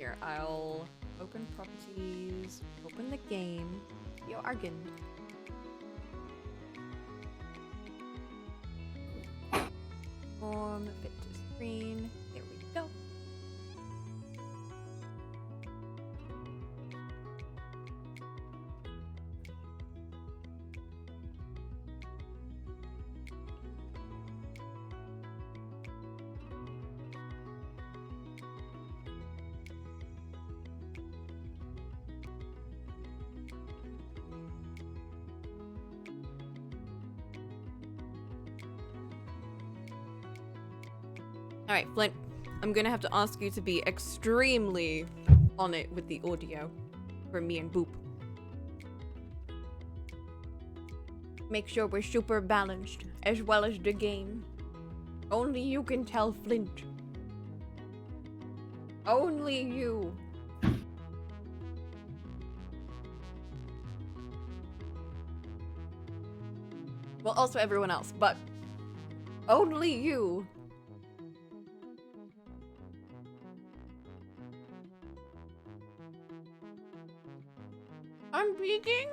Here, I'll open properties, open the game. Yo, Argand. Fit to screen. There we go. Alright, Flint, I'm gonna have to ask you to be extremely on it with the audio for me and Boop. Make sure we're super balanced, as well as the game. Only you can tell Flint. Only you. Well, also everyone else, but only you. I'm peeking?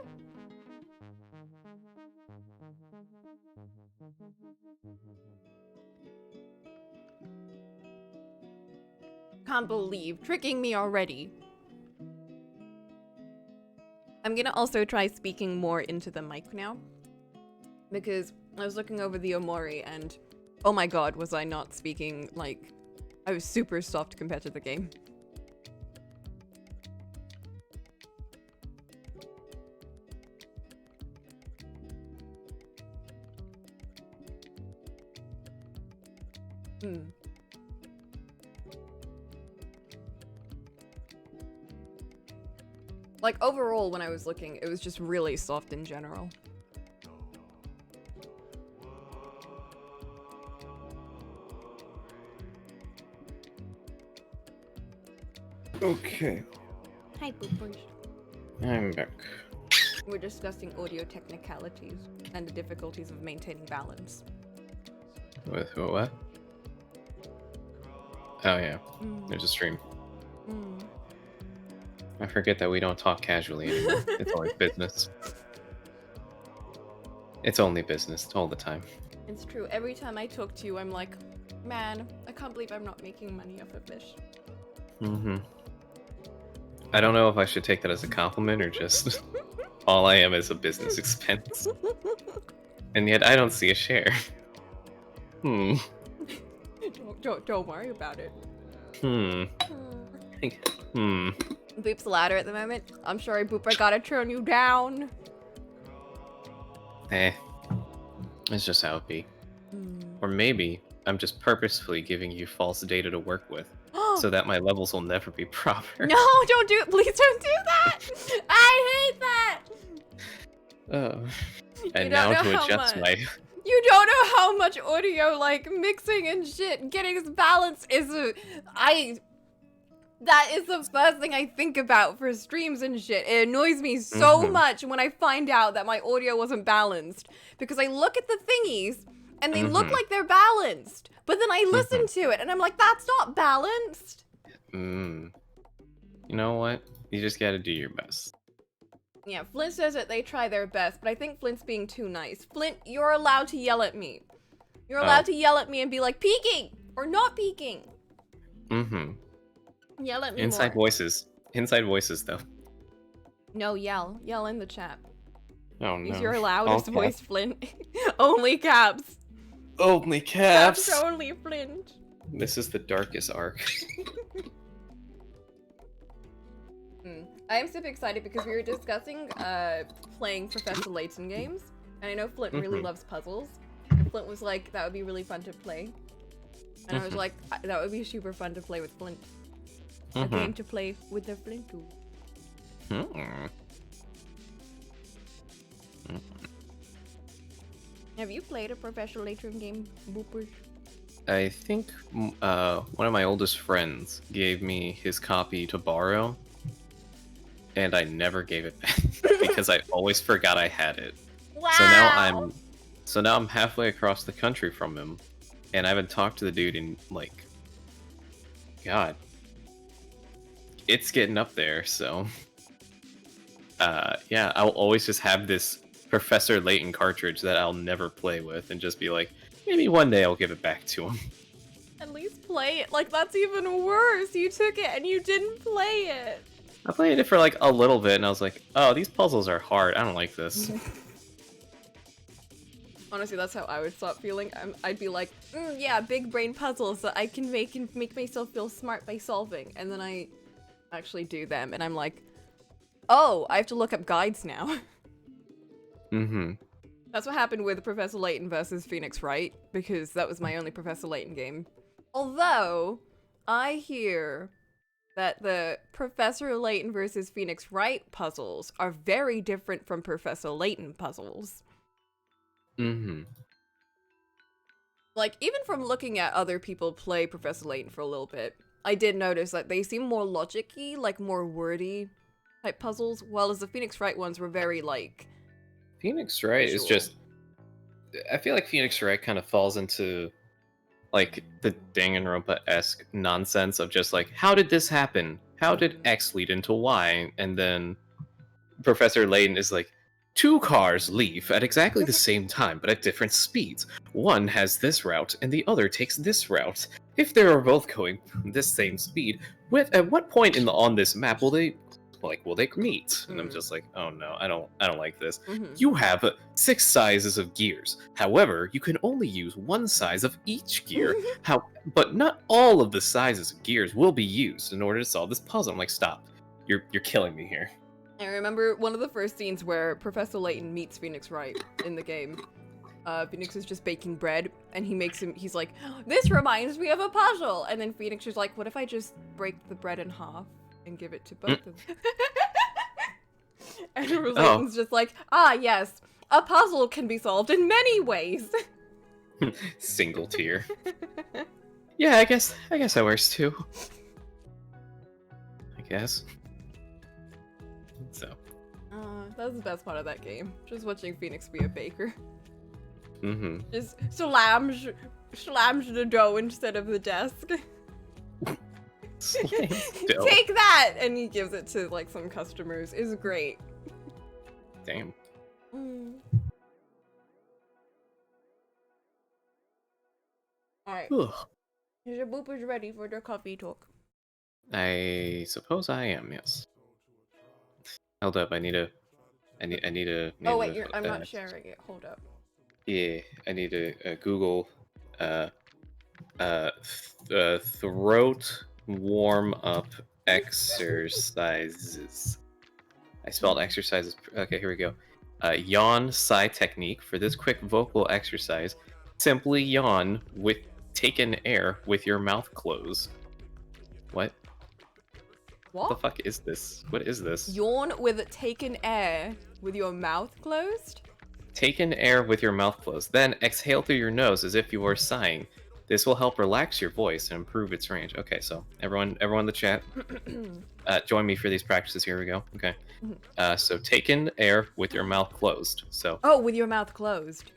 Can't believe tricking me already. I'm gonna also try speaking more into the mic now, because I was looking over the Omori and oh my god, was I not speaking like I was super soft compared to the game. Like, overall, when I was looking, it was just really soft in general. Okay. Hi, Boopers. I'm back. We're discussing audio technicalities and the difficulties of maintaining balance. With what? Oh yeah, there's a stream. I forget that we don't talk casually anymore. It's always business. It's only business all the time. It's true. Every time I talk to you, I'm like, man, I can't believe I'm not making money off of this. I don't know if I should take that as a compliment or just all I am is a business expense. And yet I don't see a share. Don't worry about it. Boop's louder at the moment. I'm sorry, Boop, I gotta turn you down. It's just how it be. Or maybe I'm just purposefully giving you false data to work with, so that my levels will never be proper. No, don't do it. Please don't do that. I hate that. And now to adjust my... You don't know how much audio, like, mixing and shit, getting this balance is that is the first thing I think about for streams and shit. It annoys me so much when I find out that my audio wasn't balanced. Because I look at the thingies, and they look like they're balanced. But then I listen to it, and I'm like, that's not balanced. You know what? You just gotta do your best. Yeah, Flint says that they try their best, but I think Flint's being too nice. Flint, you're allowed to yell at me. You're allowed to yell at me and be like, peeking! Or not peeking. Yell at me Inside more. voices. Inside voices, though. No, yell. Yell in the chat. Oh, no. Use your loudest voice, Flint. Only caps. Only caps! Caps only, Flint. This is the darkest arc. I am super excited because we were discussing playing Professor Layton games. And I know Flint really loves puzzles. And Flint was like, that would be really fun to play. And I was like, that would be super fun to play with Flint. A game to play with the Flint tool. Have you played a Professor Layton game, Boopers? I think one of my oldest friends gave me his copy to borrow. And I never gave it back because I always forgot I had it. Wow. So now I'm halfway across the country from him, and I haven't talked to the dude in like, God, it's getting up there. So, yeah, I'll always just have this Professor Layton cartridge that I'll never play with, and just be like, maybe one day I'll give it back to him. At least play it. Like, that's even worse. You took it and you didn't play it. I played it for like a little bit, and I was like, oh, these puzzles are hard. I don't like this. Honestly, that's how I would stop feeling. I'd be like, yeah, big brain puzzles that I can make myself feel smart by solving. And then I actually do them, and I'm like, oh, I have to look up guides now. Mm-hmm. That's what happened with Professor Layton versus Phoenix Wright, because that was my only Professor Layton game. Although, I hear that the Professor Layton versus Phoenix Wright puzzles are very different from Professor Layton puzzles. Mm-hmm. Like, even from looking at other people play Professor Layton for a little bit, I did notice that they seem more logic-y, like more wordy type puzzles, while as the Phoenix Wright ones were very, like, Phoenix Wright is just... I feel like Phoenix Wright kind of falls into, like, the Danganronpa-esque nonsense of just, like, how did this happen? How did X lead into Y? And then Professor Layton is like, two cars leave at exactly the same time, but at different speeds. One has this route, and the other takes this route. If they are both going this same speed, at what point on this map will they meet? And I'm just like, oh no, I don't like this. You have 6 sizes of gears. However, you can only use one size of each gear. But not all of the sizes of gears will be used in order to solve this puzzle. I'm like, stop. You're killing me here. I remember one of the first scenes where Professor Layton meets Phoenix Wright in the game. Phoenix is just baking bread, and he's like, this reminds me of a puzzle! And then Phoenix is like, what if I just break the bread in half and give it to both of them? And Layton's just like, ah yes, a puzzle can be solved in many ways! Single tear. Yeah, I guess that works too. I guess. So. That was the best part of that game. Just watching Phoenix be a baker. Mm-hmm. Just slams the dough instead of the desk. Take that! And he gives it to, like, some customers. It's great. Damn. Alright. Your boop is ready for the coffee talk. I suppose I am, yes. Hold up, I need a... Oh wait, I'm not sharing it. Hold up. Yeah, I need a Google throat warm-up exercises. I spelled exercises. Okay, here we go. Yawn sigh technique. For this quick vocal exercise, simply yawn with taken air with your mouth closed. What? What the fuck is this? What is this? Yawn with taken air with your mouth closed? Taken air with your mouth closed. Then exhale through your nose as if you were sighing. This will help relax your voice and improve its range. Okay, so everyone in the chat, join me for these practices. Here we go. Okay. So taken air with your mouth closed. So. Oh, with your mouth closed.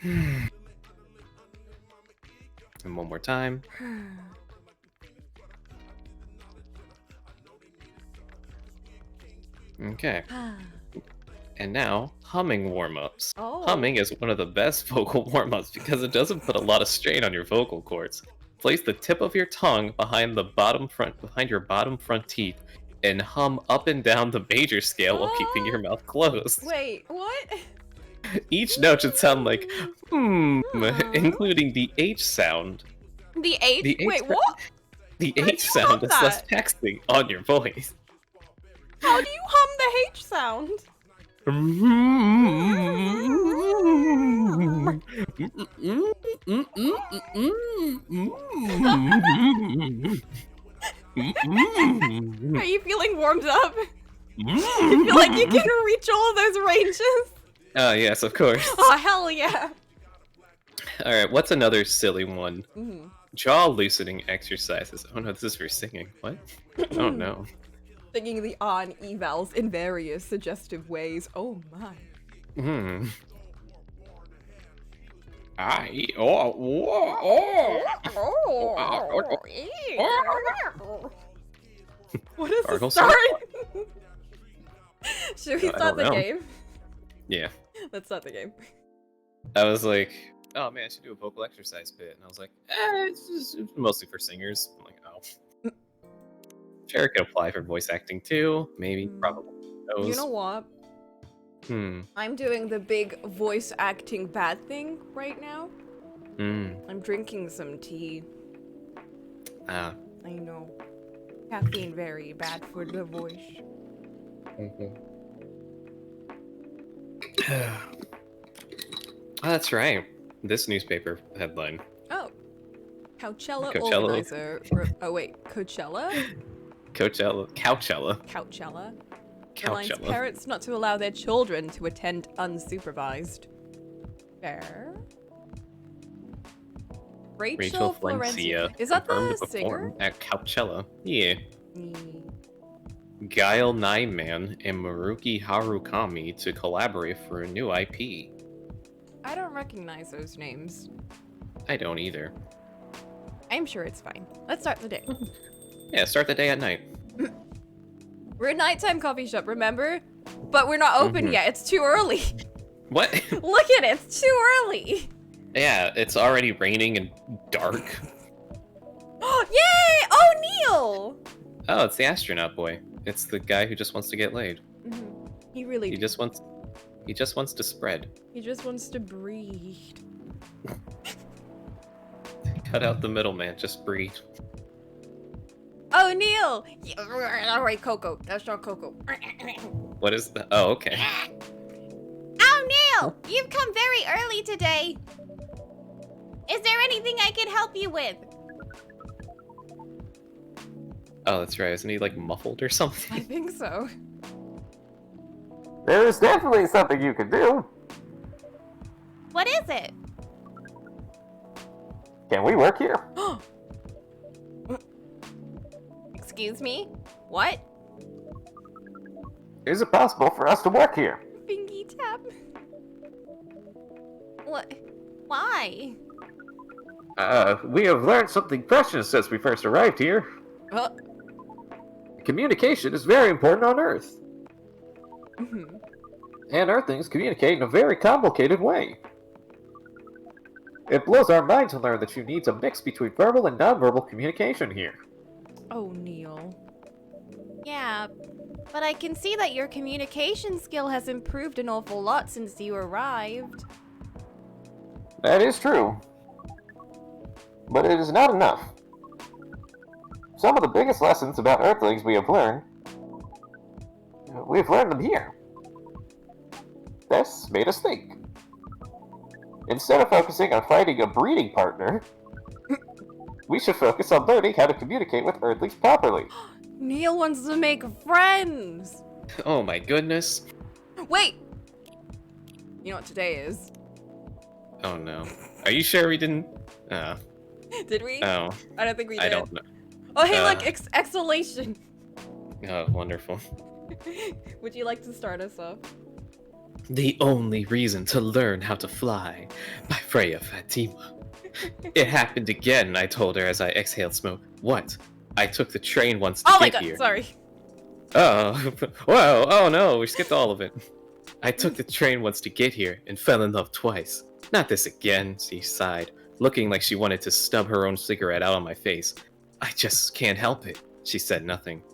And one more time. Okay. And now, humming warm-ups. Oh. Humming is one of the best vocal warm-ups because it doesn't put a lot of strain on your vocal cords. Place the tip of your tongue behind your bottom front teeth and hum up and down the major scale while keeping your mouth closed. Wait, what? Each note should sound like including the H sound. The H? Wait, what? The H sound is less taxing on your voice. How do you hum the H sound? Are you feeling warmed up? You feel like you can reach all of those ranges? Oh, yes, of course. Oh, hell yeah. Alright, what's another silly one? Jaw loosening exercises. Oh no, this is for singing. What? Oh no. Singing the on evals in various suggestive ways. Oh my. I oh oh What is the Gargle start? sound? Should we I start don't the know. game? Yeah. Let's start the game. I was like, oh man, I should do a vocal exercise bit, and I was like, it's mostly for singers. I'm like, oh, sure, it could apply for voice acting too. Maybe, probably. Who knows? You know what? Hmm. I'm doing the big voice acting bad thing right now. I'm drinking some tea. Ah. I know. Caffeine very bad for the voice. Oh, that's right. This newspaper headline. Oh. Coachella Coachella. organizer. Oh wait, Coachella? Coachella. Coachella. Reminds Coachella. parents not to allow their children to attend unsupervised. Fair. Rachel Florencia. Is that the singer? At Coachella. Yeah. Mm. Guile Nyman and Maruki Harukami to collaborate for a new IP. I don't recognize those names. I don't either. I'm sure it's fine. Let's start the day. Yeah, start the day at night. We're a nighttime coffee shop, remember? But we're not open yet. It's too early. What? Look at it. It's too early. Yeah, it's already raining and dark. Yay! Oh, Neil! Oh, it's the astronaut boy. It's the guy who just wants to get laid. He really He just wants to spread. He just wants to breathe. Cut out the middleman, just breathe. Oh, Neil! Alright, Coco. That's not Coco. What is that? Oh, okay. Oh, Neil! You've come very early today. Is there anything I can help you with? Oh, that's right. Isn't he like muffled or I something? think so. There's definitely something you can do. What is it? Can we work here? Excuse me? What? Is it possible for us to work here? Fingy tap. What? Why? We have learned something precious since we first arrived here. Oh. Communication is very important on Earth. And Earthlings communicate in a very complicated way. It blows our mind to learn that you need a mix between verbal and nonverbal communication here. Oh, Neil. Yeah, but I can see that your communication skill has improved an awful lot since you arrived. That is true. But it is not enough. Some of the biggest lessons about Earthlings we've learned them here. This made us think. Instead of focusing on finding a breeding partner, we should focus on learning how to communicate with Earthlings properly. Neil wants to make friends. Oh my goodness. Wait. You know what today is? Oh no. Are you sure we didn't? Did we? Oh. I don't think we did. I don't know. Oh, hey, look, exhalation. Oh, wonderful. Would you like to start us off? The Only Reason to Learn How to Fly by Freya Fatima. It happened again, I told her as I exhaled smoke. What? I took the train once to Oh my get god, here. sorry. Oh, whoa, oh no, we skipped all of it. I took the train once to get here and fell in love twice. Not this again, she sighed, looking like she wanted to stub her own cigarette out on my face. I just can't help it. She said nothing. One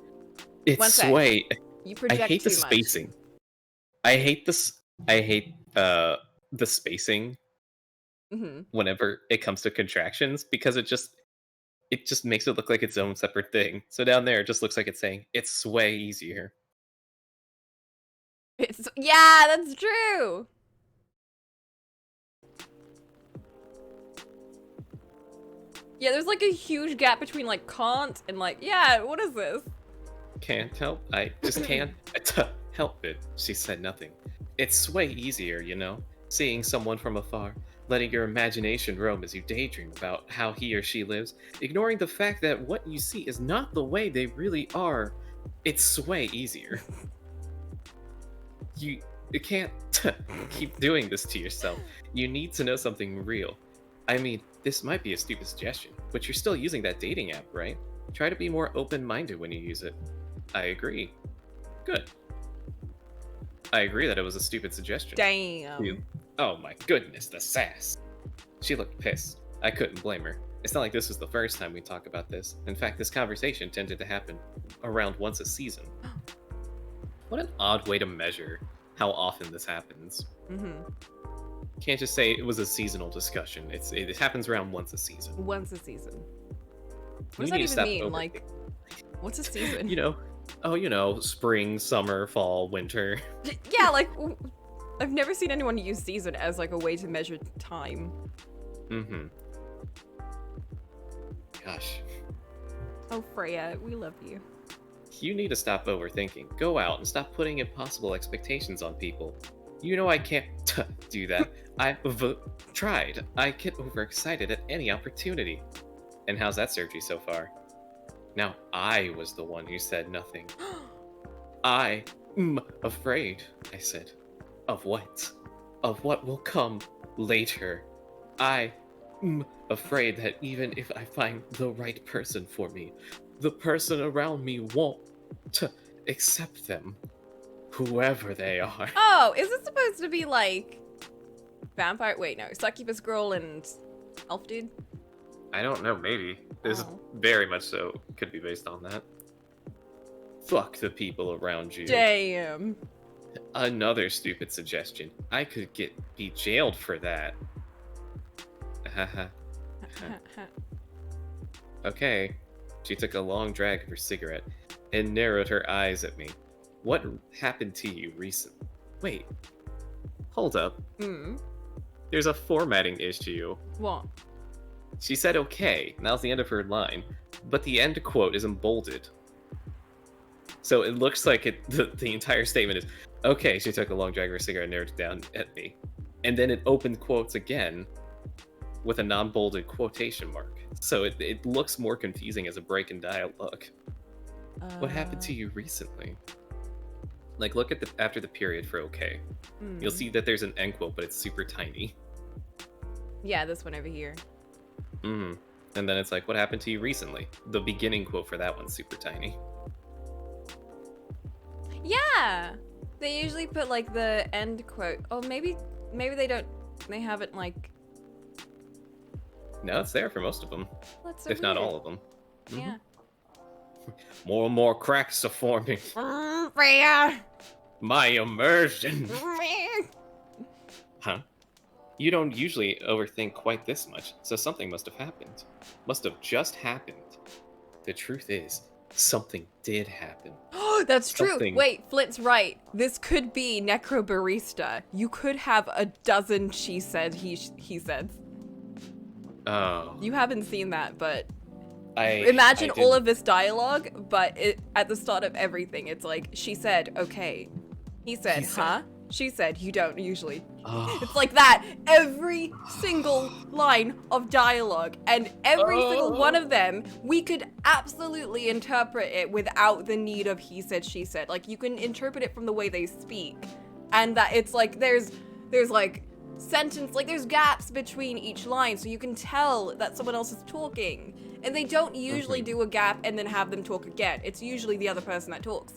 It's sec. sway. You I project hate the too much. spacing. I hate the spacing whenever it comes to contractions because it just makes it look like its own separate thing. So down there it just looks like it's saying it's way easier. Yeah, that's true. Yeah, there's like a huge gap between like can't and like, yeah, what is this? Can't help. I just can't help it. She said nothing. It's way easier, you know, seeing someone from afar, letting your imagination roam as you daydream about how he or she lives, ignoring the fact that what you see is not the way they really are. It's way easier. You can't keep doing this to yourself. You need to know something real. I mean, this might be a stupid suggestion, but you're still using that dating app, right? Try to be more open-minded when you use it. I agree. Good. I agree that it was a stupid suggestion. Damn. Oh my goodness, the sass. She looked pissed. I couldn't blame her. It's not like this was the first time we talk about this. In fact, this conversation tended to happen around once a season. What an odd way to measure how often this happens. Mm-hmm. Can't just say it was a seasonal discussion. It happens around once a season. Once a season. What You does that need to even stop mean? overthinking. Like, what's a season? Spring, summer, fall, winter. Yeah, like, I've never seen anyone use season as, like, a way to measure time. Mm-hmm. Gosh. Oh, Freya, we love you. You need to stop overthinking. Go out and stop putting impossible expectations on people. You know I can't do that. I've tried. I get overexcited at any opportunity. And how's that served you so far? Now I was the one who said nothing. I'm afraid, I said. Of what? Of what will come later. I'm afraid that even if I find the right person for me, the person around me won't accept them. Whoever they are. Oh, is it supposed to be, like, vampire? Wait, no. Succubus girl and elf dude? I don't know, maybe. This Oh. very much so could be based on that. Fuck the people around you. Damn. Another stupid suggestion. I could be jailed for that. Okay. She took a long drag of her cigarette and narrowed her eyes at me. What happened to you recently? Wait. Hold up. There's a formatting issue. What? She said okay. Now's the end of her line. But the end quote is embolded. So it looks like the entire statement is, okay, she took a long drag of her cigarette and narrowed it down at me. And then it opened quotes again with a non-bolded quotation mark. So it looks more confusing as a break in dialogue. What happened to you recently? Like, look at after the period for okay. You'll see that there's an end quote, but it's super tiny. Yeah, this one over here. And then it's like, what happened to you recently? The beginning quote for that one's super tiny. Yeah! They usually put, like, the end quote. Oh, maybe they don't. They haven't, like... No, it's there for most of them. That's so if not weird. all of them. Yeah. More and more cracks are forming. Freya! My immersion! Huh? You don't usually overthink quite this much, so something must have happened. Must have just happened. The truth is, something did happen. That's true. Something- Wait, Flint's right. This could be Necrobarista. You could have a dozen she said, he said. Oh. You haven't seen that, but I imagine all didn't- of this dialogue, but at the start of everything, it's like, she said, okay. He said, huh? She said, you don't usually. Oh. It's like that every single line of dialogue, and every single one of them, we could absolutely interpret it without the need of he said, she said. Like, you can interpret it from the way they speak, and that it's like there's like sentence, like there's gaps between each line, so you can tell that someone else is talking. And they don't usually do a gap and then have them talk again. It's usually the other person that talks.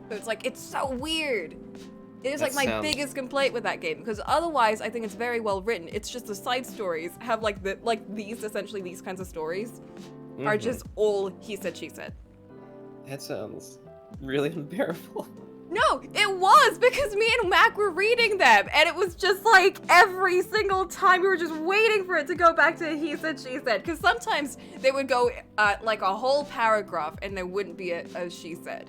So it's like, it's so weird. It is like my biggest complaint with that game, because otherwise I think it's very well written. It's just the side stories have like essentially these kinds of stories are just all he said, she said. That sounds really unbearable. No, it was, because me and Mac were reading them, and it was just like every single time we were just waiting for it to go back to he said, she said. Because sometimes they would go like a whole paragraph and there wouldn't be a she said.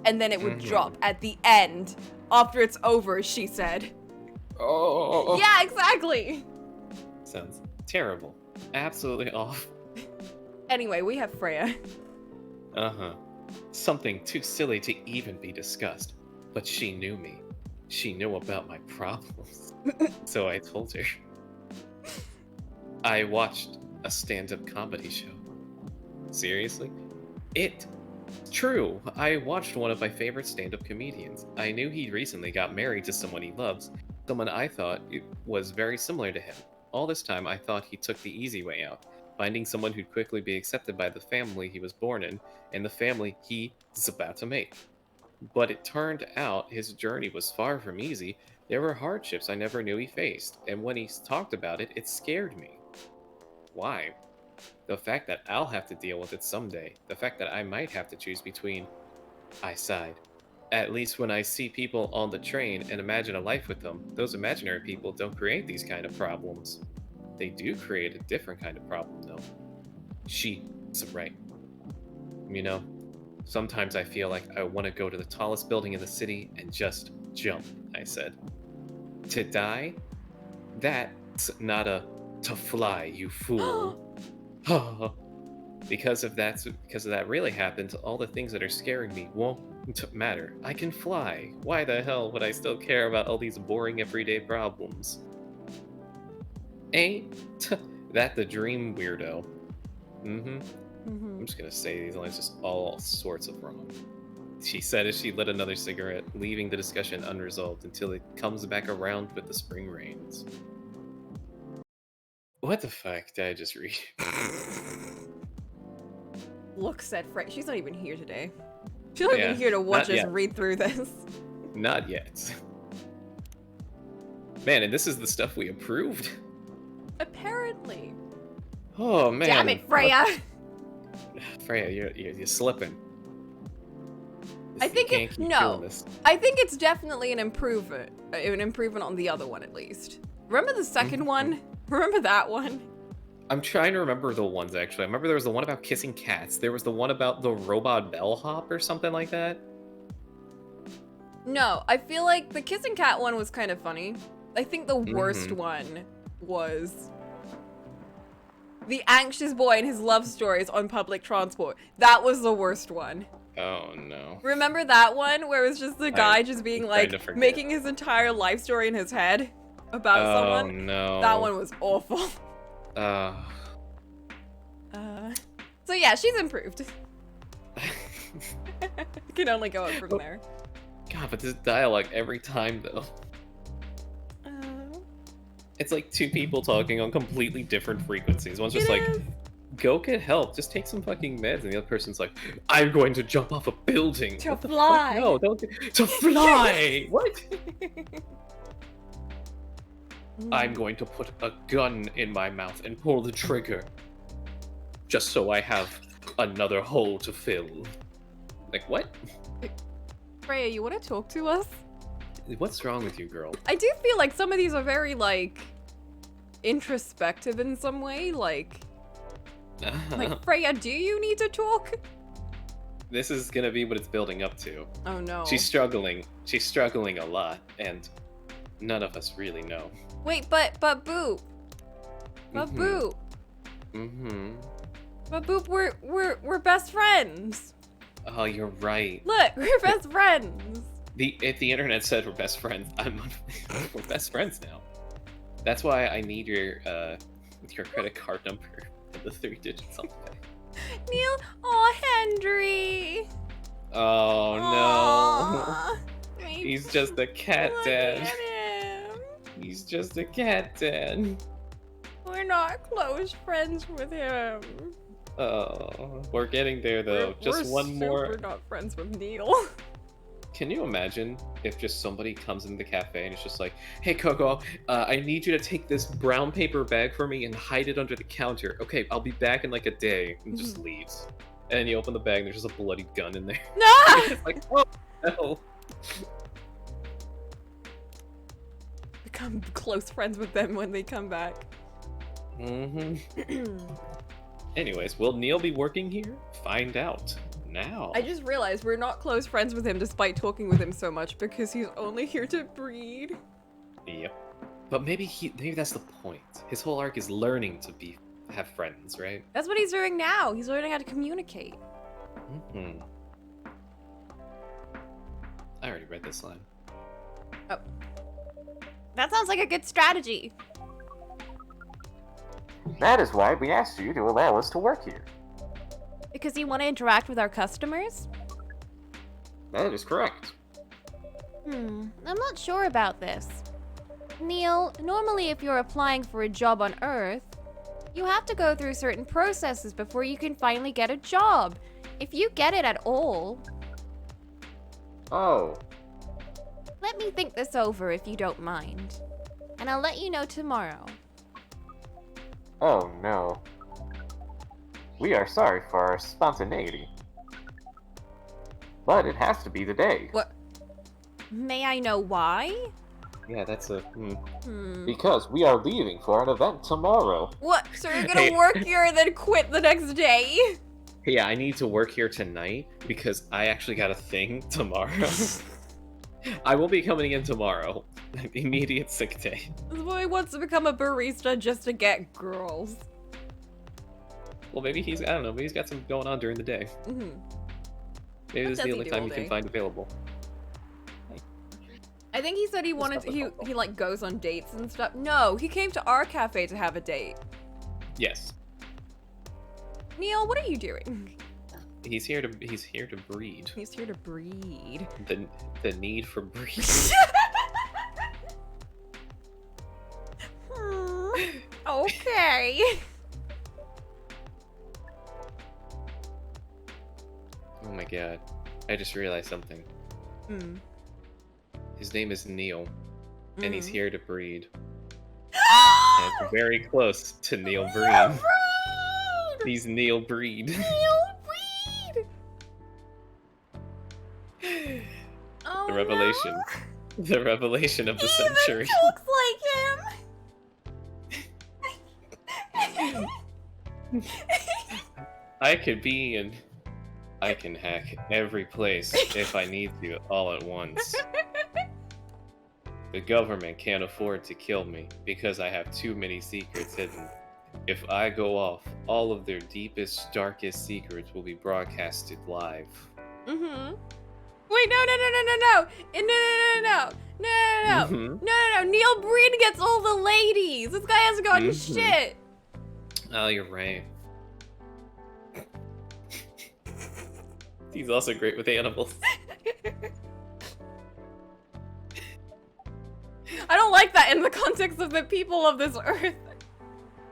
And then it would drop at the end after it's over, she said. Oh. Yeah, exactly. Sounds terrible. Absolutely awful. Anyway, we have Freya. Uh-huh. Something too silly to even be discussed. But she knew me. She knew about my problems. So I told her. I watched a stand-up comedy show. Seriously? True. I watched one of my favorite stand-up comedians. I knew he recently got married to someone he loves, Someone I thought was very similar to him. All this time, I thought he took the easy way out, finding someone who'd quickly be accepted by the family he was born in, and the family he is about to make. But it turned out his journey was far from easy. There were hardships I never knew he faced, and when he talked about it, it scared me. Why? The fact that I'll have to deal with it someday, the fact that I might have to choose between... I sighed. At least when I see people on the train and imagine a life with them, those imaginary people don't create these kind of problems. They do create a different kind of problem, though. She's right. You know, sometimes I feel like I want to go to the tallest building in the city and just jump, I said. To die? That's not a to fly, you fool. Because if that really happens, all the things that are scaring me won't matter. I can fly. Why the hell would I still care about all these boring everyday problems? Ain't that the dream, weirdo? I'm just gonna say these lines just all sorts of wrong. She said as she lit another cigarette, leaving the discussion unresolved until it comes back around with the spring rains. What the fuck did I just read? Look, said Freya. She's not even here today. She's not even here to watch us read through this. Not yet. Man, and this is the stuff we approved? Apparently. Oh, man. Damn it, Freya! Freya, you're slipping. I think I think it's definitely an improvement on the other one at least. Remember the second one? Remember that one? I'm trying to remember the ones actually. I remember there was the one about kissing cats. There was the one about the robot bellhop or something like that. No, I feel like the kissing cat one was kind of funny. I think the worst one was the anxious boy and his love stories on public transport. That was the worst one. Oh no. Remember that one where it was just the guy just being like making his entire life story in his head about someone? Oh no. That one was awful. So yeah, she's improved. Can only go up from there. God, but this dialogue every time though. It's like two people talking on completely different frequencies. One's just like, go get help, just take some fucking meds, and the other person's like, I'm going to jump off a building. To fly. No, don't. To fly. What? I'm going to put a gun in my mouth and pull the trigger. Just so I have another hole to fill. Like, what? Freya, you want to talk to us? What's wrong with you, girl? I do feel like some of these are very, like, introspective in some way. Like, Freya, do you need to talk? This is gonna be what it's building up to. Oh, no. She's struggling. She's struggling a lot, and none of us really know. Wait, but Boop. But Boop. But Boop, we're best friends. Oh, you're right. Look, we're best friends. If the internet said we're best friends, we're best friends now. That's why I need your credit card number and the 3 digits on the back. Neil, oh Henry. Oh no. He's just a cat dad. He's just a cat dad. We're not close friends with him. Oh, we're getting there though. Just one more. We're not friends with Neil. Can you imagine if just somebody comes into the cafe and it's just like, hey Coco, I need you to take this brown paper bag for me and hide it under the counter. Okay, I'll be back in like a day, and just leaves. And then you open the bag and there's just a bloody gun in there. No! It's like, oh no. Become close friends with them when they come back. Anyways, will Neil be working here? Find out now. I just realized we're not close friends with him despite talking with him so much because he's only here to breed. Yep. But maybe that's the point. His whole arc is learning to have friends, right? That's what he's doing now. He's learning how to communicate. I already read this line. Oh. That sounds like a good strategy. That is why we asked you to allow us to work here. Because you want to interact with our customers? That is correct. I'm not sure about this. Neil, normally if you're applying for a job on Earth, you have to go through certain processes before you can finally get a job. If you get it at all, Oh, let me think this over if you don't mind. And I'll let you know tomorrow. oh no. We are sorry for our spontaneity. But it has to be the day. What? May I know why? Yeah, that's a. Because we are leaving for an event tomorrow. What? So you're gonna Hey. work here and then quit the next day? Yeah, I need to work here tonight because I actually got a thing tomorrow. I will be coming in tomorrow. Immediate sick day. This boy wants to become a barista just to get girls. Well, maybe I don't know, maybe he's got something going on during the day. Mm-hmm. Maybe What this is does the he only do time all you can day? find available. I think he said he wanted to, he like goes on dates and stuff. No, he came to our cafe to have a date. Yes. Neil, what are you doing? He's here to breed. He's here to breed. The need for breed. Okay. Oh my god. I just realized something. Mm. His name is Neil, and he's Mm. here to breed. And it's very close to Neil Breed. He's Neil Breed. Oh, The revelation. No. The revelation of the He even century. talks like him. I could be and I can hack every place if I need to all at once. The government can't afford to kill me because I have too many secrets hidden. If I go off, all of their deepest, darkest secrets will be broadcasted live. Mm-hmm. Wait, no. No. Mhm. No. Neil Breen gets all the ladies. This guy hasn't gotten Mhm. shit. Oh, you're right. He's also great with animals. I don't like that in the context of the people of this earth.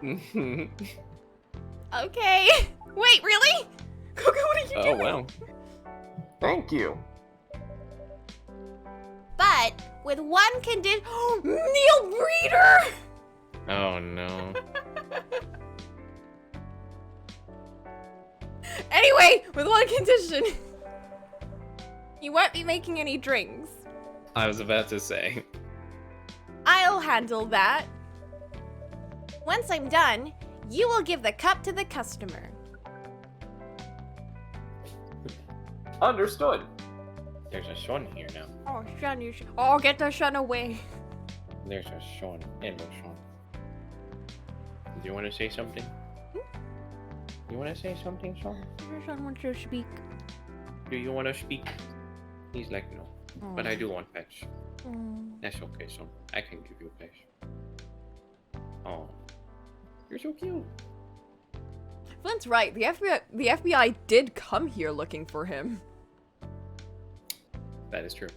Mhm. Okay. Wait, really? Coco, what are you Oh, doing? wow. Thank you. But with one condition. Neil Breeder! Oh, no. Anyway, with one condition. You won't be making any drinks. I was about to say. I'll handle that. Once I'm done, you will give the cup to the customer. Understood. There's a son here now. Oh, Shun, oh, get the Shun away. There's a son. Hello, son. Do you want to say something? You want to say something, son? The Shun wants to speak. Do you want to speak? He's like, no. But I do want pets. That's okay, son. I can give you a pet. Oh. You're so cute. Flint's right. The FBI did come here looking for him. That is true.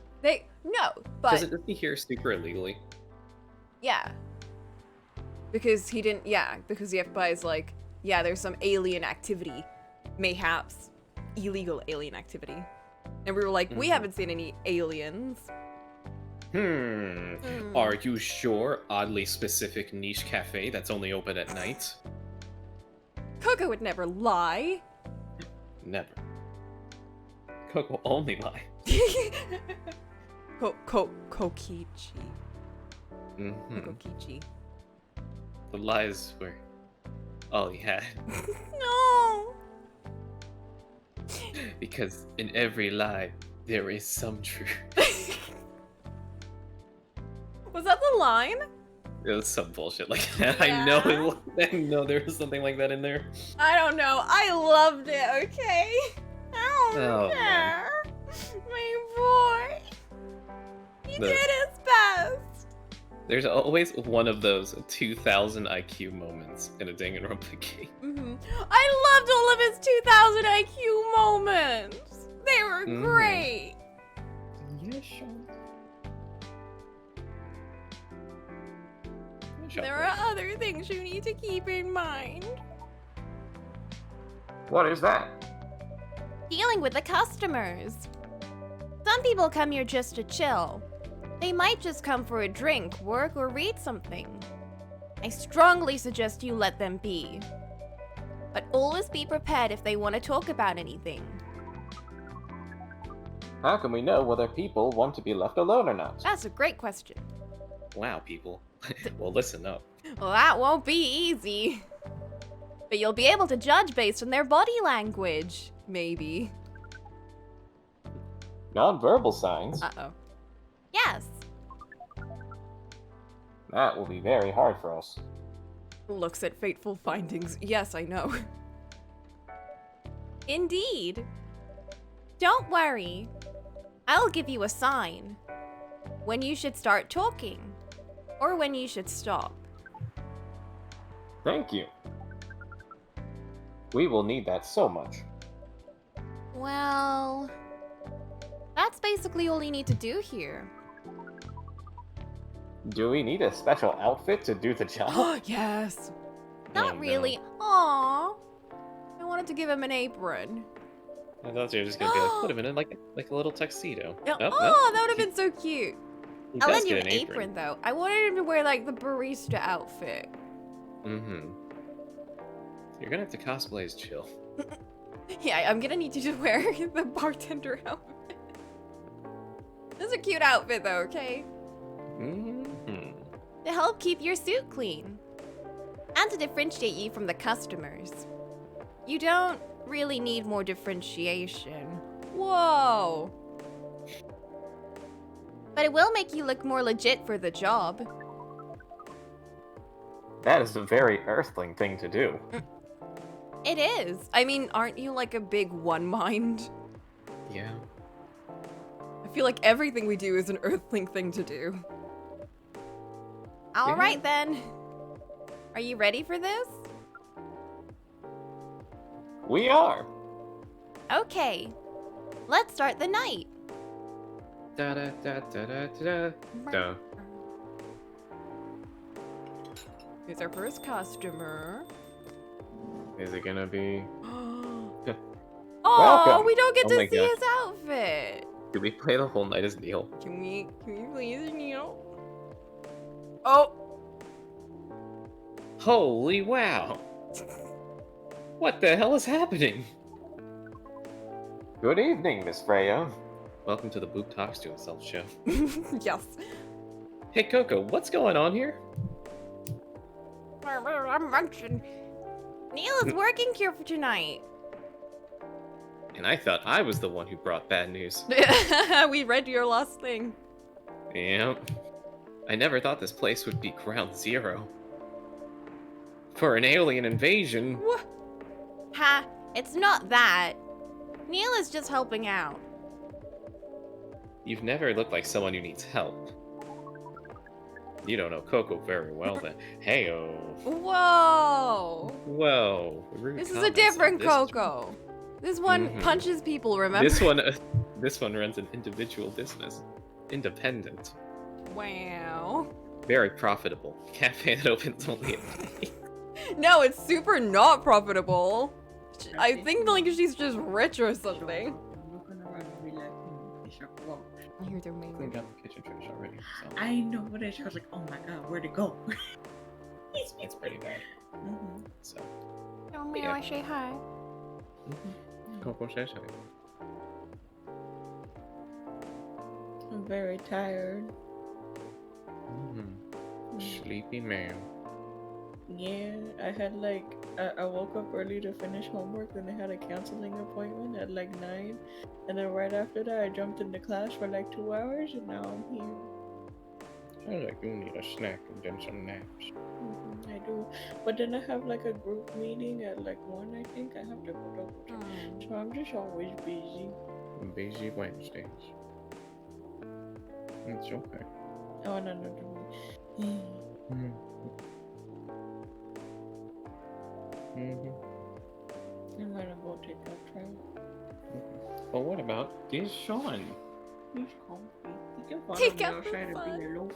No, but Does it be here super illegally? yeah. Because he didn't, because the FBI is like, yeah, there's some alien activity. Mayhaps illegal alien activity. And we were like, we haven't seen any aliens. Are you sure? Oddly specific niche cafe that's only open at night? Coco would never lie. Never. Coco only lie. Kokichi. Mm-hmm. Kokichi. The lies were all he had. No. Because in every lie, there is some truth. Was that the line? It was some bullshit like that. Yeah. I know there was something like that in there. I don't know. I loved it, okay? I don't Oh, care. My boy. He did his best. There's always one of those 2000 IQ moments in a Danganronpa game. I loved all of his 2000 IQ moments. They were great. Yeah, sure. There are other things you need to keep in mind. What is that? Dealing with the customers. Some people come here just to chill. They might just come for a drink, work, or read something. I strongly suggest you let them be. But always be prepared if they want to talk about anything. How can we know whether people want to be left alone or not? That's a great question. Wow, people. Well, listen up. Well, that won't be easy. But you'll be able to judge based on their body language. Maybe. Non-verbal signs? Uh-oh. Yes. That will be very hard for us. Looks at fateful findings. Yes, I know. Indeed. Don't worry. I'll give you a sign. When you should start talking. Or when you should stop. Thank you. We will need that so much. Well, that's basically all you need to do here. Do we need a special outfit to do the job? Yes. Not Oh, no. really. Aww. I wanted to give him an apron. I thought you were just gonna be like, put him in like a little tuxedo. Yeah. Nope, Oh, nope. that would have been so cute. He I'll does lend you get an apron though. I wanted him to wear like the barista outfit. Mm-hmm. You're gonna have to cosplay as Chill. Yeah, I'm gonna need you to wear the bartender outfit. This is a cute outfit though, okay? Mm-hmm. To help keep your suit clean. And to differentiate you from the customers. You don't really need more differentiation. Whoa. But it will make you look more legit for the job. That is a very Earthling thing to do. It is. I mean, aren't you like a big one mind? Yeah. I feel like everything we do is an Earthling thing to do. All Yeah. right then. Are you ready for this? We are. Okay. Let's start the night. Da da da da da da da. Here's our first customer. Is it gonna be? Oh, Welcome. we don't get Oh to my see God. his outfit. Do we play the whole night as Neil? Can we please, Neil? Oh, Holy wow! What the hell is happening? Good evening, Miss Freya. Welcome to the Boop Talks to Himself show. yes. Hey Coco, what's going on here? I'm munching. Neil is working here for tonight. And I thought I was the one who brought bad news. We read your last thing. Yep. I never thought this place would be ground zero. For an alien invasion. What? Ha, it's not that. Neil is just helping out. You've never looked like someone who needs help. You don't know Coco very well then. Heyo. Whoa. Whoa. rude This is a comments different on this- Coco. This one Mhm. punches people, remember? This one runs an individual business. Independent. Wow. Very profitable. Cafe that opens only at night. No, it's super not profitable. I think like she's just rich or something. I hear their main. Cleaned out the kitchen trash already. So I know, but I was like, oh my god, where'd it go? it's pretty bad. Mhm. So Oh, may Yeah. I say hi? Coco says hi. I'm very tired. Sleepy man. Yeah, I had like, I woke up early to finish homework, then I had a counseling appointment at like 9. And then right after that, I jumped into class for like 2 hours, and now I'm here. Sounds like you need a snack and then some naps. I do. But then I have like a group meeting at like 1, I think. I have to go double check. So I'm just always busy. Busy Wednesdays. It's okay. Oh, no. Mm-hmm. I'm gonna go take a try. Well, what about this Sean? He's comfy. He can follow Take me out the outside and fun. be alone.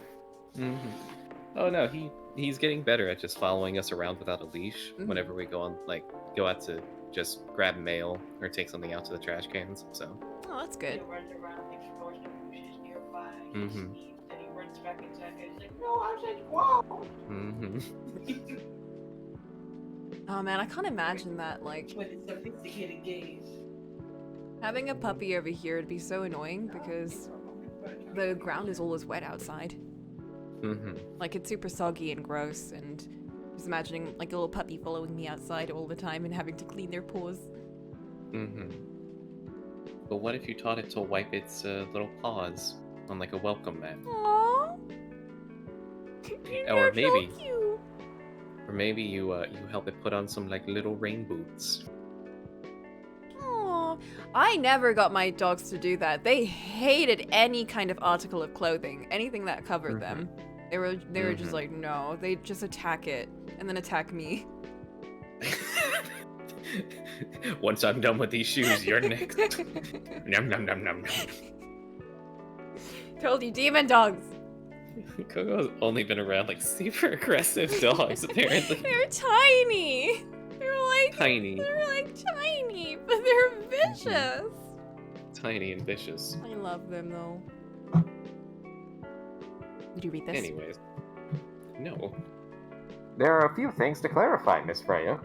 Mm-hmm. Oh no, he's getting better at just following us around without a leash Mhm. whenever we go out to just grab mail or take something out to the trash cans. So. Oh, that's He good. runs around, explores the bushes nearby, he Mhm. sleeps, then he runs back inside and he's like, no, I said squall! Oh man, I can't imagine that. Like, With his sophisticated gaze. having a puppy over here would be so annoying because the ground is always wet outside. Like, it's super soggy and gross, and just imagining like a little puppy following me outside all the time and having to clean their paws. But what if you taught it to wipe its little paws on like a welcome mat? Aww. Or maybe, So cute. or maybe you help it put on some like little rain boots. Aw. I never got my dogs to do that. They hated any kind of article of clothing, anything that covered them. They were just like, no. They just attack it and then attack me. Once I'm done with these shoes, you're next. Nom nom nom nom nom. Told you, demon dogs. Coco's only been around like super aggressive dogs, apparently. They're tiny. They're like Tiny. They're like tiny, but they're vicious. Tiny and vicious. I love them though. Did you read this? Anyways. No. There are a few things to clarify, Miss Freya.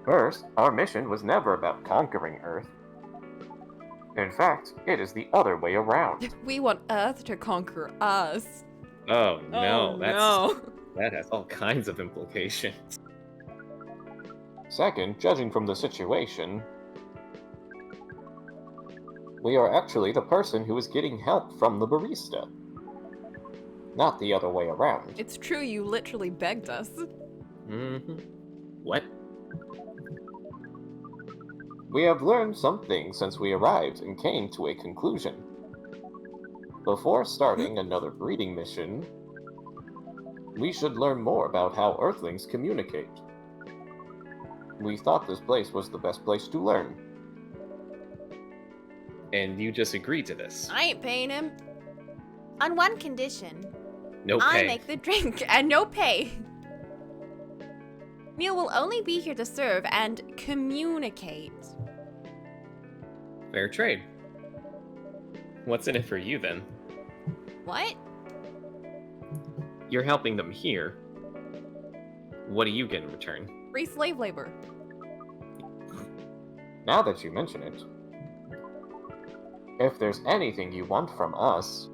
First, our mission was never about conquering Earth. In fact, it is the other way around. We want Earth to conquer us. Oh no, Oh, that's no. that has all kinds of implications. Second, judging from the situation, we are actually the person who is getting help from the barista. Not the other way around. It's true, you literally begged us. What? We have learned some things since we arrived and came to a conclusion. Before starting another breeding mission, we should learn more about how Earthlings communicate. We thought this place was the best place to learn. And you just agreed to this? I ain't paying him. On one condition. No I pay. make the drink and no pay. Neil will only be here to serve and communicate. Fair trade. What's in it for you then? What? You're helping them here. What do you get in return? Free slave labor. Now that you mention it, if there's anything you want from us,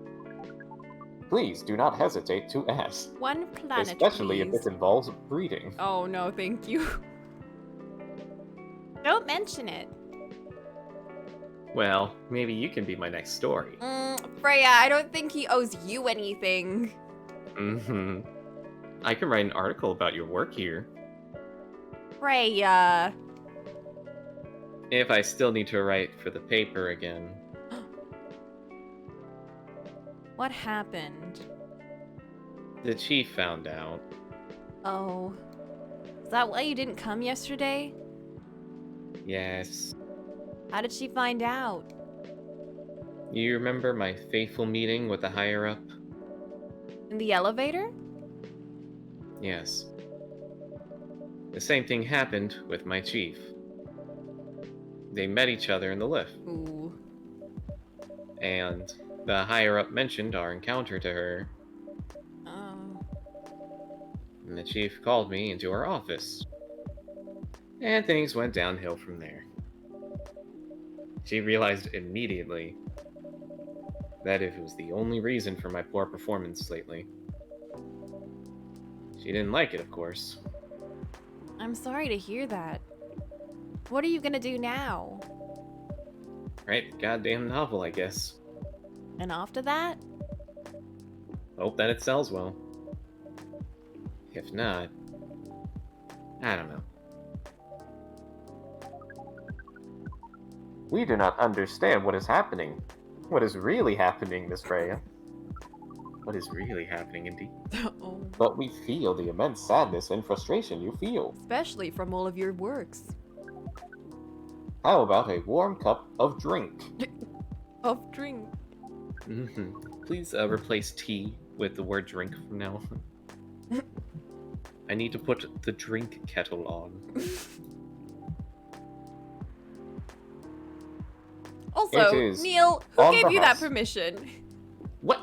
please do not hesitate to ask. One planet, Especially if please. it involves breeding. Oh no, thank you. Don't mention it. Well, maybe you can be my next story. Freya, I don't think he owes you anything. I can write an article about your work here. Freya. If I still need to write for the paper again. What happened? The chief found out. Oh. Is that why you didn't come yesterday? Yes. How did she find out? You remember my fateful meeting with the higher-up? In the elevator? Yes. The same thing happened with my chief. They met each other in the lift, Ooh. and the higher-up mentioned our encounter to her, Oh. and the chief called me into our office. And things went downhill from there. She realized immediately that it was the only reason for my poor performance lately. She didn't like it, of course. I'm sorry to hear that. What are you gonna do now? Write a goddamn novel, I guess. And after that? Hope that it sells well. If not, I don't know. We do not understand what is happening. What is really happening, Miss Freya? What is really happening, indeed? Oh. But we feel the immense sadness and frustration you feel. Especially from all of your works. How about a warm cup of drink? Of drink. Please replace tea with the word drink from now on. I need to put the drink kettle on. Also, It is Neil, who on gave the you that house. permission? What?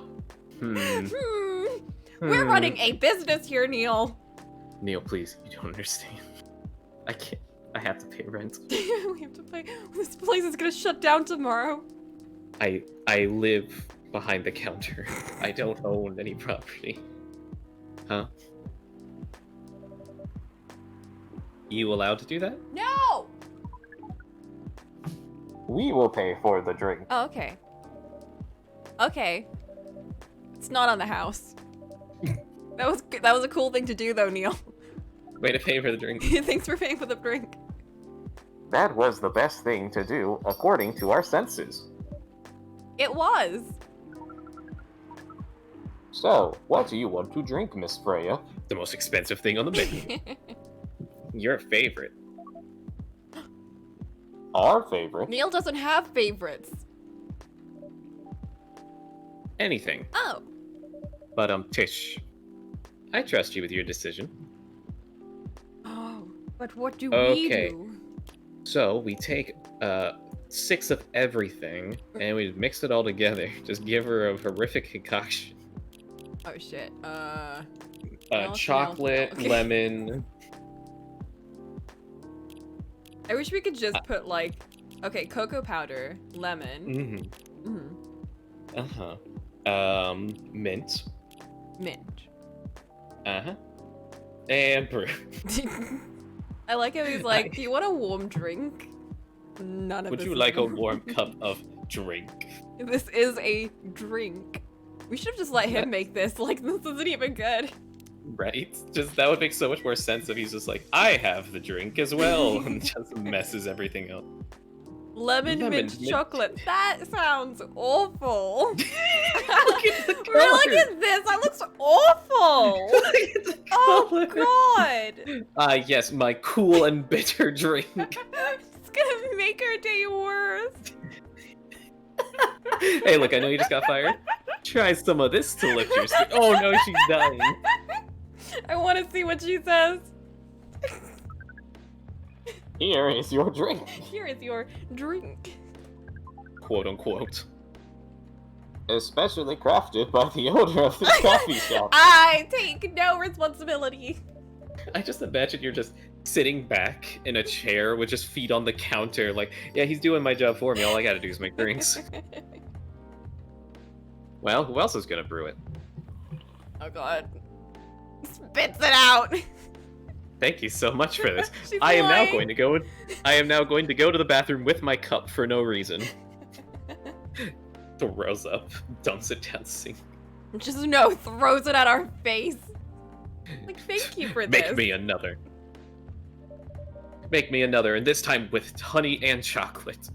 We're running a business here, Neil. Neil, please, you don't understand. I can't. I have to pay rent. We have to pay. This place is gonna shut down tomorrow. I live behind the counter. I don't own any property. Huh? You allowed to do that? No! We will pay for the drink. Oh, okay. Okay. It's not on the house. That was a cool thing to do, though, Neil. Way to pay for the drink. Thanks for paying for the drink. That was the best thing to do according to our senses. It was. So, what do you want to drink, Miss Freya? The most expensive thing on the menu. Your favorite. Our favorite? Neil doesn't have favorites. Anything. Oh. But Tish, I trust you with your decision. Oh, but what do Okay. we do? So we take 6 of everything and we mix it all together. Just give her a horrific concoction. Oh shit. Milk, Chocolate, milk. Okay. lemon. I wish we could just put like, okay, cocoa powder, lemon, Mint. mint. And brew. I like how he's like, do you want a warm drink? None of Would this you is like a warm cup of drink? This is a drink. We should have just let him make this. Like, this isn't even good. Right? Just that would make so much more sense if he's just like, I have the drink as well, and just messes everything up. Lemon mint chocolate. That sounds awful. Look at the Look color. at this. That looks awful. Look at the Oh color. god. Yes, my cool and bitter drink. It's gonna make our day worse. Hey, look, I know you just got fired. Try some of this to lift your spirit. Oh no, she's dying. I want to see what she says. Here is your drink. Here is your drink. Quote unquote. Especially crafted by the owner of this coffee shop. I take no responsibility. I just imagine you're just sitting back in a chair with just feet on the counter, like, yeah, he's doing my job for me. All I gotta do is make drinks. Well, who else is gonna brew it? Oh god. Spits it out. Thank you so much for this. She's I am now lying. going to go. I am now going to go to the bathroom with my cup for no reason. Throws up, dumps it down the sink. Just no, throws it at our face. Like, thank you for this. Make me another. Make me another, and this time with honey and chocolate.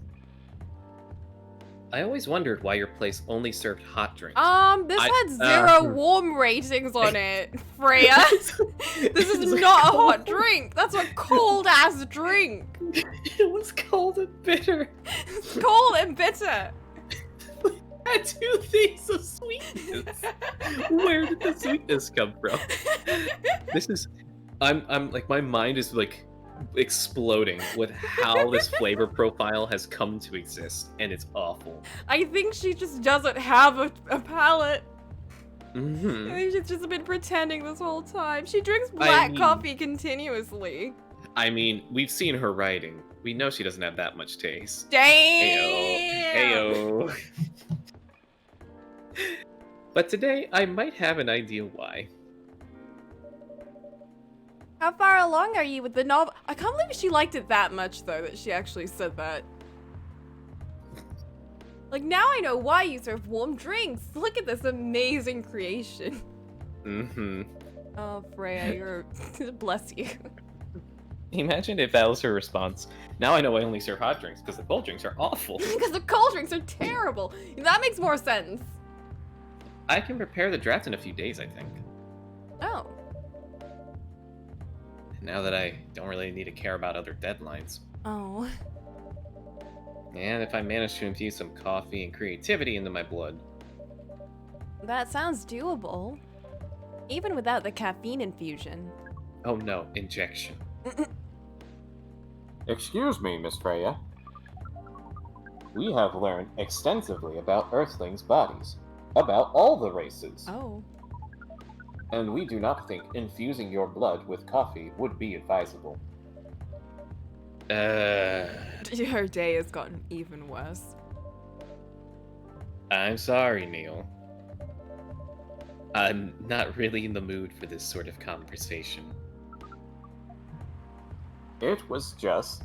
I always wondered why your place only served hot drinks. This had 0 warm ratings on it, Freya. This is not a hot drink. That's a cold ass drink. It was cold and bitter. It's cold and bitter. I had 2 things of sweetness. Where did the sweetness come from? This is, I'm like, my mind is like exploding with how this flavor profile has come to exist, and it's awful. I think she just doesn't have a palate. I Mm-hmm. think she's just been pretending this whole time. She drinks black mean- coffee continuously. I mean, we've seen her writing. We know she doesn't have that much taste. Damn. Heyo. But today, I might have an idea why. How far along are you with the novel? I can't believe she liked it that much, though, that she actually said that. Like, now I know why you serve warm drinks. Look at this amazing creation. Mm-hmm. Oh, Freya, you're... bless you. Imagine if that was her response. Now I know I only serve hot drinks, because the cold drinks are awful. Because the cold drinks are terrible. That makes more sense. I can prepare the draft in a few days, I think. Oh. Now that I don't really need to care about other deadlines. Oh. And if I manage to infuse some coffee and creativity into my blood. That sounds doable. Even without the caffeine infusion. Oh no, injection. Excuse me, Miss Freya. We have learned extensively about Earthlings' bodies, about all the races, Oh. and we do not think infusing your blood with coffee would be advisable. Her day has gotten even worse. I'm sorry, Neil. I'm not really in the mood for this sort of conversation. It was just...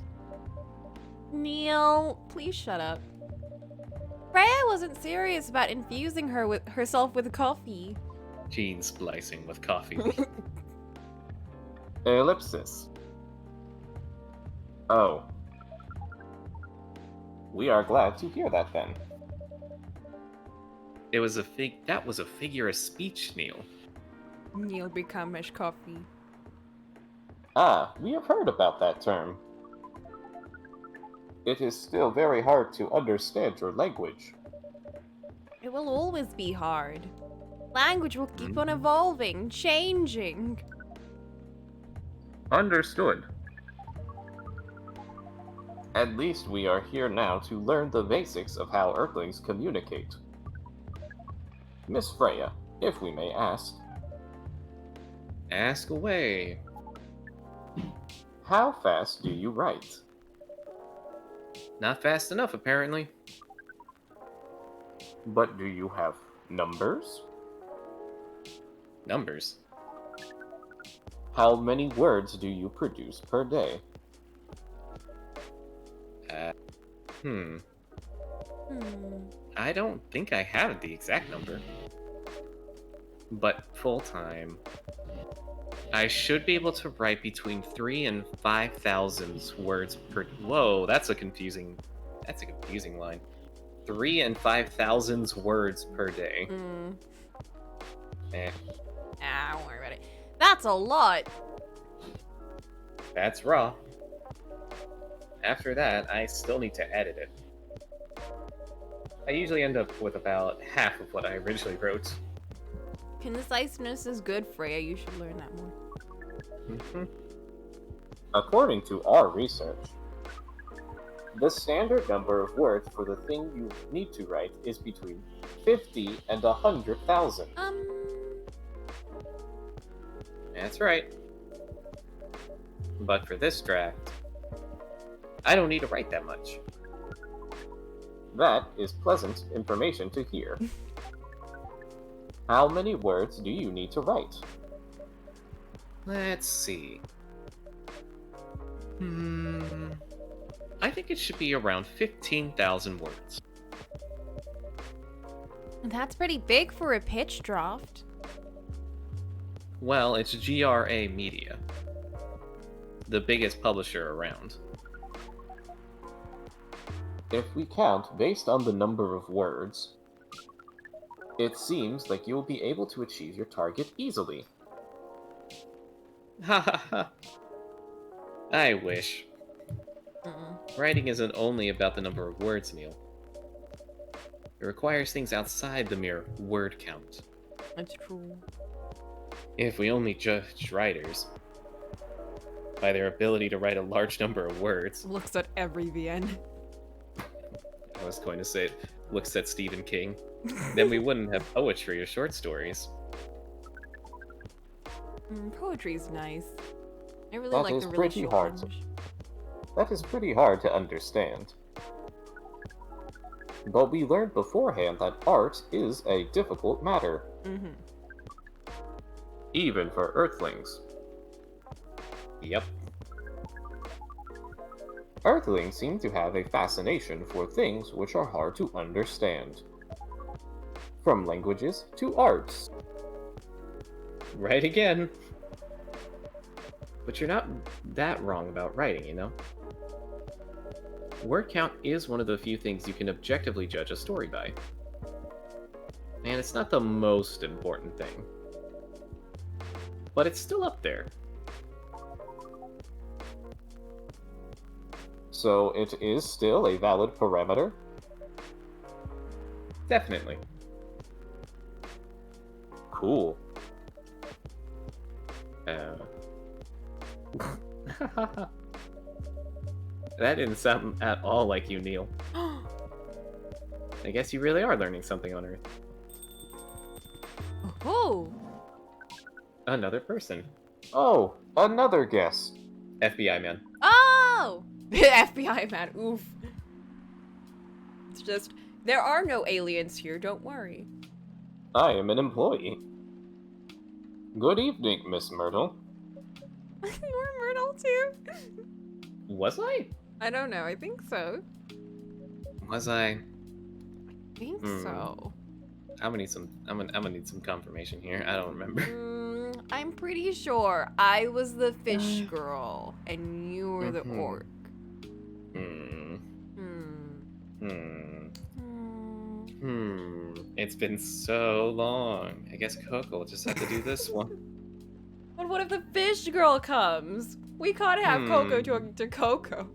Neil, please shut up. Freya wasn't serious about infusing herself with coffee. Gene splicing with coffee. Ellipsis. Oh. We are glad to hear that then. That was a figure of speech, Neil. Neil become coffee. Ah, we have heard about that term. It is still very hard to understand your language. It will always be hard. Language will keep on evolving, changing. Understood. At least we are here now to learn the basics of how Earthlings communicate. Miss Freya, if we may ask, Ask away. how fast do you write? Not fast enough, apparently. But do you have numbers? Numbers. How many words do you produce per day? Hmm. Hmm. I don't think I have the exact number. But full-time, I should be able to write between 3,000 and 5,000 words per... Whoa, that's a confusing line. 3,000 and 5,000 words per day. Eh, Ah, don't worry about it. That's a lot. that's raw. After that, I still need to edit it. I usually end up with about half of what I originally wrote. Conciseness is good, Freya. You should learn that more. Mhm. According to our research, the standard number of words for the thing you need to write is between 50 and 100,000. That's right. But for this draft, I don't need to write that much. That is pleasant information to hear. How many words do you need to write? Let's see. I think it should be around 15,000 words. That's pretty big for a pitch draft. Well, it's GRA Media, the biggest publisher around. If we count based on the number of words, it seems like you will be able to achieve your target easily. Ha ha ha. I wish. Writing isn't only about the number of words, Neil. It requires things outside the mere word count. That's true. If we only judge writers by their ability to write a large number of words, Looks at every VN. I was going to say, looks at Stephen King, then we wouldn't have poetry or short stories. Poetry's nice. I really That like is the really pretty short hard ones. That is pretty hard to understand. But we learned beforehand that art is a difficult matter, even for Earthlings. Yep. Earthlings seem to have a fascination for things which are hard to understand. From languages to arts. Right again. But you're not that wrong about writing, you know? Word count is one of the few things you can objectively judge a story by. And it's not the most important thing. But it's still up there. So it is still a valid parameter? Definitely. Cool. That didn't sound at all like you, Neil. I guess you really are learning something on Earth. Oh, Another person. Oh, another guest. FBI man. oh! FBI man, oof. It's just, there are no aliens here, don't worry. I am an employee. Good evening, Miss Myrtle. You're Myrtle too? Was I? I don't know, I think so. Was I? I think Hmm. so. I'm gonna need some confirmation here. I don't remember. I'm pretty sure I was the fish girl and you were the Mhm. orc. Hmm. Hmm. It's been so long. I guess Coco will just have to do this one. But what if the fish girl comes? We can't have Coco Hmm. talking to Coco.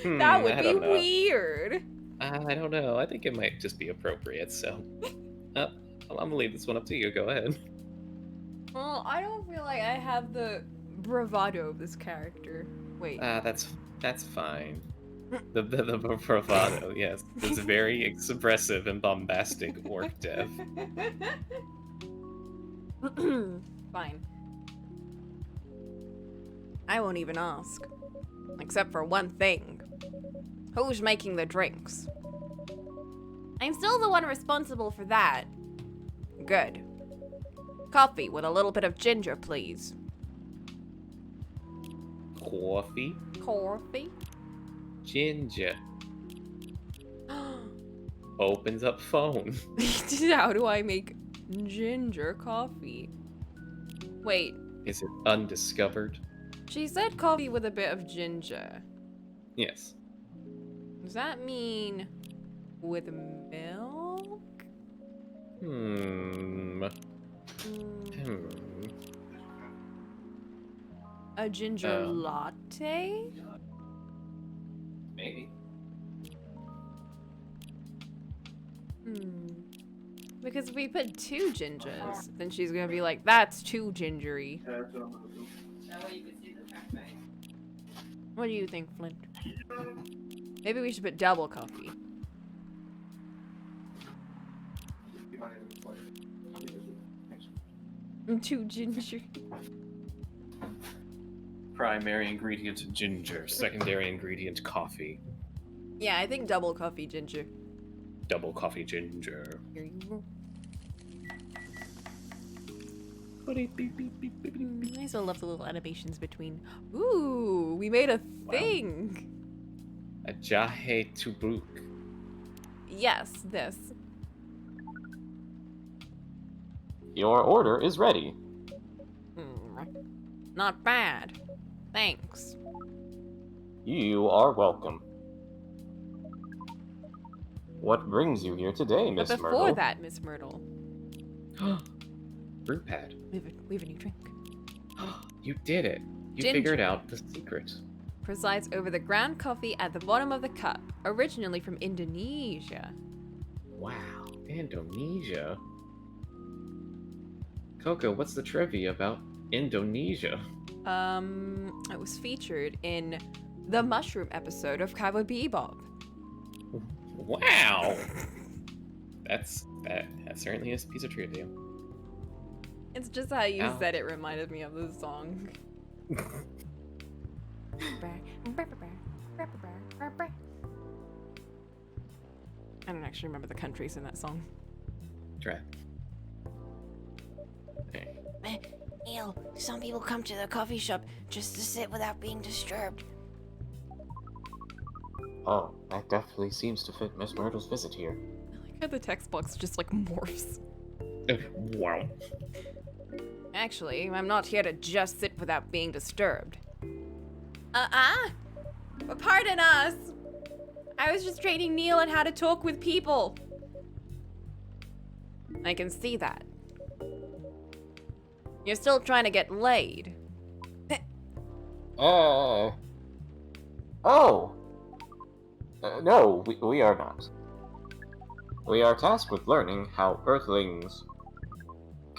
That would I be don't know. weird. I don't know. I think it might just be appropriate. So, I'm gonna leave this one up to you. Go ahead. Well, I don't feel like I have the bravado of this character. Wait. That's fine. The bravado, yes. It's very expressive and bombastic orc dev. Fine. I won't even ask. Except for one thing. Who's making the drinks? I'm still the one responsible for that. Good. Coffee with a little bit of ginger, please. Coffee, Coffee? ginger, opens up phone. How do I make ginger coffee? Wait, Is it undiscovered? she said coffee with a bit of ginger. Yes. Does that mean with milk? Hmm. A ginger Um. latte? Maybe. Because if we put 2 gingers, then she's gonna be like, that's too gingery. What do you think, Flint? Maybe we should put double coffee. Too ginger. Primary ingredient ginger. Secondary ingredient coffee. Yeah, I think double coffee ginger. Double coffee ginger. Here you go. I still love the little animations between. Ooh, we made a thing. A jahe tubuk. Yes, this. Your order is ready. Not bad. Thanks. You are welcome. What brings you here today, But Miss before Myrtle? that, Miss Myrtle, Brew pad. we have a new drink. You did it. You Ginger. figured out the secret. Presides over the ground coffee at the bottom of the cup, originally from Indonesia. Wow. Indonesia. Coco, what's the trivia about Indonesia? It was featured in the mushroom episode of Cowboy Bebop. Wow. That certainly is a piece of trivia. It's just how you Ow. said it reminded me of the song. I don't actually remember the countries in that song. Try. Hey. Neil, some people come to the coffee shop just to sit without being disturbed. Oh, that definitely seems to fit Miss Myrtle's visit here. I like how the text box just like morphs. Wow. Actually, I'm not here to just sit without being disturbed. But pardon us! I was just training Neil on how to talk with people. I can see that. You're still trying to get laid. Oh! No, we are not. We are tasked with learning how Earthlings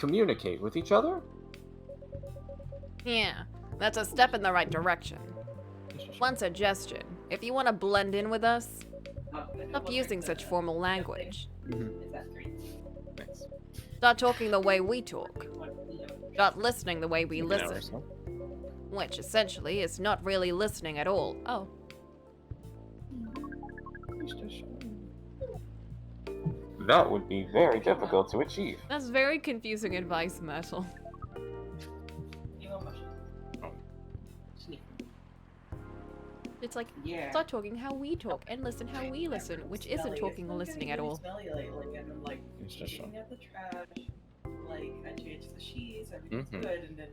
communicate with each other? Yeah, that's a step in the right direction. One suggestion. If you want to blend in with us, stop using such formal language. Nice. Start talking the way we talk. Start listening the way we You can listen. ours, huh? Which essentially is not really listening at all. Oh. That would be very difficult to achieve. That's very confusing advice, Myrtle. It's like, start talking how we talk and listen how we listen, which isn't talking or listening at all. And I'm like It's just picking up the trash, like I changed the sheets, everything's Mhm. good, and then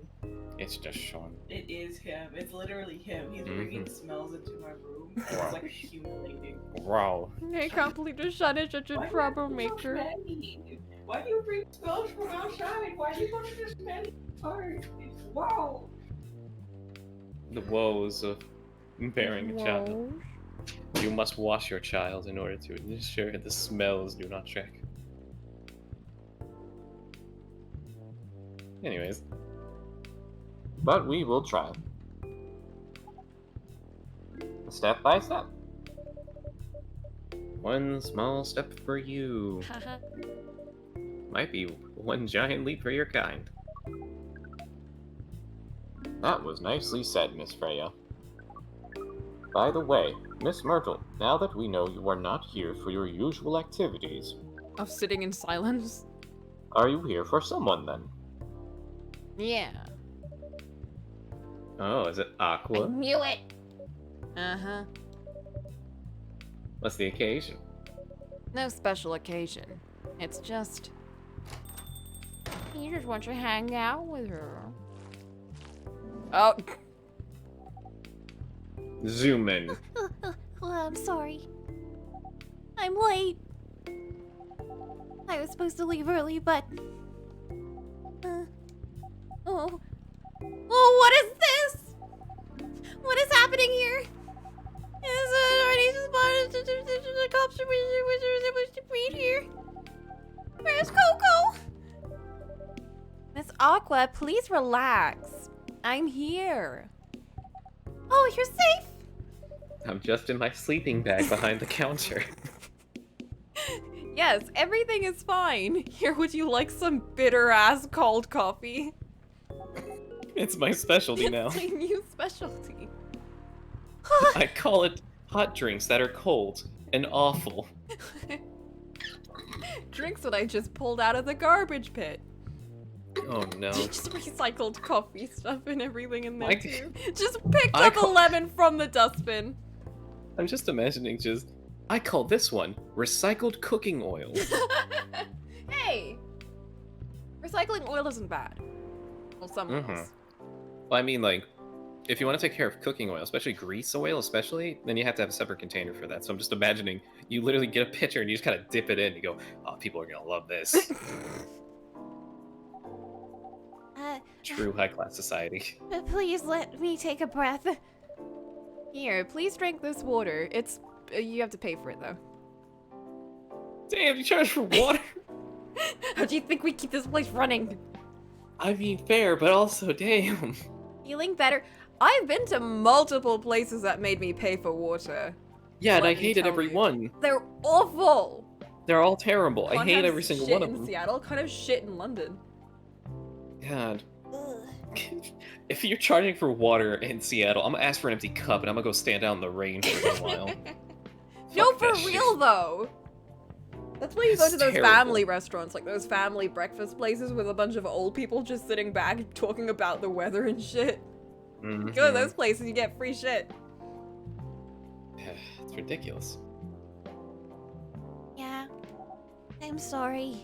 It's just Sean. it is him. It's literally him. He's bringing smells into my room. And Wow. it's like accumulating. Wow. I can't believe the Sean is such a Why do you troublemaker. bring so many? Why do you bring smells from outside? Why do you want to just many part? Wow. The woes of bearing a child. Whoa. You must wash your child in order to ensure the smells do not check. Anyways, But we will try. Step by step. one small step for you. Might be one giant leap for your kind. That was nicely said, Miss Freya. By the way, Miss Myrtle, now that we know you are not here for your usual activities, Of sitting in silence? are you here for someone then? Yeah. Oh, is it Aqua? knew it! Uh-huh. What's the occasion? No special occasion. It's just... You just want to hang out with her. Oh. Zoom in. I'm sorry. I'm late. I was supposed to leave early, but... Oh. Oh, what is this? What is happening here? The cops are supposed to be here. Where's Coco? Miss Aqua, please relax. I'm here. Oh, you're safe. I'm just in my sleeping bag behind the counter. Yes, everything is fine. Here, would you like some bitter-ass cold coffee? It's my specialty now. It's my new specialty. I call it hot drinks that are cold and awful. Drinks that I just pulled out of the garbage pit. Oh no. Just recycled coffee stuff and everything in there I- too. Just picked I up a call- lemon from the dustbin. I'm just imagining I call this one recycled cooking oil. Hey! Recycling oil isn't bad. Well, some oils. Well, I mean, like, if you want to take care of cooking oil, especially grease oil, then you have to have a separate container for that. So I'm just imagining you literally get a pitcher and you just kind of dip it in. You go, oh, people are gonna love this. True high class society. Please let me take a breath. Here, please drink this water. It's you have to pay for it though. Damn, you charge for water. How do you think we keep this place running? I mean, fair, but also, damn. Feeling better? I've been to multiple places that made me pay for water. Yeah, and Let I me hated tell every you. one. They're awful. They're all terrible. I Can't hate have every single shit one of in them. Seattle, kind of shit in London. God. If you're charging for water in Seattle, I'm gonna ask for an empty cup and I'm gonna go stand out in the rain for a while. No, Fuck for that shit. real though. That's why you go It's to those terrible. family restaurants, like those family breakfast places with a bunch of old people just sitting back talking about the weather and shit. Go to Mhm. those places, you get free shit. It's ridiculous. Yeah. I'm sorry.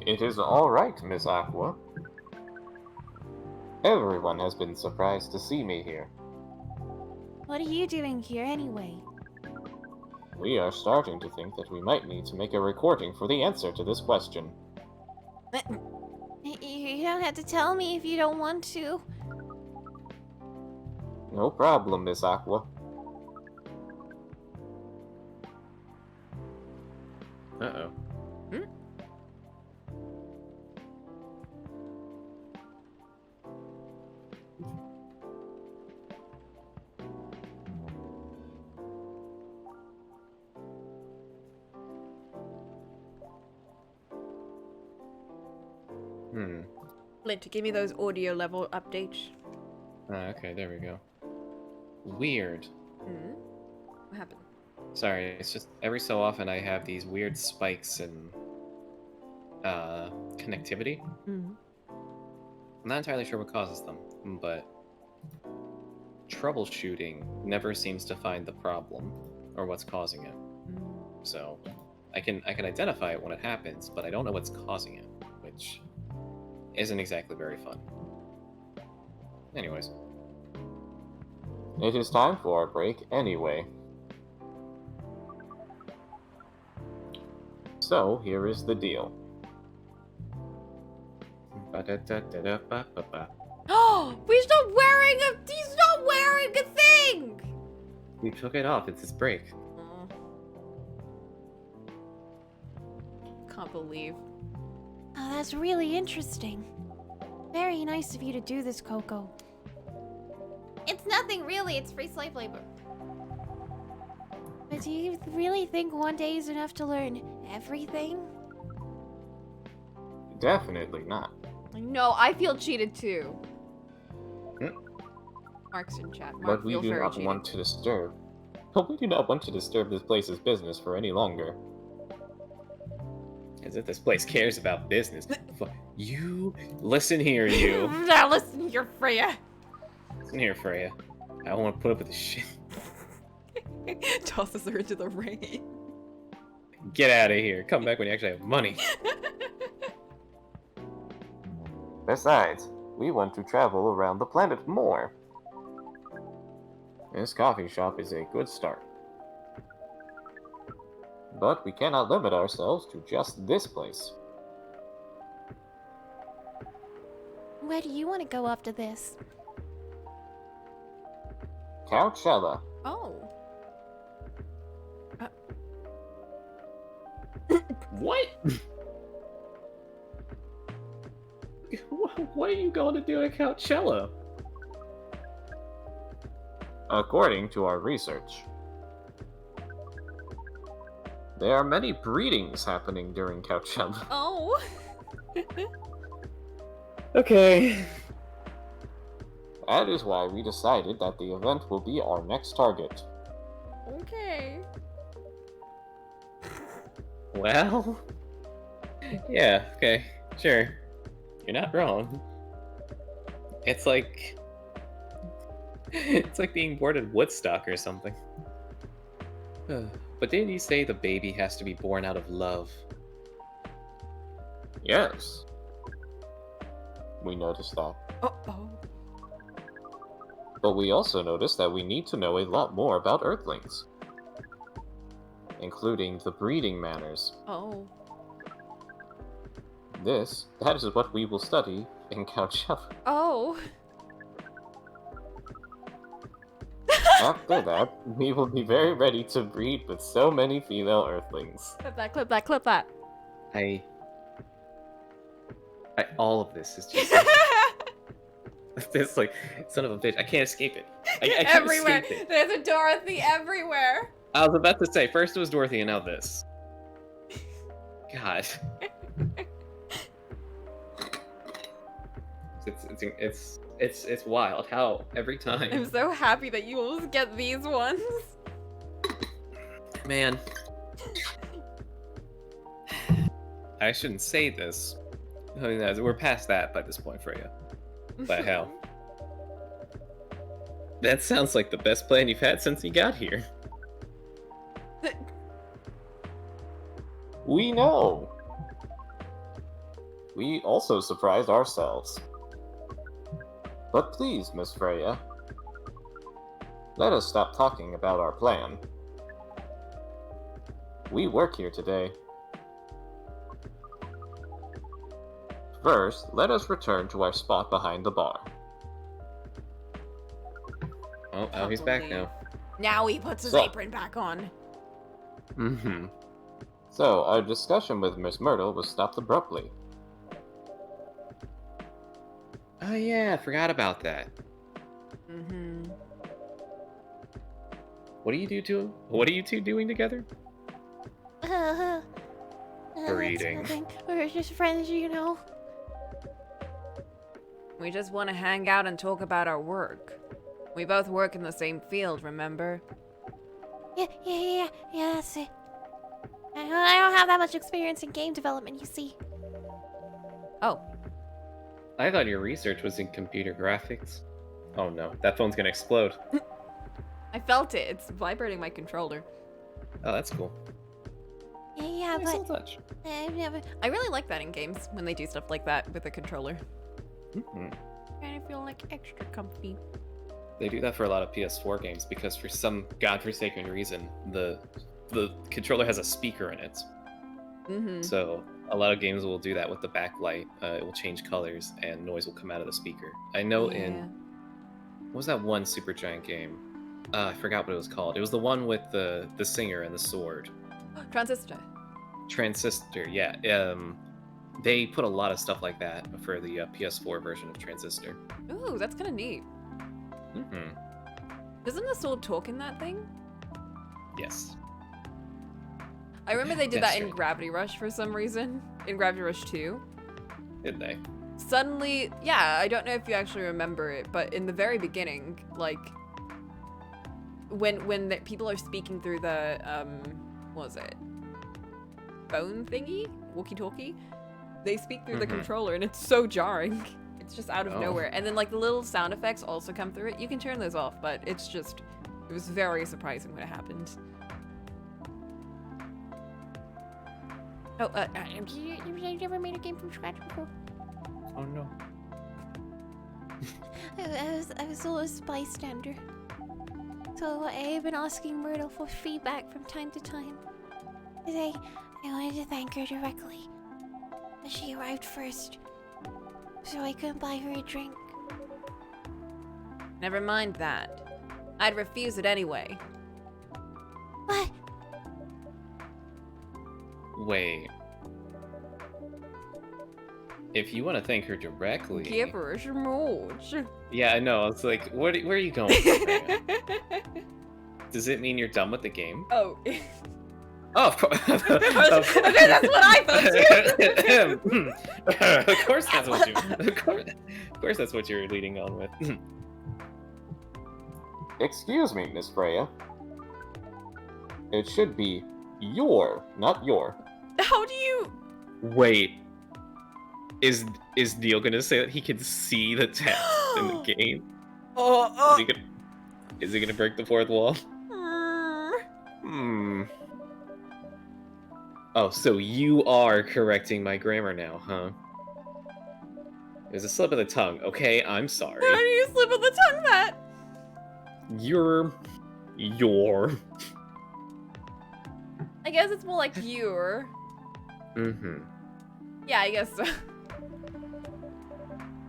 It is all right, Miss Aqua. Everyone has been surprised to see me here. What are you doing here anyway? We are starting to think that we might need to make a recording for the answer to this question. You don't have to tell me if you don't want to. No problem, Miss Aqua. Uh-oh. Flint, give me those audio level updates. Okay, there we go. Weird. What happened? Sorry, it's just every so often I have these weird spikes in connectivity. I'm not entirely sure what causes them, but troubleshooting never seems to find the problem or what's causing it. So I can identify it when it happens, but I don't know what's causing it, which isn't exactly very fun. Anyways. It is time for our break anyway. So, here is the deal. Oh, he's not wearing a thing! We took it off. It's his break. Can't believe. Oh, that's really interesting. Very nice of you to do this, Coco. It's nothing really, it's free slave labor. But do you really think one day is enough to learn everything? Definitely not. No, I feel cheated too. Mark's in chat. Mark But we feels do very not cheated. want to disturb. But we do not want to disturb this place's business for any longer. As if this place cares about business. You listen here, you. Now listen here, Freya. Listen here, Freya. I don't want to put up with this shit. Tosses her into the rain. Get out of here. Come back when you actually have money. Besides, we want to travel around the planet more. This coffee shop is a good start. But we cannot limit ourselves to just this place. Where do you want to go after this? Coachella. Oh. What? What are you going to do at Coachella? According to our research, there are many breedings happening during Coachella. Oh. Okay. That is why we decided that the event will be our next target. Okay. Well, yeah, okay, sure. You're not wrong. It's like being born at Woodstock or something. But didn't you say the baby has to be born out of love? Yes. We noticed that. Oh. But we also noticed that we need to know a lot more about Earthlings, including the breeding manners. Oh. That is what we will study in Coachella. Oh. After that, we will be very ready to breed with so many female Earthlings. Clip that. All of this is just this like son of a bitch. I can't escape it. I can't Everywhere. escape it. There's a Dorothy everywhere. I was about to say first it was Dorothy and now this. God. It's wild how every time. I'm so happy that you always get these ones. Man. I shouldn't say this. I mean, we're past that by this point, Freya. But hell. That sounds like the best plan you've had since you got here. We know! We also surprised ourselves. But please, Miss Freya, let us stop talking about our plan. We work here today. First, let us return to our spot behind the bar. Oh, he's back now. Now he puts his So- apron back on. Mm-hmm. So, our discussion with Miss Myrtle was stopped abruptly. Oh yeah, I forgot about that. Mm-hmm. What do you do to him? What are you two doing together? That's Breeding. nothing. We're just friends, you know. We just want to hang out and talk about our work. We both work in the same field, remember? Yeah, that's it. I don't have that much experience in game development, you see. Oh, I thought your research was in computer graphics. Oh no, that phone's gonna explode. I felt it. It's vibrating my controller. Oh, that's cool. Yeah, Nice little but touch. I've never I really like that in games when they do stuff like that with a controller. Mhm. Kind of feel like extra comfy. They do that for a lot of PS4 games because for some godforsaken reason, the controller has a speaker in it. Mm-hmm. So a lot of games will do that with the backlight. It will change colors and noise will come out of the speaker. I know in what was that one Supergiant game? I forgot what it was called. It was the one with the singer and the sword. Transistor. Transistor, yeah. They put a lot of stuff like that for the PS4 version of Transistor. Ooh, that's kind of neat. Mm-hmm. Doesn't the sword talk in that thing? Yes. I remember they did That's that in right. Gravity Rush for some reason. In Gravity Rush 2. Did they? Suddenly, yeah, I don't know if you actually remember it, but in the very beginning, like, when people are speaking through the, what was it? Phone thingy? Walkie-talkie? They speak through the Mhm. controller and it's so jarring. It's just out of Oh. nowhere. And then, like, the little sound effects also come through it. You can turn those off, but it's just, it was very surprising when it happened. Oh, you ever made a game from scratch before? Oh no. I was always a bystander. So I've been asking Myrtle for feedback from time to time. Today, I wanted to thank her directly. But she arrived first. So I couldn't buy her a drink. never mind that. I'd refuse it anyway. What? Wait. If you want to thank her directly. Give her a smooch. Yeah, I know. It's like, where are you going? with this, Freya? Does it mean you're done with the game? Oh. Oh, of course. That's what I thought too. Of course, that's what you. Of course, that's what you're leading on with. Excuse me, Miss Freya. It should be your, not your. How do you... Wait. Is Neil gonna say that he can see the text in the game? Is he gonna break the fourth wall? Hmm. Oh, so you are correcting my grammar now, huh? It was a slip of the tongue. Okay, I'm sorry. How do you slip of the tongue that? Your. I guess it's more like you're. Mm-hmm. Yeah, I guess so.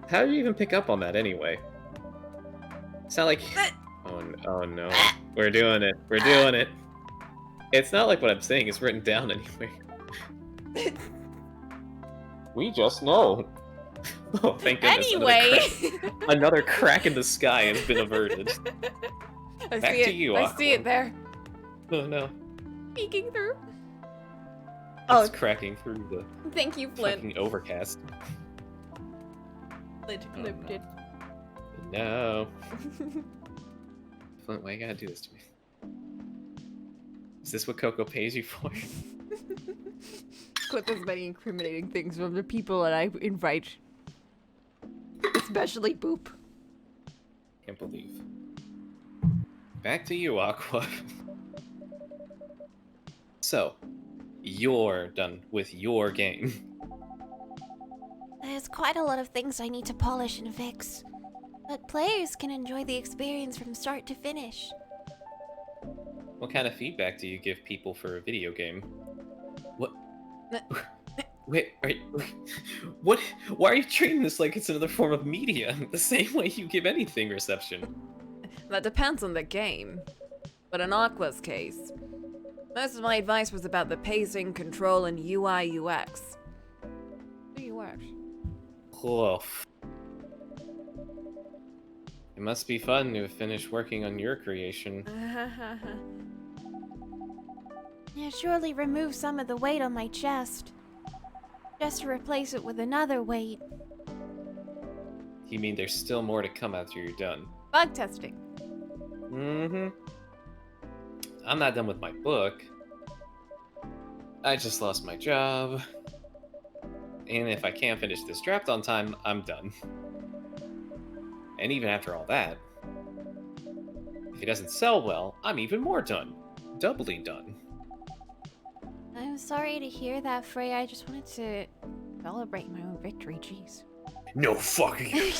How did you even pick up on that anyway? It's not like. Oh no. We're doing it. We're doing it. It's not like what I'm saying is written down anywhere. We just know. Oh, thank goodness. Anyway. Another crack in the sky has been averted. I Back see to it. you, I see it Aqua. there. Oh no. Peeking through. It's cracking through the Thank you, Flint. fucking overcast. Flint Oh, clipped no. it. No. Flint, why you gotta do this to me? Is this what Coco pays you for? Clip as many incriminating things from the people that I invite. Especially Boop. Can't believe. Back to you, Aqua. So, you're done with your game. There's quite a lot of things I need to polish and fix. But players can enjoy the experience from start to finish. What kind of feedback do you give people for a video game? What? Wait, what? Why are you treating this like it's another form of media? The same way you give anything reception. That depends on the game. But in Aqua's case, most of my advice was about the pacing, control, and UI UX. UX. Oof. It must be fun to finish working on your creation. It surely removed some of the weight on my chest. Just to replace it with another weight. You mean there's still more to come after you're done? Bug testing. Mm-hmm. I'm not done with my book. I just lost my job. And if I can't finish this draft on time, I'm done. And even after all that, if it doesn't sell well, I'm even more done. Doubly done. I'm sorry to hear that, Frey. I just wanted to celebrate my own victory. Jeez. No fucking.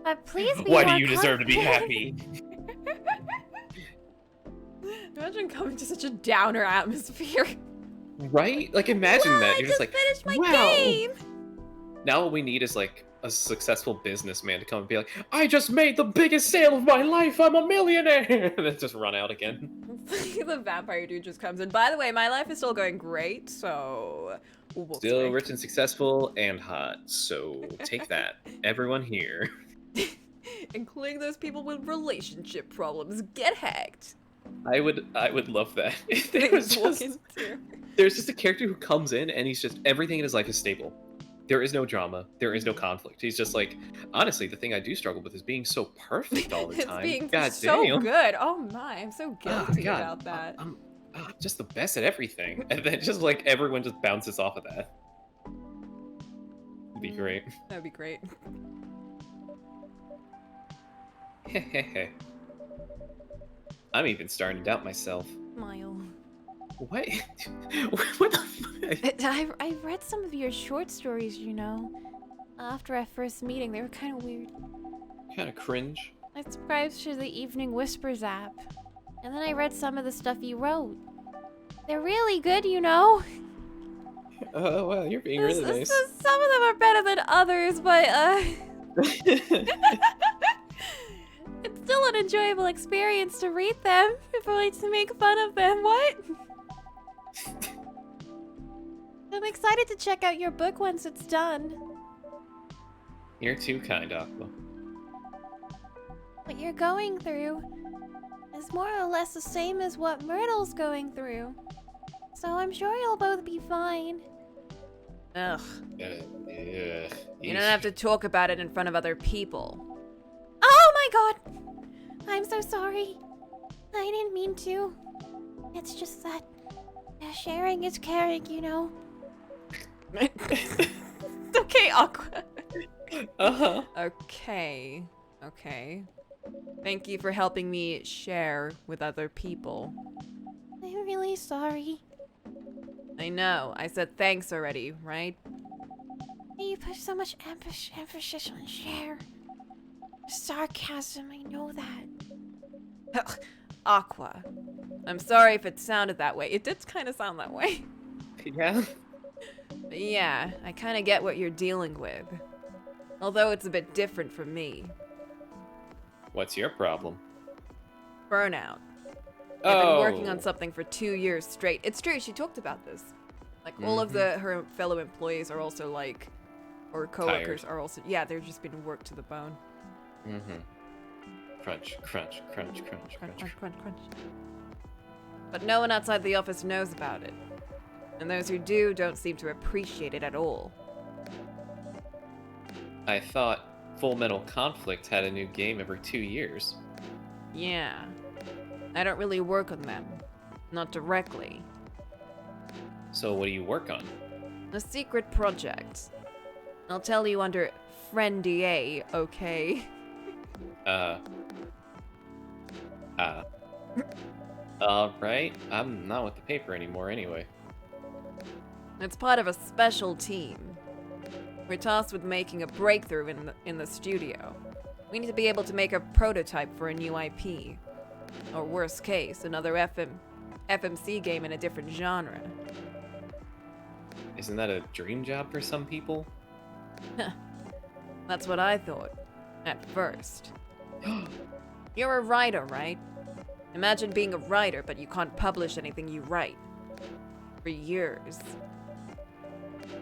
But please be Why do more you deserve to be confident. happy? Imagine coming to such a downer atmosphere. Right? Like, imagine Well, that. I You're just like, finished my wow. game. Now what we need is like a successful businessman to come and be like, I just made the biggest sale of my life. I'm a millionaire. And then just run out again. The vampire dude just comes in. By the way, my life is still going great, so... Still rich and successful and hot. So take that, everyone here. Including those people with relationship problems. Get hacked. I would love that. If there was just, there's just a character who comes in and he's just, everything in his life is stable. There is no drama. There is no conflict. He's just like, honestly, the thing I do struggle with is being so perfect all the time. It's being God so damn. good. Oh my, I'm so guilty God, about that. I'm just the best at everything. And then just like everyone just bounces off of that. It'd be great. That'd be great. Hehehe. I'm even starting to doubt myself. Smile. What? What the fuck? I read some of your short stories, you know. After our first meeting, they were kind of weird. Kind of cringe. I subscribed to the Evening Whispers app. And then I read some of the stuff you wrote. They're really good, you know. Oh, wow, you're being really nice. Some of them are better than others, but, it's still an enjoyable experience to read them, if only to make fun of them. What? I'm excited to check out your book once it's done. You're too kind, Aqua. What you're going through is more or less the same as what Myrtle's going through. So I'm sure you'll both be fine. Ugh. You You don't have to talk about it in front of other people. Oh my god! I'm so sorry. I didn't mean to. It's just that sharing is caring, you know. It's okay, Aqua. Uh-huh. Okay. Okay. Thank you for helping me share with other people. I'm really sorry. I know. I said thanks already, right? You put so much emphasis on share. Sarcasm, I know that. Aqua. I'm sorry if it sounded that way. It did kind of sound that way. Yeah? But yeah, I kind of get what you're dealing with. Although it's a bit different from me. What's your problem? Burnout. I've been working on something for 2 years straight. It's true, she talked about this. Like, all of her fellow employees are also like, or coworkers are also, yeah, they're just being worked to the bone. Mm-hmm. Crunch, crunch, crunch, crunch, crunch. Crunch. But no one outside the office knows about it. And those who do don't seem to appreciate it at all. I thought Full Metal Conflict had a new game every 2 years. Yeah. I don't really work on them. Not directly. So what do you work on? A secret project. I'll tell you under Friendier, okay? Alright. I'm not with the paper anymore anyway. It's part of a special team. We're tasked with making a breakthrough in the studio. We need to be able to make a prototype for a new IP. Or worst case, another FMC game in a different genre. Isn't that a dream job for some people? That's what I thought. At first. You're a writer, right? Imagine being a writer, but you can't publish anything you write. For years.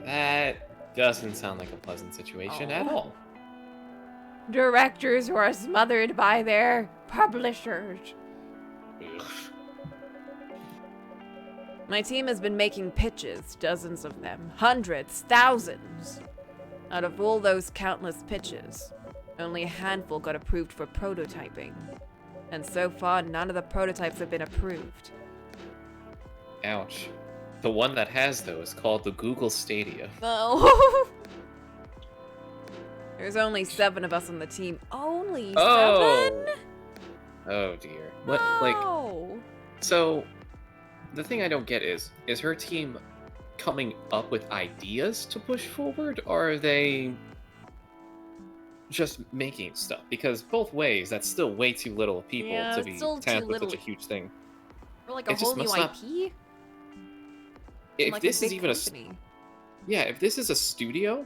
That doesn't sound like a pleasant situation at all. Directors who are smothered by their publishers. Ugh. My team has been making pitches, dozens of them, hundreds, thousands. Out of all those countless pitches, Only a handful got approved for prototyping. And so far, none of the prototypes have been approved. Ouch. The one that has, though, is called the Google Stadia. Oh. There's only 7 of us on the team. Only 7? Oh dear. What, like, No. so, the thing I don't get is her team coming up with ideas to push forward, or are they just making stuff? Because both ways, that's still way too little people Yeah, to it's be still too tasked with such a little. huge thing. Or like a It just whole new must not- IP? If Like this a is big even company. yeah, if this is a studio,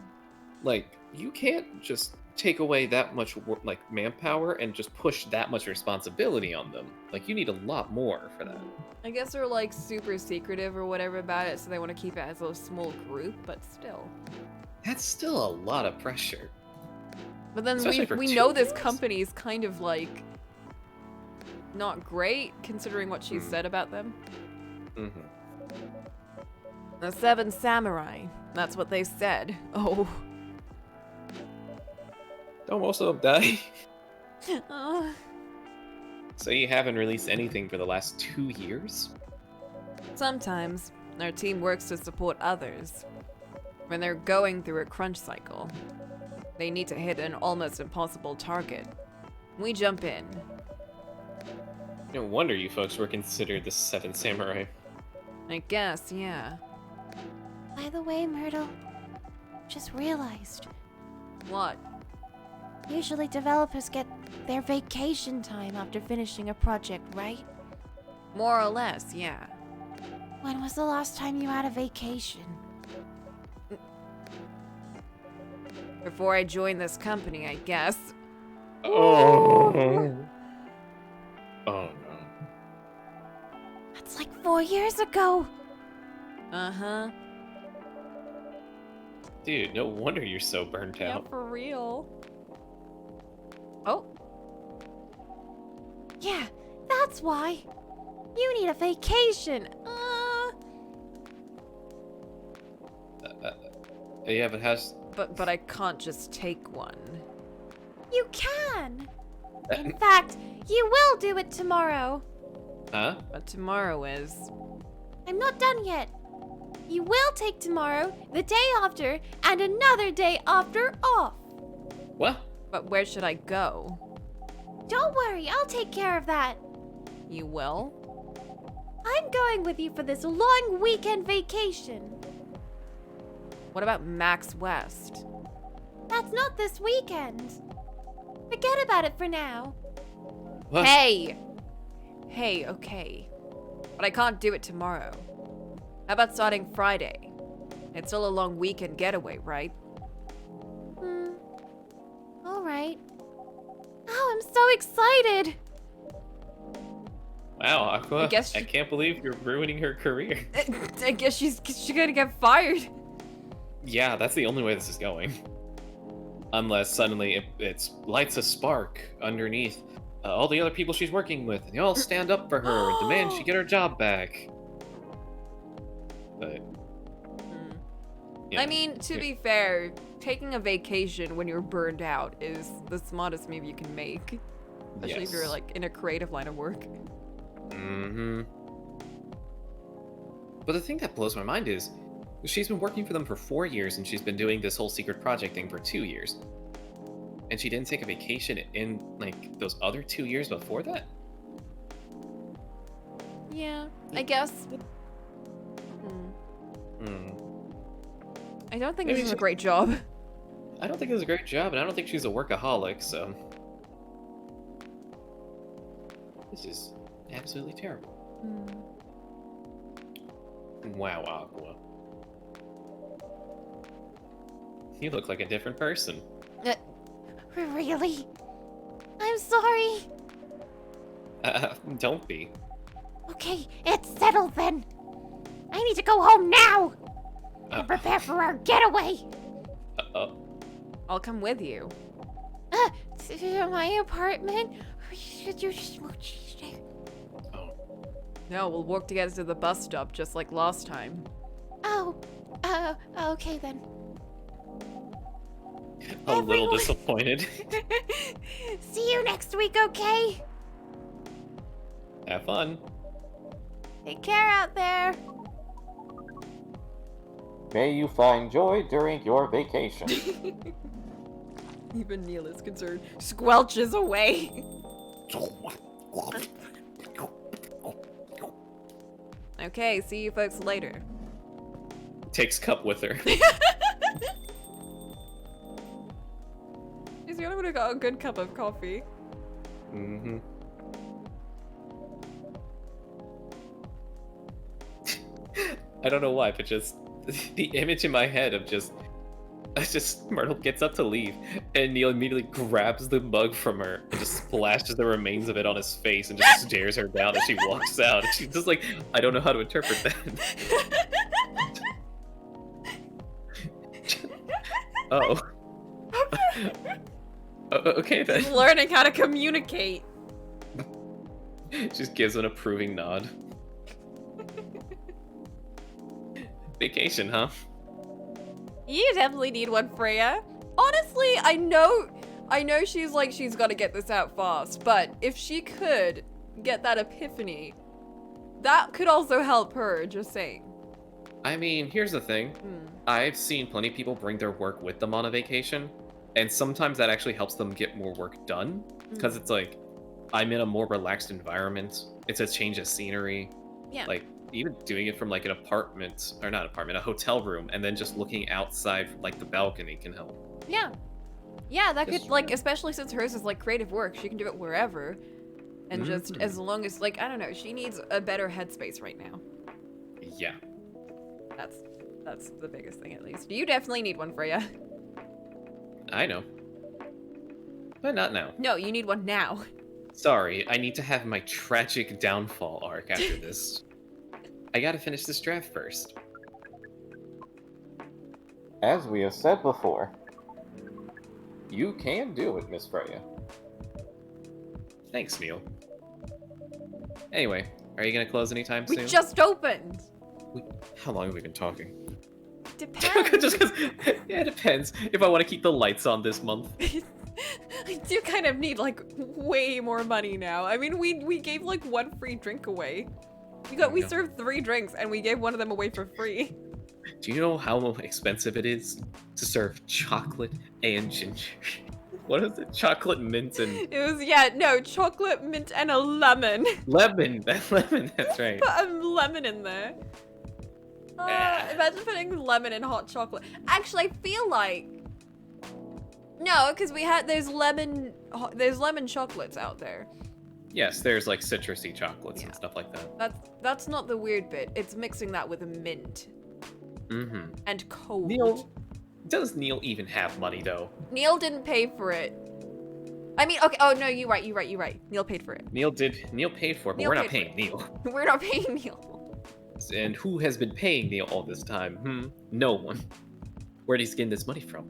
like, you can't just take away that much like manpower and just push that much responsibility on them. Like, you need a lot more for that. I guess they're like super secretive or whatever about it, so they want to keep it as a small group, but still. That's still a lot of pressure. But then Especially for we 2 know this years? company is kind of like not great considering what she said about them. Mm-hmm. The 7 samurai. That's what they said. Oh. Don't most of them die? Uh, So you haven't released anything for the last 2 years? sometimes our team works to support others. When they're going through a crunch cycle, they need to hit an almost impossible target. We jump in. No wonder you folks were considered the 7 samurai. I guess, yeah. By the way, Myrtle, just realized. What? Usually developers get their vacation time after finishing a project, right? More or less, yeah. When was the last time you had a vacation? Before I joined this company, I guess. Oh. Oh no. That's like 4 years ago. Uh-huh. Dude, no wonder you're so burnt Yeah, out. for real. Oh, Yeah, that's why. You need a vacation. Yeah, but how's... but I can't just take one. You can. In fact, you will do it tomorrow. Huh? But tomorrow is... I'm not done yet. You will take tomorrow, the day after, and another day after off. What? But where should I go? Don't worry, I'll take care of that. You will? I'm going with you for this long weekend vacation. What about Max West? That's not this weekend. Forget about it for now. What? Hey! Hey, okay. But I can't do it tomorrow. How about starting Friday? It's still a long weekend getaway, right? All right. Oh, I'm so excited. Wow, Aqua, guess I she- can't believe you're ruining her career. I guess she's gonna get fired. Yeah, that's the only way this is going. Unless suddenly it lights a spark underneath all the other people she's working with, and they all stand up for her and demand she get her job back. But, yeah. I mean, to be fair, taking a vacation when you're burned out is the smartest move you can make. Especially if you're Yes. like in a creative line of work. Mm-hmm. But the thing that blows my mind is, she's been working for them for 4 years, and she's been doing this whole secret project thing for 2 years. And she didn't take a vacation in, like, those other 2 years before that? Yeah, I guess. Hmm. I don't think Maybe this is a she- great job. I don't think it's a great job, and I don't think she's a workaholic, so... This is absolutely terrible. Wow, Aqua. You look like a different person. Really? I'm sorry. Don't be. Okay, it's settled then. I need to go home now and Uh, prepare for our getaway. I'll come with you. To my apartment. Should you smooch there? oh. No, we'll walk together to the bus stop just like last time. Oh, okay then. A little Everyone. disappointed. See you next week, okay? Have fun. Take care out there. May you find joy during your vacation. Even Neil is concerned. Squelches away. Okay, see you folks later. Takes cup with her. She's the only one who got a good cup of coffee. Mm-hmm. I don't know why, but just the image in my head of just Myrtle gets up to leave, and Neil immediately grabs the mug from her and just splashes the remains of it on his face and just stares her down as she walks out. And she's just like, I don't know how to interpret that. Oh. Okay then. Learning how to communicate. Just gives an approving nod. Vacation, huh? You definitely need one, Freya. Honestly, I know she's got to get this out fast, but if she could get that epiphany, that could also help her, just saying. I mean, here's the thing. I've seen plenty of people bring their work with them on a vacation, and sometimes that actually helps them get more work done, because it's like, I'm in a more relaxed environment, it's a change of scenery. Yeah. Like, even doing it from like an apartment, or not apartment, a hotel room, and then just looking outside from like the balcony can help. Yeah. Yeah, that Just- could, like, especially since hers is like creative work, she can do it wherever. And just as long as, like, I don't know, she needs a better headspace right now. Yeah. That's the biggest thing, at least. You definitely need one, Freya. I know. But not now. No, you need one now. Sorry, I need to have my tragic downfall arc after this. I gotta finish this draft first. As we have said before, you can do it, Miss Freya. Thanks, Neil. Anyway, are you gonna close anytime We soon? just opened! How long have we been talking? Depends. Just 'cause- yeah, it depends. If I want to keep the lights on this month. I do kind of need, like, way more money now. I mean, we gave, like, one free drink away. We served 3 drinks, and we gave one of them away for free. Do you know how expensive it is to serve chocolate and ginger? What is it? Chocolate, mint, and It was, yeah, no, chocolate, mint, and a lemon. lemon. Lemon, that's right. Put a lemon in there. Imagine putting lemon in hot chocolate. Actually, I feel like... No, because there's lemon chocolates out there. Yes, there's like citrusy chocolates Yeah. and stuff like that. That's not the weird bit. It's mixing that with a mint Mm-hmm. and cold. Does Neil even have money though? Neil didn't pay for it. I mean, okay. Oh no, you're right. Neil paid for it. Neil paid for it, but Neil we're not paid for paying Neil. We're not paying Neil. And who has been paying Neil all this time? No one. Where'd he getting this money from?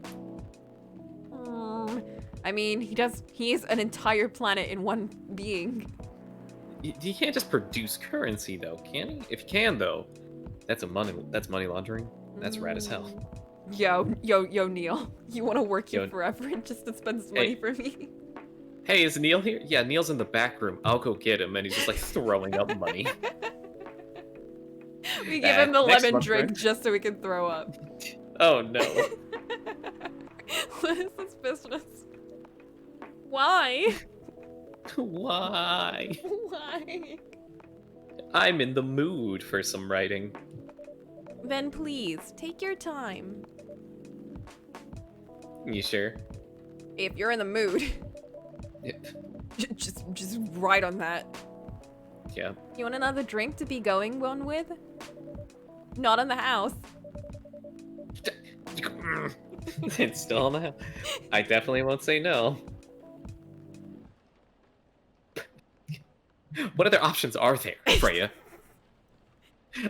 I mean, he is an entire planet in one being. He can't just produce currency though, can he? If he can though, that's money laundering. That's rad as hell. Yo, Neil. You want to work here Yo. forever and just dispense money for me? Hey, is Neil here? Yeah, Neil's in the back room. I'll go get him, and he's just like throwing up money. We give him the Next lemon month, drink Rick. just so we can throw up. Oh no. What is this business? Why? Why? Why? I'm in the mood for some writing. Then please, take your time. You sure? If you're in the mood, Yeah. just write on that. Yeah. You want another drink to be going on with? Not in the house. It's still on the house. I definitely won't say no. What other options are there, Freya?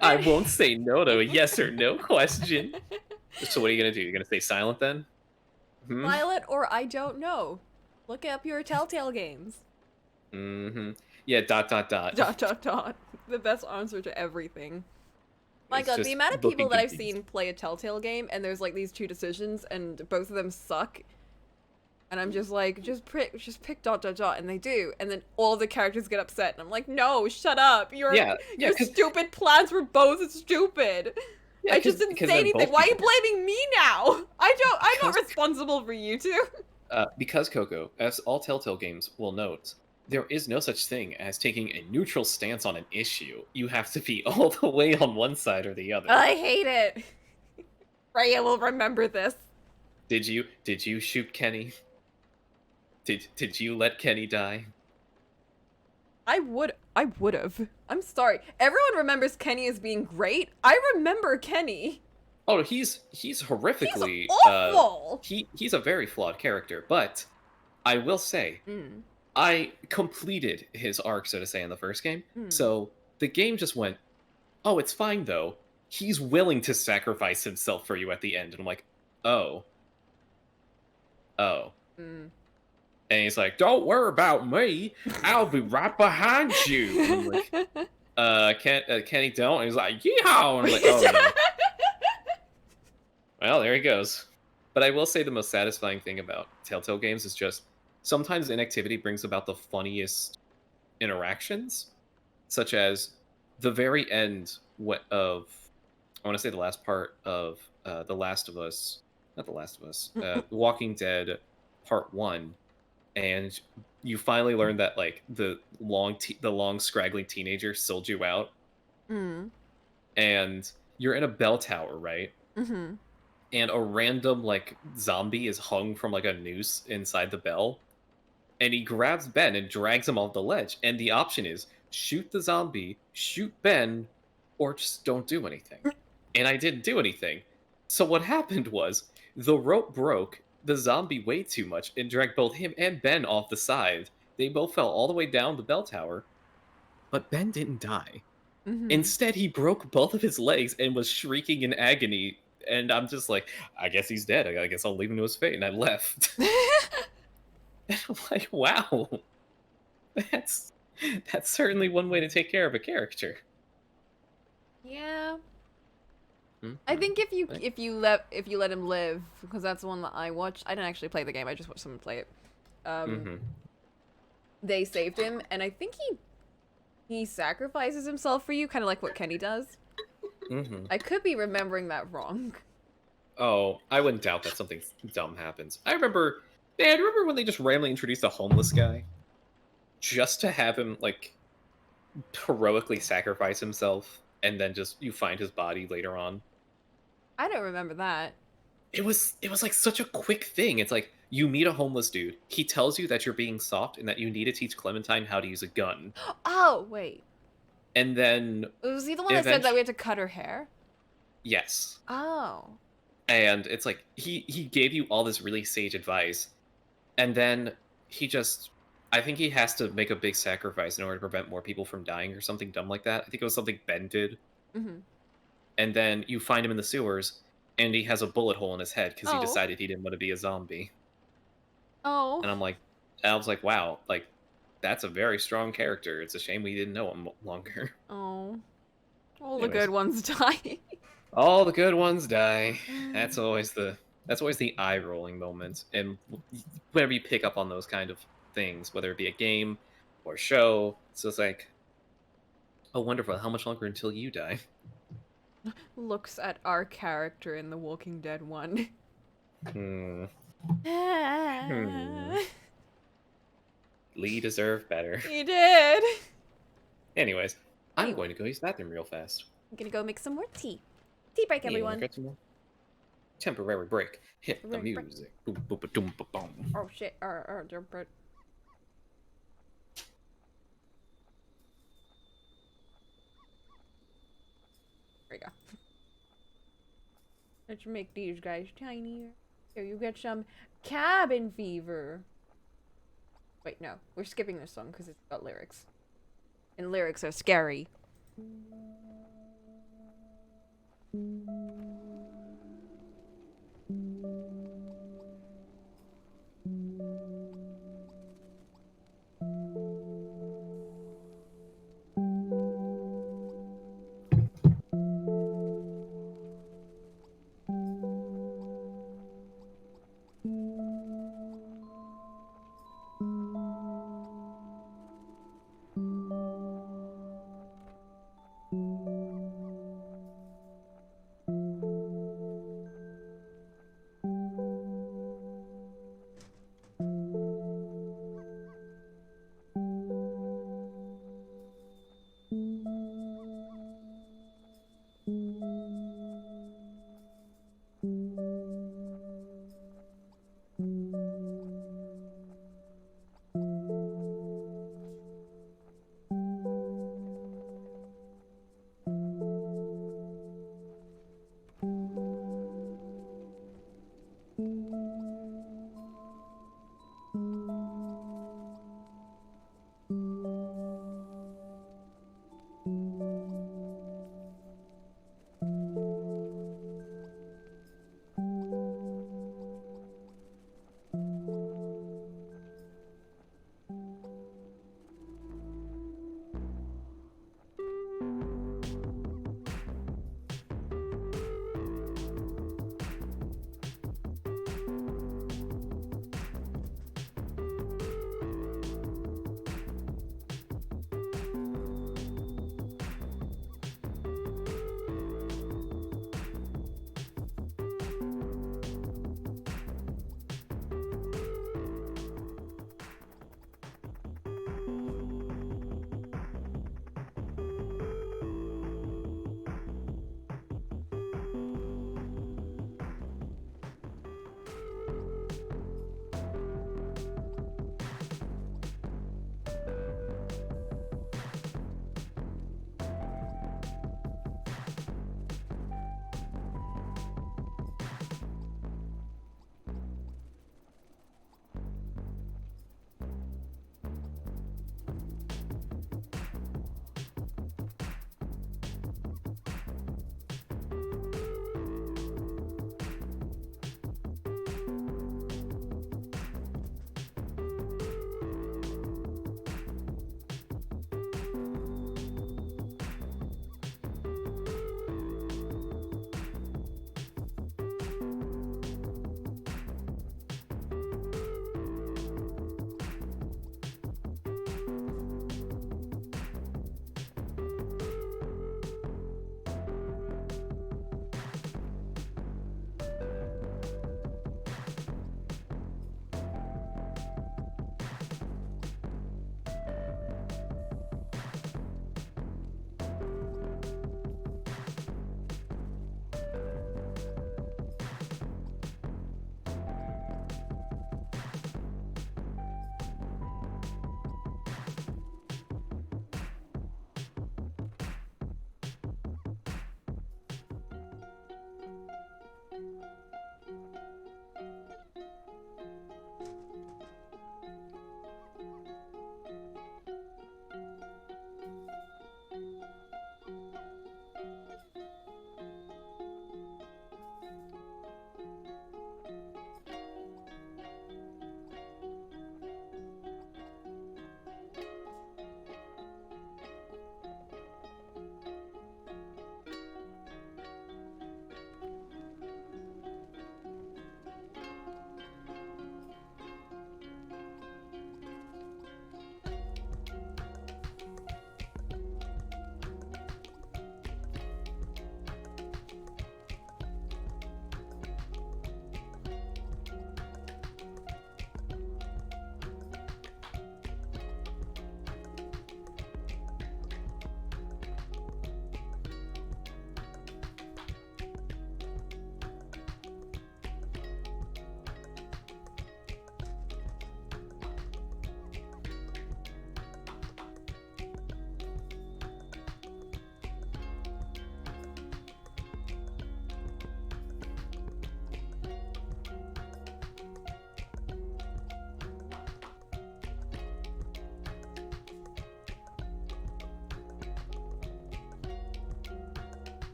I won't say no to a yes or no question. So what are you gonna do? You're gonna stay silent then? Violet or I don't know. Look up your Telltale games. Mm-hmm. Yeah, ... ... The best answer to everything. My It's god, just the amount of looking people that I've confused. seen play a Telltale game and there's like these two decisions and both of them suck. And I'm just like, just pick dot dot dot, and they do, and then all the characters get upset, and I'm like, no, shut up, your Yeah, because stupid plans were both stupid. yeah, I just didn't say then anything. both Why are you people, blaming me now? I'm not because responsible for you two. because Coco, as all Telltale games will note, there is no such thing as taking a neutral stance on an issue. You have to be all the way on one side or the other. I hate it. Freya will remember this. Did you shoot Kenny? Did you let Kenny die? I would have. I'm sorry. Everyone remembers Kenny as being great. I remember Kenny. Oh, he's horrifically He's awful. He's a very flawed character, but I will say I completed his arc, so to say, in the first game. So the game just went, oh, it's fine though. He's willing to sacrifice himself for you at the end, and I'm like, oh. And he's like, don't worry about me. I'll be right behind you. And I'm like, Kenny don't? And he's like, yeehaw! And I'm like, oh no. Well, there he goes. But I will say the most satisfying thing about Telltale games is just sometimes inactivity brings about the funniest interactions, such as the very end of, I want to say the last part of The Last of Us, not The Last of Us, The Walking Dead Part 1, and you finally learn that like the long scraggly teenager sold you out, and you're in a bell tower, right? And a random like zombie is hung from like a noose inside the bell, and he grabs Ben and drags him off the ledge, and the option is shoot the zombie, shoot Ben, or just don't do anything. And I didn't do anything. So what happened was the rope broke, the zombie weighed too much and dragged both him and Ben off the side. They both fell all the way down the bell tower, but Ben didn't die. Instead, he broke both of his legs and was shrieking in agony. And I'm just like, I guess he's dead. I guess I'll leave him to his fate. And I left. And I'm like, wow, that's certainly one way to take care of a character. Yeah. I think if you let him live, because that's the one that I watched. I didn't actually play the game. I just watched someone play it. They saved him, and I think he sacrifices himself for you, kind of like what Kenny does. I could be remembering that wrong. Oh, I wouldn't doubt that something dumb happens. I remember when they just randomly introduced a homeless guy, just to have him like heroically sacrifice himself, and then just you find his body later on. I don't remember that. It was like such a quick thing. It's like you meet a homeless dude. He tells you that you're being soft and that you need to teach Clementine how to use a gun. Oh, wait. And then Was he the one that said that we had to cut her hair? Yes. Oh. And it's like he gave you all this really sage advice, and then I think he has to make a big sacrifice in order to prevent more people from dying or something dumb like that. I think it was something Ben did. And then you find him in the sewers, and he has a bullet hole in his head because he decided he didn't want to be a zombie. Oh. And I was like, wow, like, that's a very strong character. It's a shame we didn't know him longer. Oh. All the good ones die. All the good ones die. That's always the eye-rolling moment. And whenever you pick up on those kind of things, whether it be a game or a show, it's just like, oh, wonderful. How much longer until you die? Looks at our character in The Walking Dead 1. Lee deserved better. He did. Anyways, I'm going to go use the bathroom real fast. I'm gonna go make some more tea. Tea break, everyone. Get some more temporary break. Hit the music. Boom, boom, boom, boom, boom. Oh shit. Jump right. There we go. Let's make these guys tinier. Here, you get some cabin fever. Wait, no. We're skipping this song because it's got lyrics. And lyrics are scary.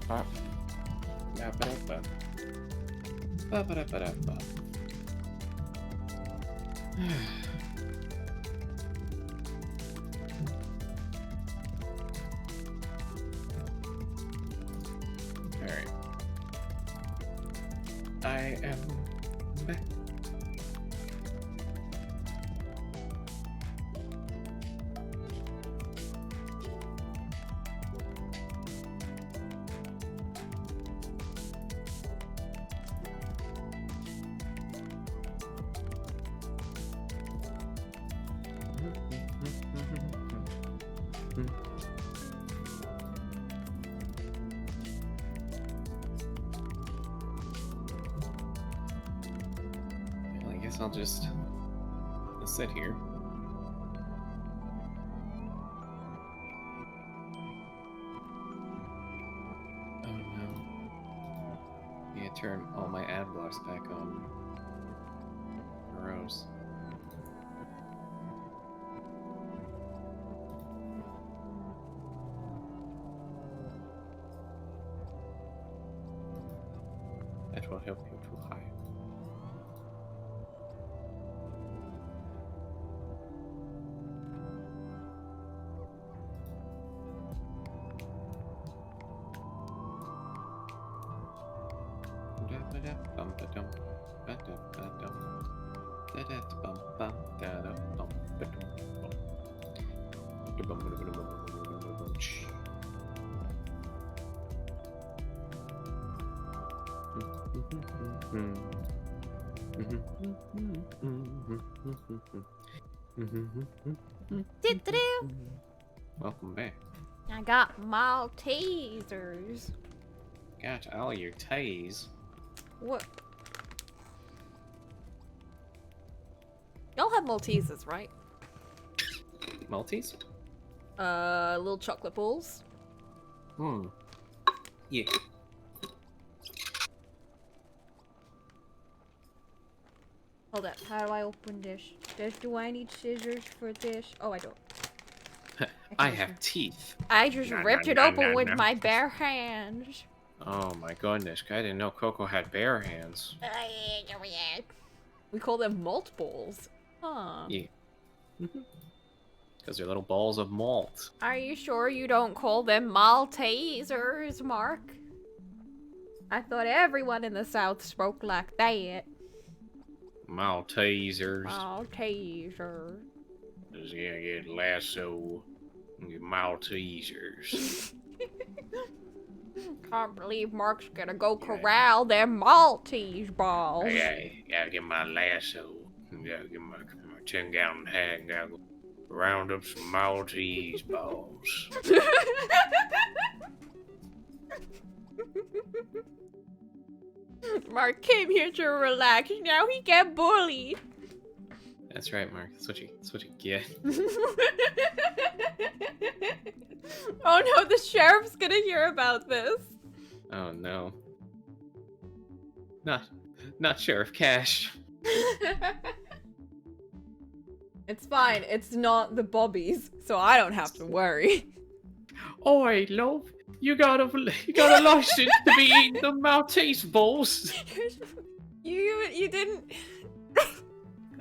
Alright. Ba-ba-da-ba. Ba-ba-da-ba-da-ba. Alright. I am back. Well, I guess I'll just sit here. Oh no. Yeah, turn all my ad blocks back on. Gross. That will help you to hide. Do-do-do. Welcome back. I got Maltesers. Got all your tays. What? Y'all have Maltesers, right? Maltese? Little chocolate balls. Hmm. Yeah. Hold up, how do I open this? Do I need scissors for this? Oh, I don't. I have teeth. I just Nah, ripped nah, it nah, open nah, with nah. my bare hands. Oh my goodness, I didn't know Coco had bare hands. We call them malt balls. Huh. Yeah. Because they're little balls of malt. Are you sure you don't call them Maltesers, Mark? I thought everyone in the South spoke like that. Maltesers. Maltesers. Just gonna get lasso. And get Maltesers. Can't believe Mark's gonna go corral them Maltese balls. I gotta get my lasso. Gotta get my 10-gallon hat. Gotta go round up some Maltese balls. Mark came here to relax. Now he get bullied. That's right, Mark. That's what you get. Oh no, the sheriff's gonna hear about this. Oh no. Not Sheriff Cash. It's fine, it's not the Bobbies, so I don't have to worry. Oi, love. You got a license to be eating the Maltese balls. You didn't.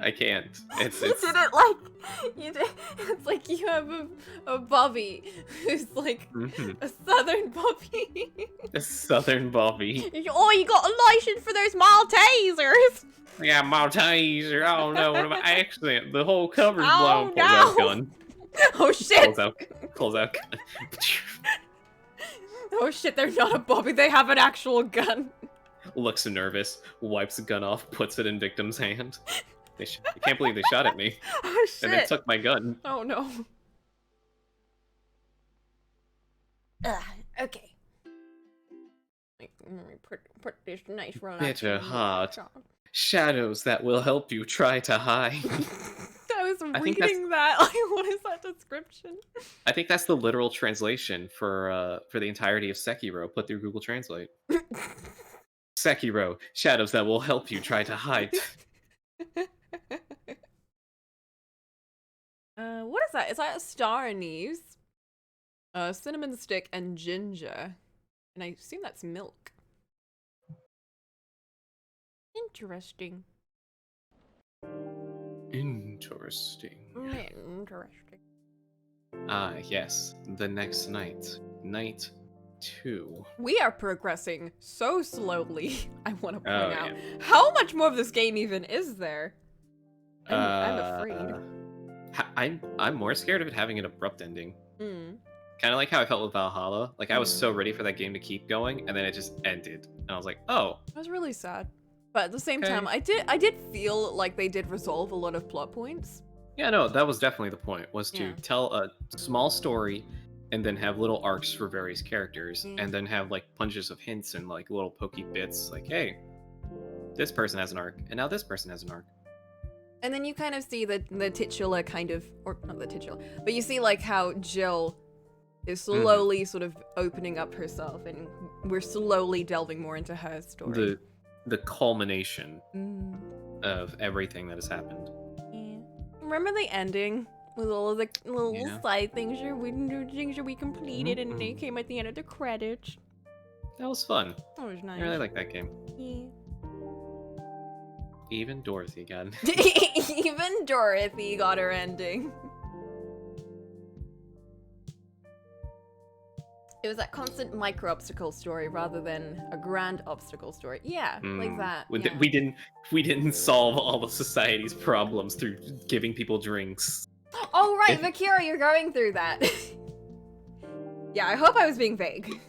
I can't. It's You didn't like. You did. It's like you have a Bobby who's like a Southern Bobby. a Southern Bobby. Oh, you got a license for those Maltesers. Yeah, Maltese, or I don't know, what my accent. The whole cover's Oh, blown. Pulls out no. gun. Oh shit! Pulls out gun. Oh shit! They're not a Bobby. They have an actual gun. Looks nervous, wipes the gun off, puts it in victim's hand. I can't believe they shot at me. Oh shit! And then took my gun. Oh no. Okay. Let me put this nice relaxing Bitter heart. music on. Shadows that will help you try to hide. I was think reading that. Like, what is that description? I think that's the literal translation for the entirety of Sekiro put through Google Translate. Sekiro, shadows that will help you try to hide. What is that? Is that a star anise? Cinnamon stick and ginger. And I assume that's milk. Interesting. Interesting. Interesting. Ah, yes. The next night. Night 2. We are progressing so slowly, I want to point Oh, out. yeah. How much more of this game even is there? I'm afraid. I'm more scared of it having an abrupt ending. Mm. Kind of like how I felt with Valhalla. Like, I was so ready for that game to keep going, and then it just ended. And I was like, oh. I was really sad. But at the same Okay. time, I did feel like they did resolve a lot of plot points. Yeah, no, that was definitely the point, was to Yeah. tell a small story and then have little arcs for various characters, Mm. and then have, like, bunches of hints and, like, little pokey bits, like, hey, this person has an arc, and now this person has an arc. And then you kind of see the titular kind of, or not the titular, but you see like how Jill is slowly sort of opening up herself, and we're slowly delving more into her story. The culmination Mm. of everything that has happened. Yeah. Remember the ending with all of the little Yeah. side things that we completed, and they came at the end of the credits. That was fun. That was nice. I really like that game. Yeah. Even Dorothy got Even Dorothy got her ending. It was that constant micro obstacle story rather than a grand obstacle story. Yeah, like that. Yeah. We didn't solve all of society's problems through giving people drinks. Oh right, Vakira, you're going through that. Yeah, I hope I was being vague.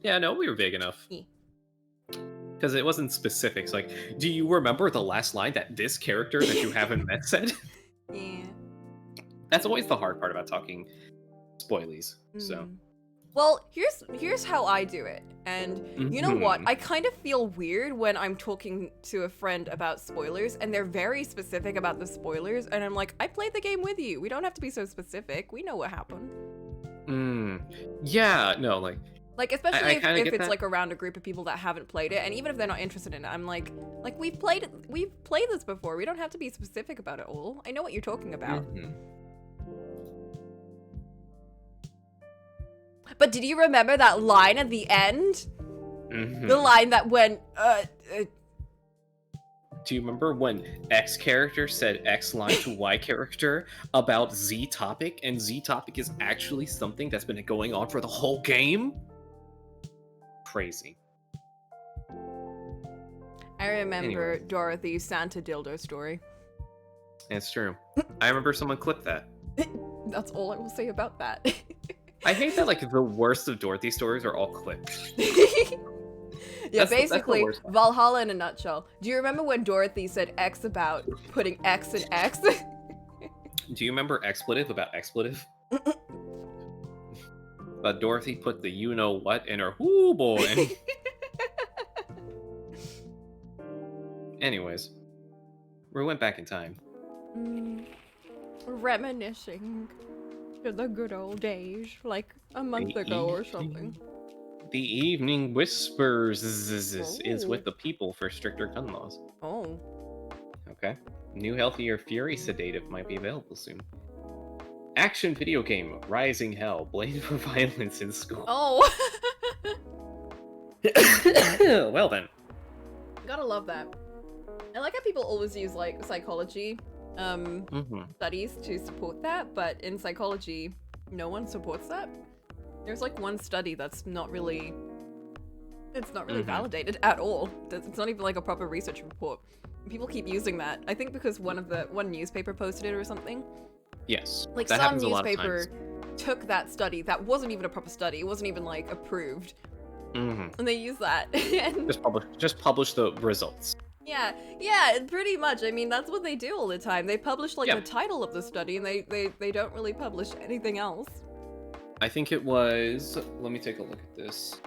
Yeah, no, we were big enough. Yeah. Because it wasn't specifics. Like, do you remember the last line that this character that you haven't met said? Yeah. That's always the hard part about talking spoilies. So. Mm. Well, here's how I do it. And you know what? I kind of feel weird when I'm talking to a friend about spoilers and they're very specific about the spoilers, and I'm like, I played the game with you. We don't have to be so specific. We know what happened. Yeah, no, like Especially kinda if get it's that. like around a group of people that haven't played it, and even if they're not interested in it, I'm like we've played this before. We don't have to be specific about it all. I know what you're talking about. But did you remember that line at the end? The line that went, Do you remember when X character said X line to Y character about Z topic, and Z topic is actually something that's been going on for the whole game? Crazy. I remember Anyway. Dorothy's Santa dildo story. It's true. I remember someone clipped that. That's all I will say about that. I hate that like the worst of Dorothy stories are all clipped. Yeah, That's the basically, worst one. Valhalla in a nutshell. Do you remember when Dorothy said X about putting X in X? Do you remember expletive about expletive? But Dorothy put the you know what in her whoo boy. Anyways, we went back in time. Reminiscing to the good old days, like a month ago or something. The evening whispers is Oh. with the people for stricter gun laws. Oh. Okay. New healthier fury sedative might be available soon. Action video game Rising Hell blamed for violence in school. Oh. Well then. Gotta love that. I like how people always use like psychology studies to support that, but in psychology, no one supports that. There's like one study that's not really validated at all. It's not even like a proper research report. People keep using that. I think because one newspaper posted it or something. Yes. Like that some happens a lot of newspaper times. took that study that wasn't even a proper study. It wasn't even like approved, and they use that. And Just publish the results. yeah, pretty much. I mean, that's what they do all the time. They publish like Yeah. the title of the study, and they don't really publish anything else. I think it was. Let me take a look at this.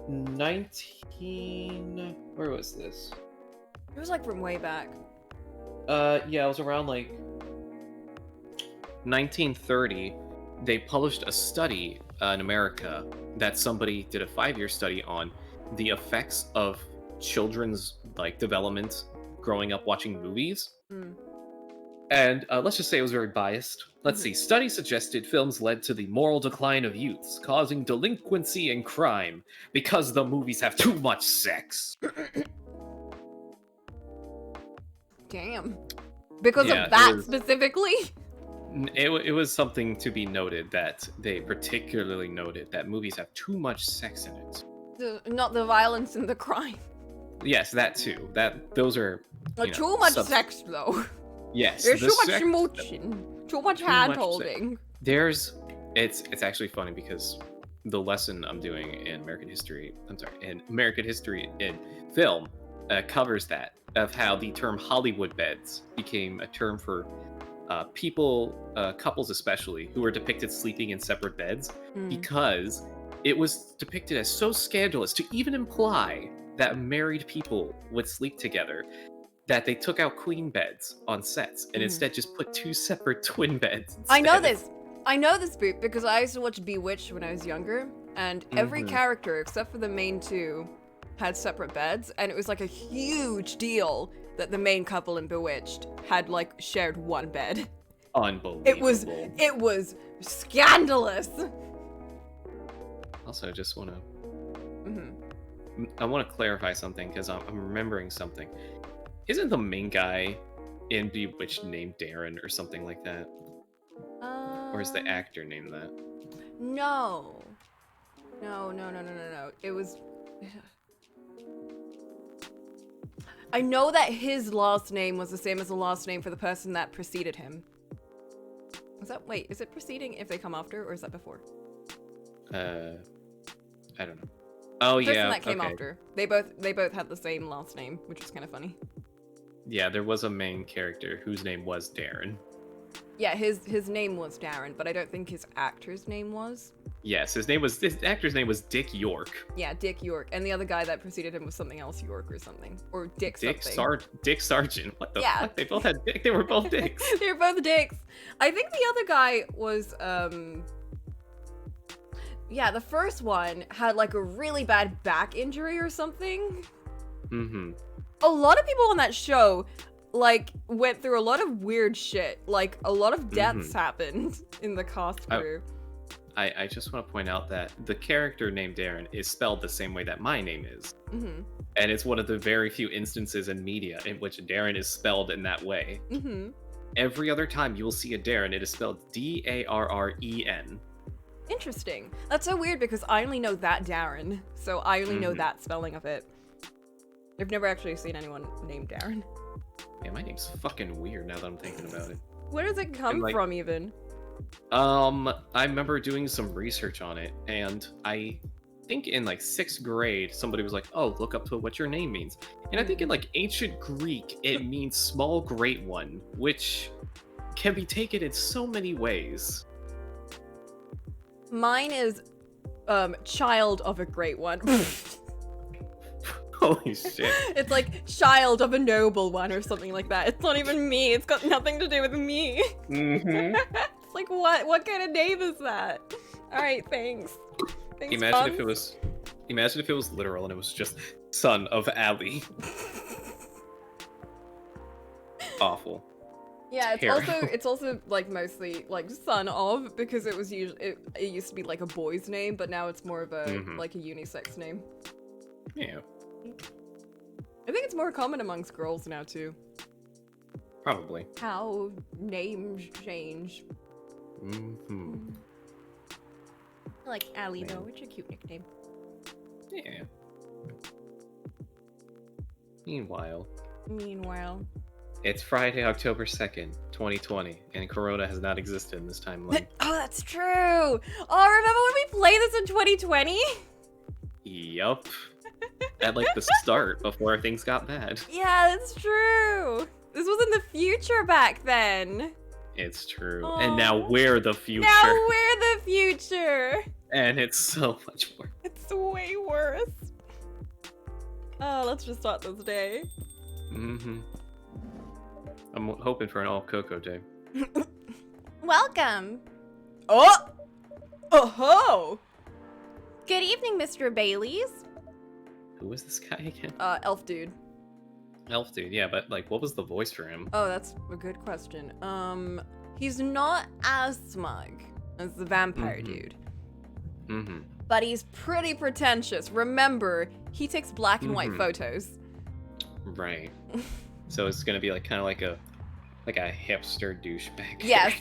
19. Where was this? It was like from way back. Yeah, it was around like 1930. They published a study in America that somebody did a 5-year study on the effects of children's like development growing up watching movies. And let's just say it was very biased. Let's see. Studies suggested films led to the moral decline of youths, causing delinquency and crime because the movies have too much sex. Damn. Because Yeah, of that it was- specifically? It was something to be noted that they particularly noted that movies have too much sex in it. Not the violence and the crime. Yes, that too. Those are you know, Too much sex, though. Yes, There's the too much sex- smooching. Too much Too much hand holding. It's actually funny because the lesson I'm doing in American history in film covers that, of how the term Hollywood beds became a term for couples especially, who were depicted sleeping in separate beds because it was depicted as so scandalous to even imply that married people would sleep together that they took out queen beds on sets and instead just put two separate twin beds instead. I know this boot because I used to watch Bewitched when I was younger, and every character except for the main two had separate beds, and it was like a huge deal that the main couple in Bewitched had like shared one bed. Unbelievable. It was scandalous. Also, just want to I want to clarify something because I'm remembering something. Isn't the main guy in Bewitched named Darren or something like that? Or is the actor named that? No. It was... I know that his last name was the same as the last name for the person that preceded him. Wait, is it preceding if they come after, or is that before? I don't know. Oh, The person yeah, that came okay. after. They both had the same last name, which was kind of funny. Yeah, there was a main character whose name was Darren. Yeah, his name was Darren, but I don't think his actor's name was. Yes, his actor's name was Dick York. Yeah, Dick York, and the other guy that preceded him was something else, York or something, or Dick something. Dick Sargent. What the Yeah. fuck? They both had Dick. They were both dicks. They were both dicks. I think the other guy was yeah, the first one had like a really bad back injury or something. A lot of people on that show like went through a lot of weird shit. Like a lot of deaths happened in the cast crew. I just want to point out that the character named Darren is spelled the same way that my name is. And it's one of the very few instances in media in which Darren is spelled in that way. Every other time you will see a Darren, it is spelled D-A-R-R-E-N. Interesting. That's so weird because I only know that Darren, so I only know that spelling of it. I've never actually seen anyone named Darren. Yeah, my name's fucking weird now that I'm thinking about it. Where does it come from even? I remember doing some research on it, and I think in like 6th grade, somebody was like, oh, look up to what your name means. And I think in like ancient Greek, it means small great one, which can be taken in so many ways. Mine is child of a great one. Holy shit. It's like child of a noble one or something like that. It's not even me. It's got nothing to do with me. It's like, what kind of name is that? All right, thanks. Imagine if it was literal and it was just son of Ali. Awful. Yeah, it's also like mostly like son of, because it was usually it used to be like a boy's name, but now it's more of a like a unisex name. Yeah. I think it's more common amongst girls now too. Probably. How names change. I like Allie though, it's a cute nickname. Yeah. Meanwhile, it's Friday, October 2nd, 2020, and Corona has not existed in this timeline. Oh, that's true! Oh, remember when we played this in 2020? Yup. At like the start, before things got bad. Yeah, that's true! This was in the future back then! It's true. Aww. And now we're the future. Now we're the future! And it's so much worse. It's way worse. Oh, let's just start this day. I'm hoping for an all cocoa day. Welcome. Oh! Oh-ho! Good evening, Mr. Baileys. Who is this guy again? Elf dude. Elf dude, yeah, but like, what was the voice for him? Oh, that's a good question. He's not as smug as the vampire dude. Mm-hmm. But he's pretty pretentious. Remember, he takes black and white photos. Right. So it's gonna be like kind of like a hipster douchebag. Yes.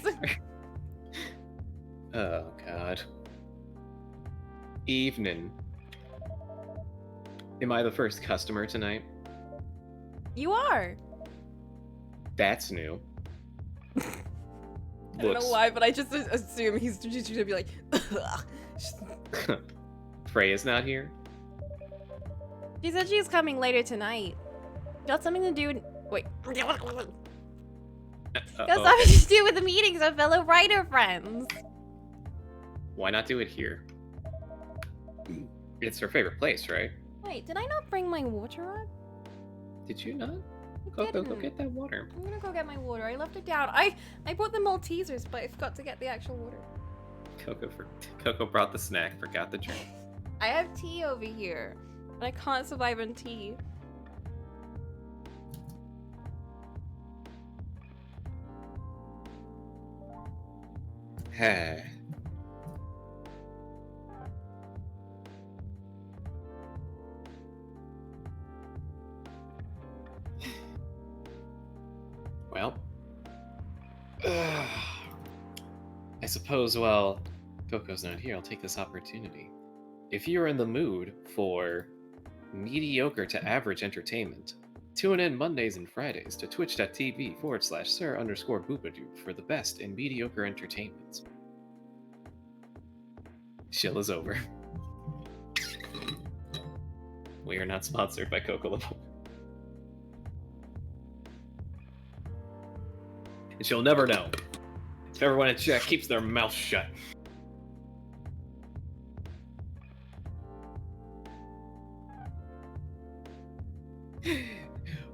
Oh god. Evening. Am I the first customer tonight? You are. That's new. I don't know why, but I just assume he's just gonna be like, Freya's not here? She said she's coming later tonight. Got something to do. Wait. Got something to do with the meetings of fellow writer friends. Why not do it here? It's her favorite place, right? Wait, did I not bring my water up? Did you not? Go get that water. I'm gonna go get my water. I left it down. I brought the Maltesers, but I forgot to get the actual water. Coco brought the snack, forgot the drink. I have tea over here, but I can't survive on tea. Well, I suppose while Coco's not here, I'll take this opportunity. If you're in the mood for mediocre to average entertainment, tune in Mondays and Fridays to twitch.tv/sir_boobadoo for the best in mediocre entertainment. Shill is over. We are not sponsored by Cocolamoco. And she'll never know if everyone in chat keeps their mouth shut.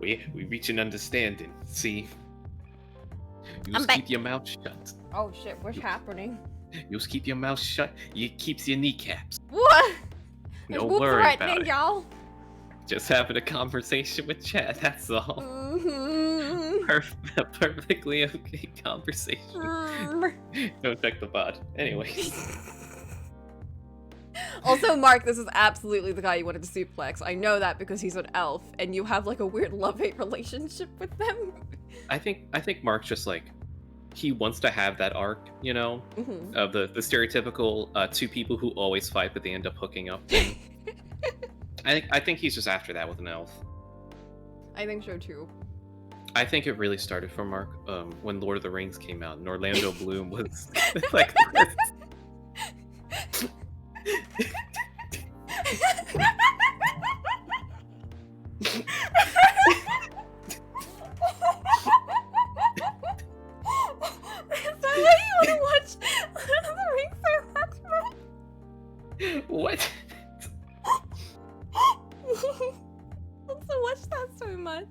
We reach an understanding, see? You just keep your mouth shut. oh shit, what's happening? You just keep your mouth shut, it keeps your kneecaps. What? No Whoop worry threatening, about it. y'all. Just having a conversation with chat, that's all. Perfectly okay conversation. Don't check the bot. Anyway. Also, Mark, this is absolutely the guy you wanted to suplex. I know that because he's an elf, and you have like a weird love-hate relationship with them. I think Mark's just like, he wants to have that arc, you know, of the stereotypical two people who always fight but they end up hooking up thing. I think he's just after that with an elf. I think so too. I think it really started for Mark when Lord of the Rings came out and Orlando Bloom was like. What? Also, watch that so much.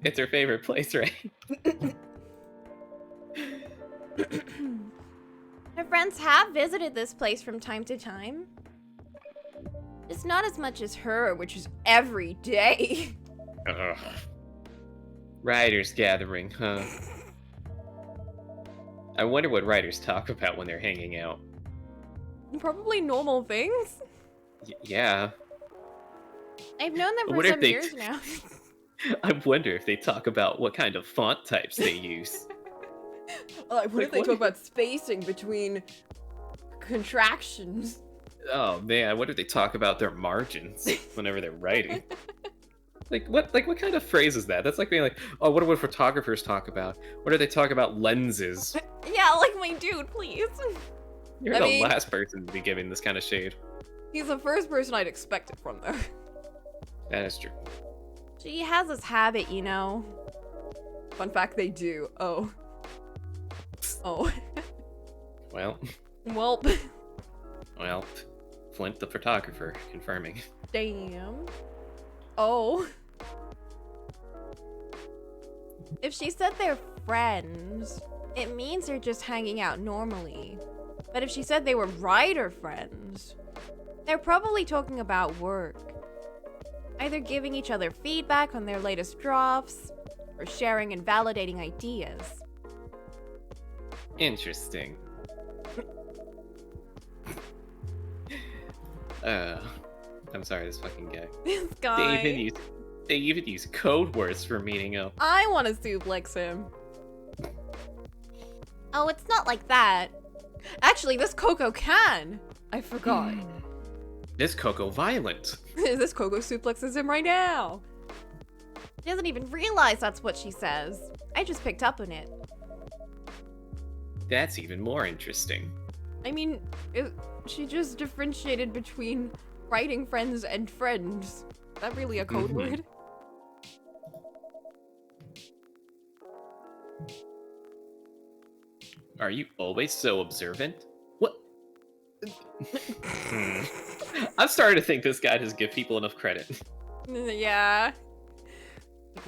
It's her favorite place, right? Her friends have visited this place from time to time. It's not as much as her, Which is every day. Writers gathering, huh? I wonder what writers talk about when they're hanging out. Probably normal things. Yeah. I've known them What for if some they- years now. I wonder if they talk about what kind of font types they use. What Like, if they what talk if- about spacing between contractions? Oh man, I wonder if they talk about their margins whenever they're writing. What kind of phrase is that? That's like being like, oh, what do photographers talk about? What do they talk about lenses? Yeah, like my dude, please. You're I the mean- last person to be giving this kind of shade. He's the first person I'd expect it from, though. That is true. She has this habit, you know. Fun fact, they do. Oh. Oh. Well, Well, Flint the photographer confirming. damn. Oh. If she said they're friends, it means they're just hanging out normally. But if she said they were writer friends, They're probably talking about work. Either giving each other feedback on their latest drafts, or sharing and validating ideas. Interesting. I'm sorry, this fucking guy. This guy. They even use code words for meeting up. I want to suplex him. Oh, it's not like that. Actually, this Coco can. I forgot. This Coco violent. This Coco suplexes him right now. She doesn't even realize that's what she says. I just picked up on it. That's even more interesting. I mean, she just differentiated between writing friends and friends. Is that really a code word? Are you always so observant? What? I'm starting to think this guy doesn't give people enough credit. Yeah.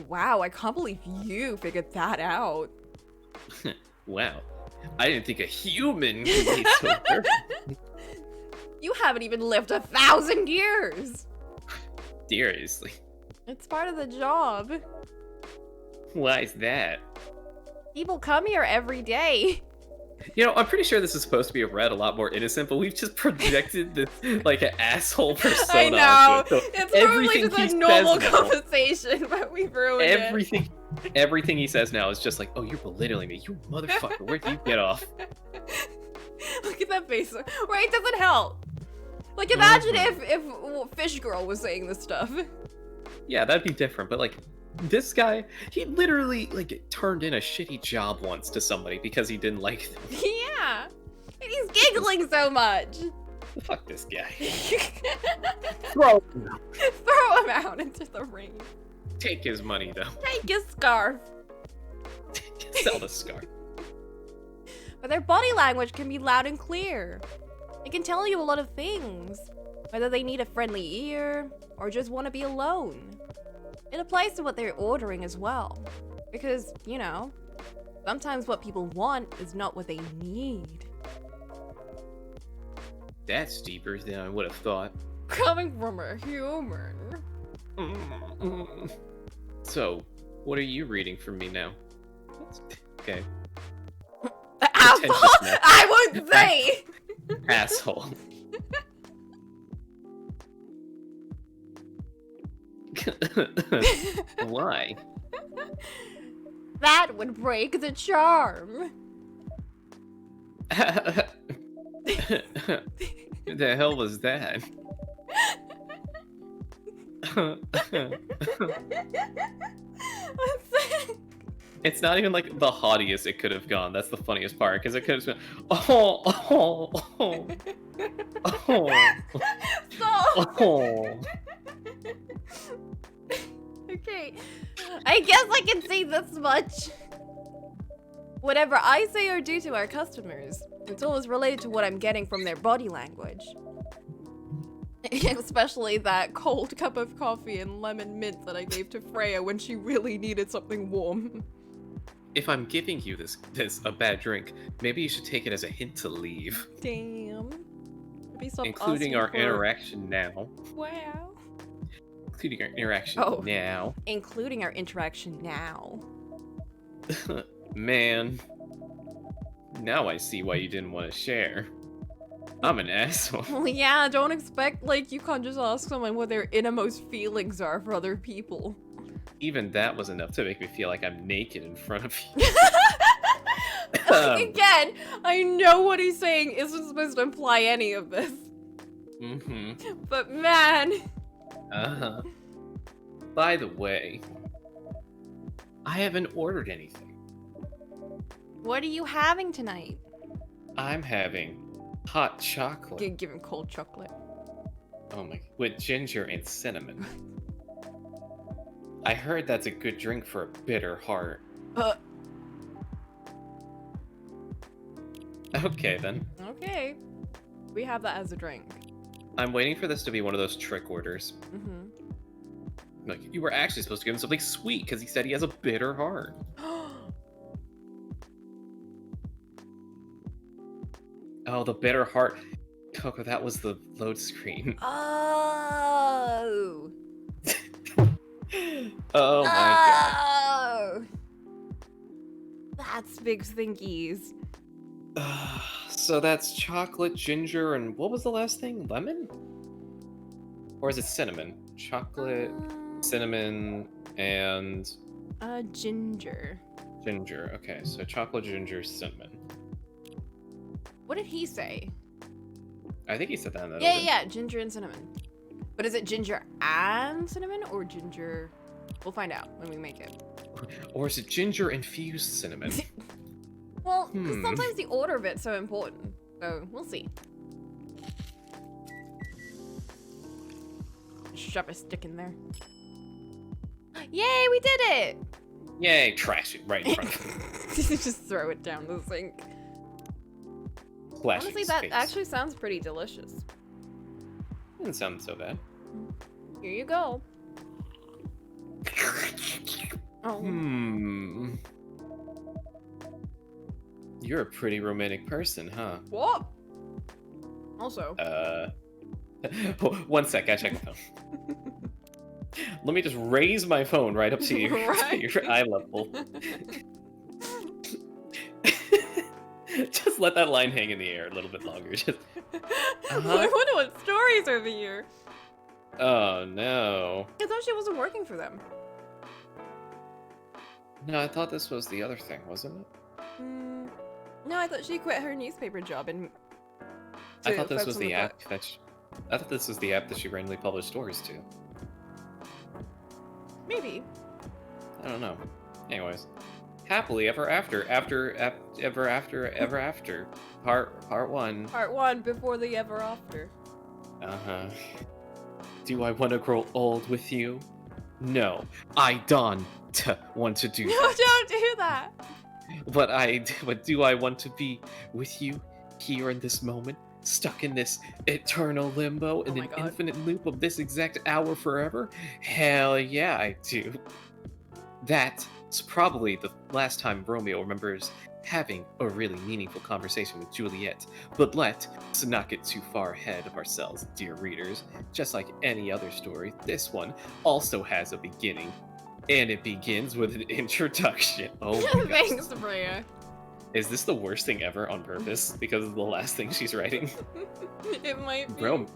Wow, I can't believe you figured that out. Wow. I didn't think a human could be so observant. You haven't even lived 1,000 years. Seriously. It's part of the job. Why is that? People come here every day. You know, I'm pretty sure this is supposed to be read a lot more innocent, but we've just projected this, like, an asshole persona. I know. onto it. So It's probably everything just he a normal says now- conversation, but we've ruined Everything he says now is just like, oh, you're belittling me, you motherfucker, where'd you get off? Look at that face. Right, it doesn't help. Like, imagine if Fish Girl was saying this stuff. Yeah, that'd be different, but, like, this guy, he literally, like, turned in a shitty job once to somebody because he didn't like them. Yeah. And he's giggling so much. Fuck this guy. Throw him out into the rain. Take his money, though. Take his scarf. Sell the scarf. But their body language can be loud and clear. It can tell you a lot of things. Whether they need a friendly ear, or just want to be alone. It applies to what they're ordering as well. Because, you know, sometimes what people want is not what they need. That's deeper than I would have thought. Coming from a human. So, what are you reading from me now? Okay. Asshole? Pretentiousness. I would say! Asshole. Why? That would break the charm. The hell was that? It's not even like the haughtiest it could have gone. That's the funniest part, because it could have been, oh. Okay, I guess I can say this much. Whatever I say or do to our customers, it's always related to what I'm getting from their body language. Especially that cold cup of coffee and lemon mint that I gave to Freya when she really needed something warm. If I'm giving you this a bad drink, maybe you should take it as a hint to leave. Damn. Maybe stop Including asking our for- interaction now. Wow. Including our interaction Oh. now. Including our interaction now. Man. Now I see why you didn't want to share. I'm an asshole. Well, yeah, don't expect, like, you can't just ask someone what their innermost feelings are for other people. Even that was enough to make me feel like I'm naked in front of you. Again, I know what he's saying isn't supposed to imply any of this. Mm-hmm. But man. Uh-huh. By the way, I haven't ordered anything. What are you having tonight? I'm having hot chocolate. Give him cold chocolate. Oh my, with ginger and cinnamon. I heard that's a good drink for a bitter heart. Okay then. Okay. We have that as a drink. I'm waiting for this to be one of those trick orders. Mm-hmm. Like, you were actually supposed to give him something sweet because he said he has a bitter heart. Oh, the bitter heart Coco, that was the load screen. Oh. Oh my god. Oh. That's big thinkies. So that's chocolate, ginger, and what was the last thing? Lemon? Or is it cinnamon? Chocolate, cinnamon, and Ginger. ginger. Okay, so chocolate, ginger, cinnamon. What did he say? I think he said that in that Yeah, order. yeah, ginger and cinnamon. But is it ginger and cinnamon or ginger? We'll find out when we make it. Or is it ginger infused cinnamon? Well, 'cause sometimes the order of it's so important. So we'll see. Shove a stick in there. Yay, we did it! Yay, trash it right in front of him. Just throw it down the sink. Splash Honestly, his that face. actually sounds pretty delicious. Doesn't sound so bad. Here you go. Oh. You're a pretty romantic person, huh? What? Also. One sec, I check my phone. Let me just raise my phone right up to your, Right. to your eye level. Just let that line hang in the air a little bit longer. Just... I wonder what stories over here. Oh no. I thought she wasn't working for them. No, I thought this was the other thing, wasn't it? No, I thought she quit her newspaper job and. I thought this focus was on the book. app that I thought this was the app that she randomly published stories to. Maybe. I don't know. Anyways, happily ever after, ever after, part 1. Part 1 before the ever after. Uh-huh. Do I want to grow old with you? No, I don't want to do No, that. don't do that. But do I want to be with you here in this moment, stuck in this eternal limbo, in my an God. infinite loop of this exact hour forever? Hell yeah, I do. That's probably the last time Romeo remembers having a really meaningful conversation with Juliet. But let's not get too far ahead of ourselves, dear readers. Just like any other story, this one also has a beginning. And it begins with an introduction. Oh my gosh. Thanks, Brea. Is this the worst thing ever on purpose? Because of the last thing she's writing? It might be.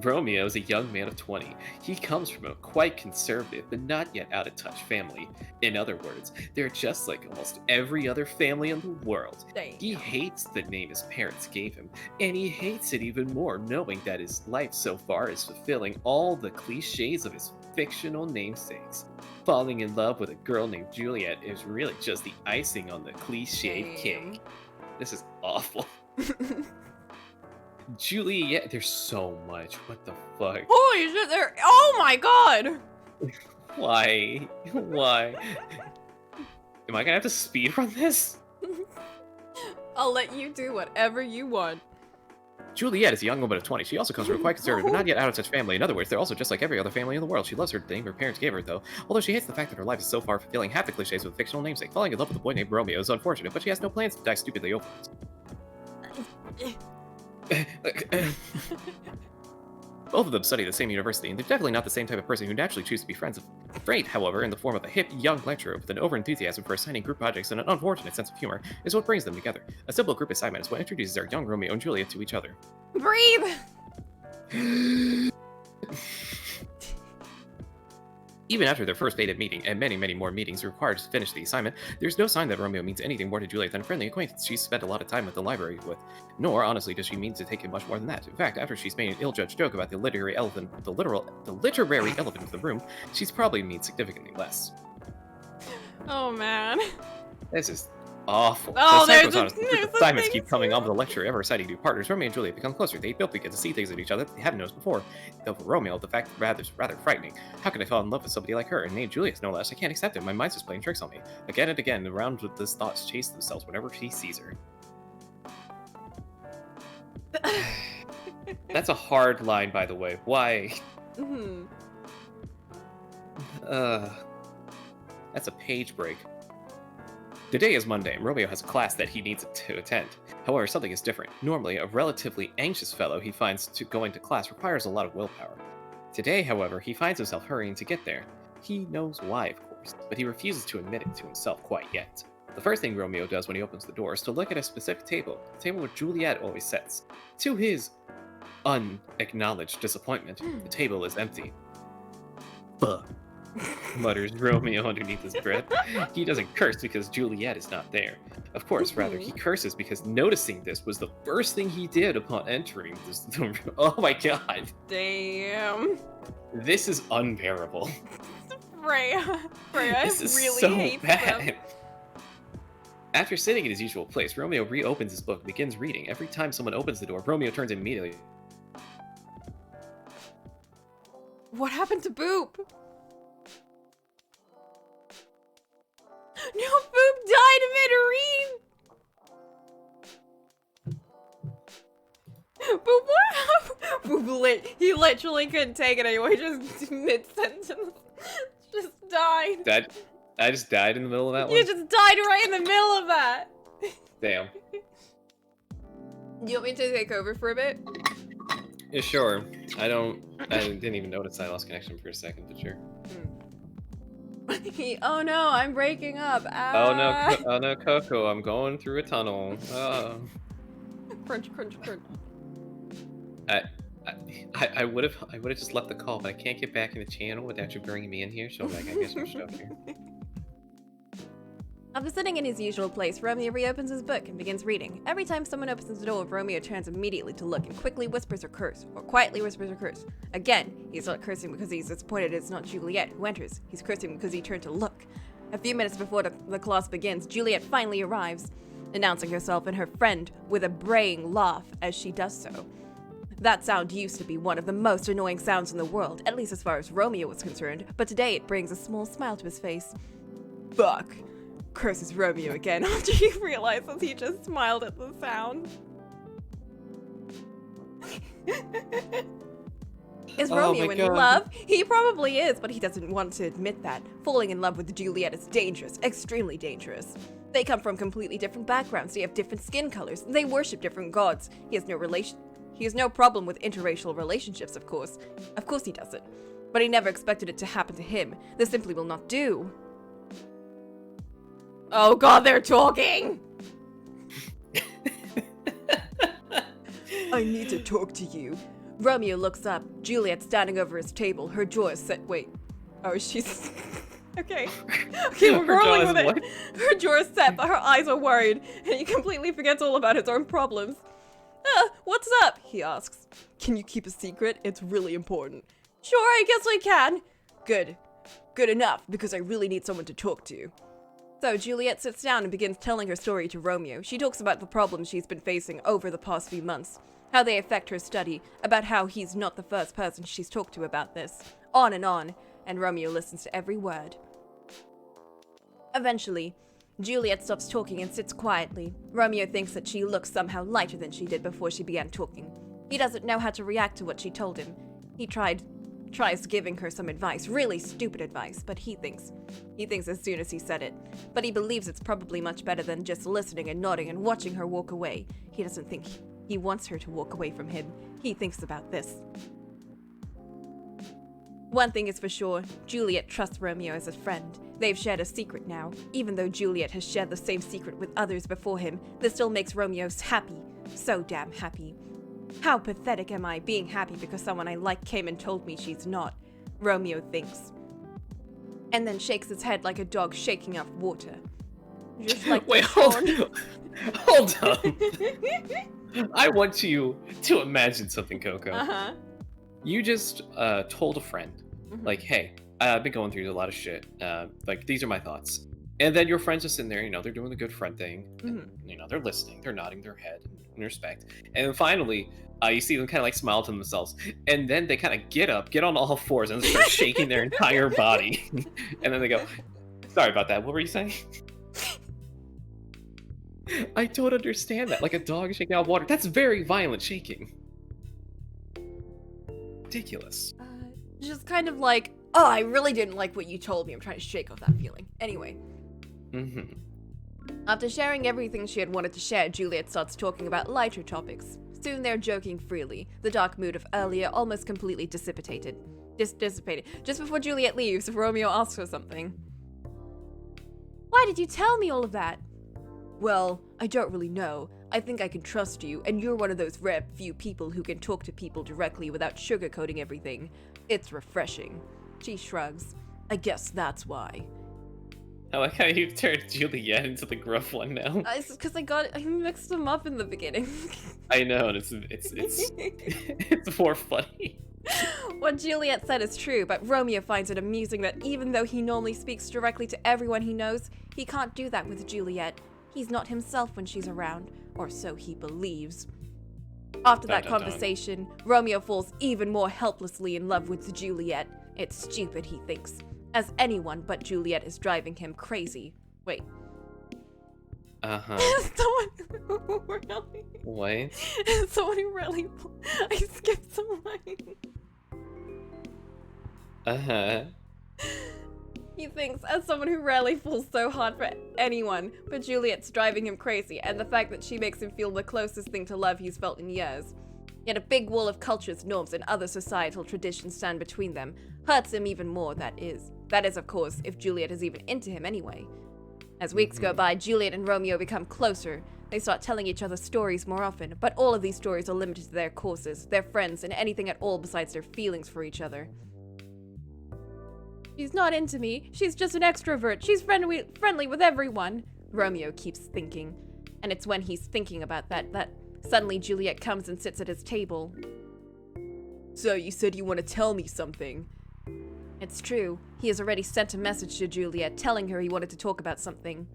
Romeo is a young man of 20. He comes from a quite conservative, but not yet out of touch family. In other words, they're just like almost every other family in the world. Dang. He hates the name his parents gave him, and he hates it even more knowing that his life so far is fulfilling all the cliches of his fictional namesakes. Falling in love with a girl named Juliet is really just the icing on the cliched cake. This is awful. Juliet, there's so much. What the fuck? Holy shit, there. Oh my god! Why? Why? Am I gonna have to speedrun this? I'll let you do whatever you want. Juliet is a young woman of 20. She also comes from a quite conservative, but not yet out of touch family. In other words, they're also just like every other family in the world. She loves her name her parents gave her, though. Although she hates the fact that her life is so far fulfilling half the cliches with a fictional namesake. Falling in love with a boy named Romeo is unfortunate, but she has no plans to die stupidly over it. Both of them study at the same university, and they're definitely not the same type of person who naturally choose to be friends. Fate, however, in the form of a hip, young lecturer with an over-enthusiasm for assigning group projects and an unfortunate sense of humor, is what brings them together. A simple group assignment is what introduces our young Romeo and Juliet to each other. Breathe! Even after their first beta meeting, and many, many more meetings required to finish the assignment, there's no sign that Romeo means anything more to Juliet than a friendly acquaintance she's spent a lot of time at the library with. Nor, honestly, does she mean to take it much more than that. In fact, after she's made an ill-judged joke about the literary elephant of the room, she's probably means significantly less. Oh man. This is awful. Oh, As time there's goes on, a assignments thing keep coming on with the lecturer ever citing new partners. Romeo and Juliet become closer. They both begin to see things in each other that they haven't noticed before. Though for Romeo, the fact is rather frightening. How could I fall in love with somebody like her? And named Juliet, no less. I can't accept it. My mind's just playing tricks on me. Again and again, around with these thoughts chase themselves whenever he sees her. That's a hard line, by the way. Why? Mhm. That's a page break. Today is Monday, and Romeo has a class that he needs to attend. However, something is different. Normally, a relatively anxious fellow he finds going to class requires a lot of willpower. Today, however, he finds himself hurrying to get there. He knows why, of course, but he refuses to admit it to himself quite yet. The first thing Romeo does when he opens the door is to look at a specific table, the table where Juliet always sits. To his unacknowledged disappointment, the table is empty. Fuck, mutters Romeo underneath his breath. He doesn't curse because Juliet is not there. Of course, rather, he curses because noticing this was the first thing he did upon entering this room. Oh my god. Damn. This is unbearable. Freya. Freya This is really so hates bad. them. After sitting in his usual place, Romeo reopens his book and begins reading. Every time someone opens the door, Romeo turns immediately. What happened to Boop? No, Boop died mid-read! Boop, what happened? Boop, he literally couldn't take it anymore. He just mid-sentence just died. I just died in the middle of that one? You just died right in the middle of that! Damn. Do you want me to take over for a bit? Yeah, sure. I didn't even notice I lost connection for a second, but sure. Oh no, I'm breaking up. Ah. Oh no, Coco, I'm going through a tunnel. Oh. Crunch, crunch, crunch. I would have just left the call, but I can't get back in the channel without you bringing me in here, so like, I guess I'm stuck here. After sitting in his usual place, Romeo reopens his book and begins reading. Every time someone opens the door, Romeo turns immediately to look and quickly whispers or curse, or quietly whispers or curse. Again, he's not cursing because he's disappointed it's not Juliet who enters. He's cursing because he turned to look. A few minutes before the class begins, Juliet finally arrives, announcing herself and her friend with a braying laugh as she does so. That sound used to be one of the most annoying sounds in the world, at least as far as Romeo was concerned, but today it brings a small smile to his face. Fuck, curses Romeo again after he realizes he just smiled at the sound. Is Romeo in love? He probably is, but he doesn't want to admit that. Falling in love with Juliet is dangerous, extremely dangerous. They come from completely different backgrounds, they have different skin colors, they worship different gods. He has no problem with interracial relationships, of course. Of course he doesn't. But he never expected it to happen to him. This simply will not do. Oh god, they're talking! I need to talk to you. Romeo looks up. Juliet standing over his table. Her jaw is set. Wait. Oh, she's... Okay. Okay, we're rolling with it. Her jaw is set, but her eyes are worried, and he completely forgets all about his own problems. What's up? He asks. Can you keep a secret? It's really important. Sure, I guess I can. Good. Good enough, because I really need someone to talk to. So Juliet sits down and begins telling her story to Romeo. She talks about the problems she's been facing over the past few months, how they affect her study, about how he's not the first person she's talked to about this, on, and Romeo listens to every word. Eventually, Juliet stops talking and sits quietly. Romeo thinks that she looks somehow lighter than she did before she began talking. He doesn't know how to react to what she told him. He tries giving her some advice, really stupid advice, but he thinks as soon as he said it. But he believes it's probably much better than just listening and nodding and watching her walk away. He doesn't think he wants her to walk away from him. He thinks about this. One thing is for sure, Juliet trusts Romeo as a friend. They've shared a secret now. Even though Juliet has shared the same secret with others before him, this still makes Romeo happy. So damn happy. How pathetic am I, being happy because someone I like came and told me she's not, Romeo thinks. And then shakes his head like a dog shaking up water. Just like Wait, hold on. I want you to imagine something, Coco. Uh-huh. You just told a friend, like, hey, I've been going through a lot of shit. Like, these are my thoughts. And then your friends just in there, you know, they're doing the good friend thing. And, you know, they're listening, they're nodding their head in respect. And then finally, you see them kind of like smile to themselves. And then they kind of get up, get on all fours, and start shaking their entire body. And then they go, sorry about that, what were you saying? I don't understand that. Like a dog shaking out water. That's very violent shaking. Ridiculous. Just kind of like, oh, I really didn't like what you told me. I'm trying to shake off that feeling. Anyway. After sharing everything she had wanted to share, Juliet starts talking about lighter topics. Soon they're joking freely. The dark mood of earlier almost completely dissipated. Just before Juliet leaves, Romeo asks her something. Why did you tell me all of that? Well, I don't really know. I think I can trust you, and you're one of those rare few people who can talk to people directly without sugarcoating everything. It's refreshing. She shrugs. I guess that's why. I like how you turned Juliet into the gruff one now. It's because I mixed them up in the beginning. I know, and it's more funny. What Juliet said is true, but Romeo finds it amusing that even though he normally speaks directly to everyone he knows, he can't do that with Juliet. He's not himself when she's around, or so he believes. After that conversation, Romeo falls even more helplessly in love with Juliet. It's stupid, he thinks, as anyone but Juliet is driving him crazy. Wait. Uh-huh. Someone who really... Wait. Someone who really... I skipped some line. Uh-huh. He thinks, as someone who rarely falls so hard for anyone, but Juliet's driving him crazy, and the fact that she makes him feel the closest thing to love he's felt in years. Yet a big wall of cultures, norms, and other societal traditions stand between them. Hurts him even more, that is. That is, of course, if Juliet is even into him anyway. As weeks go by, Juliet and Romeo become closer. They start telling each other stories more often, but all of these stories are limited to their courses, their friends, and anything at all besides their feelings for each other. She's not into me. She's just an extrovert. She's friendly with everyone, Romeo keeps thinking. And it's when he's thinking about that suddenly Juliet comes and sits at his table. So you said you want to tell me something. It's true. He has already sent a message to Juliet telling her he wanted to talk about something.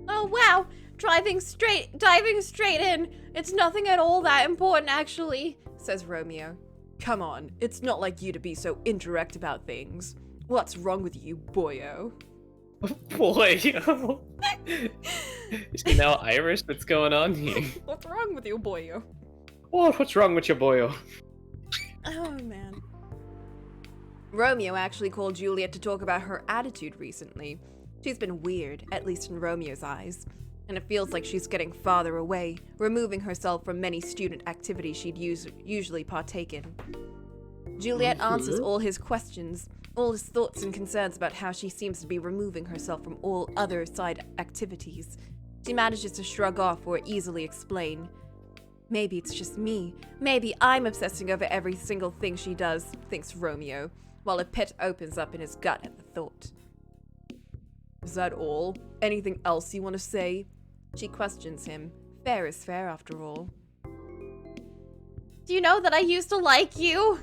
Oh wow! Diving straight in. It's nothing at all that important actually, says Romeo. Come on, it's not like you to be so indirect about things. What's wrong with you, boyo? Boyo? Is she now Irish? What's going on here? What's wrong with you, boyo? Oh, what's wrong with your boyo? Oh, man. Romeo actually called Juliet to talk about her attitude recently. She's been weird, at least in Romeo's eyes. And it feels like she's getting farther away, removing herself from many student activities she'd usually partake in. Juliet answers all his questions, all his thoughts and concerns about how she seems to be removing herself from all other side activities. She manages to shrug off or easily explain. Maybe it's just me. Maybe I'm obsessing over every single thing she does, thinks Romeo, while a pit opens up in his gut at the thought. Is that all? Anything else you want to say? She questions him. Fair is fair, after all. Do you know that I used to like you?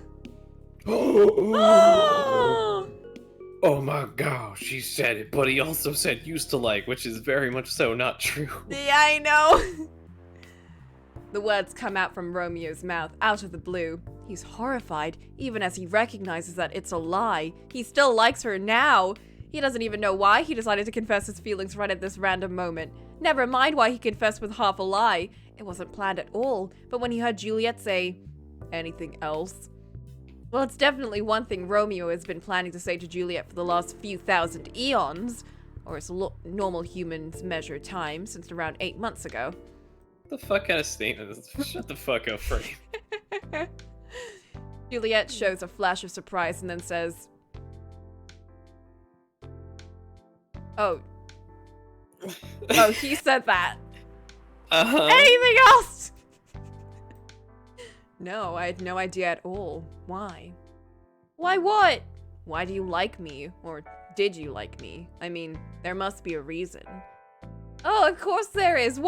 Oh my gosh, she said it, but he also said used to like, which is very much so not true. Yeah, I know. The words come out from Romeo's mouth, out of the blue. He's horrified, even as he recognizes that it's a lie. He still likes her now. He doesn't even know why he decided to confess his feelings right at this random moment. Never mind why he confessed with half a lie. It wasn't planned at all, but when he heard Juliet say, anything else? Well, it's definitely one thing Romeo has been planning to say to Juliet for the last few thousand eons, or as normal humans measure time, since around 8 months ago. What the fuck kind of statement is this? Shut the fuck up, Frank. Juliet shows a flash of surprise and then says, Oh, he said that. Uh-huh. Anything else? No, I had no idea at all. Why? Why what? Why do you like me? Or did you like me? I mean, there must be a reason. Oh, of course there is,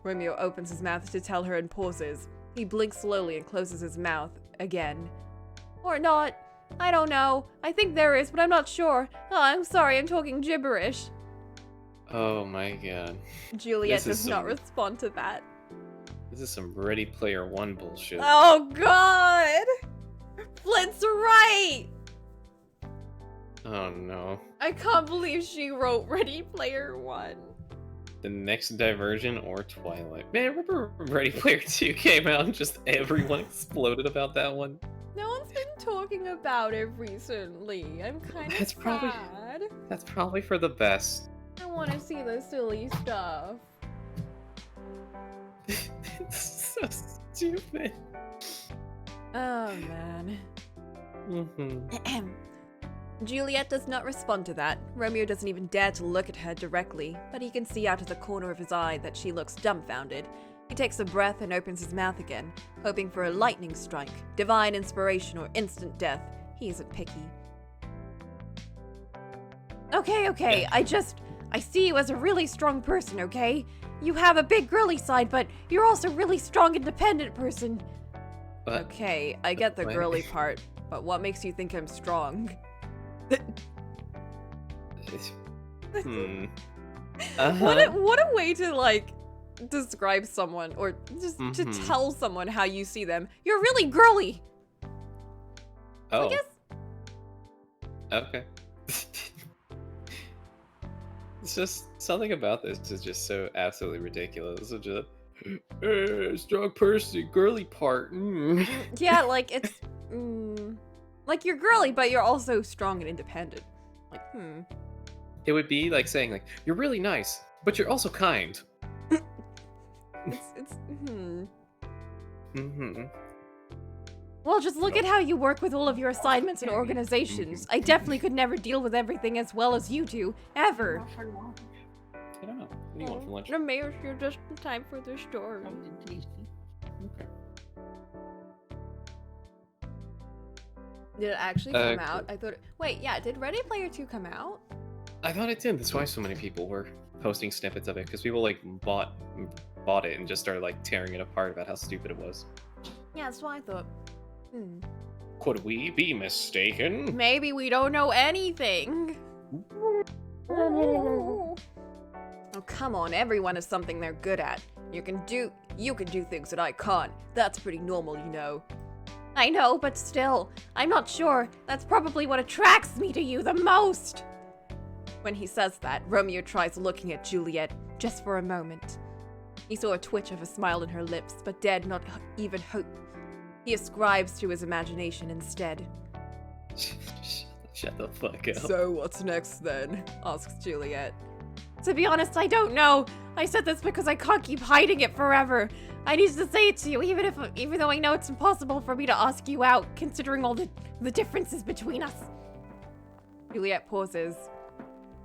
Romeo opens his mouth to tell her and pauses. He blinks slowly and closes his mouth again. Or not. I don't know. I think there is, but I'm not sure. Oh, I'm sorry, I'm talking gibberish. Oh my god. Juliet does not respond to that. This is some Ready Player One bullshit. Oh god! Flint's right! Oh no. I can't believe she wrote Ready Player One. The next Divergent or Twilight. Man, remember Ready Player 2 came out and just everyone exploded about that one? No one's been talking about it recently. I'm kind of sad. That's probably for the best. I want to see the silly stuff. It's so stupid. Oh man. Mm-hmm. Juliet does not respond to that. Romeo doesn't even dare to look at her directly, but he can see out of the corner of his eye that she looks dumbfounded. He takes a breath and opens his mouth again, hoping for a lightning strike, divine inspiration, or instant death. He isn't picky. Okay, I see you as a really strong person, okay? You have a big girly side, but you're also a really strong, independent person. But Okay, I get the Wait. girly part, but what makes you think I'm strong? What a way to, like, describe someone, or just to Mhm. tell someone how you see them. You're really girly! Oh. I guess. Okay. It's just something about this is just so absolutely ridiculous. It's just strong person, girly part. Yeah, like, it's, like, you're girly, but you're also strong and independent. Like, It would be like saying like you're really nice, but you're also kind. it's, Mm-hmm. Well, just look at how you work with all of your assignments and organizations. I definitely could never deal with everything as well as you do, ever. I don't know. What do you want for lunch? The mayor's here just in time for the story. Okay. Did it actually come cool. out? I thought. Wait, yeah. Did Ready Player 2 come out? I thought it did. That's why so many people were posting snippets of it, because people like bought it and just started like tearing it apart about how stupid it was. Yeah, that's what I thought. Could we be mistaken? Maybe we don't know anything. Oh, come on. Everyone has something they're good at. You can do things that I can't. That's pretty normal, you know. I know, but still, I'm not sure. That's probably what attracts me to you the most. When he says that, Romeo tries looking at Juliet just for a moment. He saw a twitch of a smile on her lips, but dared not even hope. He ascribes to his imagination instead. Shut the fuck up. So what's next then? Asks Juliet. To be honest, I don't know. I said this because I can't keep hiding it forever. I need to say it to you, even though I know it's impossible for me to ask you out, considering all the differences between us. Juliet pauses.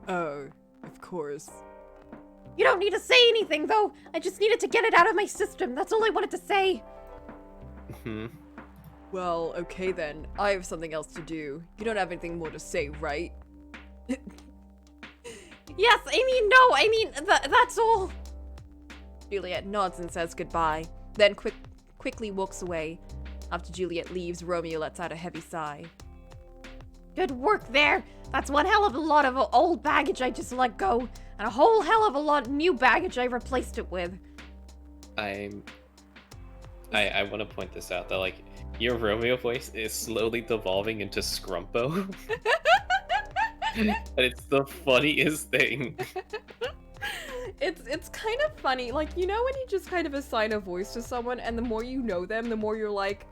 Oh, of course. You don't need to say anything, though. I just needed to get it out of my system. That's all I wanted to say. Well, okay then. I have something else to do. You don't have anything more to say, right? Yes, I mean, that's all. Juliet nods and says goodbye, then quickly walks away. After Juliet leaves, Romeo lets out a heavy sigh. Good work there. That's one hell of a lot of old baggage I just let go, and a whole hell of a lot of new baggage I replaced it with. I want to point this out that like your Romeo voice is slowly devolving into Scrumpo. But it's the funniest thing. It's kind of funny, like, you know when you just kind of assign a voice to someone and the more you know them, the more you're like,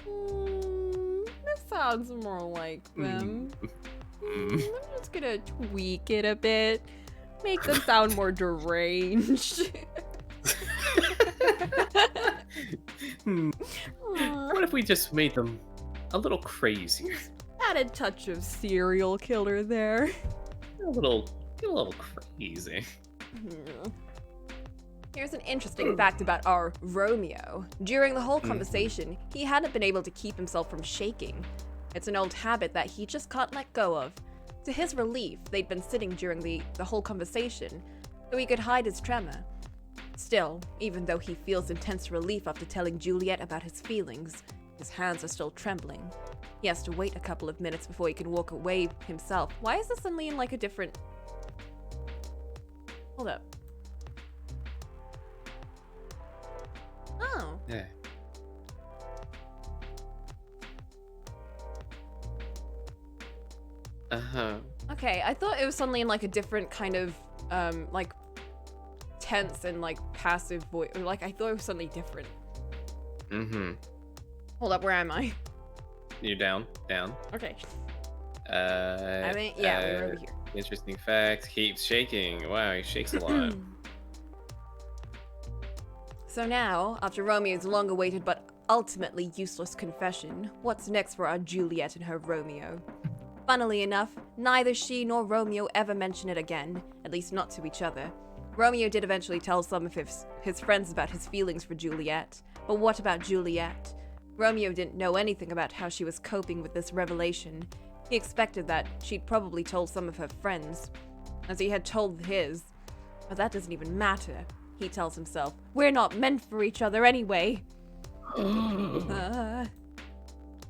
this sounds more like them. I'm just gonna tweak it a bit, make them sound more deranged. What if we just made them a little crazy? Add a touch of serial killer there. A little crazy. Here's an interesting fact about our Romeo. During the whole conversation, he hadn't been able to keep himself from shaking. It's an old habit that he just can't let go of. To his relief, they'd been sitting during the whole conversation, so he could hide his tremor. Still, even though he feels intense relief after telling Juliet about his feelings, his hands are still trembling. He has to wait a couple of minutes before he can walk away himself. Why is this suddenly in like a different... Hold up. Oh. Yeah. Okay, I thought it was suddenly in like a different kind of, like, tense and like passive voice. Like, I thought it was suddenly different. Mm-hmm. Hold up, where am I? You down? Down. Okay. I think, yeah, we were over here. Interesting fact, keeps shaking. Wow, he shakes a lot. So now, after Romeo's long-awaited but ultimately useless confession, what's next for our Juliet and her Romeo? Funnily enough, neither she nor Romeo ever mention it again, at least not to each other. Romeo did eventually tell some of his friends about his feelings for Juliet, but what about Juliet? Romeo didn't know anything about how she was coping with this revelation. He expected that she'd probably told some of her friends, as he had told his. But that doesn't even matter, he tells himself. We're not meant for each other anyway.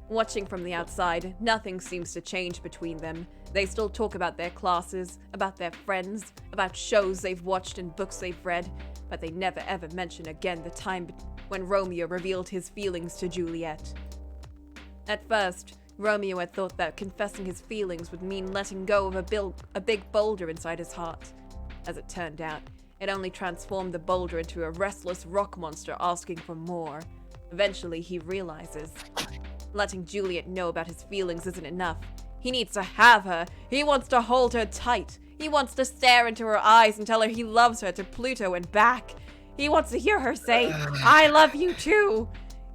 Watching from the outside, nothing seems to change between them. They still talk about their classes, about their friends, about shows they've watched and books they've read, but they never ever mention again the time when Romeo revealed his feelings to Juliet. At first, Romeo had thought that confessing his feelings would mean letting go of a big boulder inside his heart. As it turned out, it only transformed the boulder into a restless rock monster asking for more. Eventually, he realizes letting Juliet know about his feelings isn't enough. He needs to have her. He wants to hold her tight. He wants to stare into her eyes and tell her he loves her to Pluto and back. He wants to hear her say, I love you too.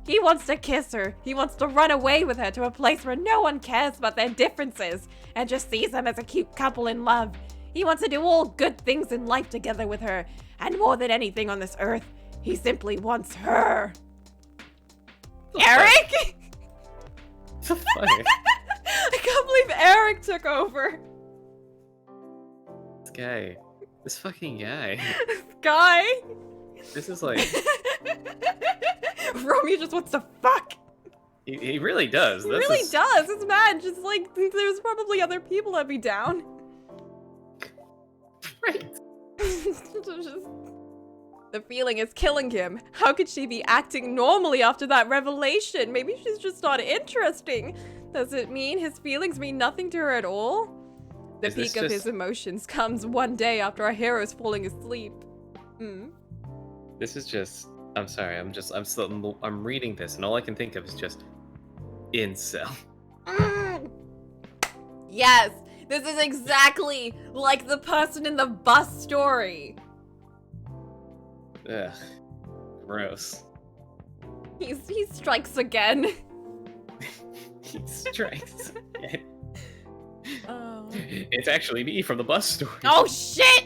He wants to kiss her. He wants to run away with her to a place where no one cares about their differences and just sees them as a cute couple in love. He wants to do all good things in life together with her. And more than anything on this earth, he simply wants her. Eric? The fuck? I can't believe Eric took over. This fucking guy. Guy? This is like, Romeo just wants to fuck. he really does. He really does. It's mad. Just like, there's probably other people that'd be down. Right. The feeling is killing him. How could she be acting normally after that revelation? Maybe she's just not interesting. Does it mean his feelings mean nothing to her at all? The peak of his emotions comes one day after our hero's falling asleep. This is just, I'm sorry, I'm reading this and all I can think of is just incel. Yes, this is exactly like the person in the bus story. Ugh, gross. He strikes again. He strikes again. Oh. It's actually me from the bus story. Oh shit!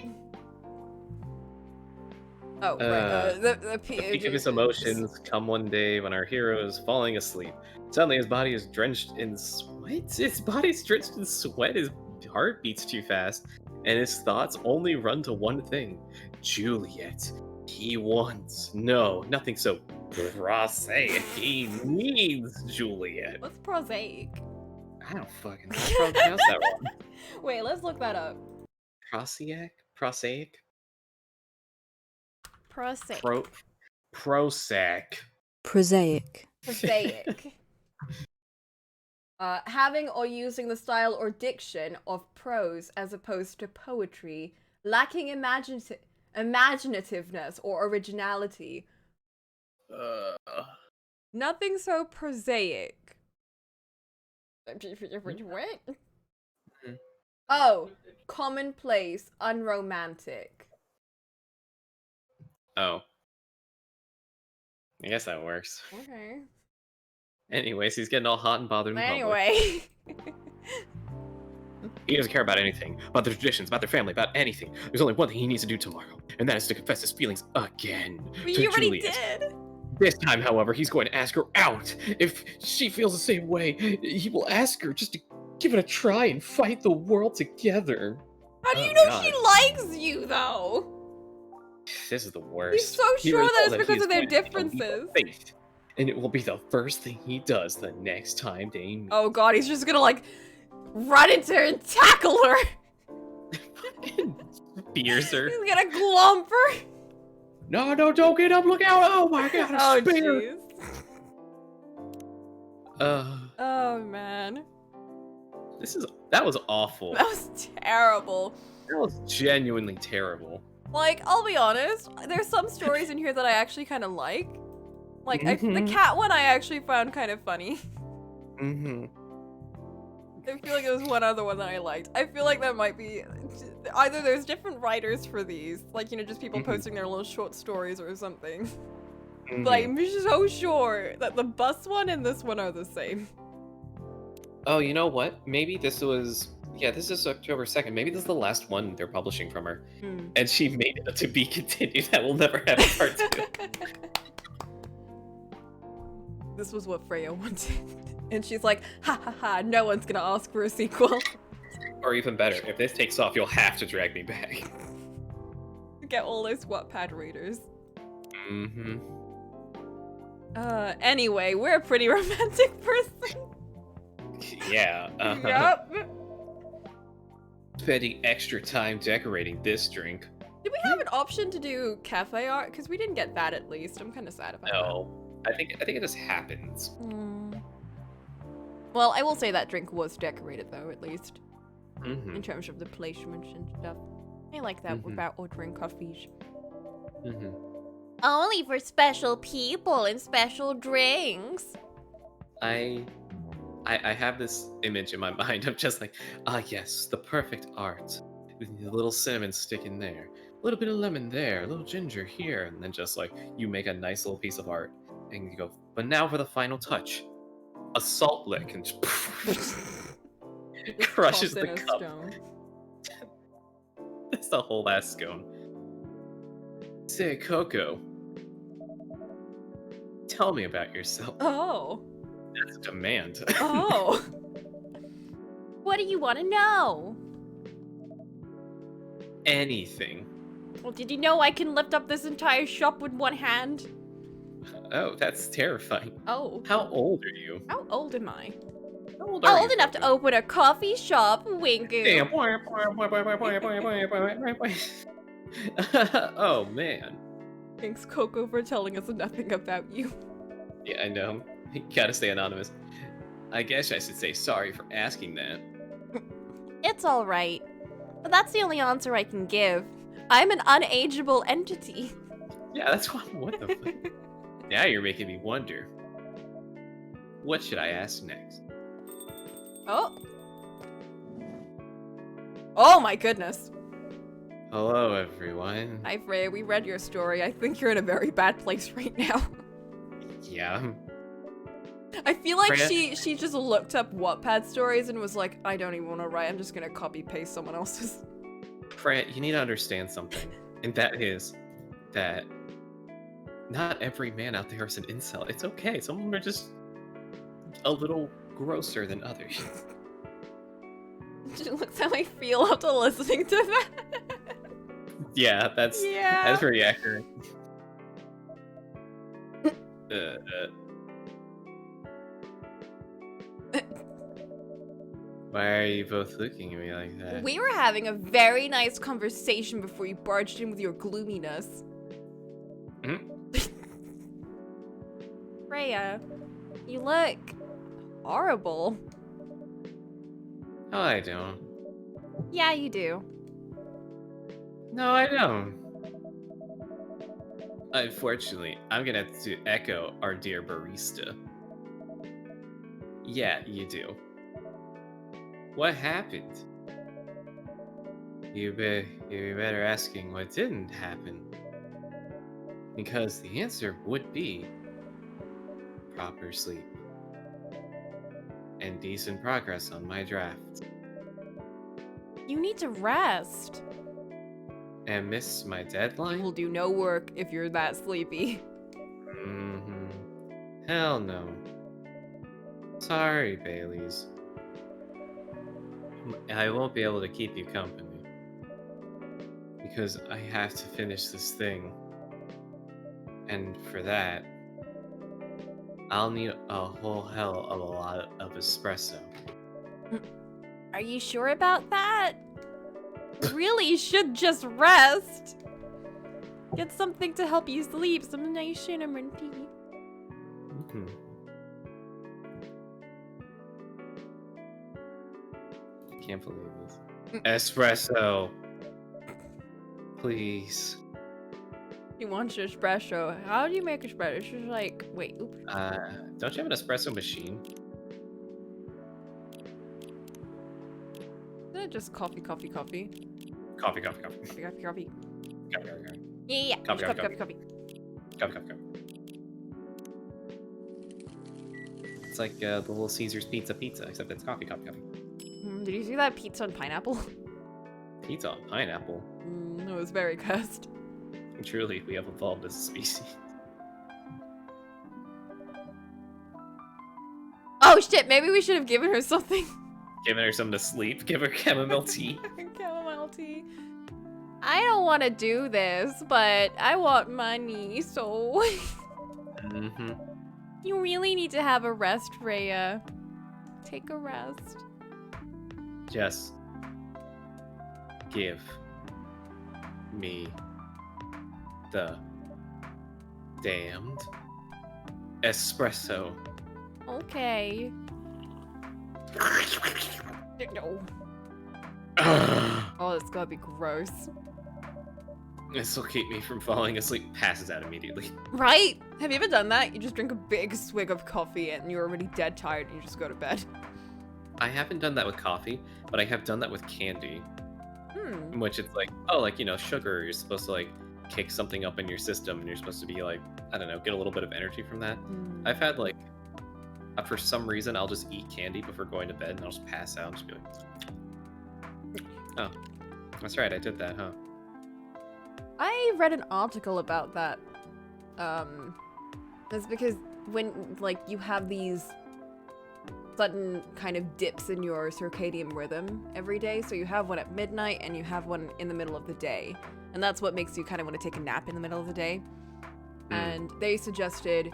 Oh, right. The peak of his emotions come one day when our hero is falling asleep. Suddenly his body is drenched in sweat. His body's drenched in sweat. His heart beats too fast. And his thoughts only run to one thing. Juliet. He wants. No, nothing so prosaic. He needs Juliet. What's prosaic? I don't fucking know. I probably pronounced that wrong. Wait, let's look that up. Prosaic? Prosaic? Prosaic. Prosac. Prosaic. Prosaic. Having or using the style or diction of prose as opposed to poetry, lacking imaginativeness or originality. Nothing so prosaic. What? Oh, commonplace, unromantic. Oh. I guess that works. Okay. Anyways, he's getting all hot and bothered in public. Anyway. He doesn't care about anything. About their traditions, about their family, about anything. There's only one thing he needs to do tomorrow, and that is to confess his feelings again to You already Juliet. did. This time, however, he's going to ask her out. If she feels the same way, he will ask her just to give it a try and fight the world together. How do you Oh, know God. she likes you, though? This is the worst. He's so He sure that resolves it's he because is of their going to leap of differences. faith, and it will be the first thing he does the next time they meet. Oh god, he's just gonna like run into her and tackle her. Spears her. He's gonna glomp her. No, don't get up, look out! Oh my god, a Oh spear! jeez. Oh man. That was awful. That was terrible. That was genuinely terrible. Like, I'll be honest, there's some stories in here that I actually kind of like. Like, the Mhm. cat one I actually found kind of funny. Mm-hmm. I feel like there was one other one that I liked. I feel like there might be either there's different writers for these, like, you know, just people posting their little short stories or something. But I'm so sure that the bus one and this one are the same. Oh, you know what? Maybe this was... Yeah, this is October 2nd. Maybe this is the last one they're publishing from her. And she made it to be continued. That will never have a part 2. This was what Freya wanted. And she's like, ha ha ha, no one's gonna ask for a sequel. Or even better, if this takes off, you'll have to drag me back. Get all those Wattpad readers. Mm-hmm. Anyway, we're a pretty romantic person. Yeah. Yup. Spending extra time decorating this drink. Did we have an option to do cafe art? Because we didn't get that at least. I'm kind of sad about that. No. I think it just happens. Well, I will say that drink was decorated though, at least. Mm-hmm. In terms of the placement and stuff. I like that about ordering coffees. Mm-hmm. Only for special people and special drinks. I have this image in my mind of just like, yes, the perfect art. With a little cinnamon stick in there, a little bit of lemon there, a little ginger here, and then just like, you make a nice little piece of art, and you go, but now for the final touch. A salt lick, and just crushes the cup. It's the whole ass scone. Say, Coco, tell me about yourself. Oh. That's a demand. Oh. What do you want to know? Anything. Well, did you know I can lift up this entire shop with one hand? Oh, that's terrifying. Oh. How old are you? How old am I? How old are Old enough to open a coffee shop, Wingu. Damn. Oh, man. Thanks, Coco, for telling us nothing about you. Yeah, I know. You gotta stay anonymous. I guess I should say sorry for asking that. It's alright. But that's the only answer I can give. I'm an unageable entity. Yeah, that's what the fuck? Now you're making me wonder. What should I ask next? Oh. Oh my goodness. Hello, everyone. Hi, Freya. We read your story. I think you're in a very bad place right now. Yeah. I feel like Freya? she just looked up Wattpad stories and was like, I don't even want to write. I'm just gonna copy paste someone else's. Freya, you need to understand something. And that is that not every man out there is an incel. It's okay. Some of them are just a little grosser than others. She looks how I feel after listening to that. Yeah, that's very accurate. Why are you both looking at me like that? We were having a very nice conversation before you barged in with your gloominess. Freya, you look horrible. No, I don't. Yeah, you do. No, I don't. Unfortunately, I'm gonna have to echo our dear barista. Yeah, you do. What happened? You better asking what didn't happen. Because the answer would be proper sleep. And decent progress on my draft. You need to rest. And miss my You deadline? will do no work if you're that sleepy. Hell no. Sorry, Baileys. I won't be able to keep you company. Because I have to finish this thing. And for that, I'll need a whole hell of a lot of espresso. Are you sure about that? Really, you should just rest. Get something to help you sleep, some nice cinnamon tea. Can't believe this. Espresso. Please. You want your espresso. How do you make espresso? It's just like, wait, oops. Don't you have an espresso machine? it just coffee? Coffee. Coffee. Yeah. Coffee. Just coffee. Coffee. It's like the Little Caesars pizza, except it's coffee. Did you see that pizza and pineapple? Pizza on pineapple. It was very cursed. Truly, we have evolved as a species. Oh shit, maybe we should have given her something. Giving her something to sleep. Give her chamomile tea. Chamomile tea. I don't want to do this, but I want money, so... Mm-hmm. You really need to have a rest, Rhea. Take a rest. Just give me the damned espresso. Okay. No. Oh, it's gotta be gross. This will keep me from falling asleep. Passes out immediately. Right? Have you ever done that? You just drink a big swig of coffee and you're already dead tired and you just go to bed. I haven't done that with coffee, but I have done that with candy. In which it's like, oh, like, you know, sugar, you're supposed to like kick something up in your system and you're supposed to be like, I don't know, get a little bit of energy from that. I've had like, for some reason, I'll just eat candy before going to bed and I'll just pass out and just be like, oh, that's right, I did that, huh? I read an article about that. That's because when, like, you have these sudden kind of dips in your circadian rhythm every day. So you have one at midnight and you have one in the middle of the day. And that's what makes you kind of want to take a nap in the middle of the day. And they suggested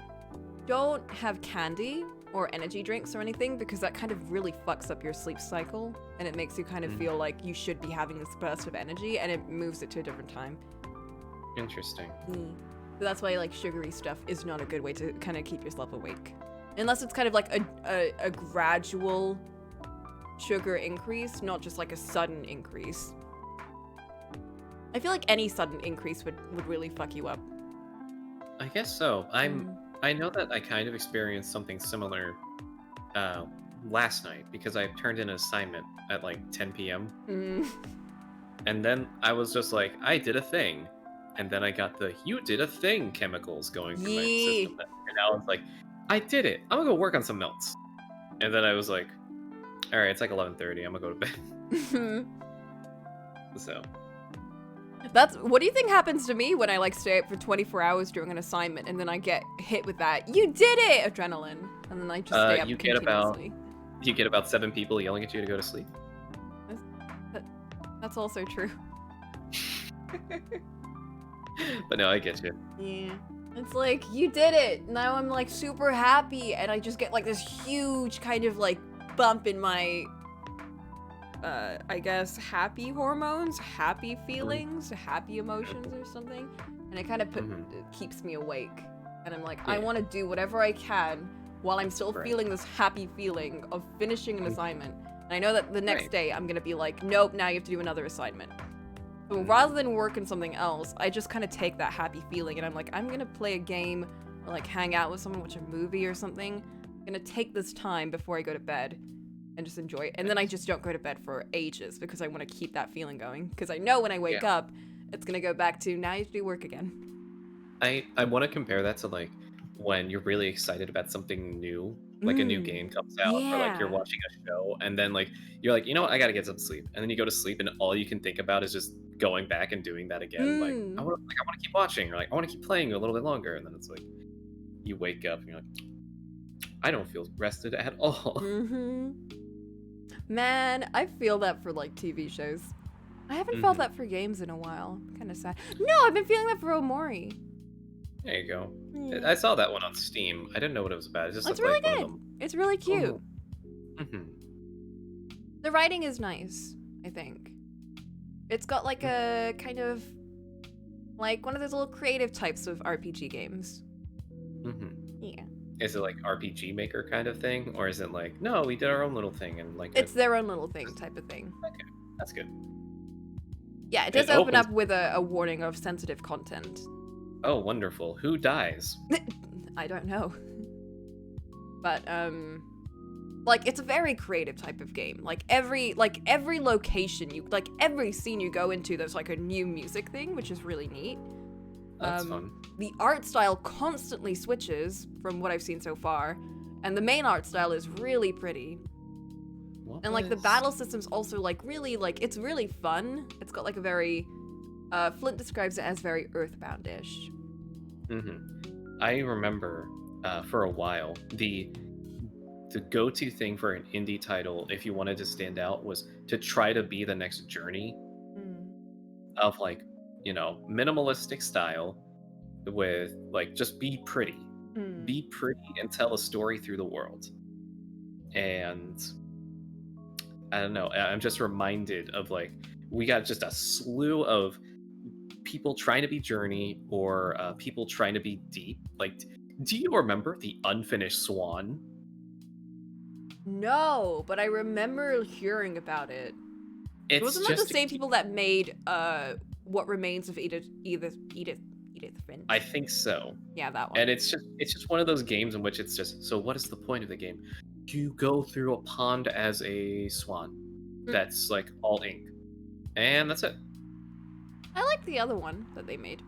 don't have candy or energy drinks or anything because that kind of really fucks up your sleep cycle and it makes you kind of feel like you should be having this burst of energy and it moves it to a different time. Interesting. So that's why like sugary stuff is not a good way to kind of keep yourself awake. Unless it's kind of like a gradual sugar increase, not just like a sudden increase. I feel like any sudden increase would really fuck you up. I guess so. I know that I kind of experienced something similar last night because I turned in an assignment at like 10 p.m. And then I was just like, I did a thing. And then I got the you did a thing chemicals going through my system. And I was like, I did it. I'm gonna go work on some notes. And then I was like, all right, it's like 11:30. I'm gonna go to bed. So. That's what do you think happens to me when I like stay up for 24 hours during an assignment and then I get hit with that you did it adrenaline and then I just stay up continuously. You get about 7 people yelling at you to go to sleep. That's also true. But no, I get you. Yeah. It's like, you did it! Now I'm like super happy and I just get like this huge kind of like bump in my I guess happy hormones, happy feelings, happy emotions or something. And it kind of it keeps me awake. And I'm like, I want to do whatever I can while I'm still feeling this happy feeling of finishing an assignment. And I know that the next day I'm gonna be like, nope, now you have to do another assignment. So rather than work on something else, I just kind of take that happy feeling and I'm like, I'm gonna play a game or like hang out with someone, watch a movie or something. I'm gonna take this time before I go to bed and just enjoy it. And then I just don't go to bed for ages because I want to keep that feeling going. Because I know when I wake up, it's gonna go back to now you have to do work again. I want to compare that to like when you're really excited about something new, like a new game comes out, or like you're watching a show, and then like you're like, you know what, I gotta get some sleep, and then you go to sleep, and all you can think about is just going back and doing that again. Like I want to keep watching, or like I want to keep playing a little bit longer, and then it's like you wake up and you're like, I don't feel rested at all. Man, I feel that for like TV shows. I haven't felt that for games in a while. Kind of sad. No, I've been feeling that for Omori. There you go. I saw that one on Steam. I didn't know what it was about. It just it's looked really like good. One of them. It's really cute. Mm-hmm. The writing is nice, I think. It's got like a kind of like one of those little creative types of RPG games. Yeah. Is it like RPG Maker kind of thing, or is it like, no, we did our own little thing and like it's their own little thing type of thing. Okay, that's good. Yeah, it does open up with a warning of sensitive content. Oh, wonderful. Who dies? I don't know. But like, it's a very creative type of game. Like every location every scene you go into, there's like a new music thing, which is really neat. That's fun. The art style constantly switches from what I've seen so far, and the main art style is really pretty. What And like the was- battle system's also like really it's really fun. It's got like a very Flint describes it as very Earthbound-ish. I remember for a while the go-to thing for an indie title, if you wanted to stand out, was to try to be the next Journey of like, you know, minimalistic style with like just be pretty. Be pretty and tell a story through the world. And I don't know, I'm just reminded of like we got just a slew of people trying to be Journey or people trying to be deep. Like, do you remember the Unfinished Swan? No, but I remember hearing about it. Wasn't that the same people that made What Remains of Edith Finch? I think so. Yeah, that one. And it's just one of those games in which it's just, so what is the point of the game? You go through a pond as a swan that's like all ink, and that's it. I like the other one that they made,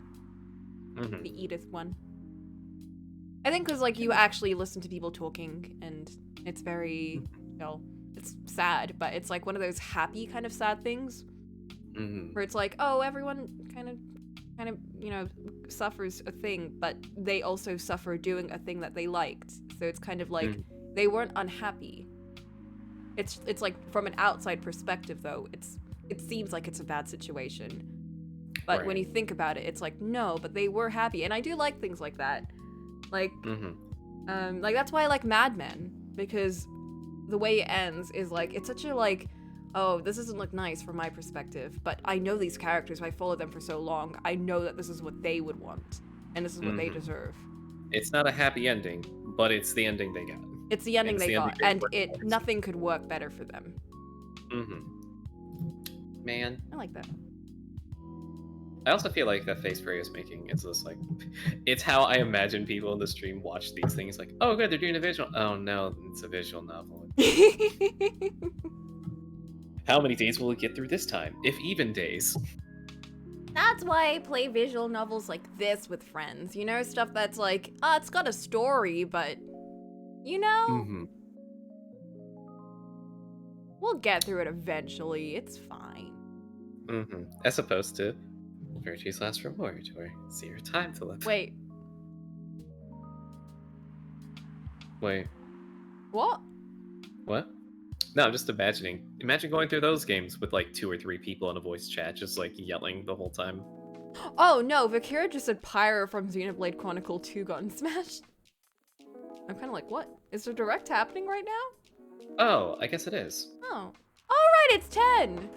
the Edith one. I think because like you actually listen to people talking, and it's very, you know, it's sad, but it's like one of those happy kind of sad things, where it's like, oh, everyone kind of, you know, suffers a thing, but they also suffer doing a thing that they liked. So it's kind of like they weren't unhappy. It's like from an outside perspective though, it seems like it's a bad situation. But when you think about it, it's like, no, but they were happy. And I do like things like that. Like like that's why I like Mad Men, because the way it ends is like, it's such a like, oh, this doesn't look nice from my perspective, but I know these characters, I followed them for so long, I know that this is what they would want, and this is what they deserve. It's not a happy ending, but it's the ending they got. It's the ending It's they the got, ending and towards. nothing could work better for them. Man. I like that. I also feel like that face Prey is making, it's just like, it's how I imagine people in the stream watch these things, like, oh good, they're doing a visual, oh no, it's a visual novel. How many days will it get through this time? If even days. That's why I play visual novels like this with friends, you know, stuff that's like, it's got a story, but, you know, we'll get through it eventually, it's fine. As opposed to Virtue's Last Reward, or Zero Time to Live. Wait, Wait, what? what? No, I'm just imagining. Imagine going through those games with like 2 or 3 people in a voice chat, just like yelling the whole time. Oh no, Vakira just said Pyro from Xenoblade Chronicle 2 gotten smashed. I'm kind of like, what? Is there direct happening right now? Oh, I guess it is. Oh. Alright, it's 10!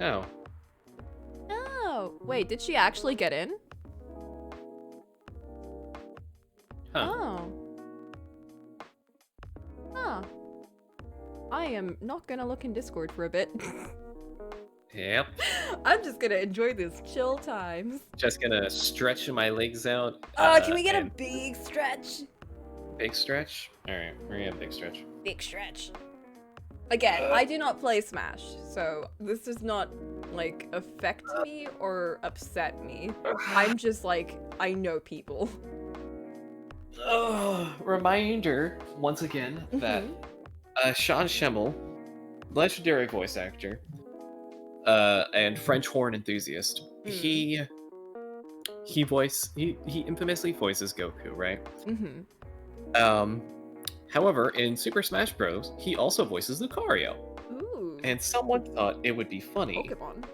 Oh. Oh. Wait, did she actually get in? Huh. Oh. Huh. I am not gonna look in Discord for a bit. Yep. I'm just gonna enjoy this chill times. Just gonna stretch my legs out. Can we get a and big stretch? big stretch? Alright, we're gonna have a big stretch. Big stretch. Again, I do not play Smash, so this does not, like, affect me or upset me. I'm just like, I know people. Reminder, once again, that Sean Schemmel, legendary voice actor, and French horn enthusiast, he infamously voices Goku, right? However, in Super Smash Bros., he also voices Lucario. Ooh. And someone thought it would be funny. Pokemon.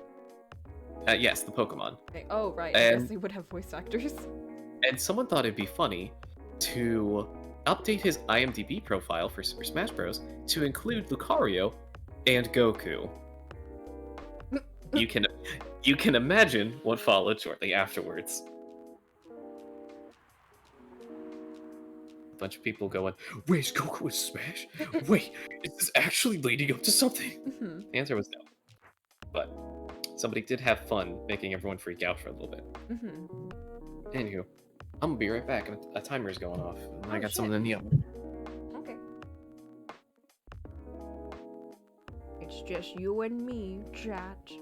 Yes, the Pokemon. Okay. Oh, right. I And- guess they would have voice actors. And someone thought it'd be funny to update his IMDb profile for Super Smash Bros. To include Lucario and Goku. You can imagine what followed shortly afterwards. A bunch of people going, "Wait, is Goku in Smash? Wait, is this actually leading up to something?" The answer was no. But somebody did have fun making everyone freak out for a little bit. Anywho, I'm gonna be right back. A timer's going off. And I got something in the oven. Okay. It's just you and me, chat.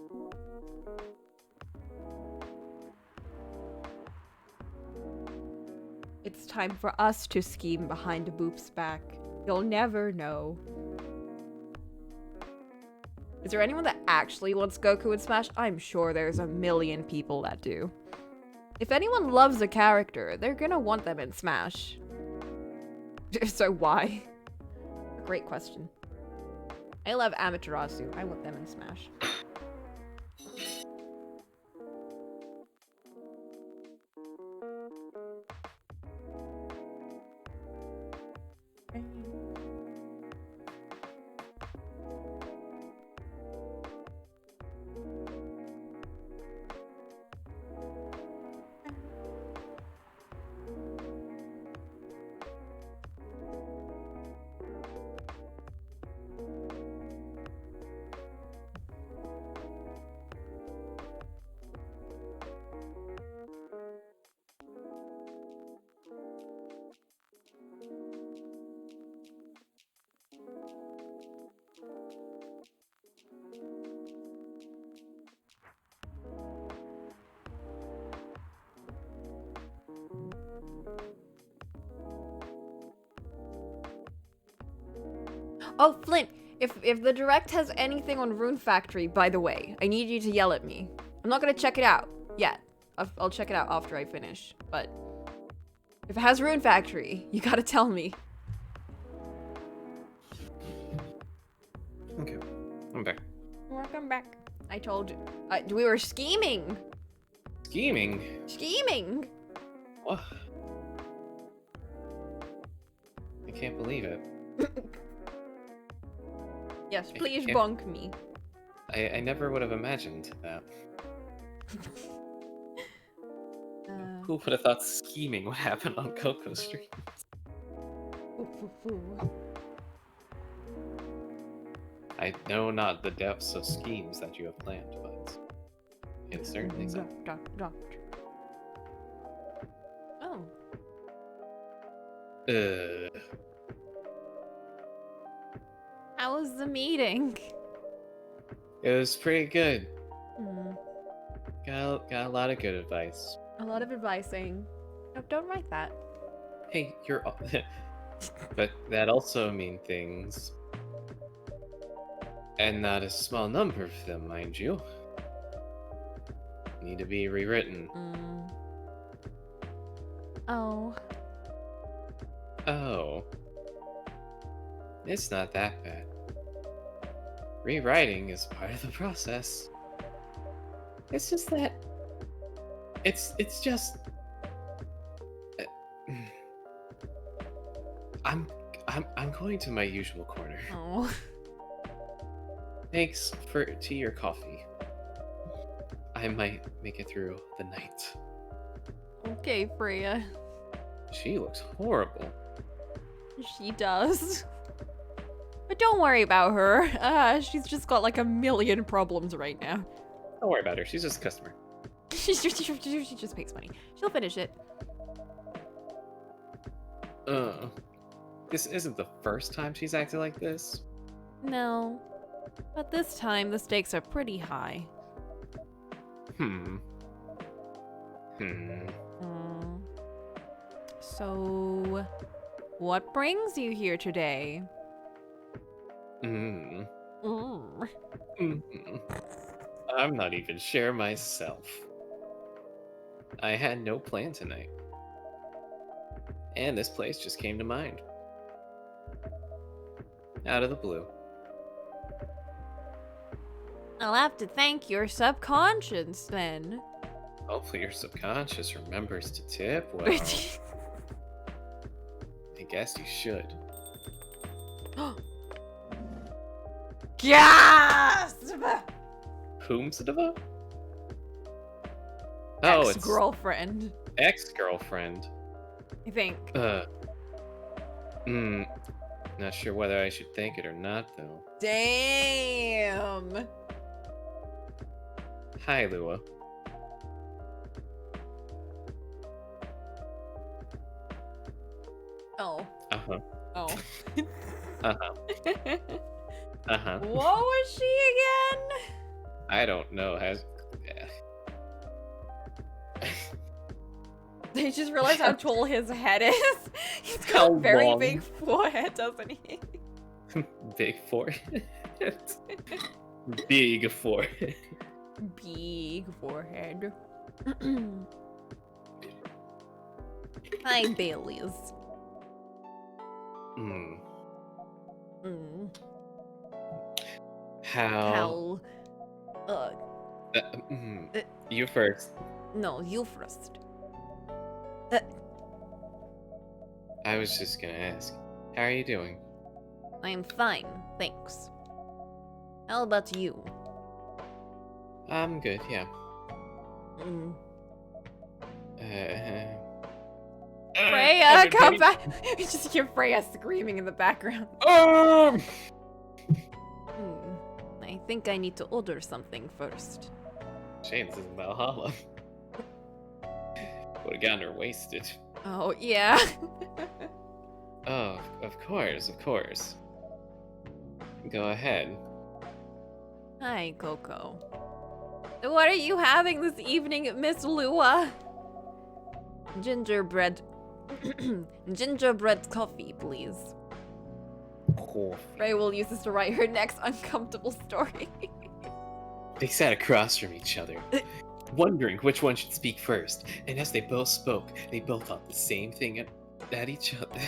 It's time for us to scheme behind Boop's back. You'll never know. Is there anyone that actually wants Goku in Smash? I'm sure there's a million people that do. If anyone loves a character, they're gonna want them in Smash. So why? Great question. I love Amaterasu. I want them in Smash. Oh, Flint, if the direct has anything on Rune Factory, by the way, I need you to yell at me. I'm not gonna check it out yet. I'll check it out after I finish. But if it has Rune Factory, you gotta tell me. Okay, I'm back. Welcome back. I told you. We were scheming. Scheming? Scheming. What? I can't believe it. Yes, please Yeah. bonk me. I never would have imagined that. Who would have thought scheming would happen on Coco Street? I know not the depths of schemes that you have planned, but it certainly so. Oh. How was the meeting? It was pretty good. Hmm. Got a lot of good advice. A lot of advising. No, don't write that. Hey, you're... But that also mean things. And not a small number of them, mind you. Need to be rewritten. Oh. Oh. It's not that bad. Rewriting is part of the process. It's just that... It's just... I'm going to my usual corner. Oh. Thanks for tea or coffee. I might make it through the night. Okay, Freya. She looks horrible. She does. But don't worry about her. She's just got like a million problems right now. Don't worry about her. She's just a customer. she just makes money. She'll finish it. This isn't the first time she's acted like this. No. But this time, the stakes are pretty high. So, what brings you here today? I'm not even sure myself. I had no plan tonight. And this place just came to mind. Out of the blue. I'll have to thank your subconscious then. Hopefully your subconscious remembers to tip well. I guess you should. Gasp! Whomsdava? Oh, it's ex-girlfriend. ex-girlfriend. I think. Not sure whether I should thank it or not, though. Damn. Hi, Lua. Oh. Uh-huh. Oh. Uh-huh. Uh-huh. What was she again? I don't know. They just realized how tall his head is. He's got How a very long? big forehead, doesn't he? Big forehead. Big forehead. Big forehead. Hi, Baileys. Hmm. Mm. How? You first. No, you first. I was just gonna ask. How are you doing? I'm fine, thanks. How about you? I'm good, yeah. Mm. Freya, Freya, come back! You just hear Freya screaming in the background. I think I need to order something first. Shane, this is Valhalla. Would've gotten her wasted. Oh, yeah. Oh, of course. Go ahead. Hi, Coco. What are you having this evening, Miss Lua? Gingerbread. Gingerbread coffee, please. Ray will use this to write her next uncomfortable story. They sat across from each other, wondering which one should speak first, and as they both spoke, they both thought the same thing at each other.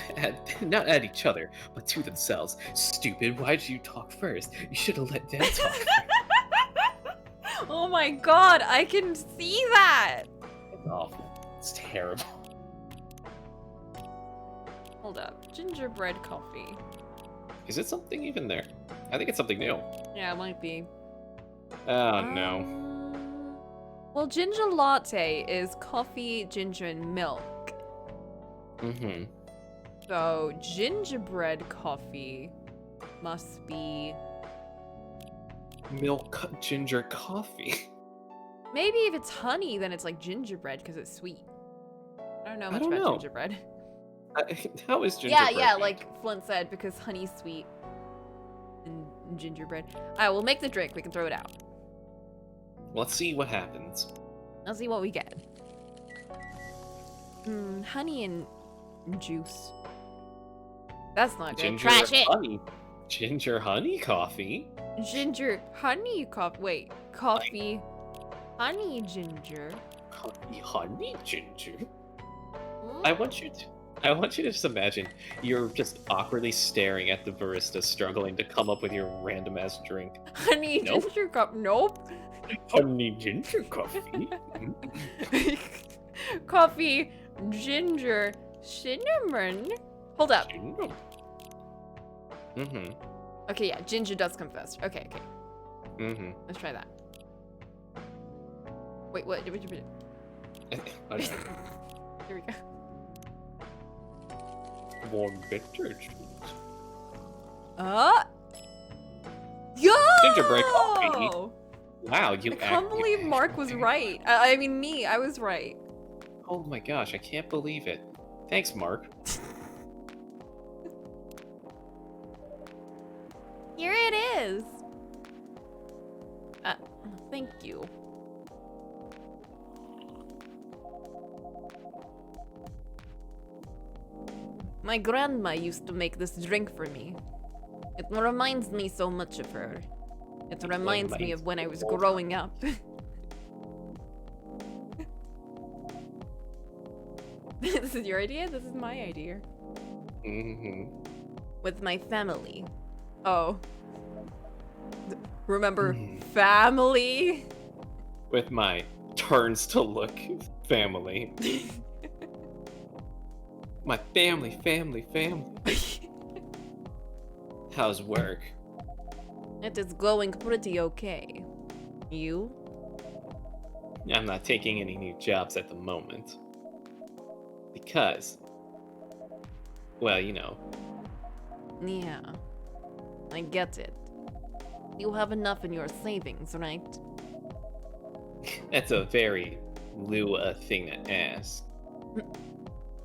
Not at each other, but to themselves. Stupid, why did you talk first? You should have let them talk first. Oh my god, I can see that! It's awful. It's terrible. Hold up. Gingerbread coffee. Is it something even there? I think it's something new. Yeah, it might be. Oh, no. Well, ginger latte is coffee, ginger, and milk. Mm-hmm. So, gingerbread coffee must be... Milk ginger coffee. Maybe if it's honey, then it's like gingerbread because it's sweet. I don't know much about gingerbread. How is gingerbread? Yeah, made? like Flint said, because honey's sweet. And gingerbread. Alright, we'll make the drink. We can throw it out. Let's see what happens. Let's see what we get. Honey and juice. That's not good. Ginger Trash it! honey. Ginger honey coffee? Ginger honey coffee. Wait, coffee, honey ginger. Coffee honey ginger? Hmm? I want you to just imagine you're just awkwardly staring at the barista struggling to come up with your random ass drink. Honey Nope. ginger cup. Nope. Honey ginger coffee? Coffee, ginger, cinnamon. Hold up. Mm-hmm. Okay, yeah, ginger does come first. Okay. Mm-hmm. Let's try that. Wait, what? Okay. Here we go. Warm bitter treat. Yo! Gingerbread coffee. Wow, you I can't believe Mark was right. I mean, me, I was right. Oh my gosh, I can't believe it. Thanks, Mark. Here it is. Thank you. My grandma used to make this drink for me. It reminds me so much of her. It reminds me of when I was growing up. This is your idea? This is my idea. Mm-hmm. With my family. Oh. Remember, family? With my turns to look family. My family. How's work? It is going pretty okay. You? I'm not taking any new jobs at the moment. Because, well, you know. Yeah. I get it. You have enough in your savings, right? That's a very Lua thing to ask.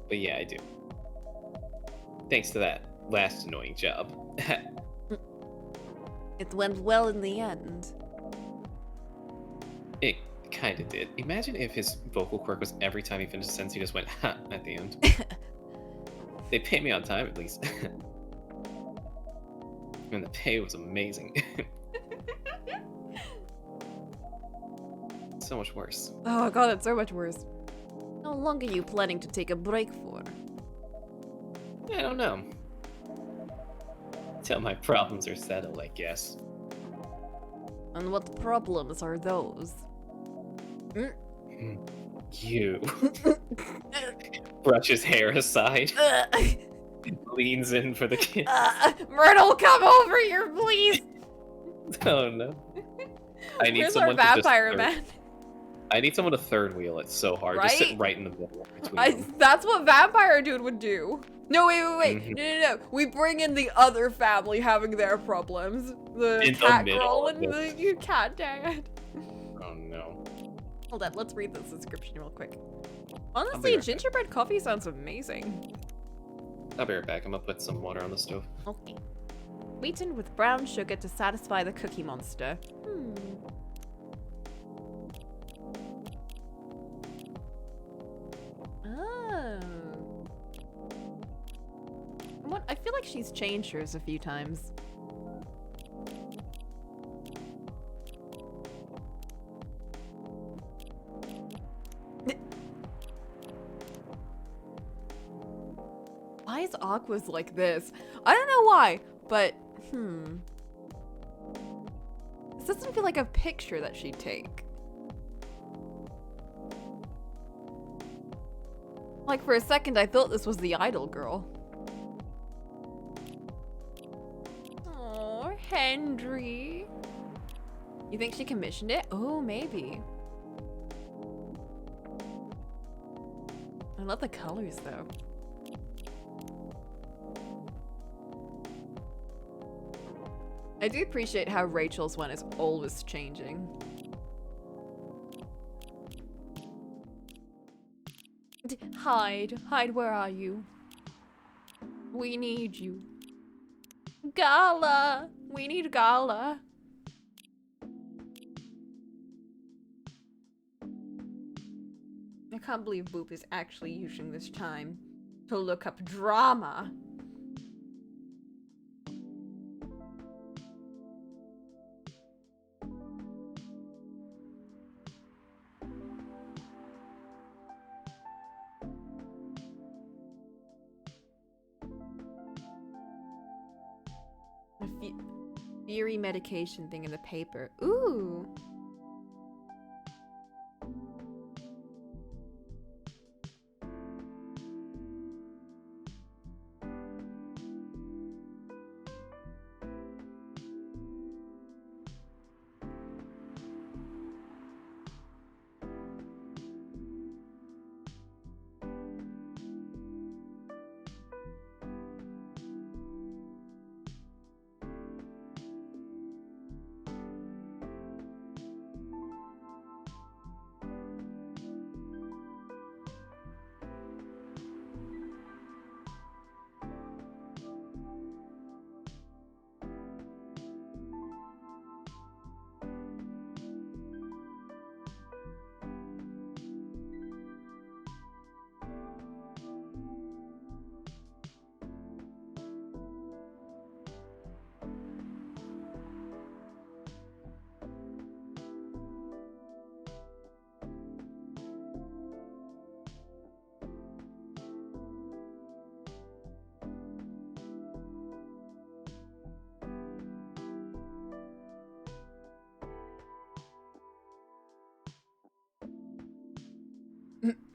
But yeah, I do. Thanks to that last annoying job. It went well in the end. It kind of did. Imagine if his vocal quirk was every time he finished a sentence, he just went ha at the end. They pay me on time at least. And the pay was amazing. So much worse. Oh god, that's so much worse. How long are you planning to take a break for? I don't know. Till my problems are settled, I guess. And what problems are those? You. Brushes hair aside. Leans in for the kiss. Myrtle, come over here, please! Oh no. I need Where's someone our to just vampire third- man? I need someone to third wheel it so hard. Just sit Right? right in the middle between them. That's what Vampire Dude would do. No, wait. Mhm. No. We bring in the other family having their problems. The In the cat middle girl of and the cat dad. Oh no. Hold up, let's read this description real quick. I'll be Honestly, right back. gingerbread coffee sounds amazing. I'll be right back. I'm gonna put some water on the stove. Okay. Sweetened with brown sugar to satisfy the cookie monster. Oh. What? I feel like she's changed hers a few times. Why is Aqua's like this? I don't know why, but this doesn't feel like a picture that she'd take. Like for a second I thought this was the idol girl. Oh, Henry. You think she commissioned it? Oh, maybe. I love the colors though. I do appreciate how Rachel's one is always changing. Hide, where are you? We need you. Gala! We need Gala. I can't believe Boop is actually using this time to look up drama. Theory medication thing in the paper. Ooh.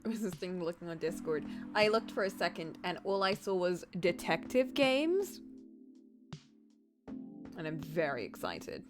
Was this thing looking on Discord? I looked for a second and all I saw was detective games. And I'm very excited.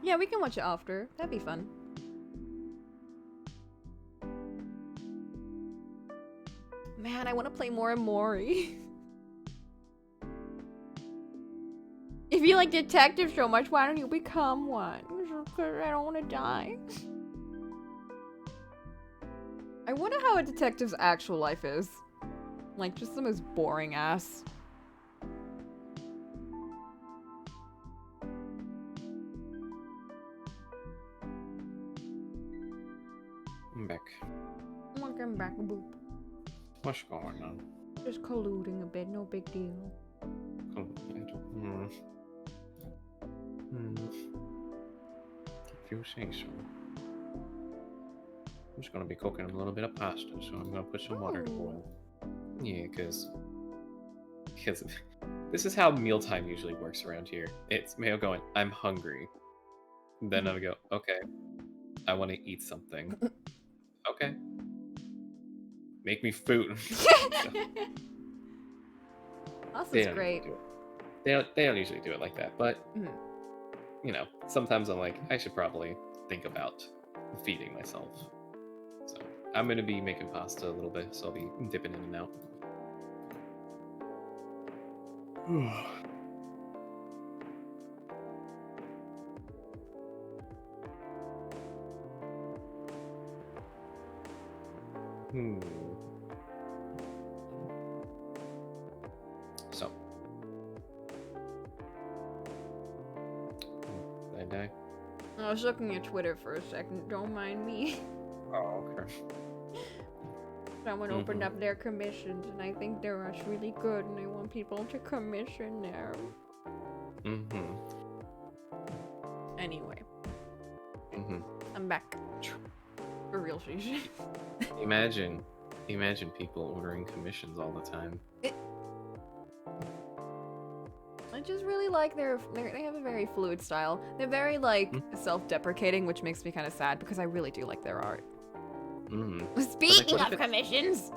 Yeah, we can watch it after. That'd be fun. Man, I want to play more and Mori. If you like detectives so much, why don't you become one? Because I don't want to die. I wonder how a detective's actual life is. Like, just the most boring ass. I'm back. Welcome back, boop. What's going on? Just colluding a bit, no big deal. If you say so. I'm just gonna be cooking a little bit of pasta, so I'm gonna put some water to boil. Yeah, because this is how mealtime usually works around here. It's Mayo going, I'm hungry. Then I go, okay, I want to eat something. Okay. Make me food. Austin's great. They don't usually do it like that, but you know, sometimes I'm like, I should probably think about feeding myself. So I'm gonna be making pasta a little bit, so I'll be dipping in and out. So. Did I die? I was looking at Twitter for a second, don't mind me. Oh, okay. Someone opened up their commissions, and I think they're really good, and I want people to commission them. Anyway. I'm back. For real, Shish. Imagine people ordering commissions all the time. I just really like they have a very fluid style. They're very, like, self-deprecating, which makes me kind of sad, because I really do like their art. Speaking of commissions!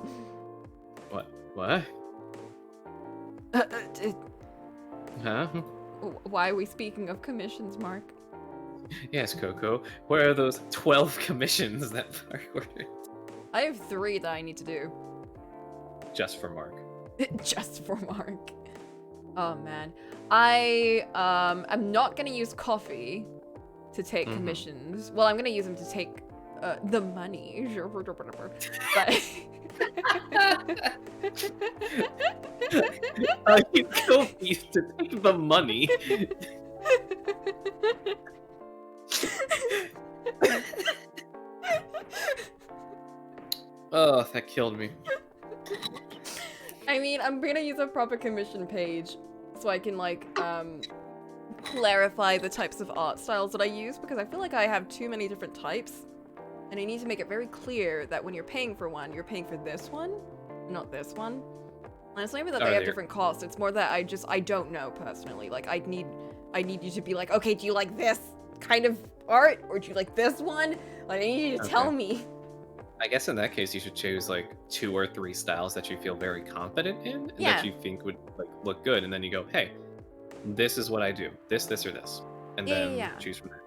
What? What? Huh? Why are we speaking of commissions, Mark? Yes, Coco. Where are those 12 commissions that Mark ordered? I have 3 that I need to do. Just for Mark. Just for Mark. Oh man. I'm not gonna use coffee to take commissions. Well, I'm gonna use them to take the money. But I use coffee to take the money. Oh, that killed me. I mean, I'm gonna use a proper commission page so I can, like, clarify the types of art styles that I use, because I feel like I have too many different types, and I need to make it very clear that when you're paying for one, you're paying for this one, not this one. And it's not even that they have different costs, it's more that I don't know personally. Like, I need you to be like, okay, do you like this kind of art, or do you like this one? Like, I need you to tell me. I guess in that case, you should choose like 2 or 3 styles that you feel very confident in, and that you think would like look good, and then you go, "Hey, this is what I do. This, or this," and then choose from there.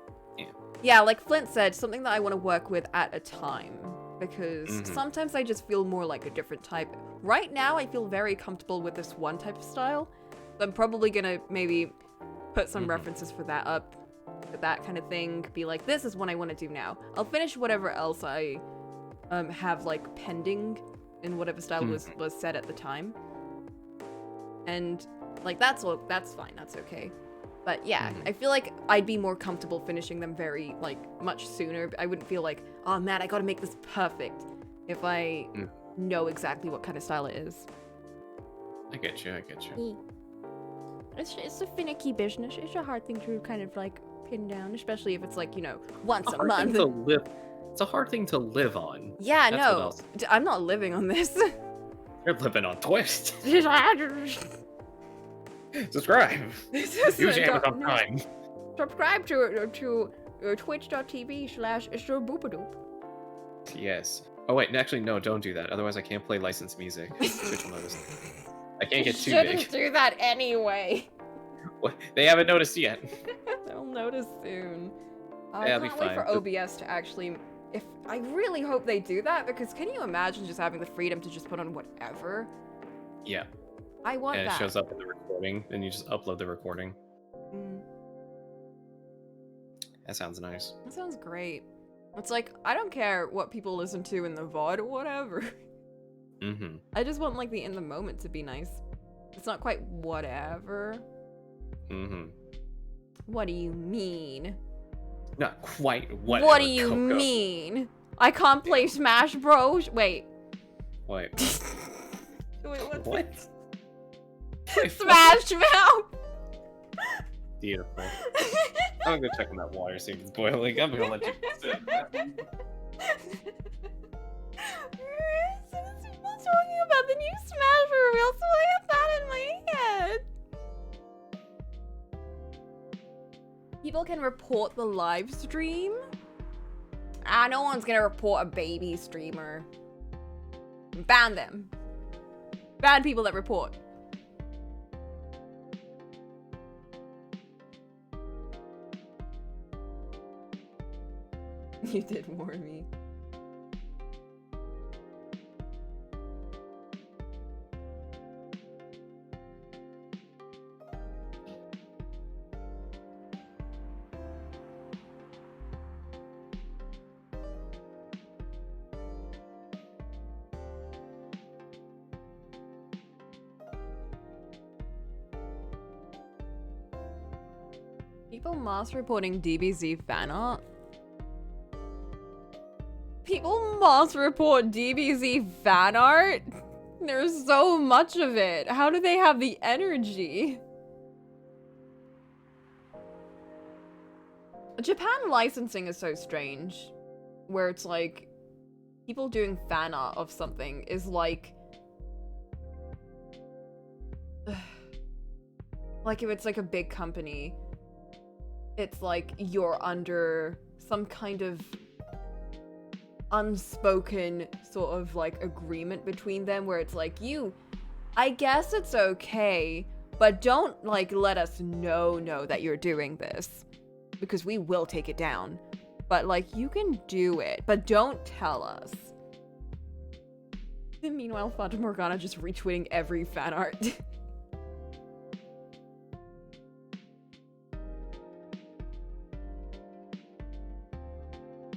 Yeah, like Flint said, something that I want to work with at a time, because sometimes I just feel more like a different type. Right now, I feel very comfortable with this one type of style. So I'm probably gonna maybe put some references for that up, that kind of thing. Be like, this is what I want to do now. I'll finish whatever else I have like pending in whatever style was set at the time, and like that's fine, that's okay. But yeah, I feel like I'd be more comfortable finishing them very like much sooner. I wouldn't feel like, oh man, I gotta make this perfect if I know exactly what kind of style it is. I get you. It's a finicky business. It's a hard thing to kind of like pin down, especially if it's like, you know, once a month. It's a hard thing to live on. Yeah, no, I'm not living on this. You're living on Twitch. Subscribe. Use Amazon Prime. Subscribe to twitch.tv/Boopaadoop. Yes. Oh wait, actually no, don't do that. Otherwise I can't play licensed music. Twitch will notice. I can't get too big. Shouldn't do that anyway. They haven't noticed yet. Oh notice soon. Yeah, I it'll be can't wait for fine. OBS to actually. If I really hope they do that, because can you imagine just having the freedom to just put on whatever? Yeah, I want and it that. shows up in the recording, and you just upload the recording. Mm, That sounds nice. that sounds great. It's like I don't care what people listen to in the VOD or whatever. Mm-hmm. I just want like the in the moment to be nice. It's not quite whatever. Mm-hmm. What do you mean? Not quite whatever, What do you Coco. mean? I can't play Smash Bros. Wait. Wait. Wait, what's What? it? Wait, Smash Mouth! Beautiful. I'm gonna go check on that water, see if it's boiling. I'm gonna let you sit. People talking about the new Smash for real, so I have that in my head. People can report the live stream? Ah, no one's gonna report a baby streamer. Ban them. Ban people that report. You did warn me. People mass reporting DBZ fan art? People mass report DBZ fan art? There's so much of it. How do they have the energy? Japan licensing is so strange. Where it's like, people doing fan art of something is like... like if it's like a big company, it's like you're under some kind of unspoken sort of like agreement between them where it's like I guess it's okay, but don't like let us know that you're doing this because we will take it down. But like you can do it, but don't tell us. And meanwhile, Fata Morgana just retweeting every fan art.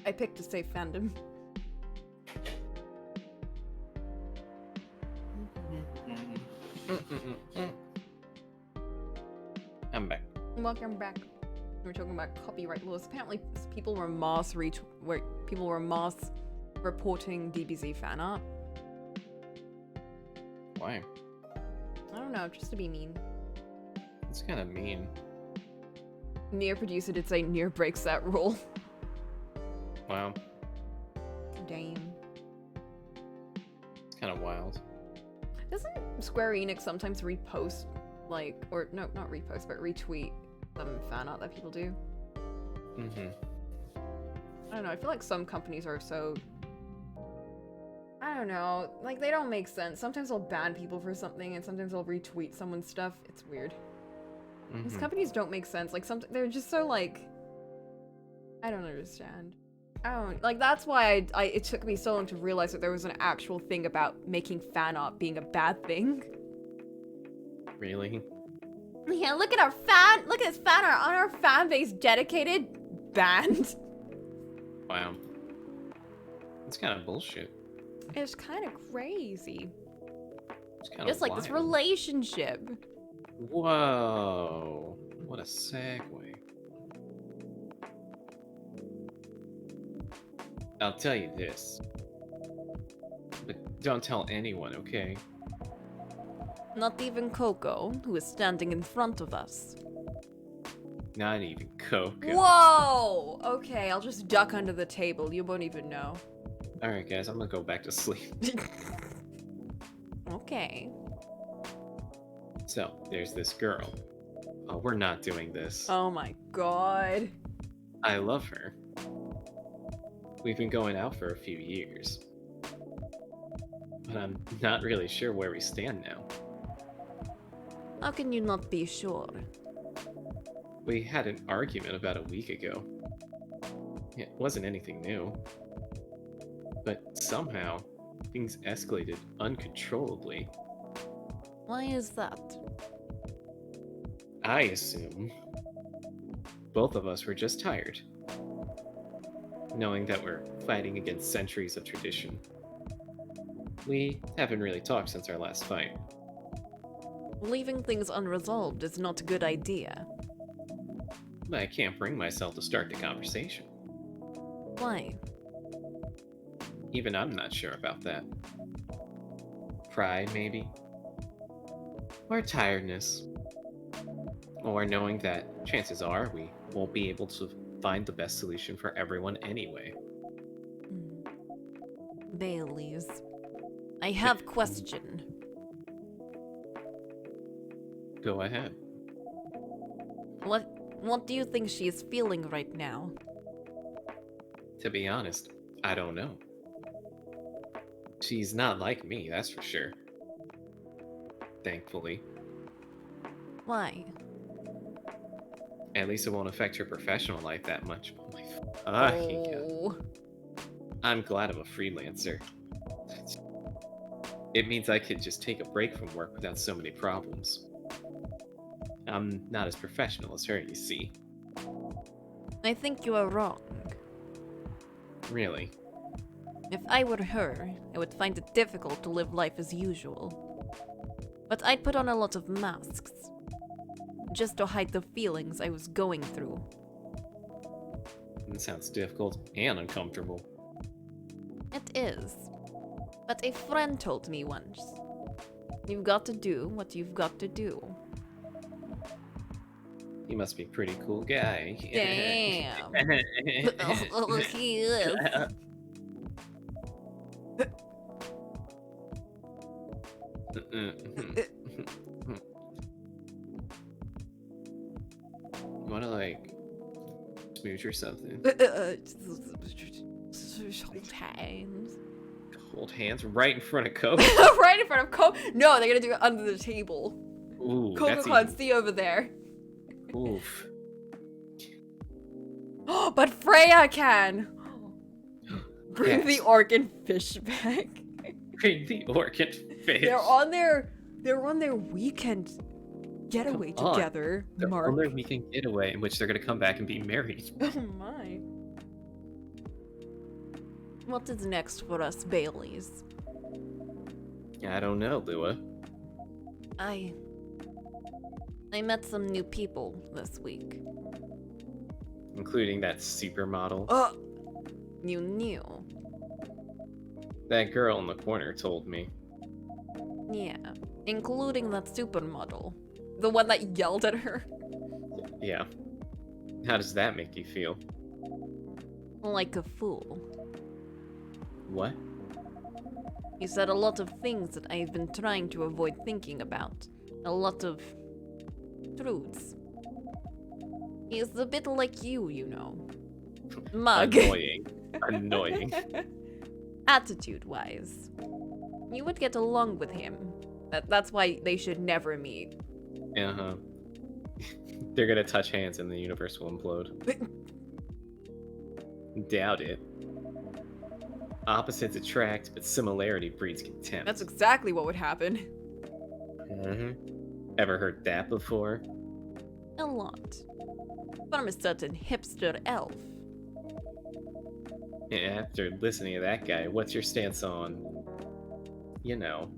I picked a safe fandom. I'm back. Welcome back. We're talking about copyright laws. Apparently, people were mass reporting DBZ fan art. Why? I don't know, just to be mean. It's kind of mean. Nier producer did say Nier breaks that rule. Wow. Damn. It's kind of wild. Doesn't Square Enix sometimes repost, like, or no, not repost, but retweet some fan art that people do? Mm-hmm. I don't know, I feel like some companies are so... I don't know, like, they don't make sense. Sometimes they'll ban people for something, and sometimes they'll retweet someone's stuff. It's weird. These companies don't make sense. Like, they're just so, like... I don't understand. I don't... Like, that's why it took me so long to realize that there was an actual thing about making fan art being a bad thing. Really? Yeah, look at this fan art on our fan base dedicated band. Wow. It's kind of bullshit. It's kind of crazy. It's kind of Just like this relationship. Whoa. What a segue. I'll tell you this. But don't tell anyone, okay? Not even Coco, who is standing in front of us. Not even Coco. Whoa! Okay, I'll just duck under the table. You won't even know. Alright, guys, I'm gonna go back to sleep. Okay. So, there's this girl. Oh, we're not doing this. Oh my god. I love her. We've been going out for a few years. But I'm not really sure where we stand now. How can you not be sure? We had an argument about a week ago. It wasn't anything new. But somehow, things escalated uncontrollably. Why is that? I assume both of us were just tired, knowing that we're fighting against centuries of tradition. We haven't really talked since our last fight. Leaving things unresolved is not a good idea. But I can't bring myself to start the conversation. Why? Even I'm not sure about that. Pride, maybe? Or tiredness. Or knowing that chances are we won't be able to find the best solution for everyone anyway. Baileys. I have question. Go ahead. What do you think she is feeling right now? To be honest, I don't know. She's not like me, that's for sure. Thankfully. Why? At least it won't affect her professional life that much. Oh. I'm glad I'm a freelancer. It means I could just take a break from work without so many problems. I'm not as professional as her, you see. I think you are wrong. Really? If I were her, I would find it difficult to live life as usual. But I'd put on a lot of masks, just to hide the feelings I was going through. That sounds difficult and uncomfortable. It is. But a friend told me once, you've got to do what you've got to do. He must be a pretty cool guy. Damn. Oh, he is. You wanna, like, smooch or something? Hold hands. Hold hands right in front of Coco? Right in front of Coco. No, they're gonna do it under the table. Ooh, Coco that's can't see over there. Oof. But Freya can. Bring Yes. the organ fish back. Bring the orchid fish. They're on their weekend getaway Come on. together. They're Mark. on their weekend getaway in which they're gonna come back and be married. Oh my. What is next for us, Baileys? I don't know, Lua. I met some new people this week. Including that supermodel. You knew. That girl in the corner told me. Yeah, including that supermodel. The one that yelled at her. Yeah. How does that make you feel? Like a fool. What? He said a lot of things that I've been trying to avoid thinking about. A lot of truths. He's a bit like you know. Mug. Annoying. Annoying. Attitude-wise. You would get along with him. That's why they should never meet. Uh-huh. They're gonna touch hands and the universe will implode. Doubt it. Opposites attract, but similarity breeds contempt. That's exactly what would happen. Ever heard that before? A lot. From a certain hipster elf. After listening to that guy, what's your stance on, you know,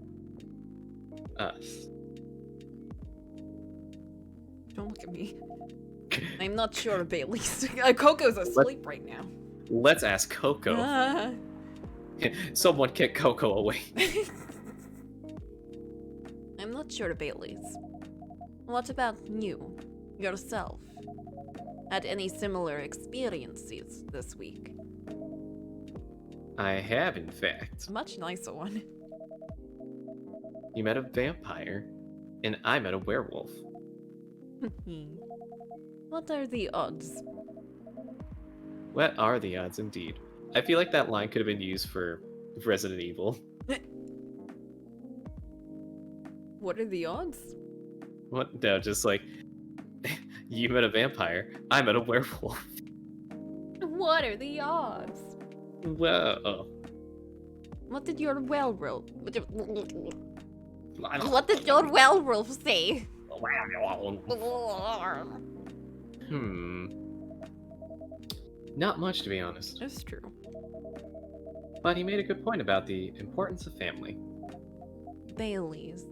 us? Don't look at me. I'm not sure, Bailey's. Coco's asleep right now. Let's ask Coco. Ah. Someone kick Coco away. I'm not sure, Baileys. What about you? Yourself? Had any similar experiences this week? I have, in fact. Much nicer one. You met a vampire, and I met a werewolf. What are the odds? What are the odds, indeed? I feel like that line could have been used for Resident Evil. What are the odds? What? No, just like, You met a vampire. I met a werewolf. What are the odds? Whoa. What did your werewolf? I don't- What did your werewolf say? Not much, to be honest. That's true. But he made a good point about the importance of family. Baileys.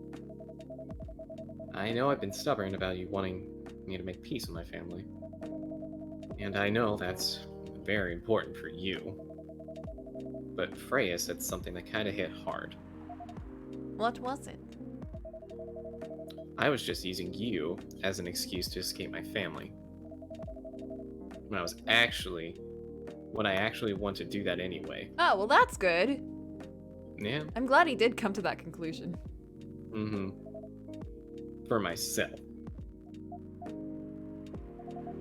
I know I've been stubborn about you wanting me to make peace with my family. And I know that's very important for you. But Freya said something that kind of hit hard. What was it? I was just using you as an excuse to escape my family. When I actually want to do that anyway. Oh, well that's good. Yeah. I'm glad he did come to that conclusion. Mm-hmm. For myself.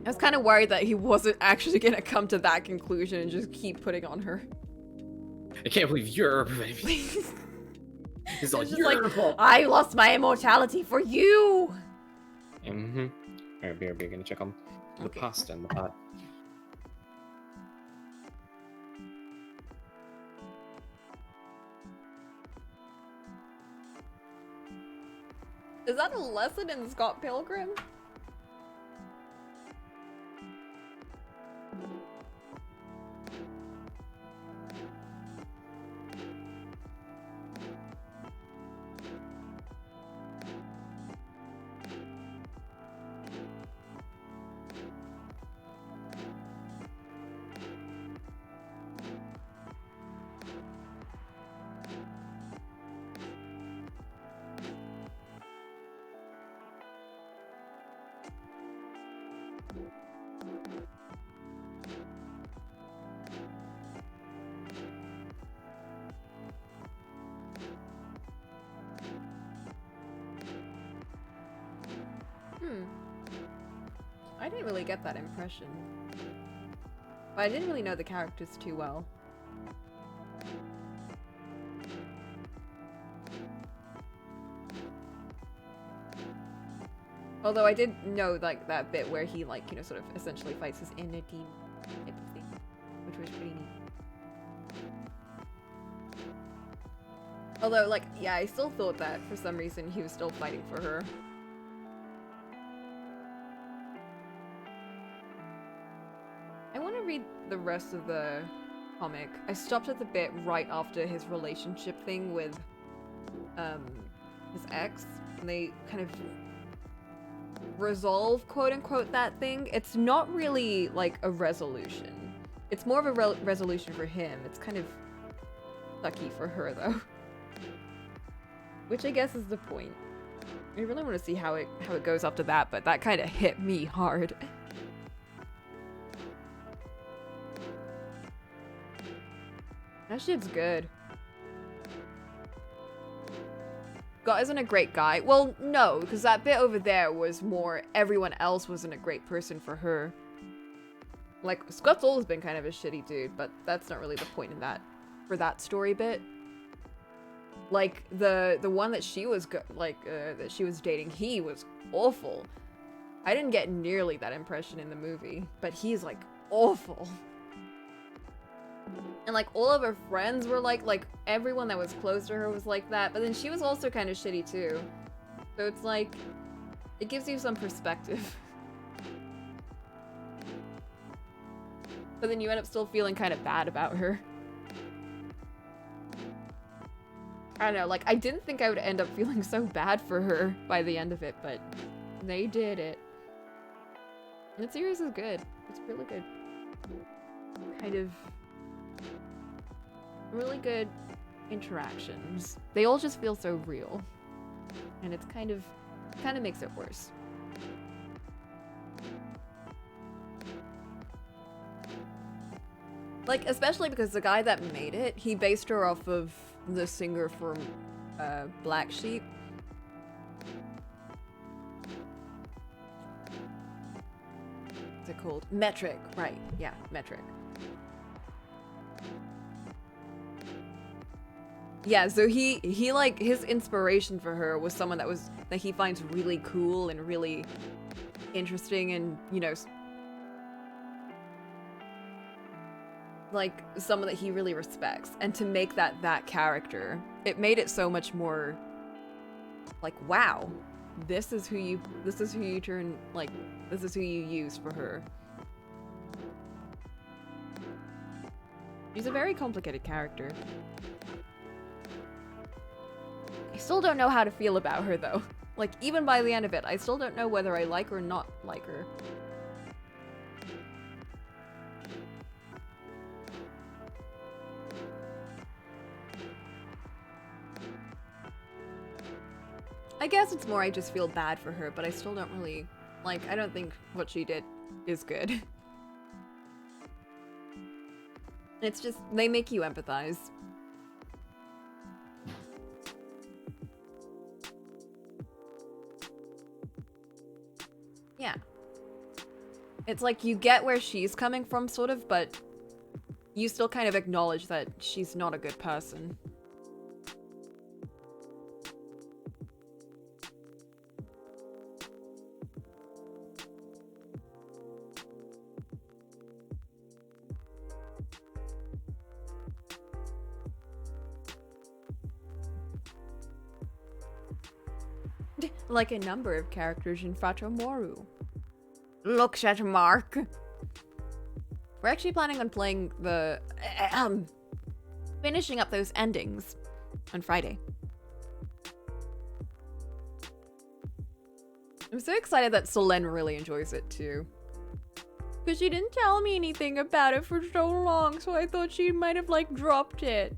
I was kind of worried that he wasn't actually gonna come to that conclusion and just keep putting on her. I can't believe you're... It's all It's just your like, fault. I lost my immortality for you! Mm-hmm. Alright, BRB, gonna check on the Okay. pasta in the pot. Is that a lesson in Scott Pilgrim? I didn't really get that impression. But I didn't really know the characters too well. Although I did know, like, that bit where he, like, you know, sort of essentially fights his inner demon type of thing, which was pretty neat. Although, like, yeah, I still thought that for some reason he was still fighting for her. I want to read the rest of the comic. I stopped at the bit right after his relationship thing with his ex, and they kind of resolve, quote-unquote, that thing. It's not really, like, a resolution. It's more of a resolution for him. It's kind of sucky for her, though. Which I guess is the point. I really want to see how it goes after that, but that kind of hit me hard. That shit's good. Scott isn't a great guy. Well, no, because that bit over there was more everyone else wasn't a great person for her. Like, Scott's always been kind of a shitty dude, but that's not really the point in that, for that story bit. Like, the one that she was, that she was dating, he was awful. I didn't get nearly that impression in the movie, but he's, like, awful. And, like, all of her friends were like, everyone that was close to her was like that, but then she was also kind of shitty, too. So it's like, it gives you some perspective. But then you end up still feeling kind of bad about her. I don't know, like, I didn't think I would end up feeling so bad for her by the end of it, but they did it. And the series is good. It's really good. Kind of really good interactions. They all just feel so real. And it's kind of makes it worse. Like, especially because the guy that made it, he based her off of the singer from Black Sheep. What's it called? Metric, right, yeah, Metric. Yeah, so he like, his inspiration for her was someone that he finds really cool and really interesting and, you know, like someone that he really respects, and to make that character, it made it so much more like, wow, this is who you turn, like, this is who you use for her. She's a very complicated character. I still don't know how to feel about her though. Like, even by the end of it, I still don't know whether I like or not like her. I guess it's more I just feel bad for her, but I still don't really, like, I don't think what she did is good. It's just, they make you empathize. Yeah. It's like you get where she's coming from, sort of, but you still kind of acknowledge that she's not a good person. Like a number of characters in Fatomoru. Look at Mark. We're actually planning on playing the finishing up those endings on Friday. I'm so excited that Solen really enjoys it too. Because she didn't tell me anything about it for so long, so I thought she might have, like, dropped it.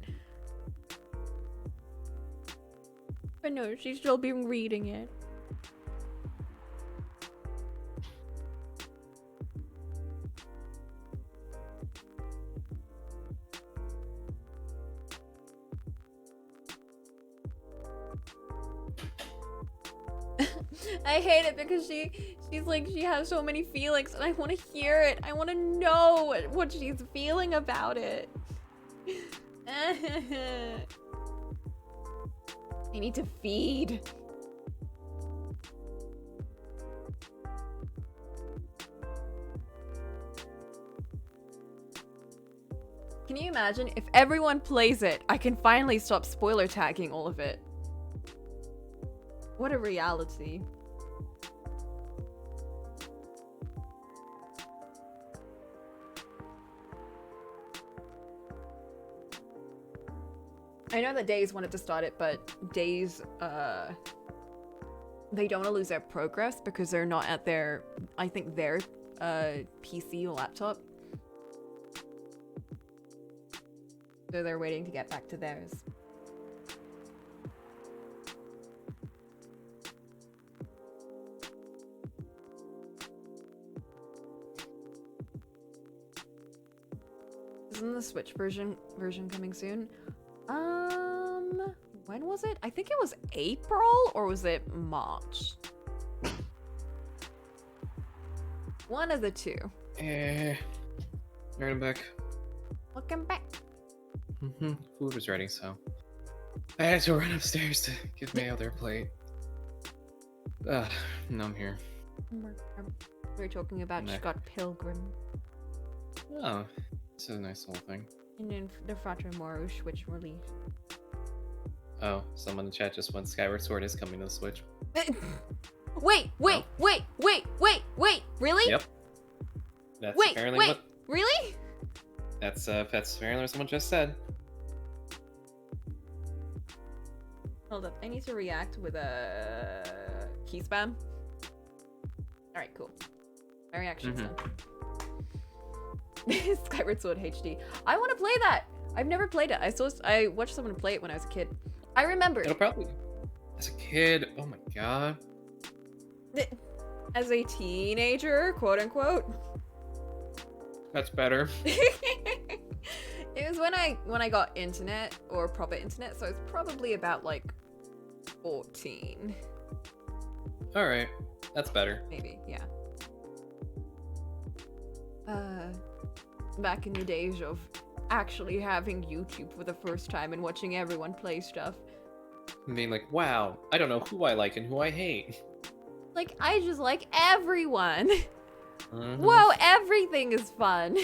But no, she's still been reading it. I hate it because she's like, she has so many feelings and I want to hear it. I want to know what she's feeling about it. I need to feed. Can you imagine if everyone plays it, I can finally stop spoiler tagging all of it. What a reality. I know that Days wanted to start it, but Days, they don't want to lose their progress because they're not at their, I think, their PC or laptop. So they're waiting to get back to theirs. Isn't the Switch version coming soon? When was it? I think it was April, or was it March? One of the two. Alright, I'm back. Welcome back. Food was ready, so I had to run upstairs to give my other plate. Now I'm here. We're talking about Scott Pilgrim. Oh, it's a nice little thing. And then the Fatomoru Switch release. Oh, someone in the chat just went Skyward Sword is coming to the Switch. Wait, really? Yep. That's apparently what... Really? That's apparently what someone just said. Hold up, I need to react with a key spam. Alright, cool. My reaction's done. Skyward Sword HD. I want to play that! I've never played it. I watched someone play it when I was a kid. I remember. It'll probably... As a kid, oh my god. As a teenager, quote unquote. That's better. It was when I got internet, or proper internet, so it's probably about like 14. Alright, that's better. Maybe, yeah. Back in the days of actually having YouTube for the first time and watching everyone play stuff. And being like, wow, I don't know who I like and who I hate. Like, I just like everyone. Mhm. Whoa, everything is fun.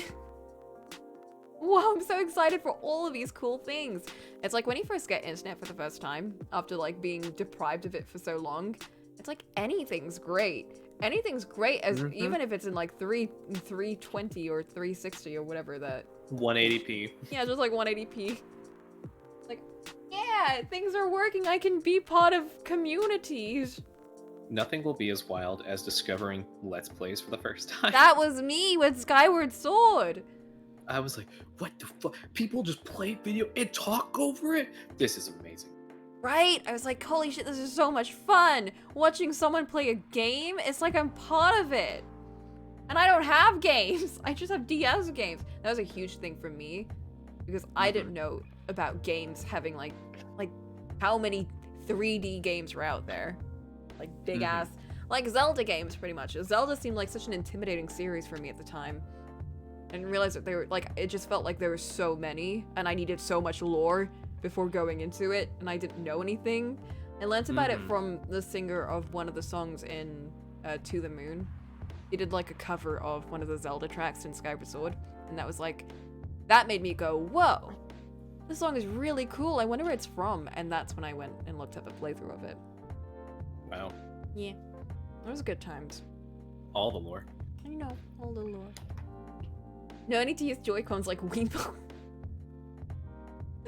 Whoa, I'm so excited for all of these cool things. It's like when you first get internet for the first time, after like being deprived of it for so long, it's like anything's great. Anything's great as even if it's in like 320 or 360 or whatever that. 180p. Yeah, just like 180p. Like, yeah, things are working. I can be part of communities. Nothing will be as wild as discovering Let's Plays for the first time. That was me with Skyward Sword. I was like, what the fuck? People just play video and talk over it? This is amazing. Right? I was like, holy shit, this is so much fun. Watching someone play a game, it's like I'm part of it. And I don't have games. I just have DS games. That was a huge thing for me because I didn't know about games having like how many 3D games were out there. Like big ass, like Zelda games pretty much. Zelda seemed like such an intimidating series for me at the time. I didn't realize that they were like, it just felt like there were so many and I needed so much lore before going into it and I didn't know anything. I learned about it from the singer of one of the songs in To the Moon. He did like a cover of one of the Zelda tracks in Skyward Sword and that was like, that made me go, whoa, this song is really cool. I wonder where it's from. And that's when I went and looked up a playthrough of it. Wow. Yeah, it was good times. All the lore. I know, all the lore. No, I need to use Joy-Cons like Weeble.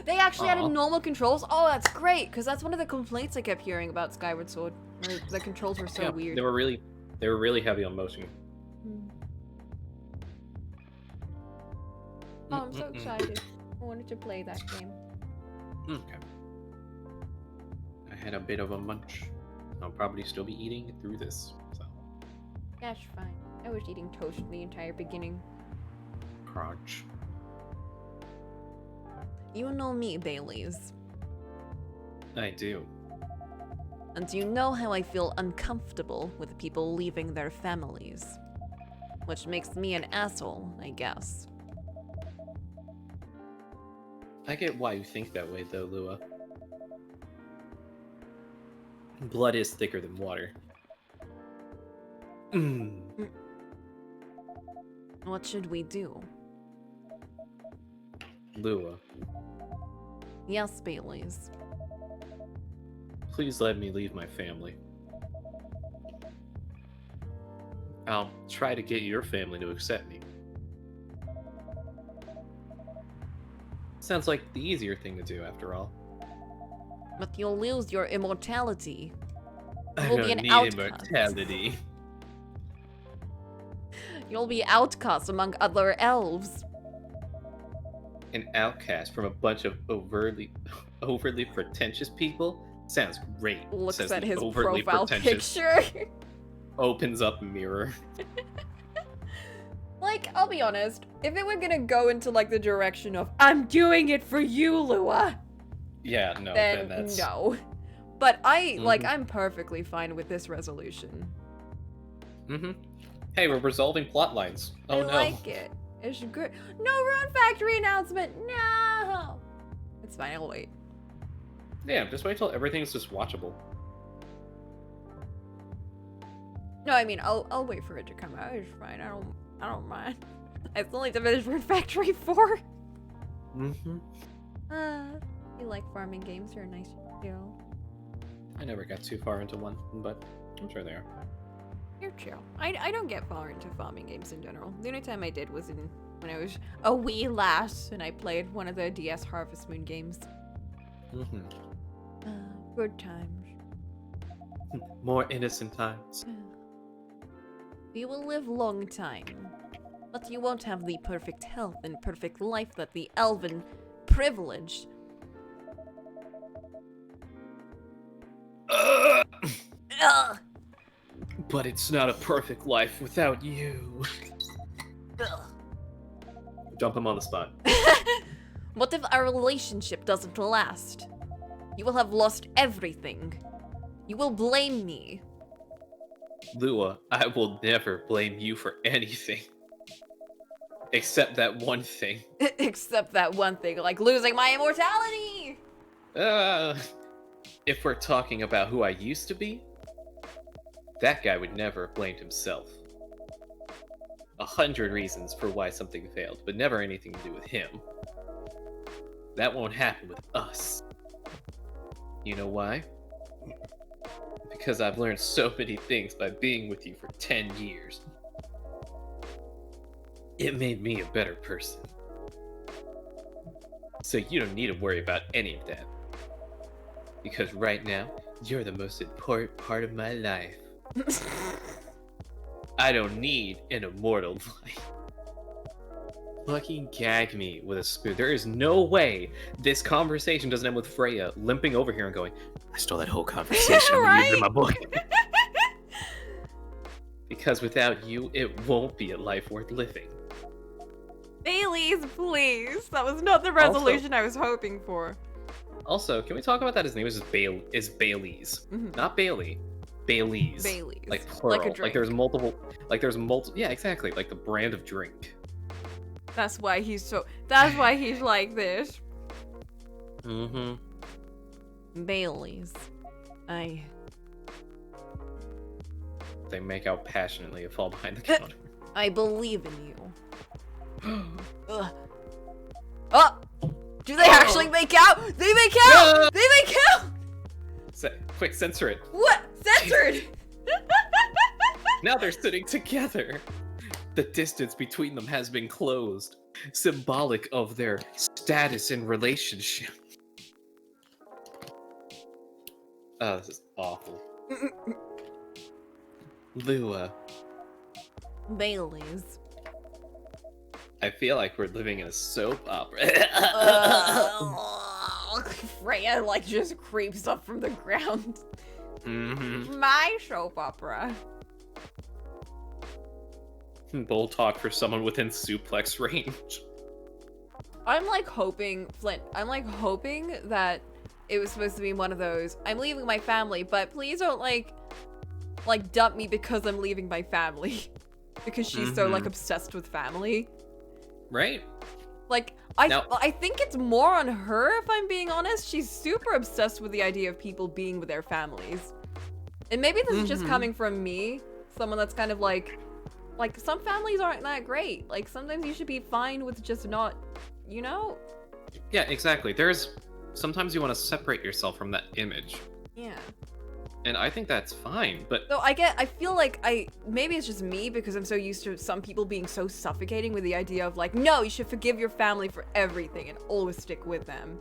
They actually added normal controls? Oh, that's great, because that's one of the complaints I kept hearing about Skyward Sword. Where the controls were so weird. They were really heavy on motion. Oh, I'm so excited. I wanted to play that game. Okay. I had a bit of a munch. I'll probably still be eating through this, so. That's fine. I was eating toast the entire beginning. Crunch. You know me, Baileys. I do. And you know how I feel uncomfortable with people leaving their families. Which makes me an asshole, I guess. I get why you think that way, though, Lua. Blood is thicker than water. What should we do? Lua, Yes, Baileys. please let me leave my family. I'll try to get your family to accept me. Sounds like the easier thing to do, after all. But you'll lose your immortality. I You'll don't be an need outcast. immortality. You'll be outcast among other elves. An outcast from a bunch of overly pretentious people? Sounds great. Looks says at the his overly profile pretentious, picture. opens up a mirror. Like, I'll be honest, if it were gonna go into like the direction of I'm doing it for you, Lua, Yeah, no, then that's no. But I'm perfectly fine with this resolution. Hey, we're resolving plot lines. Oh I no. like it. It's good. No Rune Factory announcement. No. It's fine. I'll wait. Yeah, just wait till everything's just watchable. No, I mean I'll wait for it to come out. It's fine. I don't mind. I still need to finish Rune Factory 4. You like farming games? You're a nice girl. I never got too far into one, but I'm sure they are. You're chill. I don't get far into farming games in general. The only time I did was when I was a wee lass and I played one of the DS Harvest Moon games. Good times. More innocent times. You will live long time, but you won't have the perfect health and perfect life that the elven privilege. Ugh. But it's not a perfect life without you. Dump him on the spot. What if our relationship doesn't last? You will have lost everything. You will blame me. Lua, I will never blame you for anything. Except that one thing. Except that one thing, like losing my immortality! If we're talking about who I used to be, that guy would never have blamed himself. 100 reasons for why something failed, but never anything to do with him. That won't happen with us. You know why? Because I've learned so many things by being with you for 10 years. It made me a better person. So you don't need to worry about any of that. Because right now, you're the most important part of my life. I don't need an immortal life. Fucking gag me with a spoon. There is no way this conversation doesn't end with Freya limping over here and going, I stole that whole conversation and used it in my book. Because without you, it won't be a life worth living. Baileys, please. That was not the resolution I was hoping for. Also, can we talk about that? His name is Bailey's. Not Bailey. Baileys. Baileys. Like plural. Like a drink. Like there's multiple. Yeah, exactly. Like the brand of drink. That's why he's like this. Baileys. They make out passionately and fall behind the counter. I believe in you. Ugh. Oh! Do they actually make out? They make out! No! They make out! Quick, censor it. What? Censored! Now they're sitting together. The distance between them has been closed, symbolic of their status in relationship. Oh, this is awful. Lua. Baileys. I feel like we're living in a soap opera. Freya, like, just creeps up from the ground. My soap opera. Bold talk for someone within suplex range. I'm like hoping, Flint, that it was supposed to be one of those, I'm leaving my family, but please don't like dump me because I'm leaving my family. Because she's so like obsessed with family. Right? Like, I think it's more on her, if I'm being honest. She's super obsessed with the idea of people being with their families. And maybe this is just coming from me, someone that's kind of like some families aren't that great. Like, sometimes you should be fine with just not, you know? Yeah, exactly. Sometimes you want to separate yourself from that image. Yeah. And I think that's fine, but... So I feel like maybe it's just me because I'm so used to some people being so suffocating with the idea of like, no, you should forgive your family for everything and always stick with them.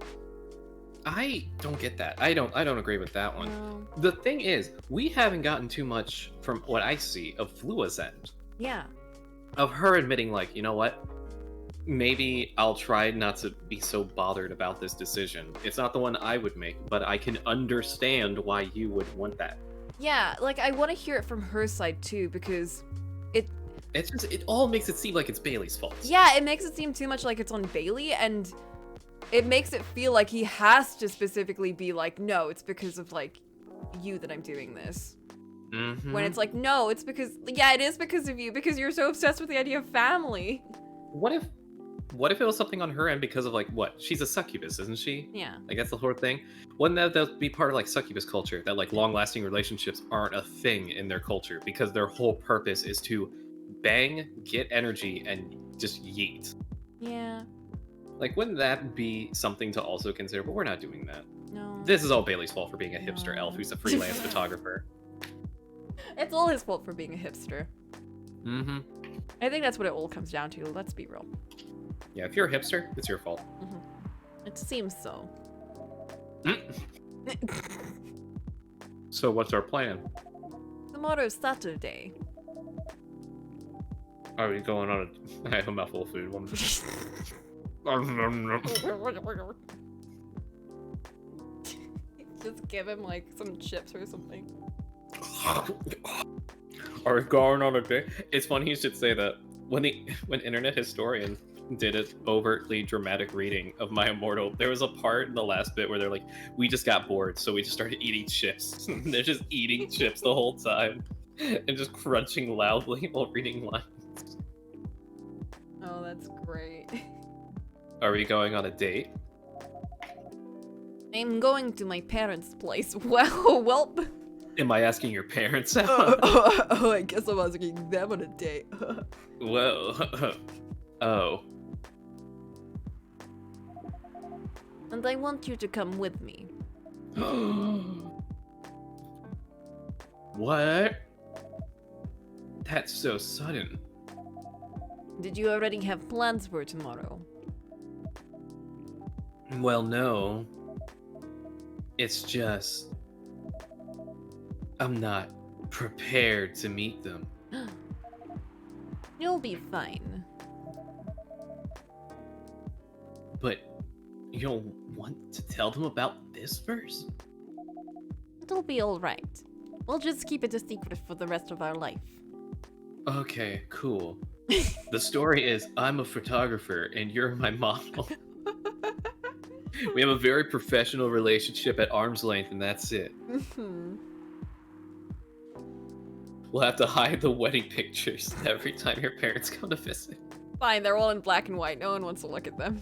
I don't get that. I don't agree with that one. No. The thing is, we haven't gotten too much from what I see of Flua's end. Yeah. Of her admitting like, you know what? Maybe I'll try not to be so bothered about this decision. It's not the one I would make, but I can understand why you would want that. Yeah, like I want to hear it from her side too, because it all makes it seem like it's Bailey's fault. Yeah, it makes it seem too much like it's on Bailey, and it makes it feel like he has to specifically be like, no, it's because of like you that I'm doing this. When it's like, no, it's because, yeah, it is because of you, because you're so obsessed with the idea of family. What if it was something on her end because of like what? She's a succubus, isn't she? Yeah. Like that's the whole thing. Wouldn't that be part of like succubus culture? That like long-lasting relationships aren't a thing in their culture because their whole purpose is to bang, get energy, and just yeet. Yeah. Like wouldn't that be something to also consider? But we're not doing that. No. This is all Bailey's fault for being a hipster elf who's a freelance photographer. It's all his fault for being a hipster. I think that's what it all comes down to. Let's be real. Yeah, if you're a hipster, it's your fault. It seems so. So what's our plan? Tomorrow's Saturday. Are we going on a... I have a mouthful of food. Just give him like some chips or something. Are we going on a date? It's funny you should say that. When Internet Historian did an overtly dramatic reading of My Immortal, there was a part in the last bit where they're like, we just got bored, so we just started eating chips. They're just eating chips the whole time and just crunching loudly while reading lines. Oh, that's great. Are we going on a date? I'm going to my parents' place. Well, welp. Am I asking your parents out? Oh, I guess I'm asking them on a date. Whoa. Oh. And I want you to come with me. What? That's so sudden. Did you already have plans for tomorrow? Well, no. It's just... I'm not prepared to meet them. You'll be fine. But you'll want to tell them about this first? It'll be alright. We'll just keep it a secret for the rest of our life. Okay, cool. The story is I'm a photographer and you're my model. We have a very professional relationship at arm's length and that's it. We'll have to hide the wedding pictures every time your parents come to visit. Fine, they're all in black and white. No one wants to look at them.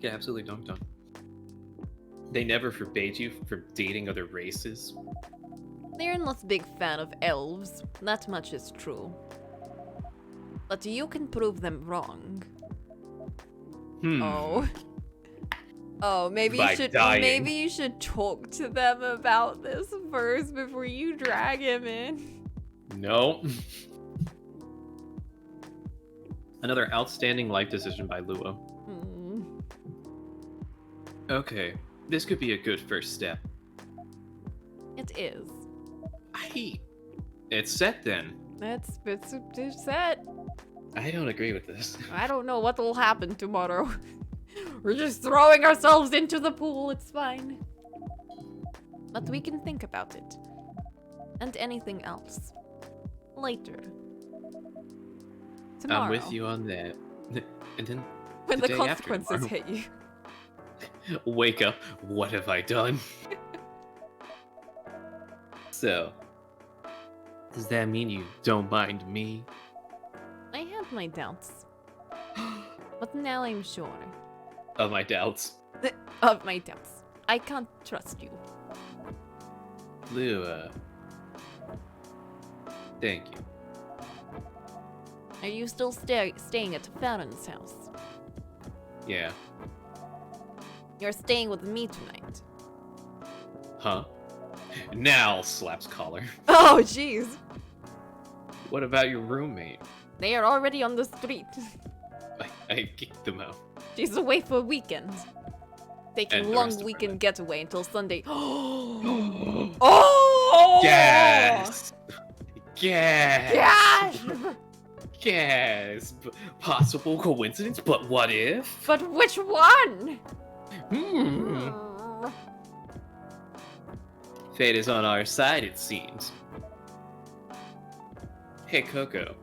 Yeah, absolutely don't. They never forbade you from dating other races. They're not a big fan of elves. That much is true. But you can prove them wrong. Oh. Oh, maybe By you should dying. maybe you should talk to them about this first before you drag him in. No. Another outstanding life decision by Lua. Okay, this could be a good first step. It is. It's set then. It's set. I don't agree with this. I don't know what will happen tomorrow. We're just throwing ourselves into the pool. It's fine. But we can think about it. And anything else. Later. Tomorrow. I'm with you on that. And then When the the day after consequences tomorrow. hit you. Wake up. What have I done? So, does that mean you don't mind me? I had my doubts. But now I'm sure. Of my doubts. Of my doubts. I can't trust you. Lua. Thank you. Are you still staying at Farron's house? Yeah. You're staying with me tonight. Huh? Now slaps collar. Oh, jeez. What about your roommate? They are already on the street. I kicked them out. She's away for a weekend. Taking And a the long rest of her weekend life. getaway until Sunday. Oh! Gasp! Gasp! Gosh! Gasp! Possible coincidence, but what if? But which one? Hmm. Fate is on our side, it seems. Hey, Coco.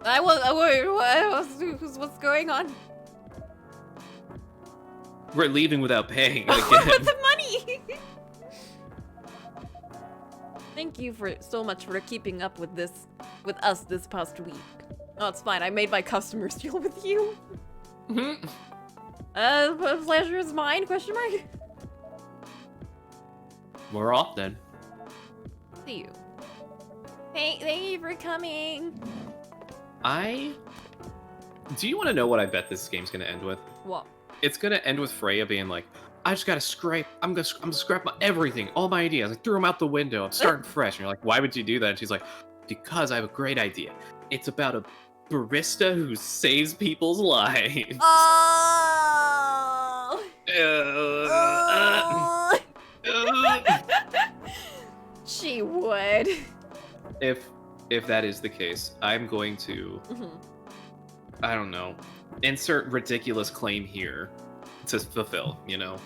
What's going on? We're leaving without paying With again. the money! Thank you so much for keeping up with us this past week. Oh, it's fine. I made my customers deal with you. Pleasure is mine? Question mark. We're off then. See you. Thank you for coming. Do you want to know what I bet this game's gonna end with? What? It's gonna end with Freya being like, I just gotta scrape. I'm gonna scrap everything, all my ideas. I threw them out the window. I'm starting fresh. And you're like, why would you do that? And she's like, because I have a great idea. It's about a barista who saves people's lives. Oh! She would. If that is the case, I'm going to, I don't know, insert ridiculous claim here to fulfill, you know?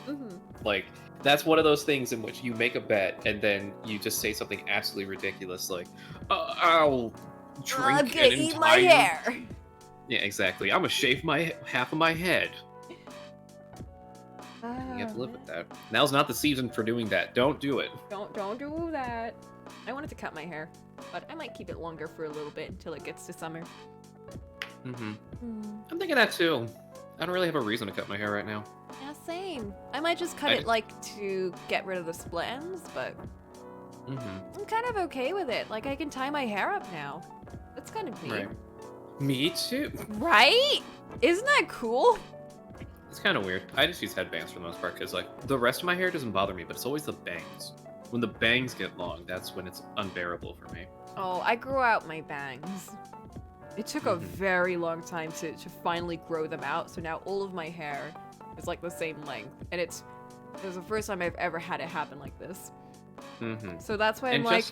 Like, that's one of those things in which you make a bet and then you just say something absolutely ridiculous like, I'll drink I'm gonna an eat my entire-" hair. Yeah, exactly. I'm gonna shave half of my head. You have to live with that. Now's not the season for doing that. Don't do it. Don't do that. I wanted to cut my hair, but I might keep it longer for a little bit until it gets to summer. I'm thinking that too. I don't really have a reason to cut my hair right now. Yeah, same. I might just cut it like to get rid of the split ends, but I'm kind of okay with it. Like I can tie my hair up now. That's kind of neat. Right. Me too. Right? Isn't that cool? It's kind of weird. I just use headbands for the most part because like the rest of my hair doesn't bother me, but it's always the bangs. When the bangs get long, that's when it's unbearable for me. Oh, I grew out my bangs. It took a very long time to finally grow them out, so now all of my hair is like the same length. And it was the first time I've ever had it happen like this. So that's why I'm like,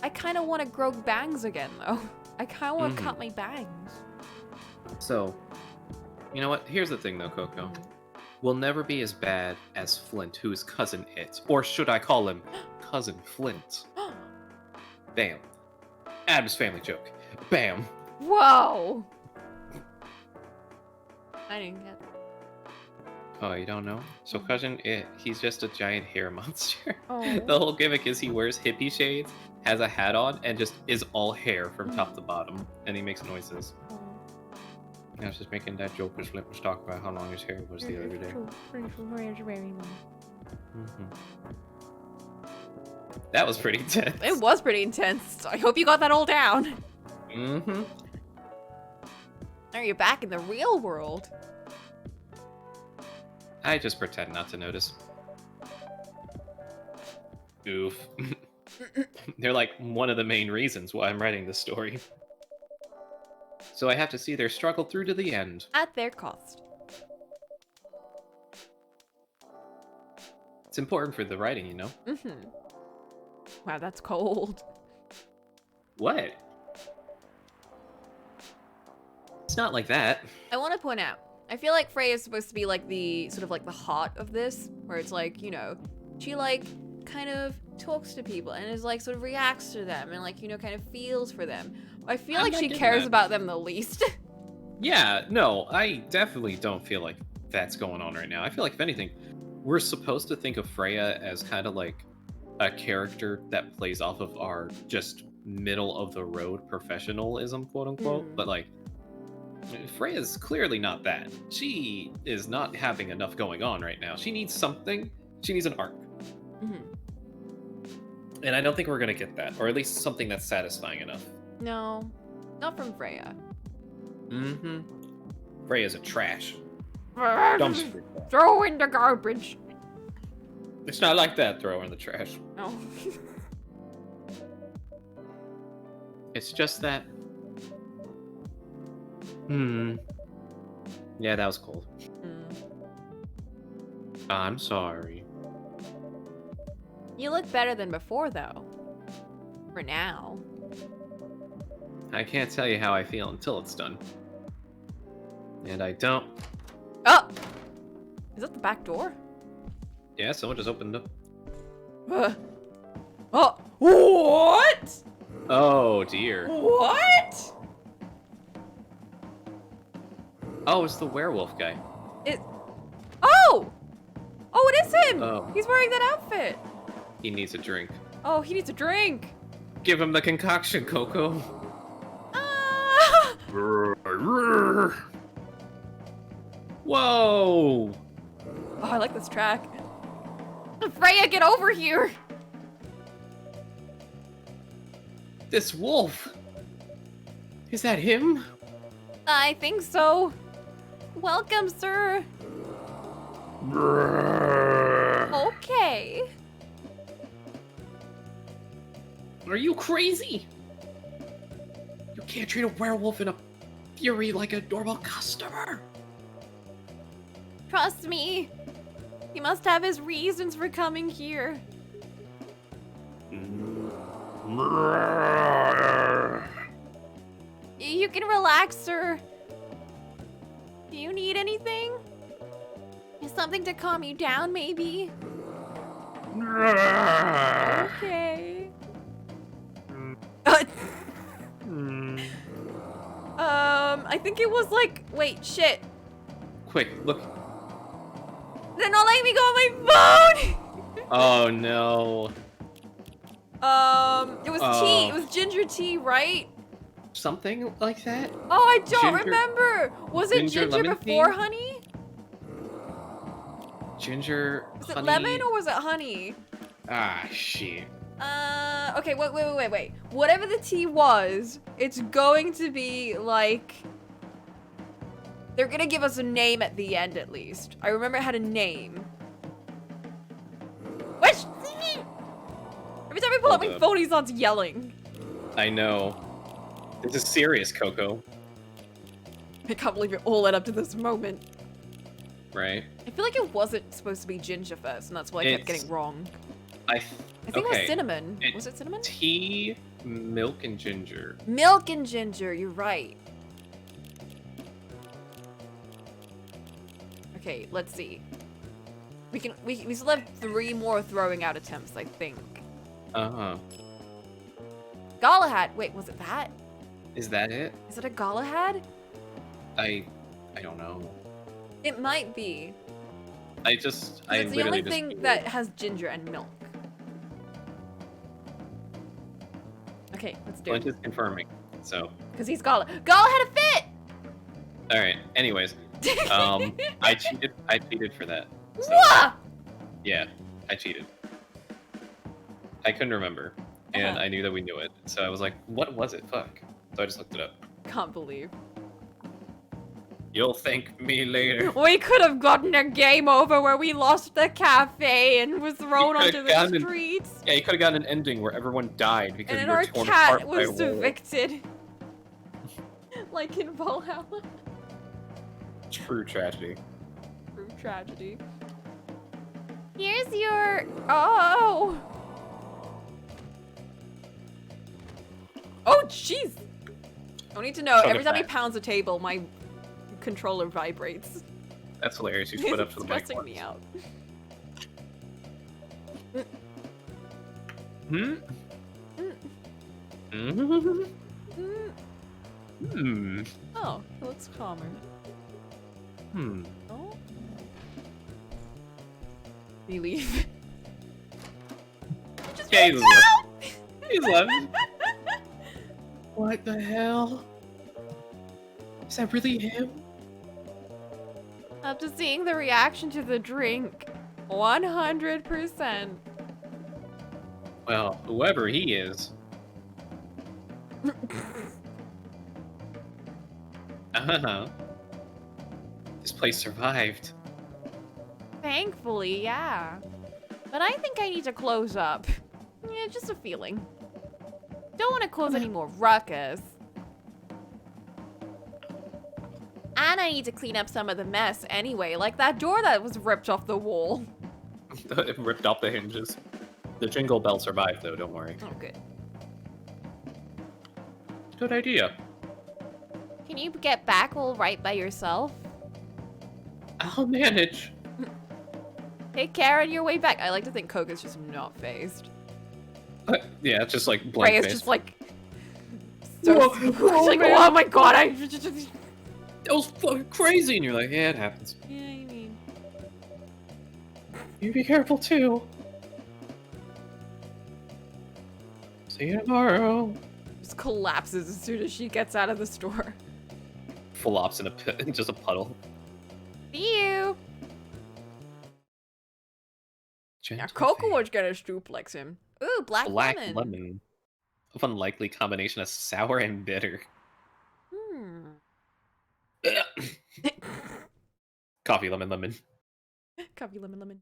I kind of want to grow bangs again, though. I kind of want to cut my bangs. So, you know what? Here's the thing, though, Coco. We'll never be as bad as Flint, who is Cousin It. Or should I call him Cousin Flint? Bam. Adam's Family joke. Bam. Whoa! I didn't get that. Oh, you don't know? So Cousin It, he's just a giant hair monster. Oh. The whole gimmick is he wears hippie shades, has a hat on, and just is all hair from top to bottom. And he makes noises. I was just making that joke as Flint was talking about how long his hair was the other day. That was pretty intense. It was pretty intense. I hope you got that all down. Now you're back in the real world. I just pretend not to notice. Oof. They're like one of the main reasons why I'm writing this story. So I have to see their struggle through to the end. At their cost. It's important for the writing, you know? Wow, that's cold. What? It's not like that. I want to point out, I feel like Freya is supposed to be like the sort of like the heart of this, where it's like, you know, she like kind of talks to people and is like sort of reacts to them and like, you know, kind of feels for them. I feel like she cares about them the least. Yeah, no, I definitely don't feel like that's going on right now. I feel like if anything, we're supposed to think of Freya as kind of like a character that plays off of our just middle of the road professionalism, quote unquote. But like, Freya's clearly not that. She is not having enough going on right now. She needs something. She needs an arc. And I don't think we're gonna get that, or at least something that's satisfying enough. No, not from Freya. Freya's a trash. Dumpster. Throw in the garbage. It's not like that, throw in the trash. No. It's just that... Yeah, that was cold. I'm sorry. You look better than before, though. For now. I can't tell you how I feel until it's done. And I don't... Oh! Is that the back door? Yeah, someone just opened up. Oh! What? Oh, dear. What? Oh, it's the werewolf guy. Oh! Oh, it is him! Oh. He's wearing that outfit. He needs a drink. Oh, he needs a drink. Give him the concoction, Coco. Ah! Whoa! Oh, I like this track. Freya, get over here! This wolf! Is that him? I think so. Welcome, sir. Okay. Are you crazy? You can't treat a werewolf in a fury like a normal customer. Trust me. He must have his reasons for coming here. You can relax, sir. Do you need anything? Something to calm you down, maybe? Okay. I think it was like, wait, shit. Quick, look. They're not letting me go on my phone! Oh no. It was tea. It was ginger tea, right? something like that. Oh, I don't Ginger- remember. Was it ginger ginger lemon before tea? honey? Ginger, Was it honey. lemon or was it honey? Ah, shit. Okay, wait. Whatever the tea was, it's going to be like... They're gonna give us a name at the end, at least. I remember it had a name. Which? Every time I pull up my Hold up. phone, he starts yelling. I know. This is serious, Coco. I can't believe it all led up to this moment. Right? I feel like it wasn't supposed to be ginger first, and that's why I kept It's- getting wrong. I think it was cinnamon. It- Was it cinnamon? Tea, milk, and ginger. Milk and ginger, you're right. Okay, let's see. We still have 3 more throwing out attempts, I think. Uh-huh. Galahad! Wait, was it that? Is that it? Is it a Galahad? I don't know. It might be. I It's the literally only just thing that has ginger and milk. Okay, let's do I'm it. just confirming. So, Because he's Galahad. Galahad a fit! all right. Anyways, I cheated for that. So, Wah! yeah, I cheated. I couldn't remember, and Uh-huh. I knew that we knew it. So I was like, "What was it? Fuck!" So I just looked it up. Can't believe. You'll thank me later. We could have gotten a game over where we lost the cafe and was thrown could've onto the gotten an- streets. Yeah, you could have gotten an ending where everyone died because And then you were our torn cat apart by a was wolf. evicted. Like in Valhalla. True tragedy. True tragedy. Here's your. Oh! Oh, jeez! I need to know, Chug every it time he back. pounds a table, my controller vibrates. That's hilarious. You It's put up to the mic. stressing me out. Hmm. Mm. Hmm. Oh, it looks calmer. Hmm. Oh? You leave. Just Yeah, walked he's left. out! He's left. What the hell? Is that really him? After seeing the reaction to the drink, 100%. Well, whoever he is. This place survived. Thankfully, yeah. But I think I need to close up. Yeah, just a feeling. Don't want to cause any more ruckus. And I need to clean up some of the mess anyway, like that door that was ripped off the wall. It ripped off the hinges. The jingle bell survived, though. Don't worry. Oh, good. Good idea. Can you get back all right by yourself? I'll manage. Take care on your way back. I like to think Coco's just not phased. Yeah, it's just like Ray blank is face. just like... So, Whoa, like, man. oh my god, That was fucking crazy, and you're like, yeah, it happens. Yeah, I mean... You be careful too. See you tomorrow. Just collapses as soon as she gets out of the store. Flops in a pit, in just a puddle. See you! Now Gentle Coco fate. was gonna suplex him. Ooh, black lemon. Of unlikely combination of sour and bitter. Hmm. Coffee, lemon, lemon. Coffee, lemon.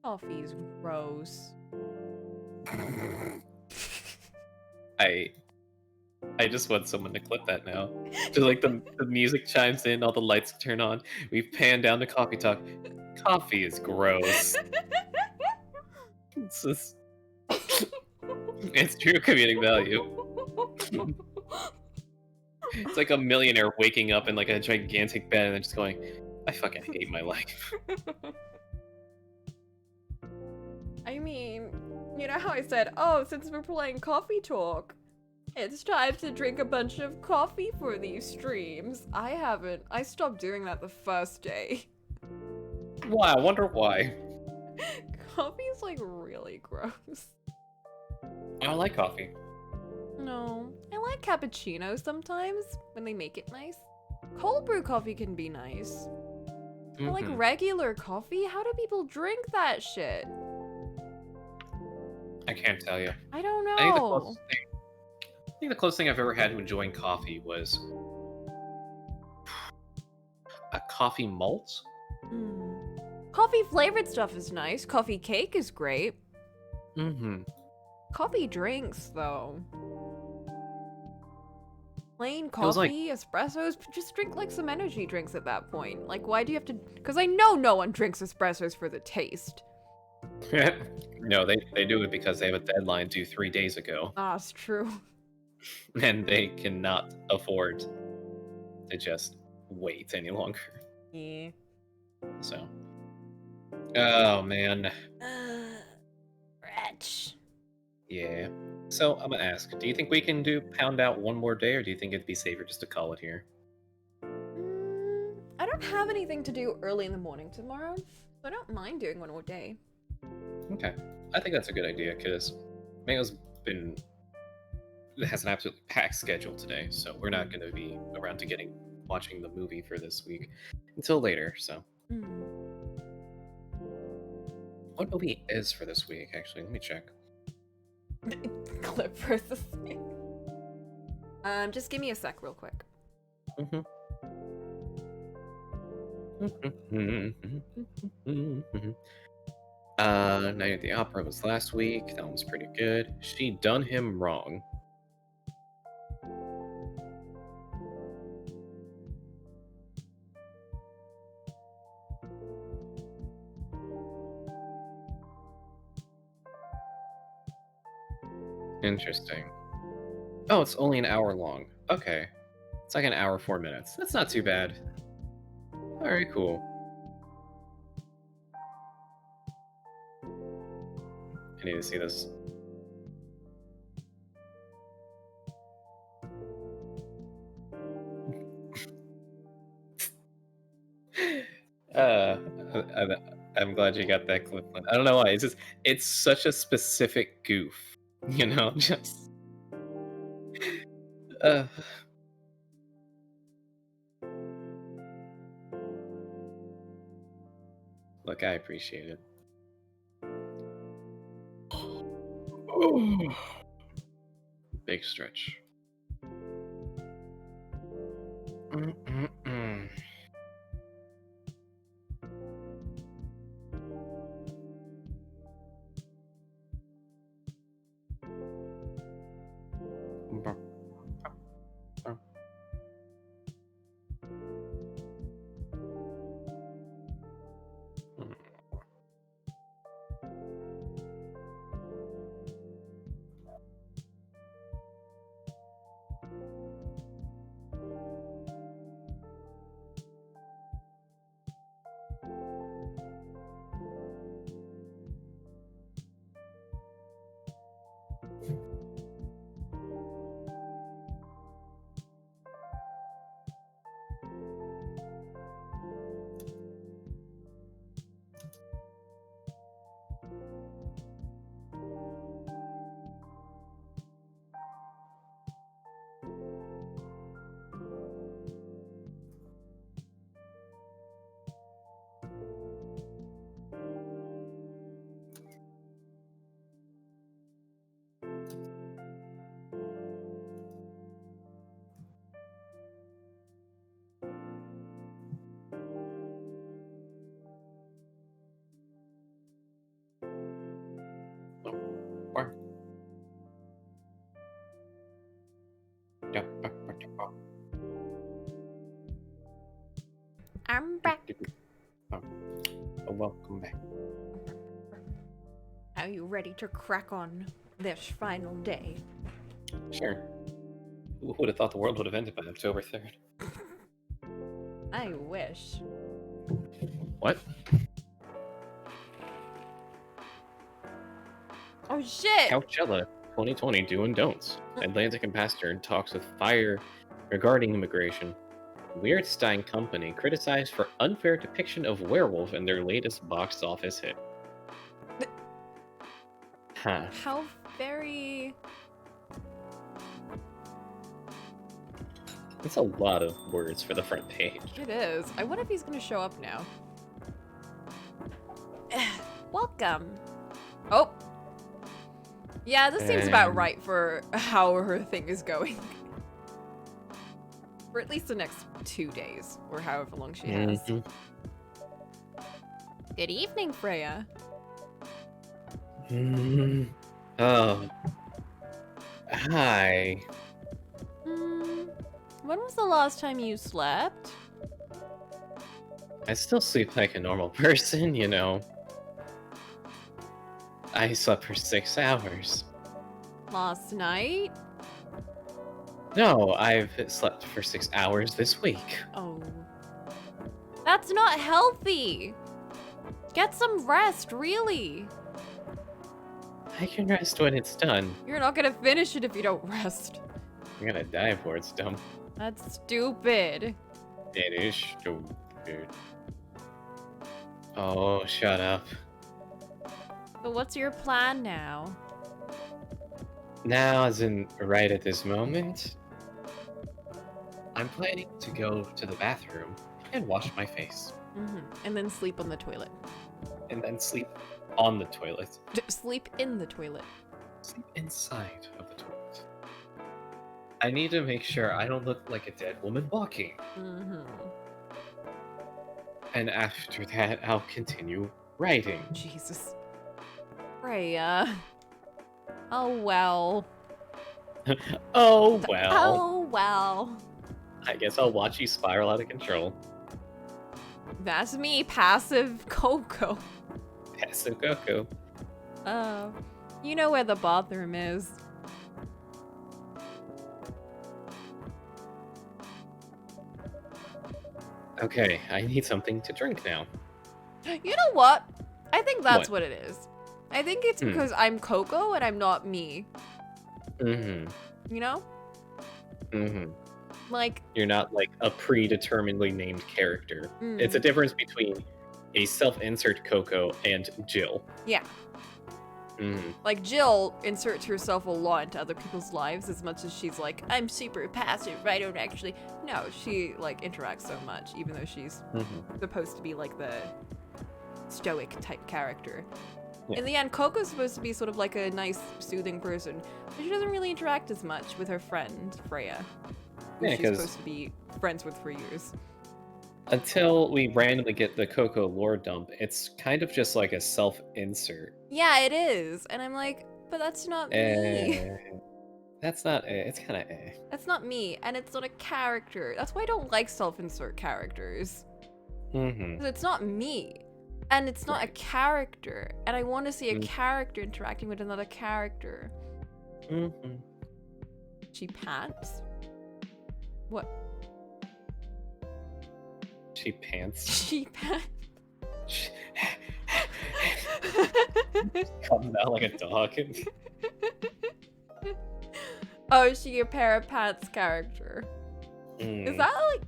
Coffee's gross. I just want someone to clip that now. Just like the music chimes in, all the lights turn on. We pan down to coffee talk. Coffee is gross. It's just... it's true comedic value. It's like a millionaire waking up in like a gigantic bed and then just going, I fucking hate my life. I mean, you know how I said, oh, since we're playing coffee talk, it's time to drink a bunch of coffee for these streams. I haven't. I stopped doing that the first day. Why? I wonder why. Coffee is like really gross. I like coffee. No, I like cappuccinos sometimes when they make it nice. Cold brew coffee can be nice. But like Mhm. regular coffee, how do people drink that shit? I can't tell you. I don't I think the know. closest thing I've ever had to enjoying coffee was a coffee malt. Coffee flavored stuff is nice. Coffee cake is great. Mm-hmm. Coffee drinks, though. Plain Feels like- coffee, espressos, just drink like some energy drinks at that point. Like, why do you have to? Because I know no one drinks espressos for the taste. No, they do it because they have a deadline due 3 days ago, Ah, it's true. and they cannot afford to just wait any longer. Yeah. So, oh man, Wretch. yeah. So I'm gonna ask: do you think we can pound out one more day, or do you think it'd be safer just to call it here? I don't have anything to do early in the morning tomorrow, so I don't mind doing one more day. Okay, I think that's a good idea because Mango's has an absolutely packed schedule today, so we're not going to be around to watching the movie for this week until later. So, what movie is for this week? Actually, let me check. Clip versus me. Just give me a sec, real quick. Night at the Opera was last week. That one was pretty good. She done him wrong. Interesting. Oh, it's only an hour long. Okay. It's like an hour, 4 minutes. That's not too bad. Alright, cool. I need to see this. uh, I'm glad you got that clip. I don't know why. It's such a specific goof, you know. Just look, I appreciate it. Big stretch. Mm-mm-mm. I'm back. Welcome back. Are you ready to crack on this final day? Sure. Who would have thought the world would have ended by October 3rd? I wish. What? Oh shit! Coachella 2020 Do and Don'ts. Atlantic Ambassador talks with Fire regarding immigration. Weirdstein Company criticized for unfair depiction of werewolf in their latest box office hit. Huh. very... It's a lot of words for the front page. It is. I wonder if he's gonna show up now. Welcome. Oh. Yeah, this seems about right for how her thing is going. For at least the next 2 days, or however long she has. Good evening, Freya. Oh. Hi. When was the last time you slept? I still sleep like a normal person, you know. I slept for 6 hours. Last night? No, I've slept for 6 hours this week. Oh. That's not healthy! Get some rest, really! I can rest when it's done. You're not gonna finish it if you don't rest. I'm gonna die before it's done. That's stupid. It is stupid. Oh, shut up. So what's your plan now? Now, as in right at this moment, I'm planning to go to the bathroom and wash my face. And then sleep on the toilet. And then sleep on the toilet. Sleep in the toilet. Sleep inside of the toilet. I need to make sure I don't look like a dead woman walking. And after that, I'll continue writing. Jesus. Freya. Oh well. Oh well. Oh well. I guess I'll watch you spiral out of control. That's me, passive Coco. Passive Coco. You know where the bathroom is. Okay, I need something to drink now. You know what? I think that's what it is. I think it's because I'm Coco and I'm not me. You know? Like, You're not like a predeterminedly named character. It's a difference between a self-insert Coco and Jill. yeah. Like, Jill inserts herself a lot into other people's lives as much as she's like, I'm super passive, I don't actually... No, she, like, interacts so much, even though she's supposed to be, like, the stoic type character. Yeah. In the end, Coco's supposed to be sort of like a nice, soothing person, but she doesn't really interact as much with her friend, Freya, who Yeah, she's supposed to be friends with for years. Until we randomly get the Coco lore dump, it's kind of just like a self-insert. Yeah, it is. And I'm like, but that's not me. That's not it's kind of That's not me, and it's not a character. That's why I don't like self-insert characters. Because it's not me. And it's not a character. And I want to see a character interacting with another character. She pants? What? She pants. She pants? Comes out like a dog. Oh, is she a pair of pants character? Is that like...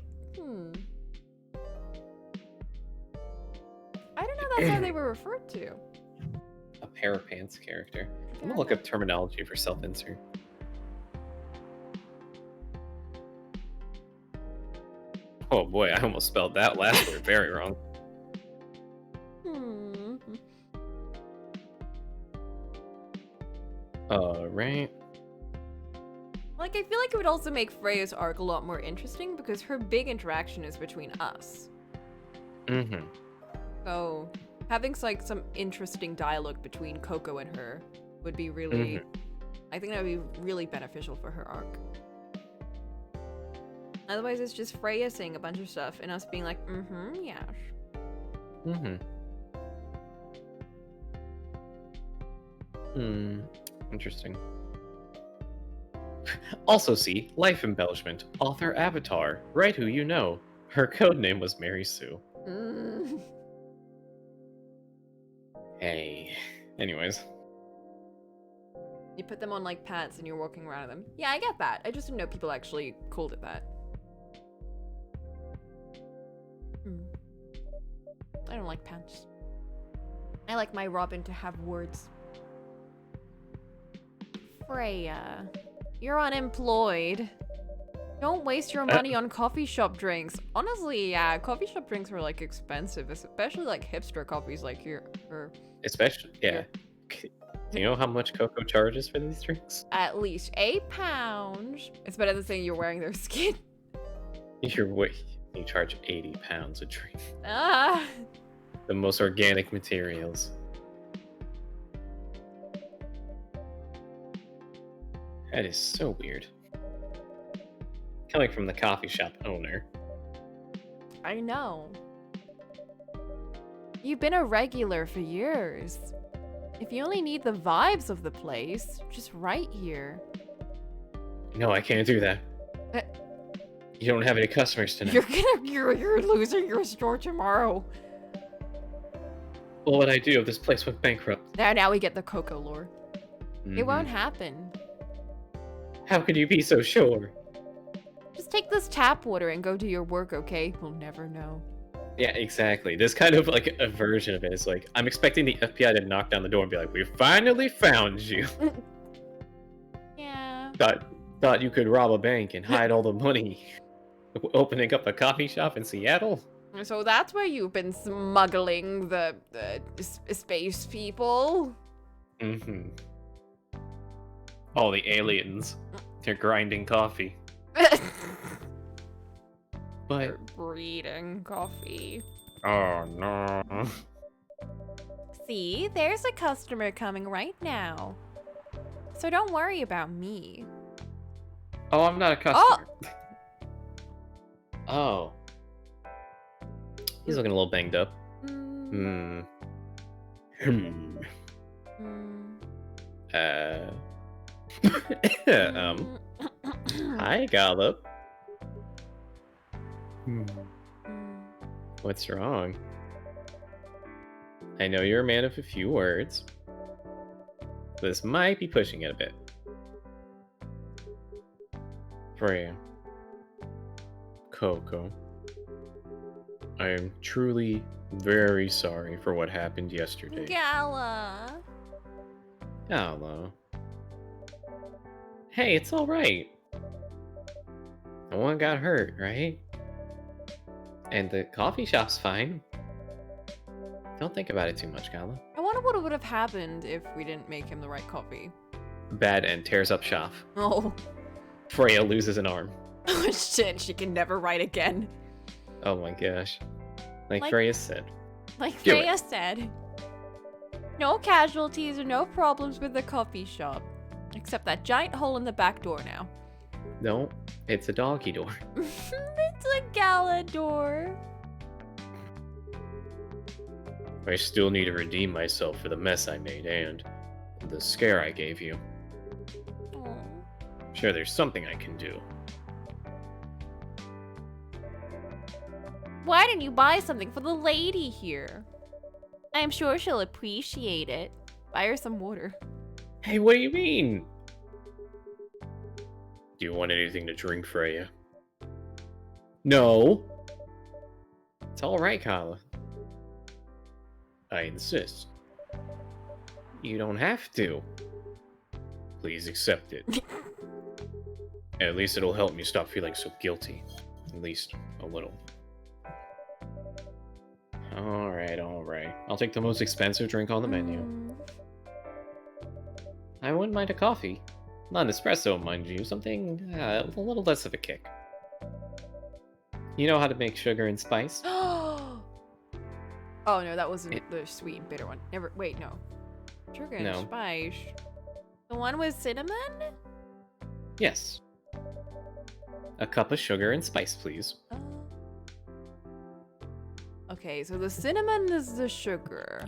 I don't know that's how they were referred to. A pair of pants character. I'm gonna look up terminology for self-insert. Oh boy, I almost spelled that last word very wrong. Right. Like, I feel like it would also make Freya's arc a lot more interesting because her big interaction is between us. So, having like some interesting dialogue between Coco and her would be really... I think that would be really beneficial for her arc. Otherwise, it's just Freya saying a bunch of stuff and us being like, yes. Interesting. Also see, Life Embellishment, author Avatar, write who you know. Her codename was Mary Sue. Hey. Anyways. You put them on like pants and you're walking around in them. Yeah, I get that. I just didn't know people actually called it that. I don't like pants. I like my Robin to have words. Freya, you're unemployed. Don't waste your money on coffee shop drinks. Honestly, yeah, coffee shop drinks are like expensive, especially like hipster coffees like here. Or Especially, yeah. Do you know how much Coco charges for these drinks? at least £8. It's better than saying you're wearing their skin. You charge 80 pounds a drink. Ah. The most organic materials. That is so weird. Coming from the coffee shop owner. I know. You've been a regular for years. If you only need the vibes of the place, just right here. No, I can't do that. Uh, You don't have any customers tonight. You're losing your store tomorrow. What would I do if this place went bankrupt? Now we get the Coco lore. It won't Mhm. happen. How can you be so sure? Just take this tap water and go do your work, okay? We'll never know. Yeah, exactly. This kind of like a version of it is like, I'm expecting the FBI to knock down the door and be like, "We finally found you." Yeah. Thought you could rob a bank and hide all the money, opening up a coffee shop in Seattle. So that's where you've been smuggling the space people. Mm-hmm. All the aliens. They're grinding coffee. But They're breeding coffee. oh no. See, there's a customer coming right now. So don't worry about me. Oh, I'm not a customer. Oh. He's looking a little banged up. Mm, Hmm. mm, Hi, Gollop. mm. What's wrong? I know you're a man of a few words. This might be pushing it a bit. Freya. Coco. I am truly very sorry for what happened yesterday. Gala. Hello. Hey, it's alright. No one got hurt, right? And the coffee shop's fine. Don't think about it too much, Gala. I wonder what would have happened if we didn't make him the right coffee. Bad end tears up shop. Oh. Freya loses an arm. Oh shit, she can never write again. Oh my gosh. Like Like- Freya said. Like Do Freya said. No casualties or no problems with the coffee shop. Except that giant hole in the back door now. No, it's a doggy door. It's a gala door. I still need to redeem myself for the mess I made and the scare I gave you. Aw. Sure, there's something I can do. Why didn't you buy something for the lady here? I'm sure she'll appreciate it. Buy her some water. Hey, what do you mean? Do you want anything to drink, Freya? No. It's alright, Kala. I insist. You don't have to. Please accept it. At least it'll help me stop feeling so guilty. At least a little. Alright, alright. I'll take the most expensive drink on the menu. I wouldn't mind a coffee. Not an espresso, mind you. Something a little less of a kick. You know how to make sugar and spice? Oh no, that wasn't the sweet and bitter one. Never. Wait, no. Sugar and No. spice. The one with cinnamon? Yes. A cup of sugar and spice, please. Okay, so the cinnamon is the sugar.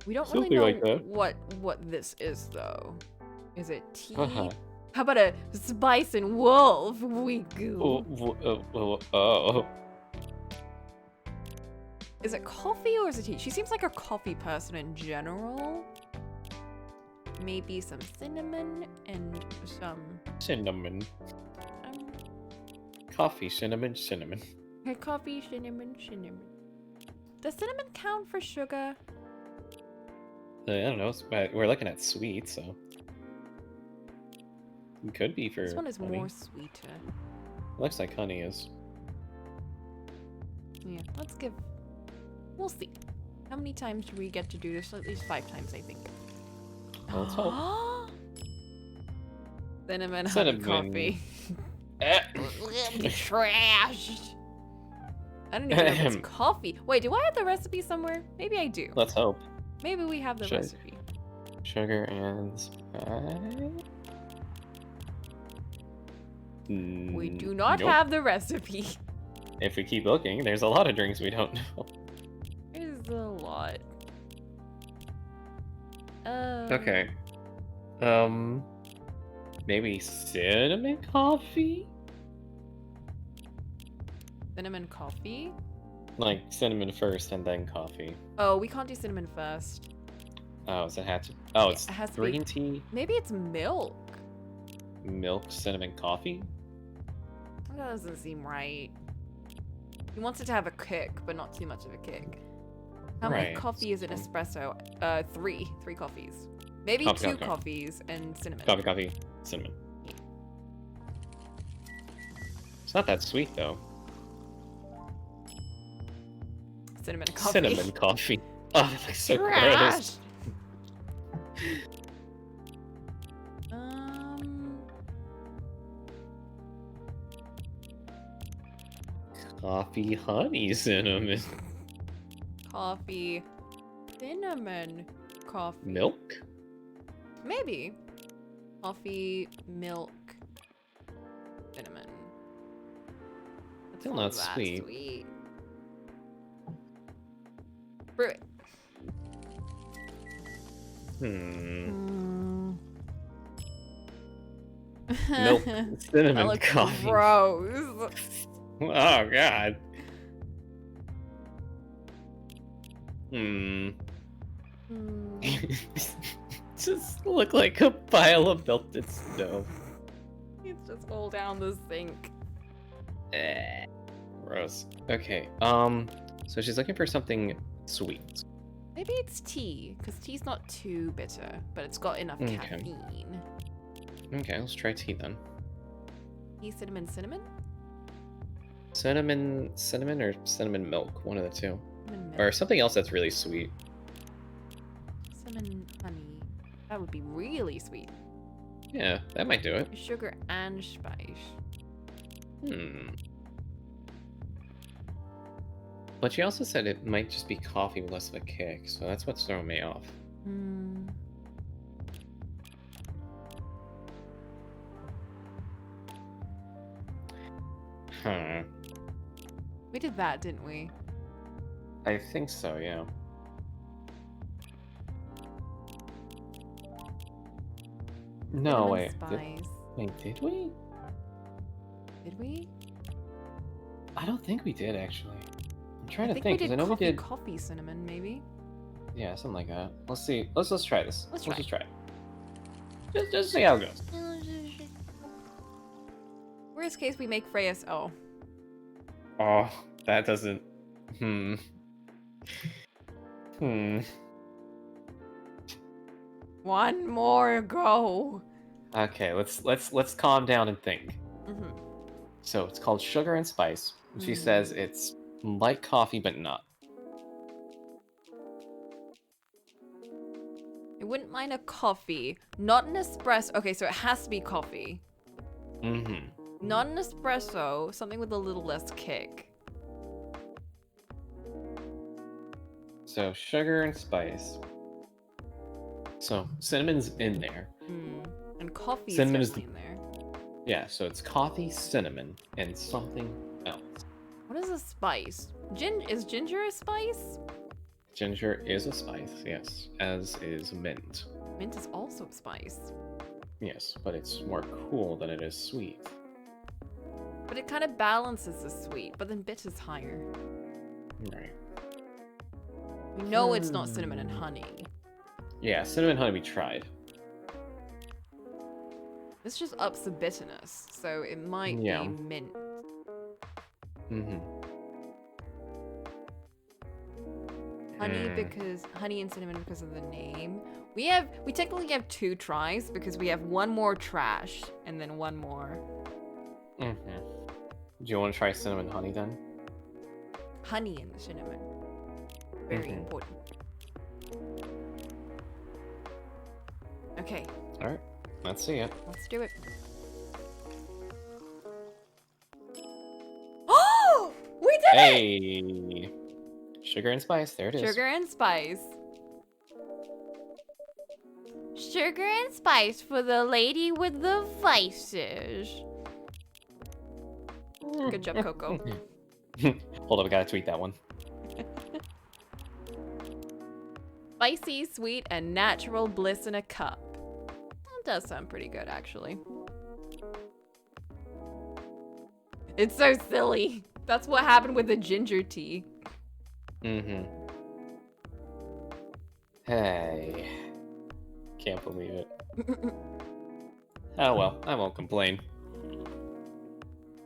We don't really Something know like that. what this is though. Is it tea? Uh-huh. How about a spice and wolf? We goo. Oh. Is it coffee or is it tea? She seems like a coffee person in general. Maybe some cinnamon and some Cinnamon. Coffee, cinnamon, cinnamon. coffee, cinnamon. Does cinnamon count for sugar? I don't know. We're looking at sweet, so. It could be for This one is honey. more sweeter. Looks like honey is. Yeah, let's give... We'll see. How many times do we get to do this? At least 5 times, I think. Well, let's hope. Cinnamon honey Cinnamon. coffee. Trashed. I don't even know if it's coffee. Wait, do I have the recipe somewhere? Maybe I do. Let's hope. Maybe we have the Should. recipe. Sugar and spice. We do not Nope. have the recipe. If we keep looking, there's a lot of drinks we don't know. There's a lot. Okay. Maybe cinnamon coffee? Cinnamon coffee? Like cinnamon first and then coffee. Oh, we can't do cinnamon first. Oh, does it have to? Oh, it's It has to be- green tea, Maybe it's milk. milk, cinnamon coffee? That doesn't seem right. He wants it to have a kick, but not too much of a kick. How many Right. coffee is an espresso? 3. 3 coffees. Maybe Coffee, 2 coffee, coffee. coffees and cinnamon. Coffee, cinnamon. It's not that sweet though. Cinnamon coffee. Cinnamon coffee. Oh, that looks so Trash. gross. Coffee, honey, cinnamon. Coffee. Cinnamon coffee. Milk? Maybe. Coffee, milk, cinnamon. That's Still not not that sweet. Brew it. Milk, That cinnamon looks coffee. gross. Oh god. Hmm. Just look like a pile of melted snow. It's just all down the sink. Gross. Okay. So she's looking for something sweet. Maybe it's tea, because tea's not too bitter, but it's got enough Okay. caffeine. Okay, let's try tea then. Tea, cinnamon, cinnamon? Cinnamon or cinnamon milk, one of the two. Cinnamon milk. Or something else that's really sweet. Cinnamon honey. That would be really sweet. Yeah, that might do it. Sugar and spice. But she also said it might just be coffee with less of a kick, so that's what's throwing me off. Hmm. Huh. We did that, didn't we? I think so, yeah. No, Cinnamon wait. Did, Spice. wait, did we? Did we? I don't think we did, actually. I'm trying I to think think, we because did I know we did... coffee cinnamon, maybe. Yeah, something like that. Let's see. Let's try this. Let's just try it. Just see how it goes. Worst case, we make Freya's. Oh. Oh, that doesn't... One more go. Okay, let's calm down and think. Mm-hmm. So it's called Sugar and Spice. She says it's like coffee, but not. I wouldn't mind a coffee. Not an espresso. Okay, so it has to be coffee. Mm-hmm. Not an espresso. Something with a little less kick. So sugar and spice. So cinnamon's in there. And coffee is Cinnamon is definitely in there. Yeah, so it's coffee, cinnamon, and something else. What is a spice? Is ginger a spice? Ginger is a spice, yes, as is mint. Mint is also a spice. Yes, but it's more cool than it is sweet. But it kind of balances the sweet, but then bitter's higher. Right. We know it's not cinnamon and honey. Yeah, cinnamon honey we tried. This just ups the bitterness, so it might Yeah. be mint. Mm-hmm. Honey and cinnamon because of the name. We technically have 2 tries because we have one more trash and then one more Do you want to try cinnamon honey then? honey and cinnamon. Very important. Okay, All right, let's see it. let's do it. Oh, we did it! Hey, sugar and spice. There it is. Sugar and spice. Sugar and spice for the lady with the vices. Good job, Coco. Hold up, I gotta tweet that one. Spicy, sweet, and natural bliss in a cup. That does sound pretty good, actually. It's so silly. That's what happened with the ginger tea. Hey. Can't believe it. Oh well, I won't complain.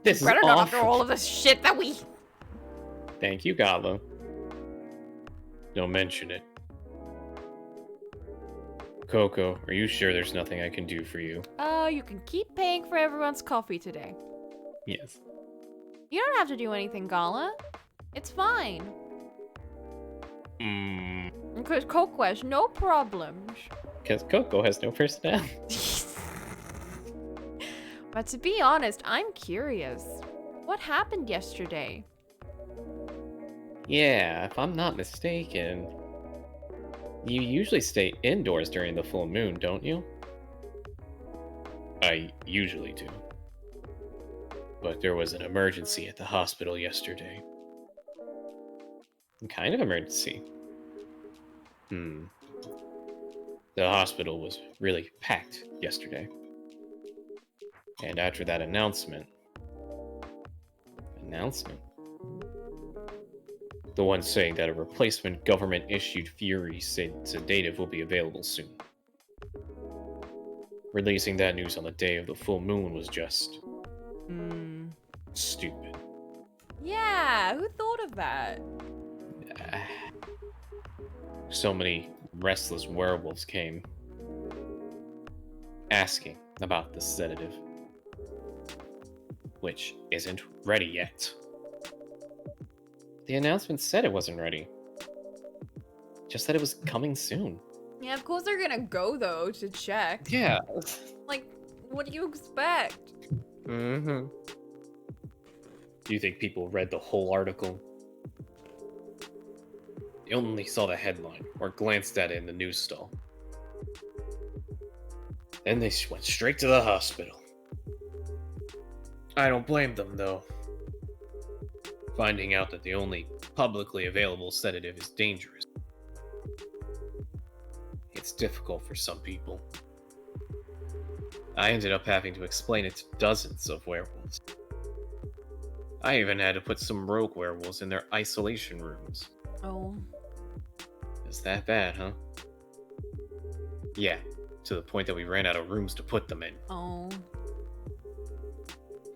This is Better not after awful. all of this shit that we... Thank you, Goblin. Don't mention it. Coco, are you sure there's nothing I can do for you? You can keep paying for everyone's coffee today. Yes. You don't have to do anything, Gala. It's fine. Because Coco has no problems. Because Coco has no personality. But to be honest, I'm curious. What happened yesterday? Yeah, if I'm not mistaken, you usually stay indoors during the full moon, don't you? I usually do. But there was an emergency at the hospital yesterday. What kind of emergency? The hospital was really packed yesterday. And after that announcement... The one saying that a replacement government-issued Fury sedative will be available soon. Releasing that news on the day of the full moon was just... stupid. Yeah, who thought of that? So many restless werewolves came asking about the sedative, which isn't ready yet. The announcement said it wasn't ready. Just said it was coming soon. Yeah, of course they're gonna go, though, to check. Yeah. Like, what do you expect? Do you think people read the whole article? They only saw the headline or glanced at it in the news stall. Then they went straight to the hospital. I don't blame them, though. Finding out that the only publicly available sedative is dangerous. It's difficult for some people. I ended up having to explain it to dozens of werewolves. I even had to put some rogue werewolves in their isolation rooms. Oh. It's that bad, huh? Yeah, to the point that we ran out of rooms to put them in. Oh.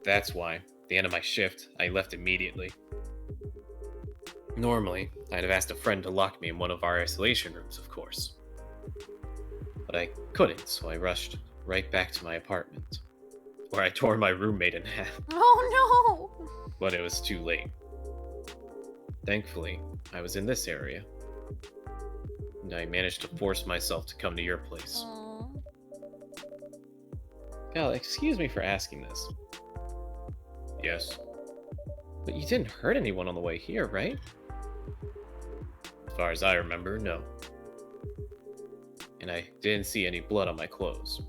That's why, at the end of my shift, I left immediately. Normally, I'd have asked a friend to lock me in one of our isolation rooms, of course. But I couldn't, so I rushed right back to my apartment, where I tore my roommate in half. Oh no! But it was too late. Thankfully, I was in this area, and I managed to force myself to come to your place. Aw. Gal, excuse me for asking this. Yes. But you didn't hurt anyone on the way here, right? As far as I remember, no. And I didn't see any blood on my clothes.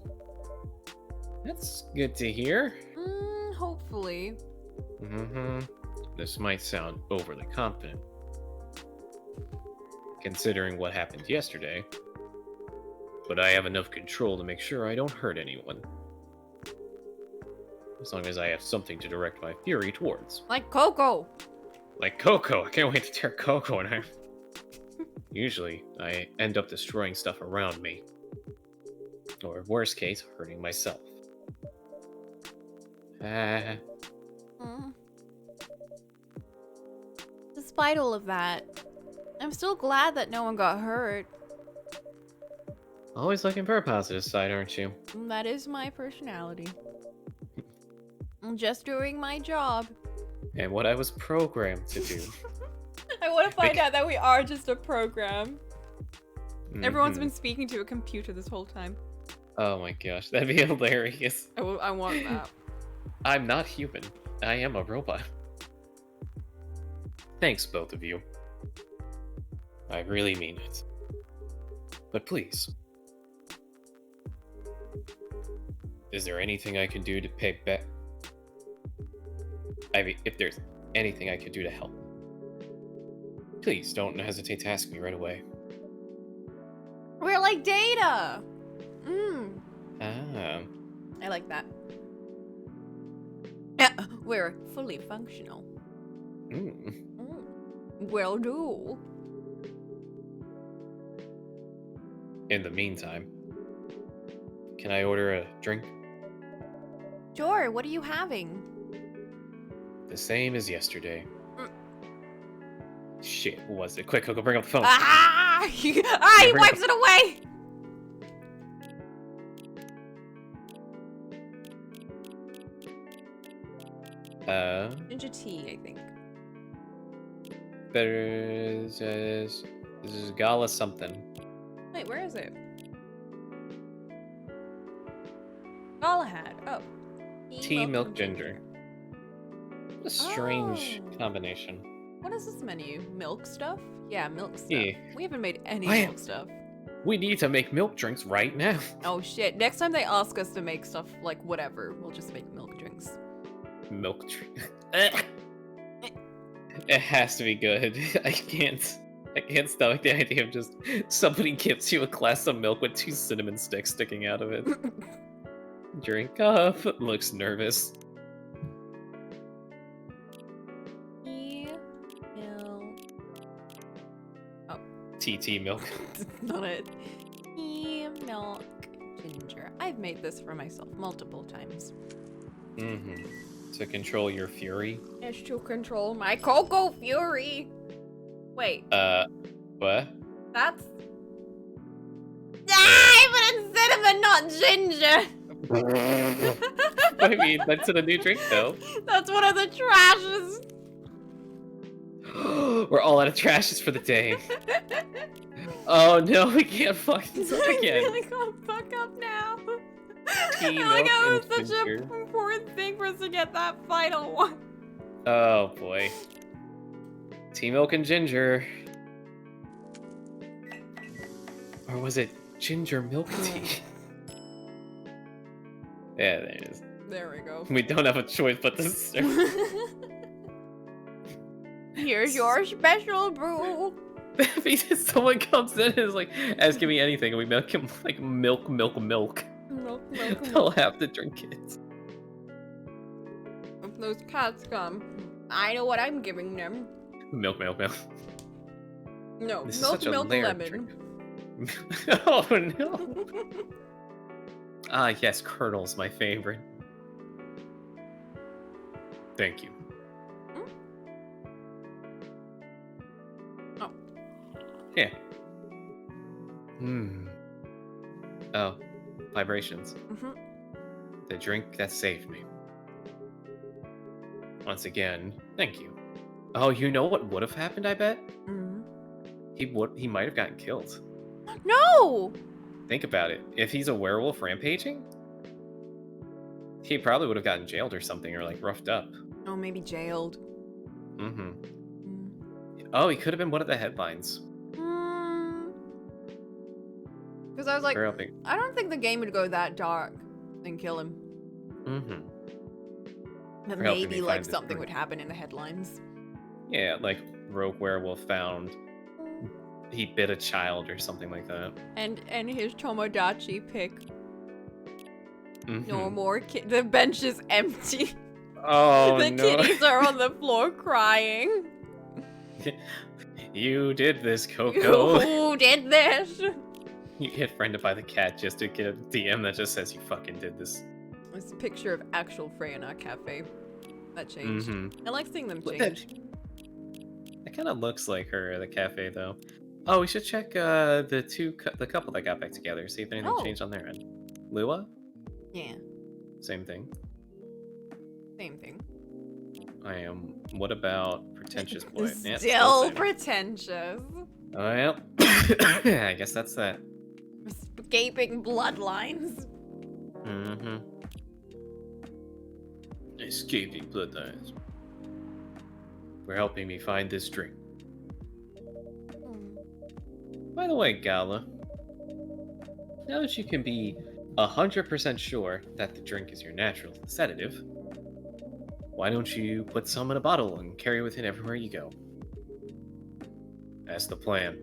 That's good to hear. Hopefully. This might sound overly confident, considering what happened yesterday, but I have enough control to make sure I don't hurt anyone. As long as I have something to direct my fury towards. Like Coco. Like Coco! I can't wait to tear Coco in half. Usually, I end up destroying stuff around me. Or worst case, hurting myself. Despite all of that, I'm still glad that no one got hurt. Always looking for a positive side, aren't you? That is my personality. I'm just doing my job. And what I was programmed to do. I want to find out that we are just a program. Everyone's Mhm. been speaking to a computer this whole time. Oh my gosh, that'd be hilarious. I want that. I'm not human. I am a robot. Thanks, both of you. I really mean it. But please. Is there anything I can do to pay back? I mean, if there's anything I could do to help, please don't hesitate to ask me right away. We're like Data! Ah. I like that. We're fully functional. Mm. Will do. In the meantime, can I order a drink? Sure, what are you having? The same as yesterday. Shit, what was it? Quick, Coco, bring up the phone. Ah! He wipes it away! Ginger tea, I think. Better this is Gala something. Wait, where is it? Galahad. Oh. Tea, milk, ginger. What a strange Oh. combination. What is this menu? Milk stuff? Yeah, milk stuff. Yeah. We haven't made any Why- milk stuff. We need to make milk drinks right now. Oh shit. Next time they ask us to make stuff like whatever, we'll just make milk drinks. Milk drink. It has to be good. I can't stomach the idea of just somebody gives you a glass of milk with 2 cinnamon sticks sticking out of it. Drink up. Looks nervous. Tea, milk. TT milk. Not it. Tea, milk, ginger. I've made this for myself multiple times. Mm-hmm. To control your fury. It's to control my cocoa fury. Wait, What? that's. I put in cinnamon, not ginger. I mean, that's in a new drink, though. That's one of the trashes. We're all out of trashes for the day. Oh no, we can't fuck this up I again. really can't fuck up now. Tea, I like milk, how it and was such an ginger. important thing for us to get that final one. Oh boy. Tea, milk, and ginger. Or was it ginger milk tea? Yeah, there it is. There we go. We don't have a choice but to serve. Here's your special brew. Because someone comes in and is like asking me anything, and we make him like milk. Milk, milk, They'll have to drink it. If those cats come, I know what I'm giving them. Milk. No, This is milk, such a milk, layered lemon. drink. Oh no. Ah yes, kernels, my favorite. Thank you. Oh. Yeah. Oh, vibrations. Mhm. The drink that saved me. Once again, thank you. Oh, you know what would have happened, I bet? Mhm. He might have gotten killed. No! Think about it. If he's a werewolf rampaging, he probably would have gotten jailed or something, or like roughed up. Oh, maybe jailed. Mm-hmm. Mm. Oh, he could have been one of the headlines. Because I was like, Or I think- I don't think the game would go that dark and kill him. Mm-hmm. But Or helping maybe me like find this something drink. would happen in the headlines. Yeah, like rogue werewolf found. He bit a child or something like that. And his Tomodachi pick. Mhm. No more the bench is empty. Oh The no! kitties are on the floor crying. You did this, Coco. Who did this? You get friended by the cat just to get a DM that just says you fucking did this. It's a picture of actual Frey in our cafe. That changed. Mm-hmm. I like seeing them Look change. I It kind of looks like her at the cafe, though. Oh, we should check the couple that got back together. See if anything Oh. changed on their end. Lua, Yeah, same thing. same thing. I am. What about pretentious boy? Yeah, Still same. pretentious. Oh, well, I guess that's that. Escaping bloodlines. Mm-hmm. Escaping bloodlines. For helping me find this drink. By the way, Gala, now that you can be 100% sure that the drink is your natural sedative, why don't you put some in a bottle and carry with it everywhere you go? That's the plan.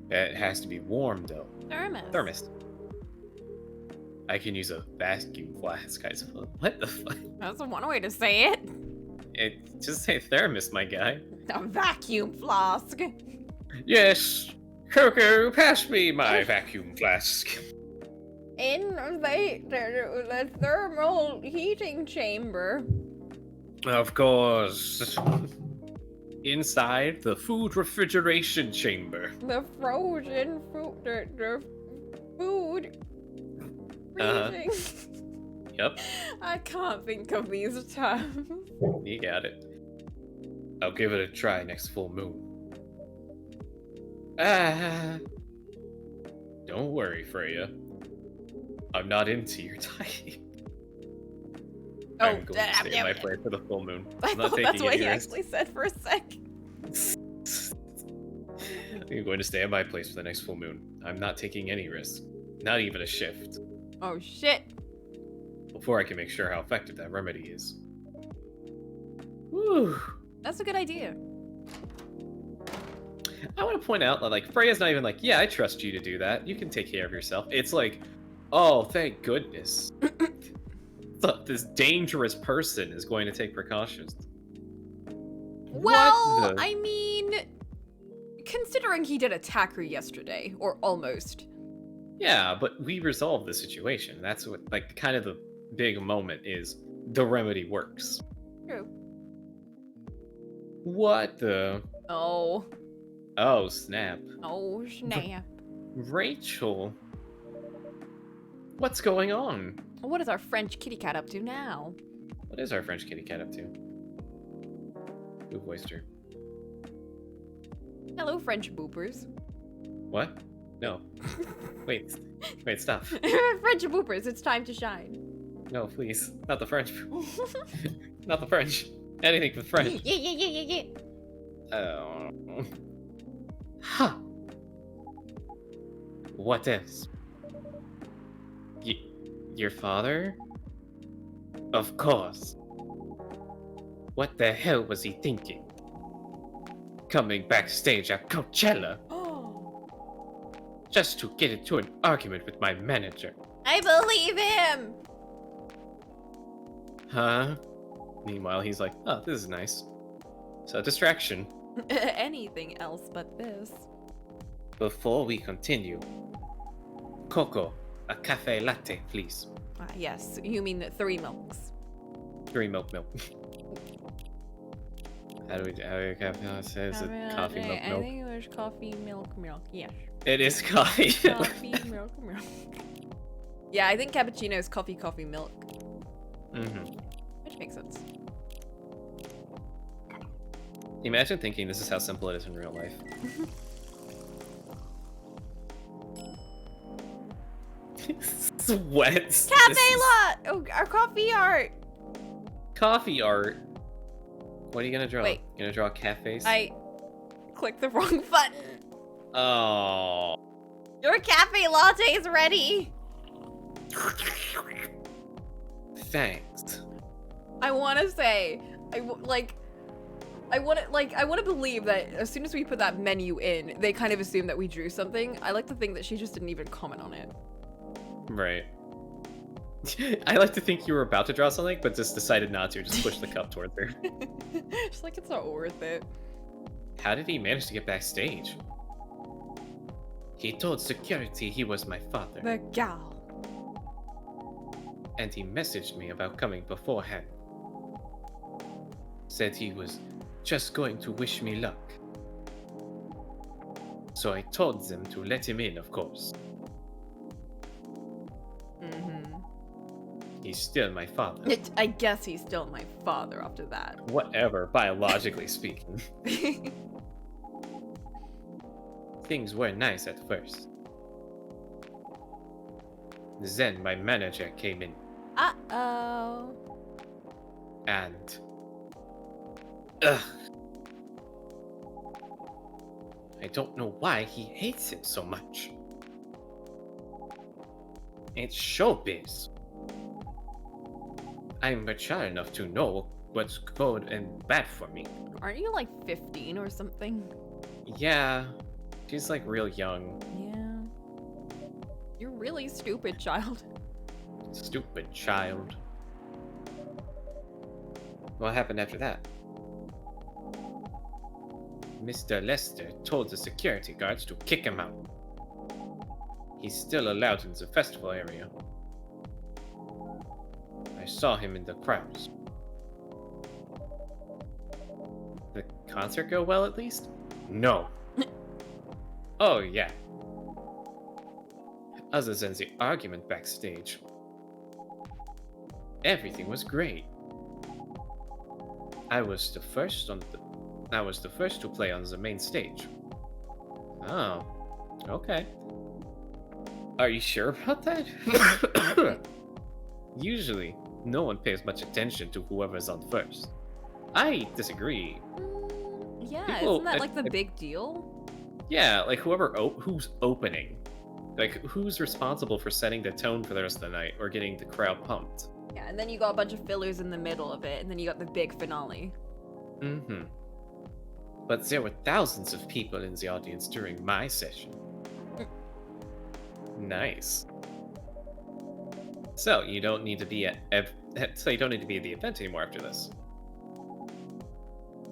It has to be warm, though. Thermos. I can use a vacuum flask, I suppose. What the fuck? That's one way to say it. Just say thermos, my guy. A vacuum flask. Yes, Coco, pass me my vacuum flask. In the thermal heating chamber. Of course. Inside the food refrigeration chamber. The frozen food. The food. Uh-huh. Freezing. Yep, I can't think of these terms. you got it. I'll give it a try next full moon. Ah. Don't worry, Freya. I'm not into your type. I'm going to stay in my place for the full moon. I I'm not thought that's taking what any he risks. actually said for a sec. I'm going to stay in my place for the next full moon. I'm not taking any risks. Not even a shift. Oh shit. Before I can make sure how effective that remedy is. Whew. That's a good idea. I want to point out that, like, Freya's not even like, yeah, I trust you to do that. You can take care of yourself. It's like, oh, thank goodness. This dangerous person is going to take precautions. Well, the- I mean, considering he did attack her yesterday, or almost. Yeah, but we resolved the situation. That's what, like, kind of the big moment is the remedy works. True. What the? Oh. Oh, snap. Oh, snap. Rachel. What's going on? What is our French kitty cat up to now? What is our French kitty cat up to? Who voiced her? Hello, French boopers. What? No. Wait, stop. French boopers, it's time to shine. No, please. Not the French. Not the French. Anything but French. Yeah. Oh. Huh. What else? Your father? Of course. What the hell was he thinking? Coming backstage at Coachella just to get into an argument with my manager. I believe him! Huh? Meanwhile, he's like, oh, this is nice. So, distraction. Anything else but this. Before we continue, Coco, a cafe latte, please. Ah, yes, you mean 3 milks. 3 milk. How do we says it coffee milk I milk? think it was coffee milk. Yes. It is coffee. Coffee milk. Yeah, I think cappuccino is coffee milk. Mm-hmm. Which makes sense. Imagine thinking this is how simple it is in real life. Sweats. Cafe lot! Oh, our coffee art! Coffee art. What are you gonna draw? Wait. You gonna draw cat face? I clicked the wrong button. Oh. Your cafe latte is ready. Thanks. I want to say, I want to believe that as soon as we put that menu in, they kind of assume that we drew something. I like to think that she just didn't even comment on it. Right. I like to think you were about to draw something, but just decided not to. Just push the cup towards her. She's like, it's not worth it. How did he manage to get backstage? He told security he was my father, The gal. and he messaged me about coming beforehand. Said he was just going to wish me luck. So I told them to let him in, of course. Mm-hmm. He's still my father. I guess he's still my father after that. Whatever, biologically speaking. Things were nice at first. Then my manager came in Uh-oh. and... Ugh. I don't know why he hates him so much. It's showbiz. I'm mature enough to know what's good and bad for me. Aren't you like 15 or something? Yeah, she's like real young. Yeah. You're really stupid, child. Stupid child. What happened after that? Mr. Lester told the security guards to kick him out. He's still allowed in the festival area. I saw him in the crowds. The concert go well at least? No. Oh yeah. Other than the argument backstage, everything was great. I was the first to play on the main stage. Oh, okay. Are you sure about that? Usually, no one pays much attention to whoever's on first. I disagree. Yeah, People- isn't that like the big deal? Yeah, like who's opening. Like, who's responsible for setting the tone for the rest of the night or getting the crowd pumped? Yeah, and then you got a bunch of fillers in the middle of it, and then you got the big finale. Mm-hmm. But there were thousands of people in the audience during my session. Nice. So you don't need to be at so you don't need to be at the event anymore after this.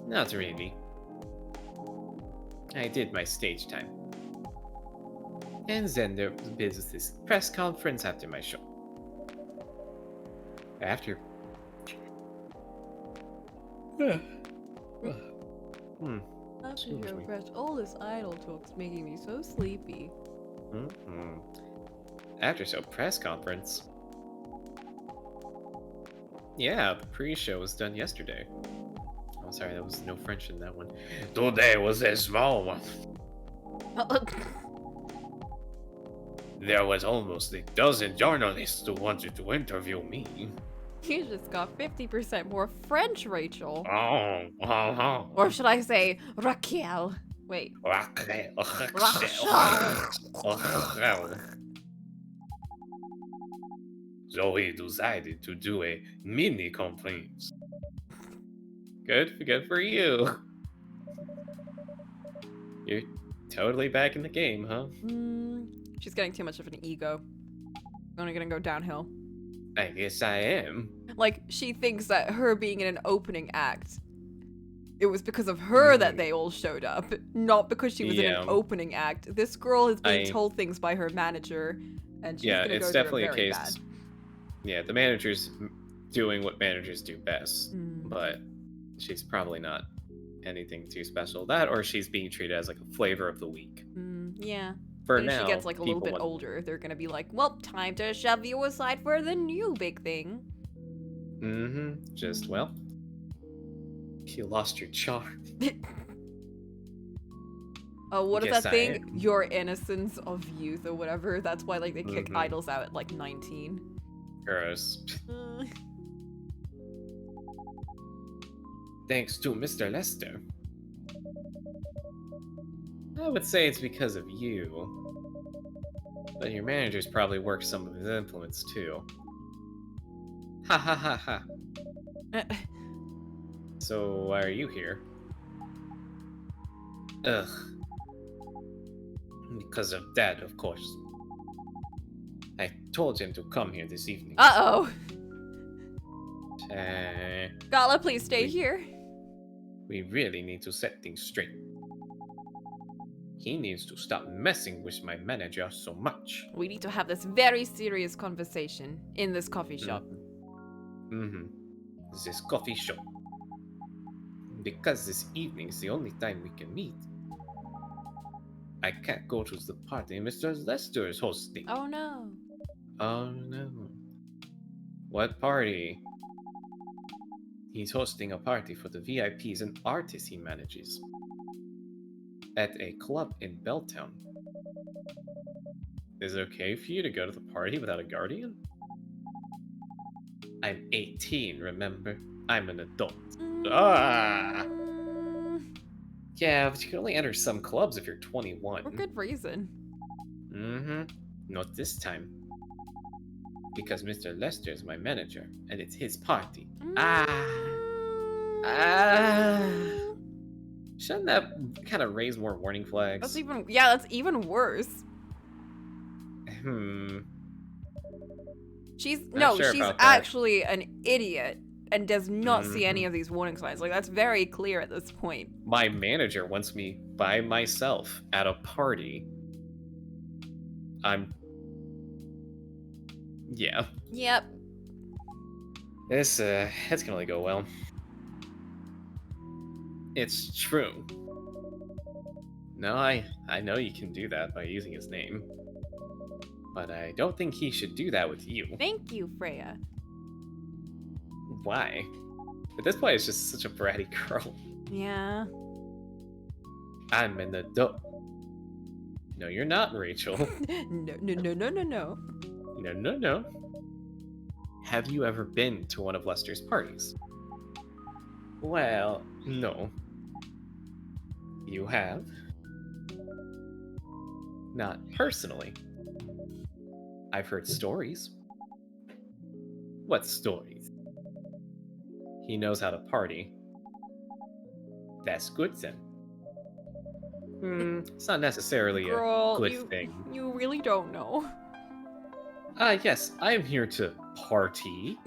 Not really. I did my stage time. And then there was this press conference after my show. After. After Excuse your me. fresh oldest idol talks making me so sleepy. After show press conference. Yeah, the pre-show was done yesterday. Oh, sorry, there was no French in that one. Today was a small one. There was almost a dozen journalists who wanted to interview me. You just got 50% more French, Rachel. Oh, Or should I say, Raquel? Wait. Raquel. So he decided to do a mini complaint. Good for you. You're totally back in the game, huh? She's getting too much of an ego. Only gonna go downhill. I guess I am. Like, she thinks that her being in an opening act, it was because of her that they all showed up, not because she was in Yeah. an opening act. This girl is being I- told things by her manager, and she's Yeah, gonna it's go definitely do a it very case. bad. Yeah, the manager's doing what managers do best, Mm. but she's probably not anything too special. That, or she's being treated as like a flavor of the week. Yeah. For When now, she gets like a little people bit want- older, they're gonna be like, well, time to shove you aside for the new big thing. Mm-hmm. Just, well, you lost your charm. Oh, what is Guess that I thing? am. Your innocence of youth or whatever. That's why like they kick Mhm. idols out at like 19. Gross. Thanks to Mr. Lester. I would say it's because of you. But your manager's probably worked some of his influence too. Ha ha ha ha. So why are you here? Ugh. Because of Dad, of course. I told him to come here this evening. Uh-oh. Uh, Gala, please stay We- here. we really need to set things straight. He needs to stop messing with my manager so much. We need to have this very serious conversation in this coffee shop. Mm-hmm. This coffee shop. Because this evening is the only time we can meet, I can't go to the party Mr. Lester is hosting. Oh no. Oh no. What party? He's hosting a party for the VIPs and artists he manages at a club in Belltown. Is it okay for you to go to the party without a guardian? I'm 18, remember? I'm an adult. Ah! Yeah, but you can only enter some clubs if you're 21. For good reason. Mm-hmm. Not this time. Because Mr. Lester is my manager, and it's his party. Shouldn't that kind of raise more warning flags? That's even worse. She's sure about that. actually an idiot and does not see any of these warning signs. Like, that's very clear at this point. My manager wants me by myself at a party. Yeah. Yep. It's gonna only go well. It's true. No, I know you can do that by using his name. But I don't think he should do that with you. Thank you, Freya. Why? At this point, it's just such a bratty girl. Yeah. I'm an adult. No, you're not, Rachel. No. No. Have you ever been to one of Lester's parties? Well, no. You have? Not personally. I've heard stories. What stories? He knows how to party. That's good then. It's not necessarily Girl, a good thing. You really don't know. Yes, I am here to party.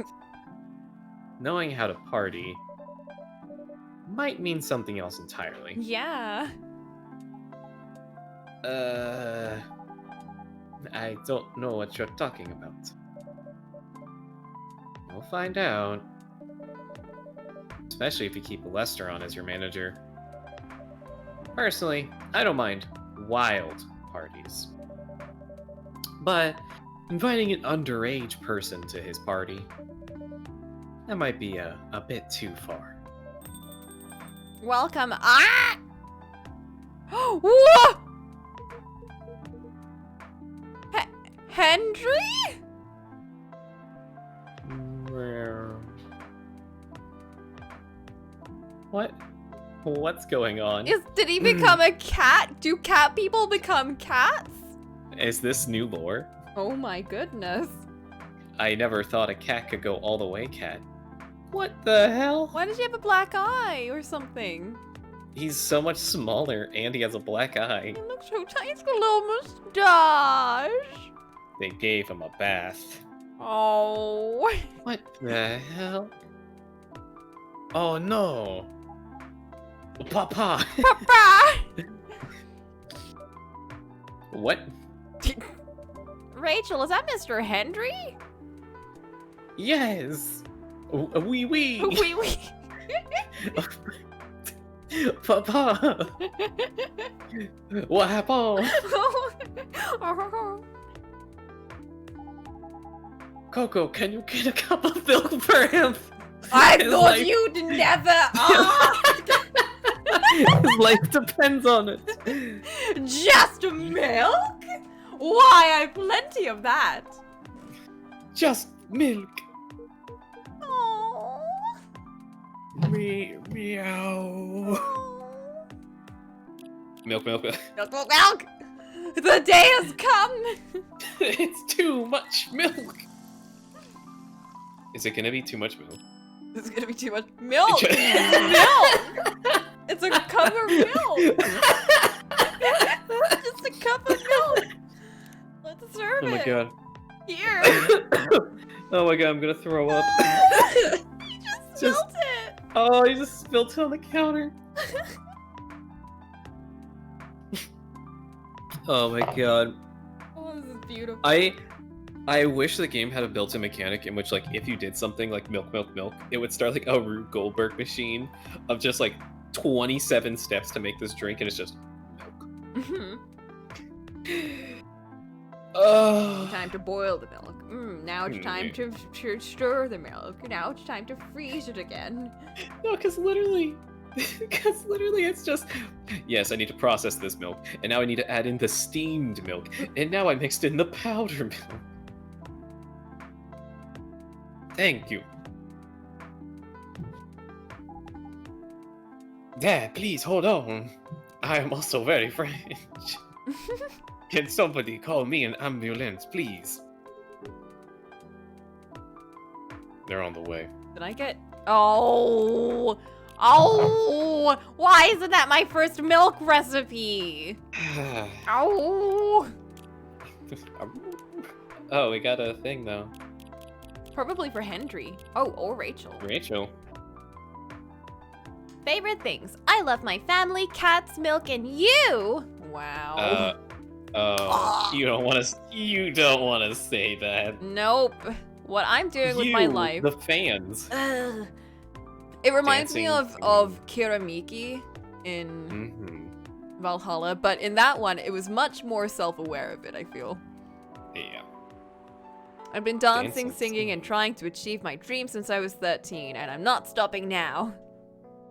Knowing how to party might mean something else entirely. Yeah. I don't know what you're talking about. We'll find out. Especially if you keep Lester on as your manager. Personally, I don't mind wild parties. But inviting an underage person to his party, that might be a bit too far. Welcome. Ah! Whoa! Henry? What's going on? Did he become a cat? Do cat people become cats? Is this new lore? Oh my goodness. I never thought a cat could go all the way cat. What the hell? Why does he have a black eye or something? He's so much smaller and he has a black eye. He looks so tiny. He's got a little mustache. They gave him a bath. Oh. What the hell? Oh no. Papa! Papa! What? Rachel, is that Mr. Hendry? Yes! Wee wee! Wee wee. Papa! What happened? Coco, can you get a cup of milk for him? I His thought life- you'd never ask! His life depends on it. Just milk? Why, I have plenty of that. Just milk. Oh. Meow. Milk. Milk. The day has come. It's too much milk. Is it gonna be too much milk? It's gonna be too much milk. Milk. It's a cup of milk. Just a cup of milk. Let's serve Oh my it. god. Here. Oh my god, I'm gonna throw up. You just spilled it. Oh, you just spilled it on the counter. Oh my god. Oh, this is beautiful. I wish the game had a built-in mechanic in which, like, if you did something like milk, it would start like a Rube Goldberg machine of just like 27 steps to make this drink, and it's just milk. Time to boil the milk. Now it's time to stir the milk. Now it's time to freeze it again. No, because literally it's just, yes, I need to process this milk, and now I need to add in the steamed milk, and now I mixed in the powder milk. Thank you. Dad, please hold on. I am also very French. Can somebody call me an ambulance, please? They're on the way. Did I get... Oh! Oh! Why isn't that my first milk recipe? Oh! Oh, we got a thing, though. Probably for Hendry. Oh, or Rachel. Rachel. Favorite things. I love my family, cats, milk, and you! Wow. You don't want to say that. Nope. What I'm doing with my life. The fans. It reminds me Dancing. of Kiramiki in Valhalla, but in that one, it was much more self-aware of it, I feel. Yeah. I've been dancing, Dancing. singing, and trying to achieve my dream since I was 13, and I'm not stopping now.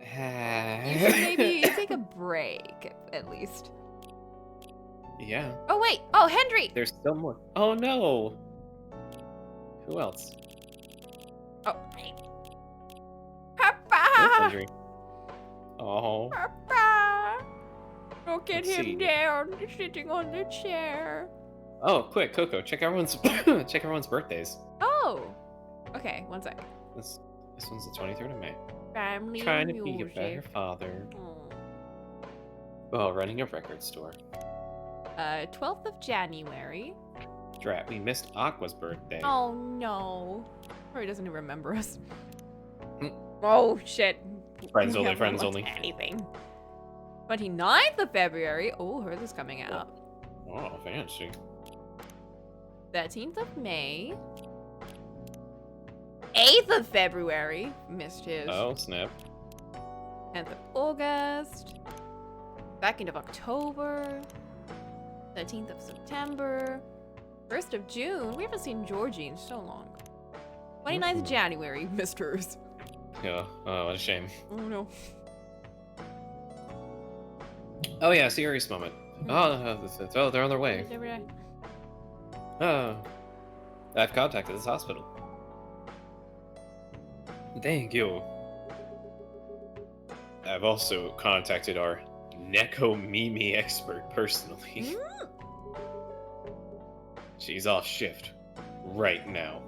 You should maybe take a break, at least. Yeah. Oh, wait! Oh, Hendry! There's still more. Oh no. Who else? Oh, hey. There's Papa! Hendry. Oh. Papa! Don't get Let's him see. down. He's sitting on the chair. Oh, quick, Coco, check everyone's birthdays. Oh! Okay, one sec. This one's the 23rd of May. Family Trying to be a music. better father. Oh. Oh, running a record store. 12th of January. Drat, we missed Aqua's birthday. Oh no. Probably doesn't even remember us. Mm. Oh shit. Friends We only, haven't friends watched only. Anything. 29th of February. Oh, hers is coming out. Oh, fancy. 13th of May. 8th of February. Missed his. Oh, snap. 10th of August. 2nd of October. 13th of September. 1st of June. We haven't seen Georgie in so long. 29th of January. Missed hers. Yeah, oh, what a shame. Oh no. Oh yeah, serious moment. Oh, they're on their way. Oh, I've contacted this hospital. Thank you. I've also contacted our Nekomimi expert personally. She's off shift right now.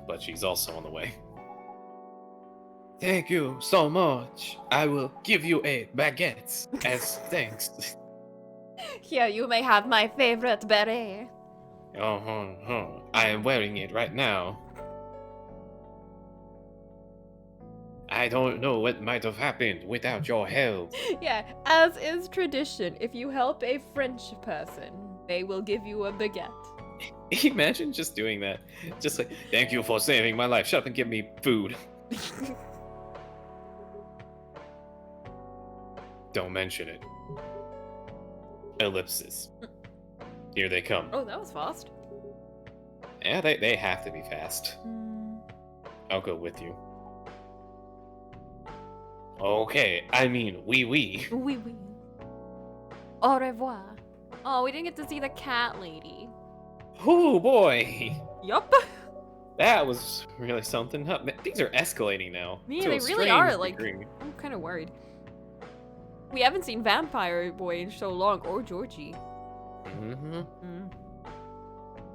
But she's also on the way. Thank you so much. I will give you a baguette as thanks. Here, you may have my favorite beret. I am wearing it right now. I don't know what might have happened without your help. Yeah, as is tradition, if you help a French person, they will give you a baguette. Imagine just doing that. Just like, thank you for saving my life. Shut up and give me food. Don't mention it. Ellipsis. Here they come. Oh, that was fast. Yeah, they have to be fast. I'll go with you. Okay, I mean, oui. Oui, oui. Au revoir. Oh, we didn't get to see the cat lady. Oh boy! Yup. That was really something. Huh, man, things are escalating now. Yeah, to a they really strange are, like- degree. I'm kind of worried. We haven't seen Vampire Boy in so long, or Georgie. Mm-hmm.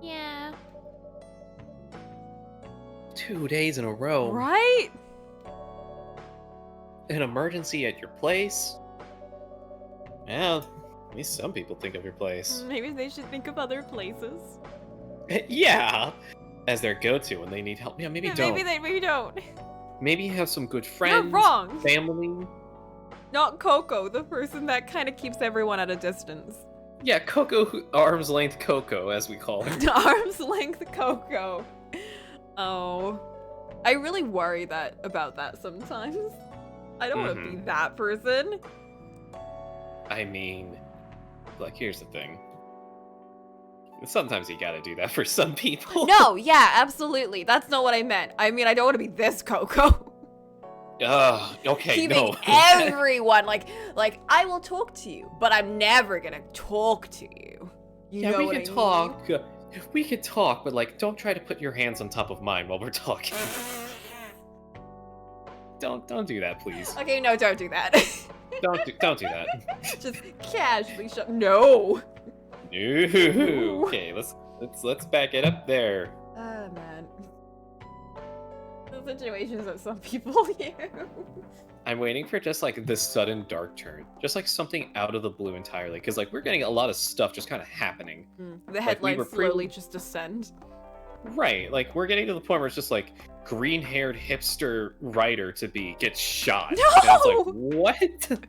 Yeah. 2 days in a row. Right? An emergency at your place? Well, at least some people think of your place. Maybe they should think of other places. Yeah! As their go-to when they need help. Yeah, maybe don't. Maybe don't. Maybe have some good friends. You're wrong. Family. Not Coco, the person that kind of keeps everyone at a distance. Yeah, Coco, arm's length Coco, as we call her. Arm's length Coco. Oh. I really worry about that sometimes. I don't want to be that person. I mean, like, here's the thing. Sometimes you gotta do that for some people. No, yeah, absolutely. That's not what I meant. I mean, I don't want to be this Coco. Okay, Keeping no. everyone like I will talk to you, but I'm never gonna talk to you. You know we what can I talk. mean? We can talk, but like, don't try to put your hands on top of mine while we're talking. Don't do that, please. Okay, no, don't do that. Don't do that. Just casually shut. No. No. Okay, let's back it up there. Oh man. The situations that some people hear. I'm waiting for just like this sudden dark turn, just like something out of the blue entirely, because like we're getting a lot of stuff just kind of happening. The headlines were slowly just descend. Right, like we're getting to the point where it's just like green-haired hipster writer to be gets shot. No! And it's like, what?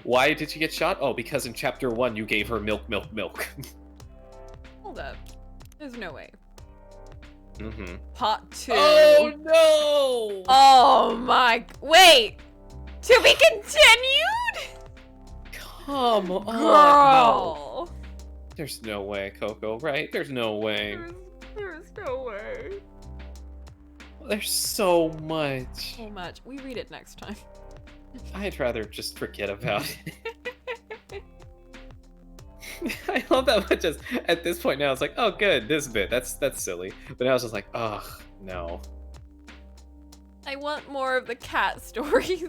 Why did she get shot? Oh, because in chapter 1 you gave her milk. Hold up. There's no way. Mm-hmm. Part 2. Oh no! Oh my. Wait! To be continued? Come on. Girl! No. There's no way, Coco, right? There's no way. There's no way. There's so much. So much. We read it next time. I'd rather just forget about it. I love that much. Just at this point now, it's like, oh, good, this bit. That's silly. But now it's just like, ugh, no. I want more of the cat stories.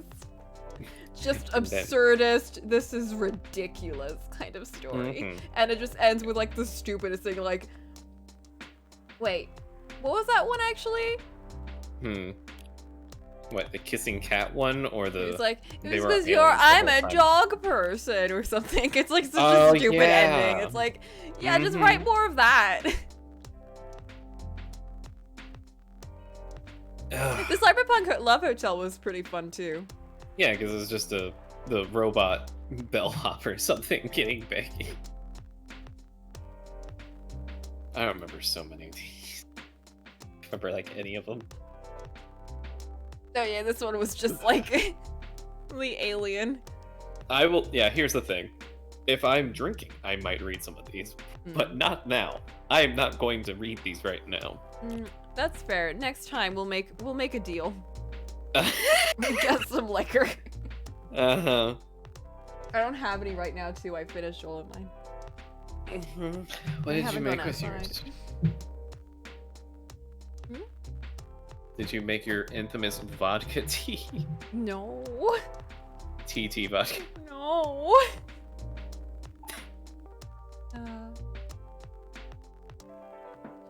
Just And then- absurdist, this is ridiculous kind of story. And it just ends with like the stupidest thing, like, wait, what was that one actually? What, the kissing cat one or the? It's like, they it's were because aliens the I'm whole a time. dog person or something. It's like such Oh, a stupid yeah. ending. It's like, yeah, just write more of that. Ugh. The Cyberpunk Love Hotel was pretty fun too. Yeah, because it's just the robot bellhop or something getting Becky. I don't remember so many of these. Remember like any of them? Oh yeah, this one was just like the alien. I will. Yeah, here's the thing. If I'm drinking, I might read some of these, but not now. I am not going to read these right now. That's fair. Next time we'll make a deal. We'll get some liquor. Uh-huh. I don't have any right now too. I finished all of mine. What I did you haven't make gone with yours? outside. Did you make your infamous vodka tea? No. TT vodka. No.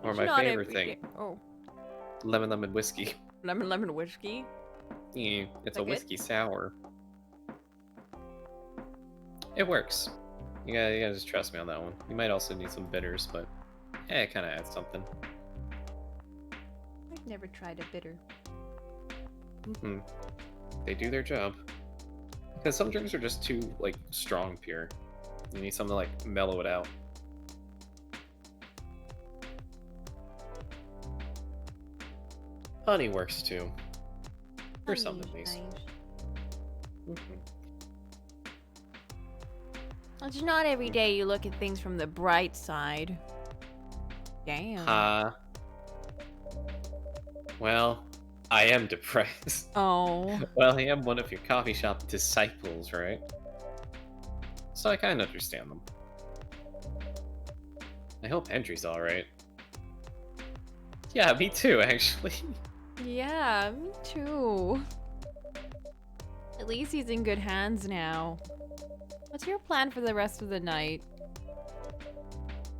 Or my Not favorite every thing, day. Oh, lemon whiskey. lemon whiskey. Yeah, it's a Like it? whiskey sour. It works. You gotta just trust me on that one. You might also need some bitters, but it kind of adds something. I've never tried a bitter. They do their job. Because some drinks are just too like strong pure. You need something to like mellow it out. Honey works too. For some at least. It's not every day you look at things from the bright side. Damn. Well, I am depressed. Oh. Well, I am one of your coffee shop disciples, right? So I kind of understand them. I hope Henry's alright. Yeah, me too, actually. Yeah, me too. At least he's in good hands now. What's your plan for the rest of the night?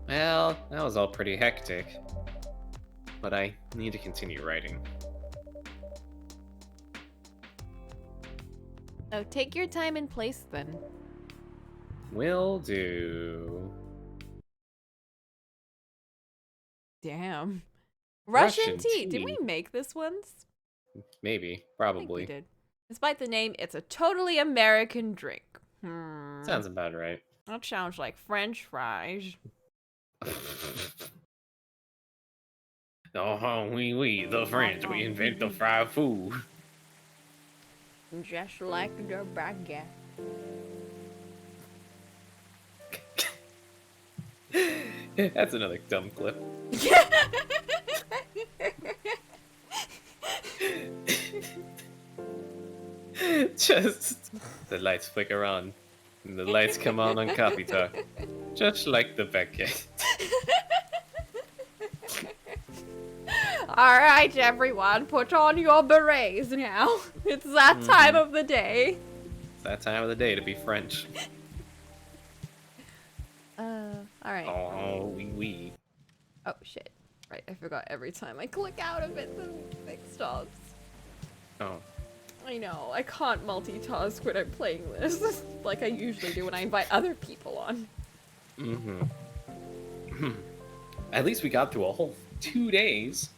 Well, that was all pretty hectic. But I need to continue writing. Oh, take your time and place then. Will do. Damn. Russian Russian tea. Did we tea. make this once? Maybe. I think we Probably. did. Despite the name, it's a totally American drink. Sounds about right. That sounds like French fries. Oh, we, the French, we invent the fried food. Just like the baguette. That's another dumb clip. Just the lights flicker on, and the lights come on Coffee Talk, just like the baguette. Alright, everyone, put on your berets now. It's that time of the day. It's that time of the day to be French. Alright. Oh, we. Oh shit. Right, I forgot every time I click out of it, the thing stops. Oh. I know, I can't multitask when I'm playing this, like I usually do when I invite other people on. At least we got through a whole 2 days.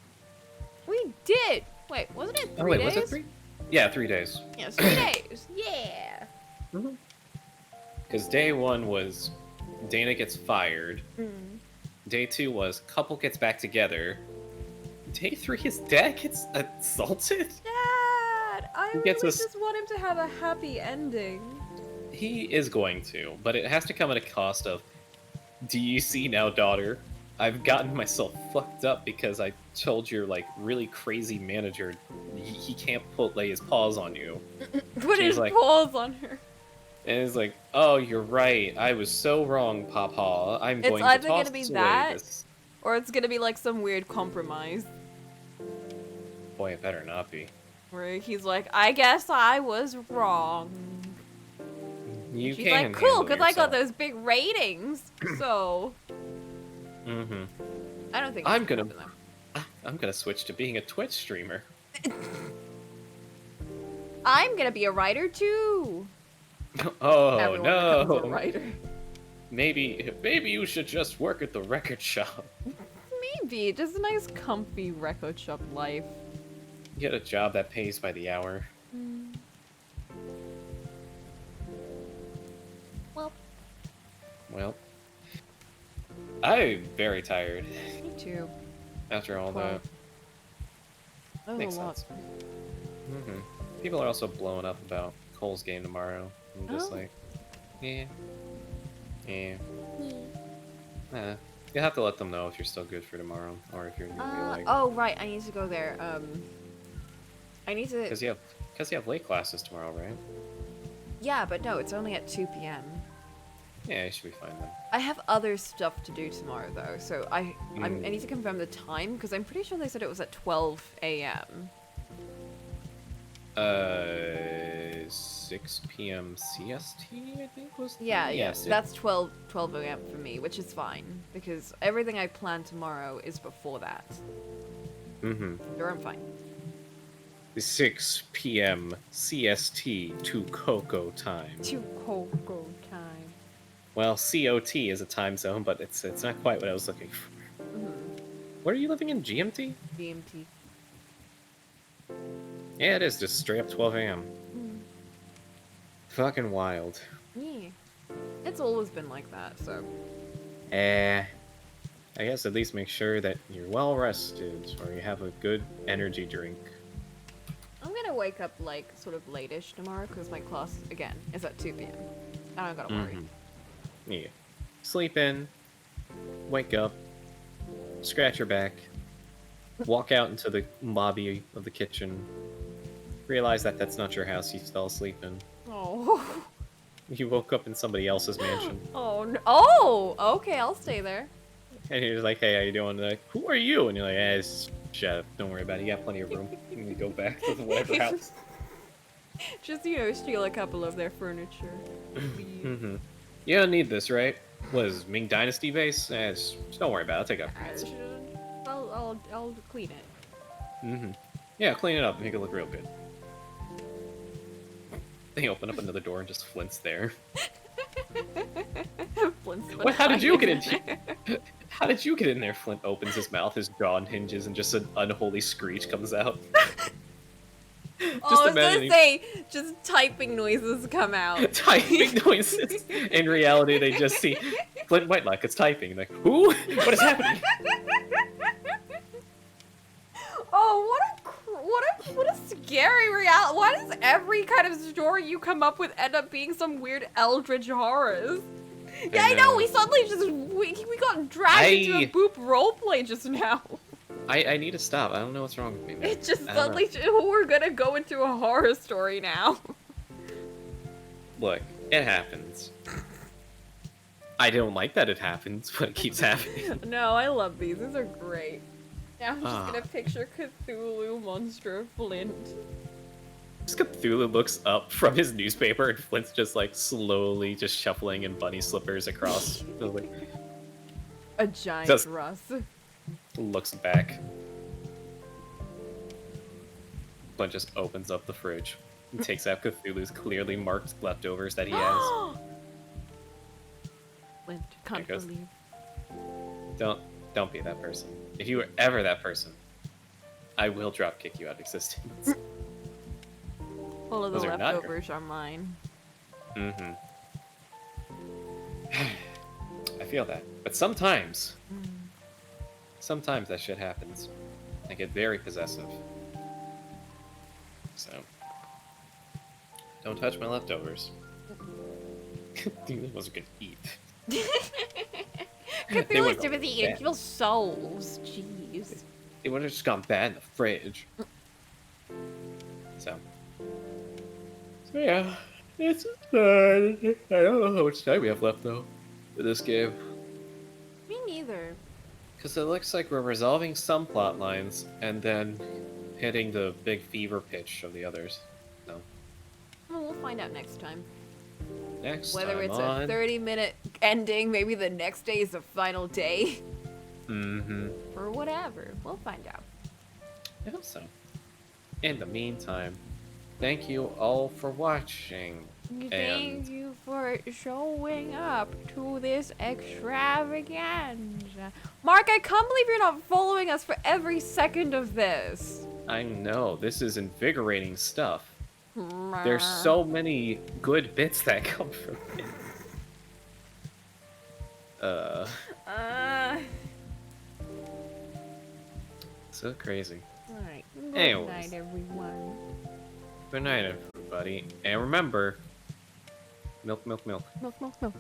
We did! Wait, wasn't it 3 days? Oh wait, was it 3? Yeah, 3 days. Yeah, 3 days. Yeah! Because day 1 was Dana gets fired. Day 2 was couple gets back together. Day 3 is dad gets assaulted? Dad! I He really gets us- just want him to have a happy ending. He is going to, but it has to come at a cost of, do you see now, daughter? I've gotten myself fucked up because I told your, like, really crazy manager he can't lay his paws on you. Put She's his like- paws on her. And it's like, oh, you're right. I was so wrong, Papa. I'm It's going to either toss gonna be away that- this. Or it's gonna be like some weird compromise. Boy, it better not be. Where he's like, I guess I was wrong. You She's can like, cool, because I got yourself. those big ratings. So, Mm-hmm. I don't think I'm it's gonna- happen, I'm gonna switch to being a Twitch streamer. though. I'm gonna be a writer too. Oh Everyone becomes a no! writer. Maybe you should just work at the record shop. Maybe, just a nice comfy record shop life. Get a job that pays by the hour. Well, I'm very tired Me too. after all that. That was Makes a lot. sense. People are also blowing up about Cole's game tomorrow. I'm just Oh. like, you have to let them know if you're still good for tomorrow, or if you're gonna be like, Oh right, I need to go there. I need to. because you have late classes tomorrow, right? Yeah, but no, it's only at 2 p.m. Yeah, you should be fine then. I have other stuff to do tomorrow though, so I need to confirm the time because I'm pretty sure they said it was at 12 a.m. 6 p.m. CST, I think was. Yeah, Yes, that's 12 a.m. for me, which is fine because everything I plan tomorrow is before that. Sure, I'm fine. 6 p.m. CST to Coco time. To Coco time. Well, COT is a time zone, but it's not quite what I was looking for. Where are you living in, GMT? GMT. Yeah, it is just straight up 12 a.m. Fucking wild. Yeah. It's always been like that, so. I guess at least make sure that you're well rested, or you have a good energy drink. I'm gonna wake up like sort of late-ish tomorrow because my class, again, is at 2 p.m. I don't gotta worry. Yeah. Sleep in, wake up, scratch your back, walk out into the lobby of the kitchen, realize that that's not your house you fell asleep in. Oh. You woke up in somebody else's mansion. Oh, no. Oh! Okay, I'll stay there. And you're like, hey, how you doing? They're like, who are you? And you're like, it's shut up, don't worry about it, you got plenty of room. And you go back to whatever house. Just, steal a couple of their furniture. You don't need this, right? What is Ming Dynasty base? Just don't worry about it, I'll take it. I'll clean it. Yeah, clean it up, make it look real good. They open up another door and just Flint's there. Flint's What? How did you get in? behind. How did you get in there? Flint opens his mouth, his jaw unhinges, and just an unholy screech comes out. Oh, I was gonna imagining say, just typing noises come out. typing noises. In reality, they just see Flint Whitelock is typing. Like, who? What is happening? Oh, what a scary reality. Why does every kind of story you come up with end up being some weird eldritch horrors? Yeah, I know. We suddenly just we got dragged into a boop roleplay just now. I need to stop. I don't know what's wrong with me, man. It just I don't know. suddenly we're gonna go into a horror story now. Look, it happens. I don't like that it happens, but it keeps happening. No, I love these. These are great. Now I'm just Ah. gonna picture Cthulhu monster Flint. Just Cthulhu looks up from his newspaper and Flint's just like slowly just shuffling in bunny slippers across. Like, A giant Just- Russ. looks back. Flint just opens up the fridge and takes out Cthulhu's clearly marked leftovers that he has. Flint, can't There goes- believe. Don't be that person. If you were ever that person, I will drop kick you out of existence. All of the Those are not leftovers are mine. Mm-hmm. I feel that. But sometimes that shit happens. I get very possessive. So, don't touch my leftovers. Cthulhu wasn't gonna eat. They Cthulhu's would've too gone busy eating bad. people's souls. Jeez. It would have just gone bad in the fridge. So yeah, it's fun. I don't know how much time we have left though for this game. Me neither. Because it looks like we're resolving some plot lines and then hitting the big fever pitch of the others. So, Well, we'll find out next time. next Whether time it's on... a 30-minute ending, maybe the next day is the final day, Mm-hmm. or whatever. We'll find out. I hope so. In the meantime, thank you all for watching. Thank you for showing up to this extravaganza. Mark, I can't believe you're not following us for every second of this. I know, this is invigorating stuff. There's so many good bits that come from it. So crazy. Alright. Good Anyways. night, everyone. Good night, everybody. And remember, milk, milk, milk. Milk, milk, milk.